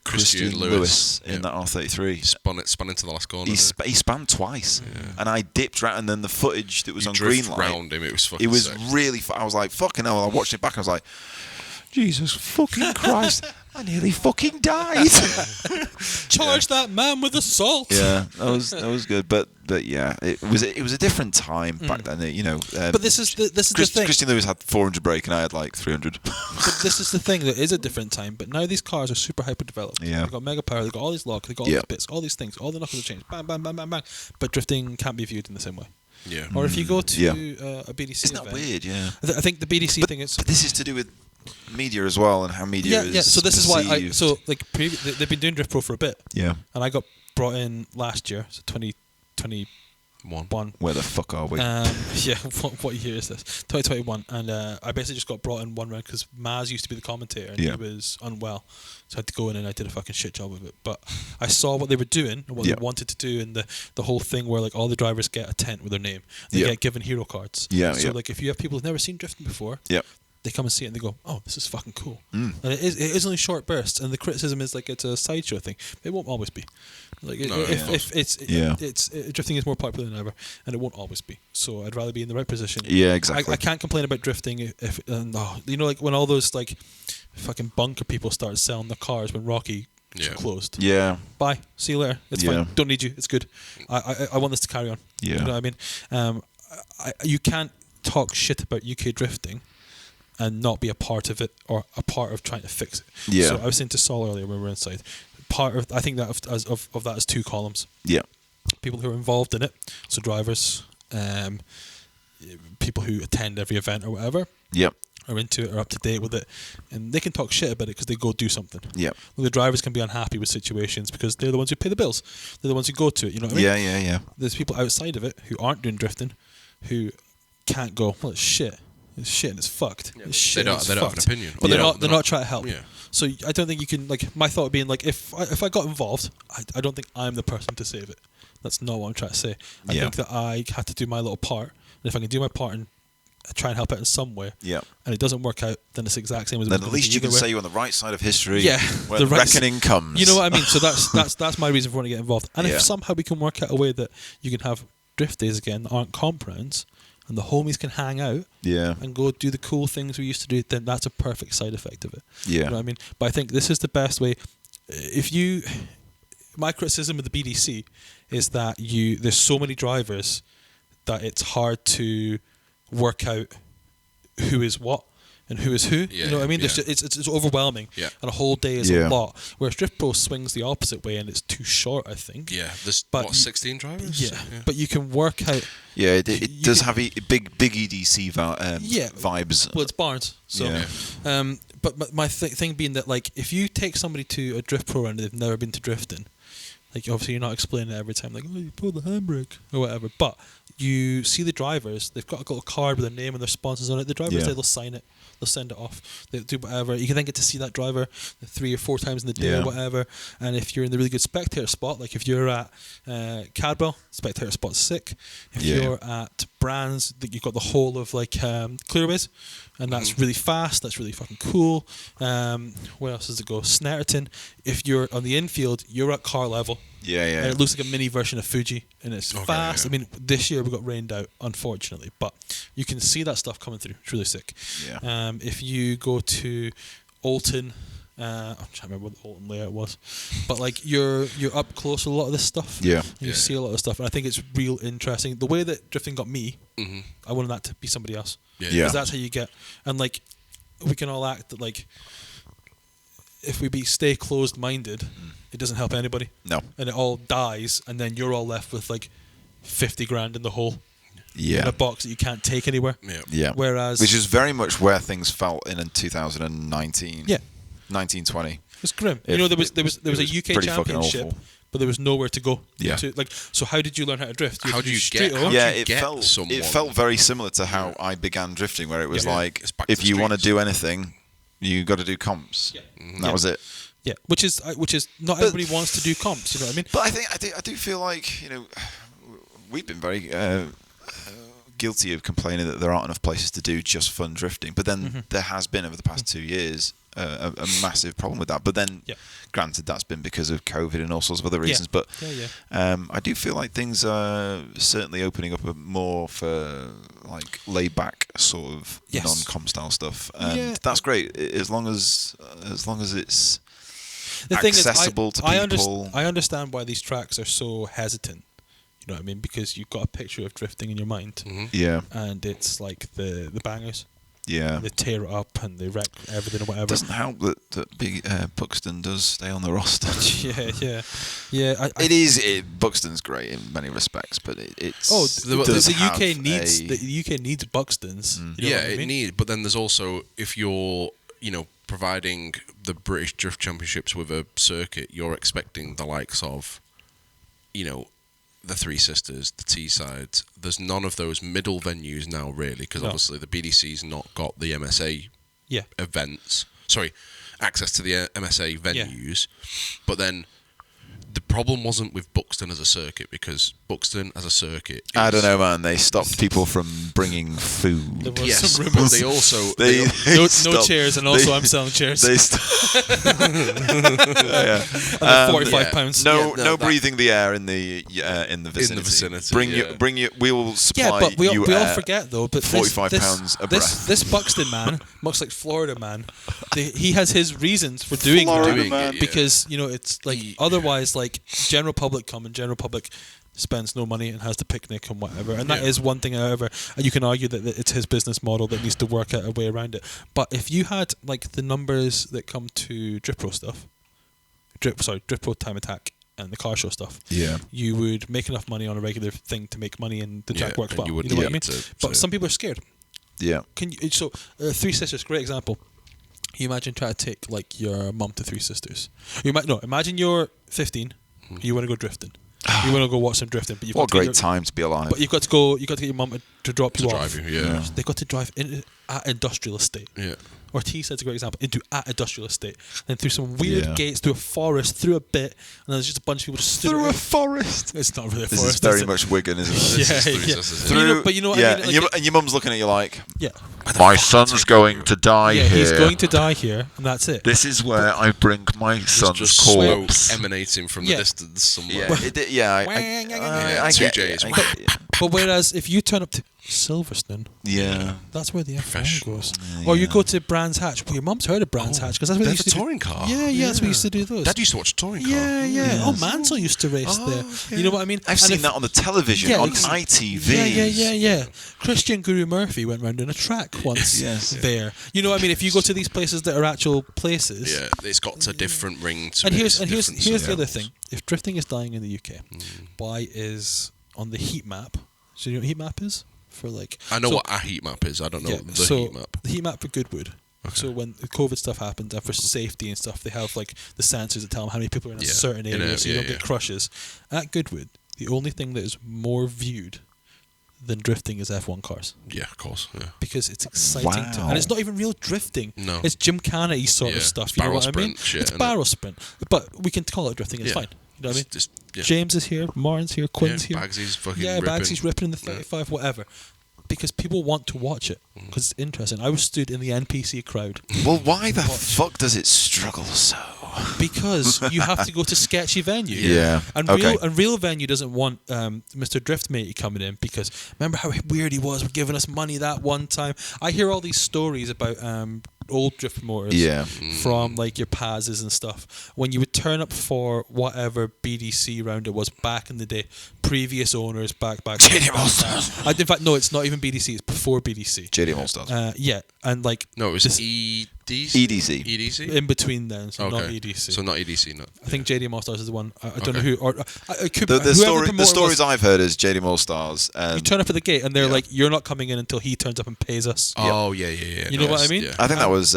Christian Lewis in that R33. Spun into the last corner. He spun twice, and I dipped right, and then the footage that was on green light round him. It was fucking. It was sick. really. I was like, fucking hell. I watched it back. I was like, Jesus fucking Christ. I nearly fucking died. Charge that man with assault. Yeah, that was good, but yeah, it was a different time back then. But this is the thing. Christian Lewis had 400 brake, and I had like 300. But this is the thing. That is a different time. But now these cars are super hyper developed. Yeah, they've got mega power. They've got all these locks. They've got all these bits. All these things. All the knuckles are changed. Bang, bang, bang, bang, bang. But drifting can't be viewed in the same way. Yeah. Or if you go to a BDC Isn't that weird? Yeah. I think the BDC thing is. But this is to do with media as well, and how media is. Yeah. So this perceived. is why they've been doing Drift Pro for a bit. Yeah. And I got brought in last year, so 2021. Where the fuck are we? What year is this? 2021, and I basically just got brought in one round because Maz used to be the commentator and he was unwell, so I had to go in and I did a fucking shit job of it. But I saw what they were doing and what they wanted to do, and the whole thing where like all the drivers get a tent with their name, they get given hero cards. So like if you have people who've never seen drifting before, they come and see it and they go, oh, this is fucking cool. And it is only short bursts, and the criticism is like it's a sideshow thing. It won't always be. Like drifting is more popular than ever, and it won't always be. So I'd rather be in the right position. Yeah, exactly. I can't complain about drifting if like when all those like fucking bunker people started selling their cars when Rocky closed. Yeah. Bye. See you later. It's fine. Don't need you. It's good. I want this to carry on. Yeah. You know what I mean? You can't talk shit about UK drifting and not be a part of it or a part of trying to fix it. Yeah. So I was saying to Saul earlier when we were inside, I think that of that is two columns. Yeah. People who are involved in it, so drivers, people who attend every event or whatever. Yep. Are into it, are up to date with it, and they can talk shit about it because they go do something. Yeah. Well, the drivers can be unhappy with situations because they're the ones who pay the bills. They're the ones who go to it. You know what I mean? Yeah. There's people outside of it who aren't doing drifting, who can't go. Well, it's shit. It's shit and it's fucked. Yeah, it's shit. They don't have an opinion. But they're not trying to help. Yeah. So I don't think you can. Like my thought being like if I got involved, I don't think I'm the person to save it. That's not what I'm trying to say. I think that I have to do my little part, and if I can do my part and try and help out in some way, and it doesn't work out, then it's the exact same as. Then at least you can say you're on the right side of history. Yeah, when the reckoning comes. You know what I mean? So that's my reason for wanting to get involved. And if somehow we can work out a way that you can have drift days again that aren't comp rounds, and the homies can hang out, and go do the cool things we used to do, then that's a perfect side effect of it. Yeah, you know what I mean. But I think this is the best way. My criticism of the BDC is that there's so many drivers that it's hard to work out who is what and who is who. You know what I mean? It's overwhelming, and a whole day is a lot. Whereas Drift Pro swings the opposite way, and it's too short, I think. Yeah, there's 16 drivers. Yeah, but you can work out. Yeah, it does have big EDC vibes. Well, it's Barnes, so. But my thing being that like if you take somebody to a Drift Pro round and they've never been to drifting, like obviously you're not explaining it every time, like, oh, you pull the handbrake or whatever, but you see the drivers, they've got a little card with their name and their sponsors on it. The drivers they'll sign it, they'll send it off, they'll do whatever. You can then get to see that driver 3 or 4 times in the day or whatever. And if you're in the really good spectator spot, like if you're at Cadwell, spectator spot's sick. If you're at Brands, you've got the whole of like clearways, and that's really fast, that's really fucking cool. Where else does it go? Snetterton. If you're on the infield, you're at car level. And it looks like a mini version of Fuji, and it's fast. I mean, this year we got rained out, unfortunately, but you can see that stuff coming through. It's really sick. If you go to Alton, I'm trying to remember what the Alton layout was, but like you're up close to a lot of this stuff. You see a lot of stuff, and I think it's real interesting. The way that drifting got me, I wanted that to be somebody else. Because that's how you get, and like we can all act that like if we stay closed-minded, it doesn't help anybody. No. And it all dies, and then you're all left with like 50 grand in the hole. Yeah. In a box that you can't take anywhere. Yeah. Whereas, which is very much where things felt in 2019. Yeah. 1920. It was grim. There was a UK championship, but there was nowhere to go. Yeah. So how did you learn how to drift? How do you get? It felt very similar to how I began drifting, where it was like, if you want to do anything, you got to do comps. Yeah. And that was it. Yeah, which is not everybody wants to do comps. You know what I mean? But I do feel like we've been very guilty of complaining that there aren't enough places to do just fun drifting. But then there has been over the past 2 years a massive problem with that. But then, granted, that's been because of COVID and all sorts of other reasons. But I do feel like things are certainly opening up more for like laid back sort of non-comp style stuff, and that's great as long as it's accessible to people. I understand why these tracks are so hesitant. You know what I mean? Because you've got a picture of drifting in your mind. Yeah. And it's like the bangers. Yeah. They tear it up and they wreck everything or whatever. It doesn't help that big Buxton does stay on the roster. Yeah. Buxton's great in many respects, but it's the UK needs Buxtons. You know what I mean? But then there's also, if you're providing the British Drift Championships with a circuit, you're expecting the likes of the Three Sisters, the Teessides. There's none of those middle venues now, really, because obviously the BDC's not got the MSA events. Sorry, access to the MSA venues. But then the problem wasn't with Buxton as a circuit, because Buxton as a circuit I don't know, man. They stopped people from bringing food. There was yes, some but they also... no chairs, and also I'm selling chairs. They and £45. No breathing the air in the vicinity. Bring you. We will supply. Yeah, but we all forget though. But £45 a breath. This Buxton man, much like Florida man, he has his reasons for doing it because it's like otherwise like general public come and general public spends no money and has the picnic and whatever, and that is one thing. However, and you can argue that it's his business model that needs to work out a way around it. But if you had like the numbers that come to Drift Pro stuff, Drift Pro Time Attack and the car show stuff, you would make enough money on a regular thing to make money and the track works well. You know what I mean? But some people are scared. Yeah. Three Sisters, great example. You imagine trying to take like your mum to Three Sisters. Imagine you're 15. You want to go drifting. You want to go watch some drifting, but what a great time to be alive. But you've got to go. You got to get your mum to drop you off. They've got to drive at industrial estate. Yeah. Or T-Side's a great example. Into at industrial estate, then through some weird gates, through a forest, through a bit, and there's just a bunch of people just stood through a forest. It's not really a this forest. This is very much Wigan, isn't it? Yeah. But you know what I mean? And your mum's looking at you like, my son's going to die here. He's going to die here, and that's it. This is where I bring my son's corpse. Emanating from the distance somewhere. I get it. But whereas if you turn up to Silverstone, that's where the F1 goes. Or you go to Brands Hatch. Well, your mum's heard of Brands Hatch because that's where they used to touring car. Yeah, that's where we used to do those. Dad used to watch touring car. Yeah. Oh, Mansell used to race there. You know what I mean? I've seen that on the television on ITV. Yeah. Christian Guru Murphy went round in a track once there. You know what I mean? If you go to these places that are actual places, it's got a different ring to it. And here's the other thing: if drifting is dying in the UK, why is on the heat map? So you know what heat map is? I know what a heat map is. I don't know the heat map. The heat map for Goodwood. Okay. So when the COVID stuff happens and for safety and stuff, they have like the sensors that tell them how many people are in a certain area, so you don't get crushes. At Goodwood, the only thing that is more viewed than drifting is F1 cars. Yeah, of course. Yeah. Because it's exciting and it's not even real drifting. No, it's gymkhana-y sort of stuff. You know what I mean? It's barrel sprint, but we can call it drifting. It's fine. You know what I mean? James is here, Martin's here, Quinn's here. Bagsy's fucking ripping. Bagsy's ripping in the 35, whatever. Because people want to watch it because it's interesting. I was stood in the NPC crowd. Well, why the fuck does it struggle so? Because you have to go to sketchy venue. Yeah. And real venue doesn't want Mr. Driftmate coming in because remember how weird he was with giving us money that one time. I hear all these stories about old drift promoters from like your Pazes and stuff. When you would turn up for whatever BDC round it was back in the day, previous owners back. JDM All-Stars. In fact, no, it's not even BDC. It's before BDC. JDM All-Stars. Yeah, and like no, it was EDC. EDC. In between then, so not EDC. So not EDC. No. I think JDM All-Stars is the one. I don't know who. Or it could the stories I've heard is JDM All-Stars. You turn up at the gate and they're like, "You're not coming in until he turns up and pays us." Oh yeah. You know what I mean? Yeah. I think that was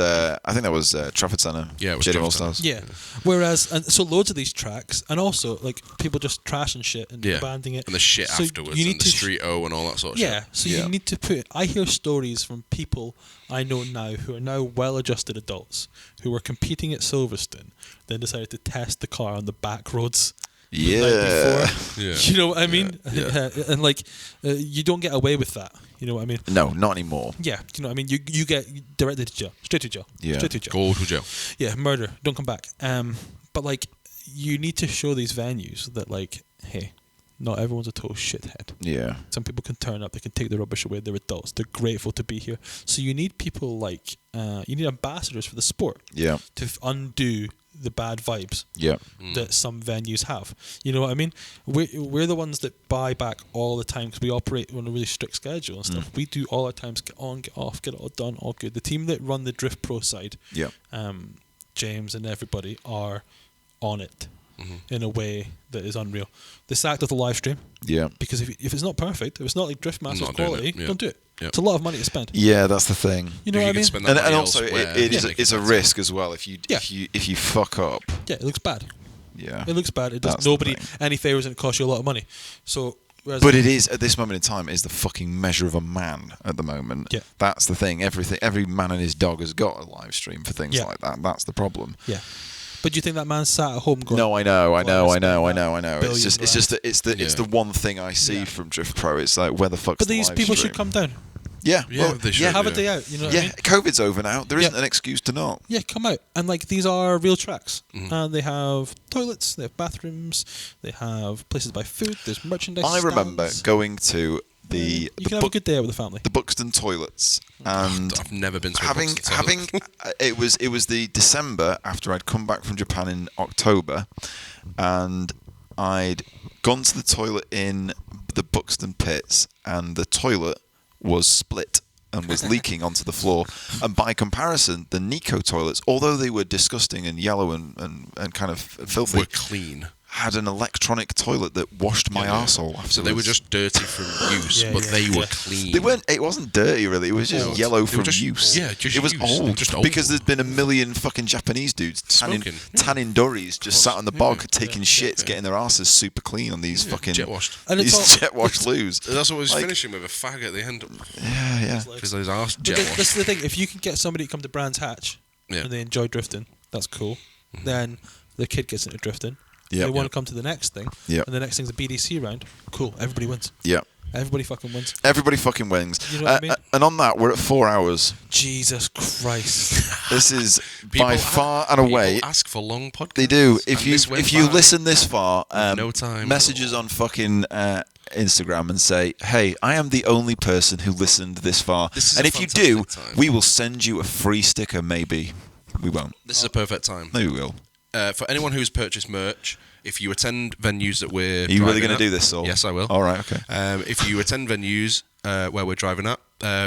Trafford Centre. Yeah, it was JDM All-Stars. Yeah. Whereas, and so loads of these tracks, and also like people just trashing shit and banding it, and the shit afterwards, and the street O and all that sort of shit. Yeah. So you need to put. I hear stories from people I know now who are now well-adjusted adults who were competing at Silverstone, then decided to test the car on the back roads. Yeah. The night before. You know what I mean? Yeah. And like, you don't get away with that. You know what I mean? No, not anymore. Yeah. You know what I mean? You get directly to jail. Straight to jail. Yeah. Straight to jail. Go to jail. Yeah, murder. Don't come back. But like, you need to show these venues that like, hey, not everyone's a total shithead. Yeah. Some people can turn up, they can take the rubbish away, they're adults, they're grateful to be here. So you need people like, you need ambassadors for the sport. Yeah. To undo the bad vibes that some venues have. You know what I mean? We're the ones that buy back all the time because we operate on a really strict schedule and stuff. We do all our times, get on, get off, get it all done, all good. The team that run the Drift Pro side, James and everybody are on it. In a way that is unreal. They sacked off the live stream. Yeah. Because if it's not perfect, if it's not like Drift Masters quality, don't do it. Yeah. It's a lot of money to spend. Yeah, that's the thing. You know what I mean? And also, it's a risk as well. If you fuck up. Yeah, it looks bad. Yeah. It looks bad. It does nobody any favours and it costs you a lot of money. So. But it is at this moment in time is the fucking measure of a man at the moment. Yeah. That's the thing. Every man and his dog has got a live stream for things like that. That's the problem. Yeah. But do you think that man sat at home going? No, I know. It's the one thing I see from Drift Pro. It's like where the fuck's But these people should come down. Yeah, they should. Have a day out. You know what I mean? COVID's over now. There isn't an excuse to not. Yeah, come out and like these are real tracks, and they have toilets, they have bathrooms, they have places to buy food. There's merchandise. I remember going to you can have a good day out with the family. The Buxton toilets, and I've never been to having it was the December after I'd come back from Japan in October, and I'd gone to the toilet in the Buxton pits, and the toilet was split and was leaking onto the floor. And by comparison, the Nico toilets, although they were disgusting and yellow and kind of filthy, were clean. Had an electronic toilet that washed my arsehole afterwards. So they were just dirty from use, but they were clean. They weren't. It wasn't dirty, really. It was just yellow from use. Yeah, just it was use. old. Just old. Because there's been a million fucking Japanese dudes tanning durries, just sat on the bog, taking shits, getting their asses super clean on these fucking jet washed. These jet washed loos. That's what was finishing with, a fag at the end. Yeah. Because those arse jet washed. That's the thing. If you can get somebody to come to Brands Hatch and they enjoy drifting, that's cool. Then the kid gets into drifting. They want to come to the next thing, and the next thing's a BDC round. Cool, everybody wins. Yeah. Everybody fucking wins. Everybody fucking wins. You know what I mean? And on that, we're at 4 hours. Jesus Christ. This is by far and away. People ask for long podcasts. They do. If you listen this far, no time. Messages on fucking Instagram and say, "Hey, I am the only person who listened this far." And if you do, we will send you a free sticker. Maybe we won't. This is a perfect time. Maybe we will. For anyone who's purchased merch, if you attend venues that we're... Are you really going to do this, Saul? Yes, I will. All right, okay. If you attend venues where we're driving at,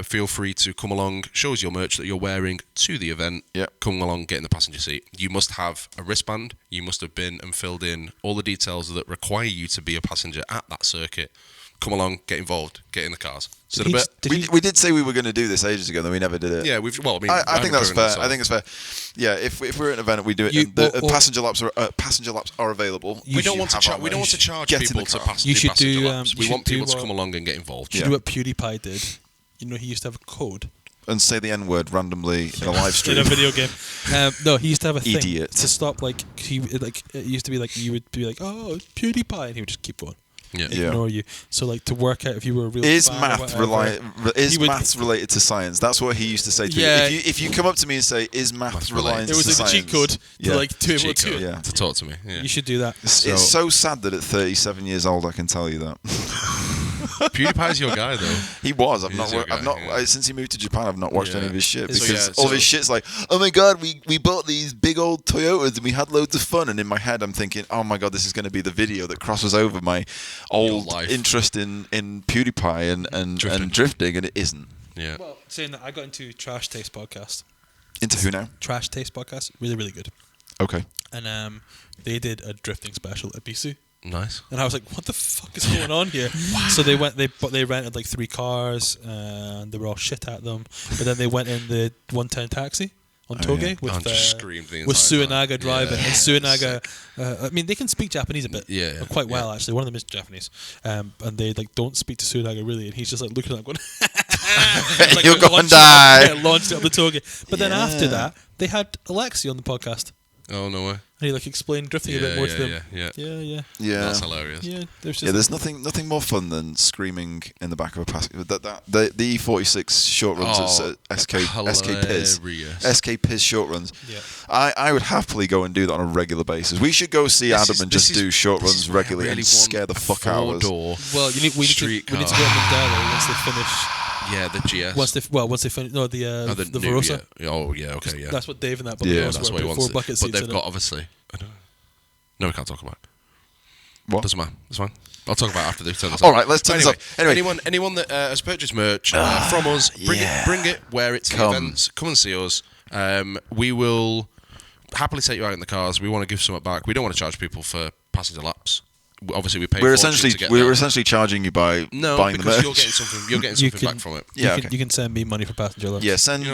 feel free to come along, show us your merch that you're wearing to the event. Yep. Come along, get in the passenger seat. You must have a wristband. You must have been and filled in all the details that require you to be a passenger at that circuit. Come along, get involved, get in the cars. So we did say we were going to do this ages ago, and then we never did it. Yeah, I think that's fair. I think it's fair. Yeah, if we're at an event, we do it. Passenger laps are available. We don't want to charge people to pass. You should do. We want people to come along and get involved. You do what PewDiePie did. You know, he used to have a code. And say the N-word randomly in a live stream. In a video game. No, he used to have a thing Idiot. to stop. Like it used to be like you would be like, "Oh, it's PewDiePie," and he would just keep going. ignore you. So like to work out if you were a real is fan maths related to science? That's what he used to say to me. If you come up to me and say, "Is maths related to science?" It was like a cheat code to like to able to to talk to me. Yeah. You should do that. It's so sad that at 37 years old, I can tell you that. PewDiePie's your guy, though. He was. I've not since he moved to Japan. I've not watched any of his shit because all of his shit's like, oh my god, we bought these big old Toyotas and we had loads of fun. And in my head, I'm thinking, oh my god, this is going to be the video that crosses over my old interest in PewDiePie and drifting, and it isn't. Yeah. Well, saying that, I got into Trash Taste podcast. Into who now? Trash Taste podcast, really really good. Okay. And they did a drifting special at Bisu. Nice. And I was like, what the fuck is going on here? Wow. So they rented like 3 cars and they were all shit at them. But then they went in the 110 taxi on Toge with Suinaga driving. And Suinaga, I mean, they can speak Japanese a bit, quite well actually. One of them is Japanese, and they like don't speak to Suinaga really, and he's just like looking at them going, like, "You're going to die." Launched it up the Toge. But then after that, they had Alexi on the podcast. Oh, no way. And he like explained drifting a bit more to them. Yeah. That's hilarious. Yeah, there's nothing more fun than screaming in the back of a passenger. The E46 short runs at SK Piz short runs. Yeah. I would happily go and do that on a regular basis. We should go see Adam and just do short runs regularly and scare the fuck out of us. Well, we need to go to Mandela once they finish. Yeah, the GS. Once they finish, the Verosa. Okay. That's what Dave and that bucket that's what he wants. 4 bucket but they've got obviously. I don't know. No, we can't talk about it. What? Doesn't matter. It's fine. I'll talk about it after they turn this All right, let's turn this off. Anyway, anyone that has purchased merch from us, bring it where it's events. Come and see us. We will happily take you out in the cars. We want to give something back. We don't want to charge people for passenger laps. Obviously, we pay. We're essentially charging you by buying the merch. Because you're getting something back from it. You can send me money for passenger laps. Yeah, send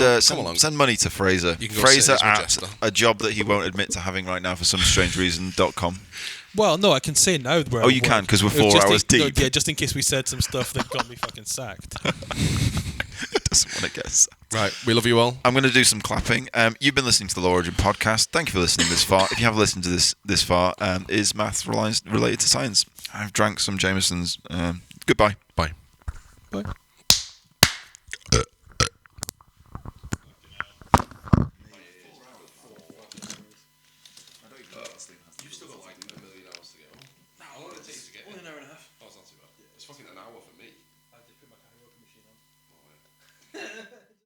money to Fraser. Fraser at a job that he won't admit to having right now for some strange reason.com. Well, no, I can say now where. Oh, you can because we're 4 hours deep. Yeah, just in case we said some stuff that got me fucking sacked. Doesn't want to get sacked. Right, we love you all. I'm going to do some clapping. You've been listening to the Law Origin podcast. Thank you for listening this far. If you have listened to this far, is maths related to science? I've drank some Jameson's. Goodbye. Bye. Bye.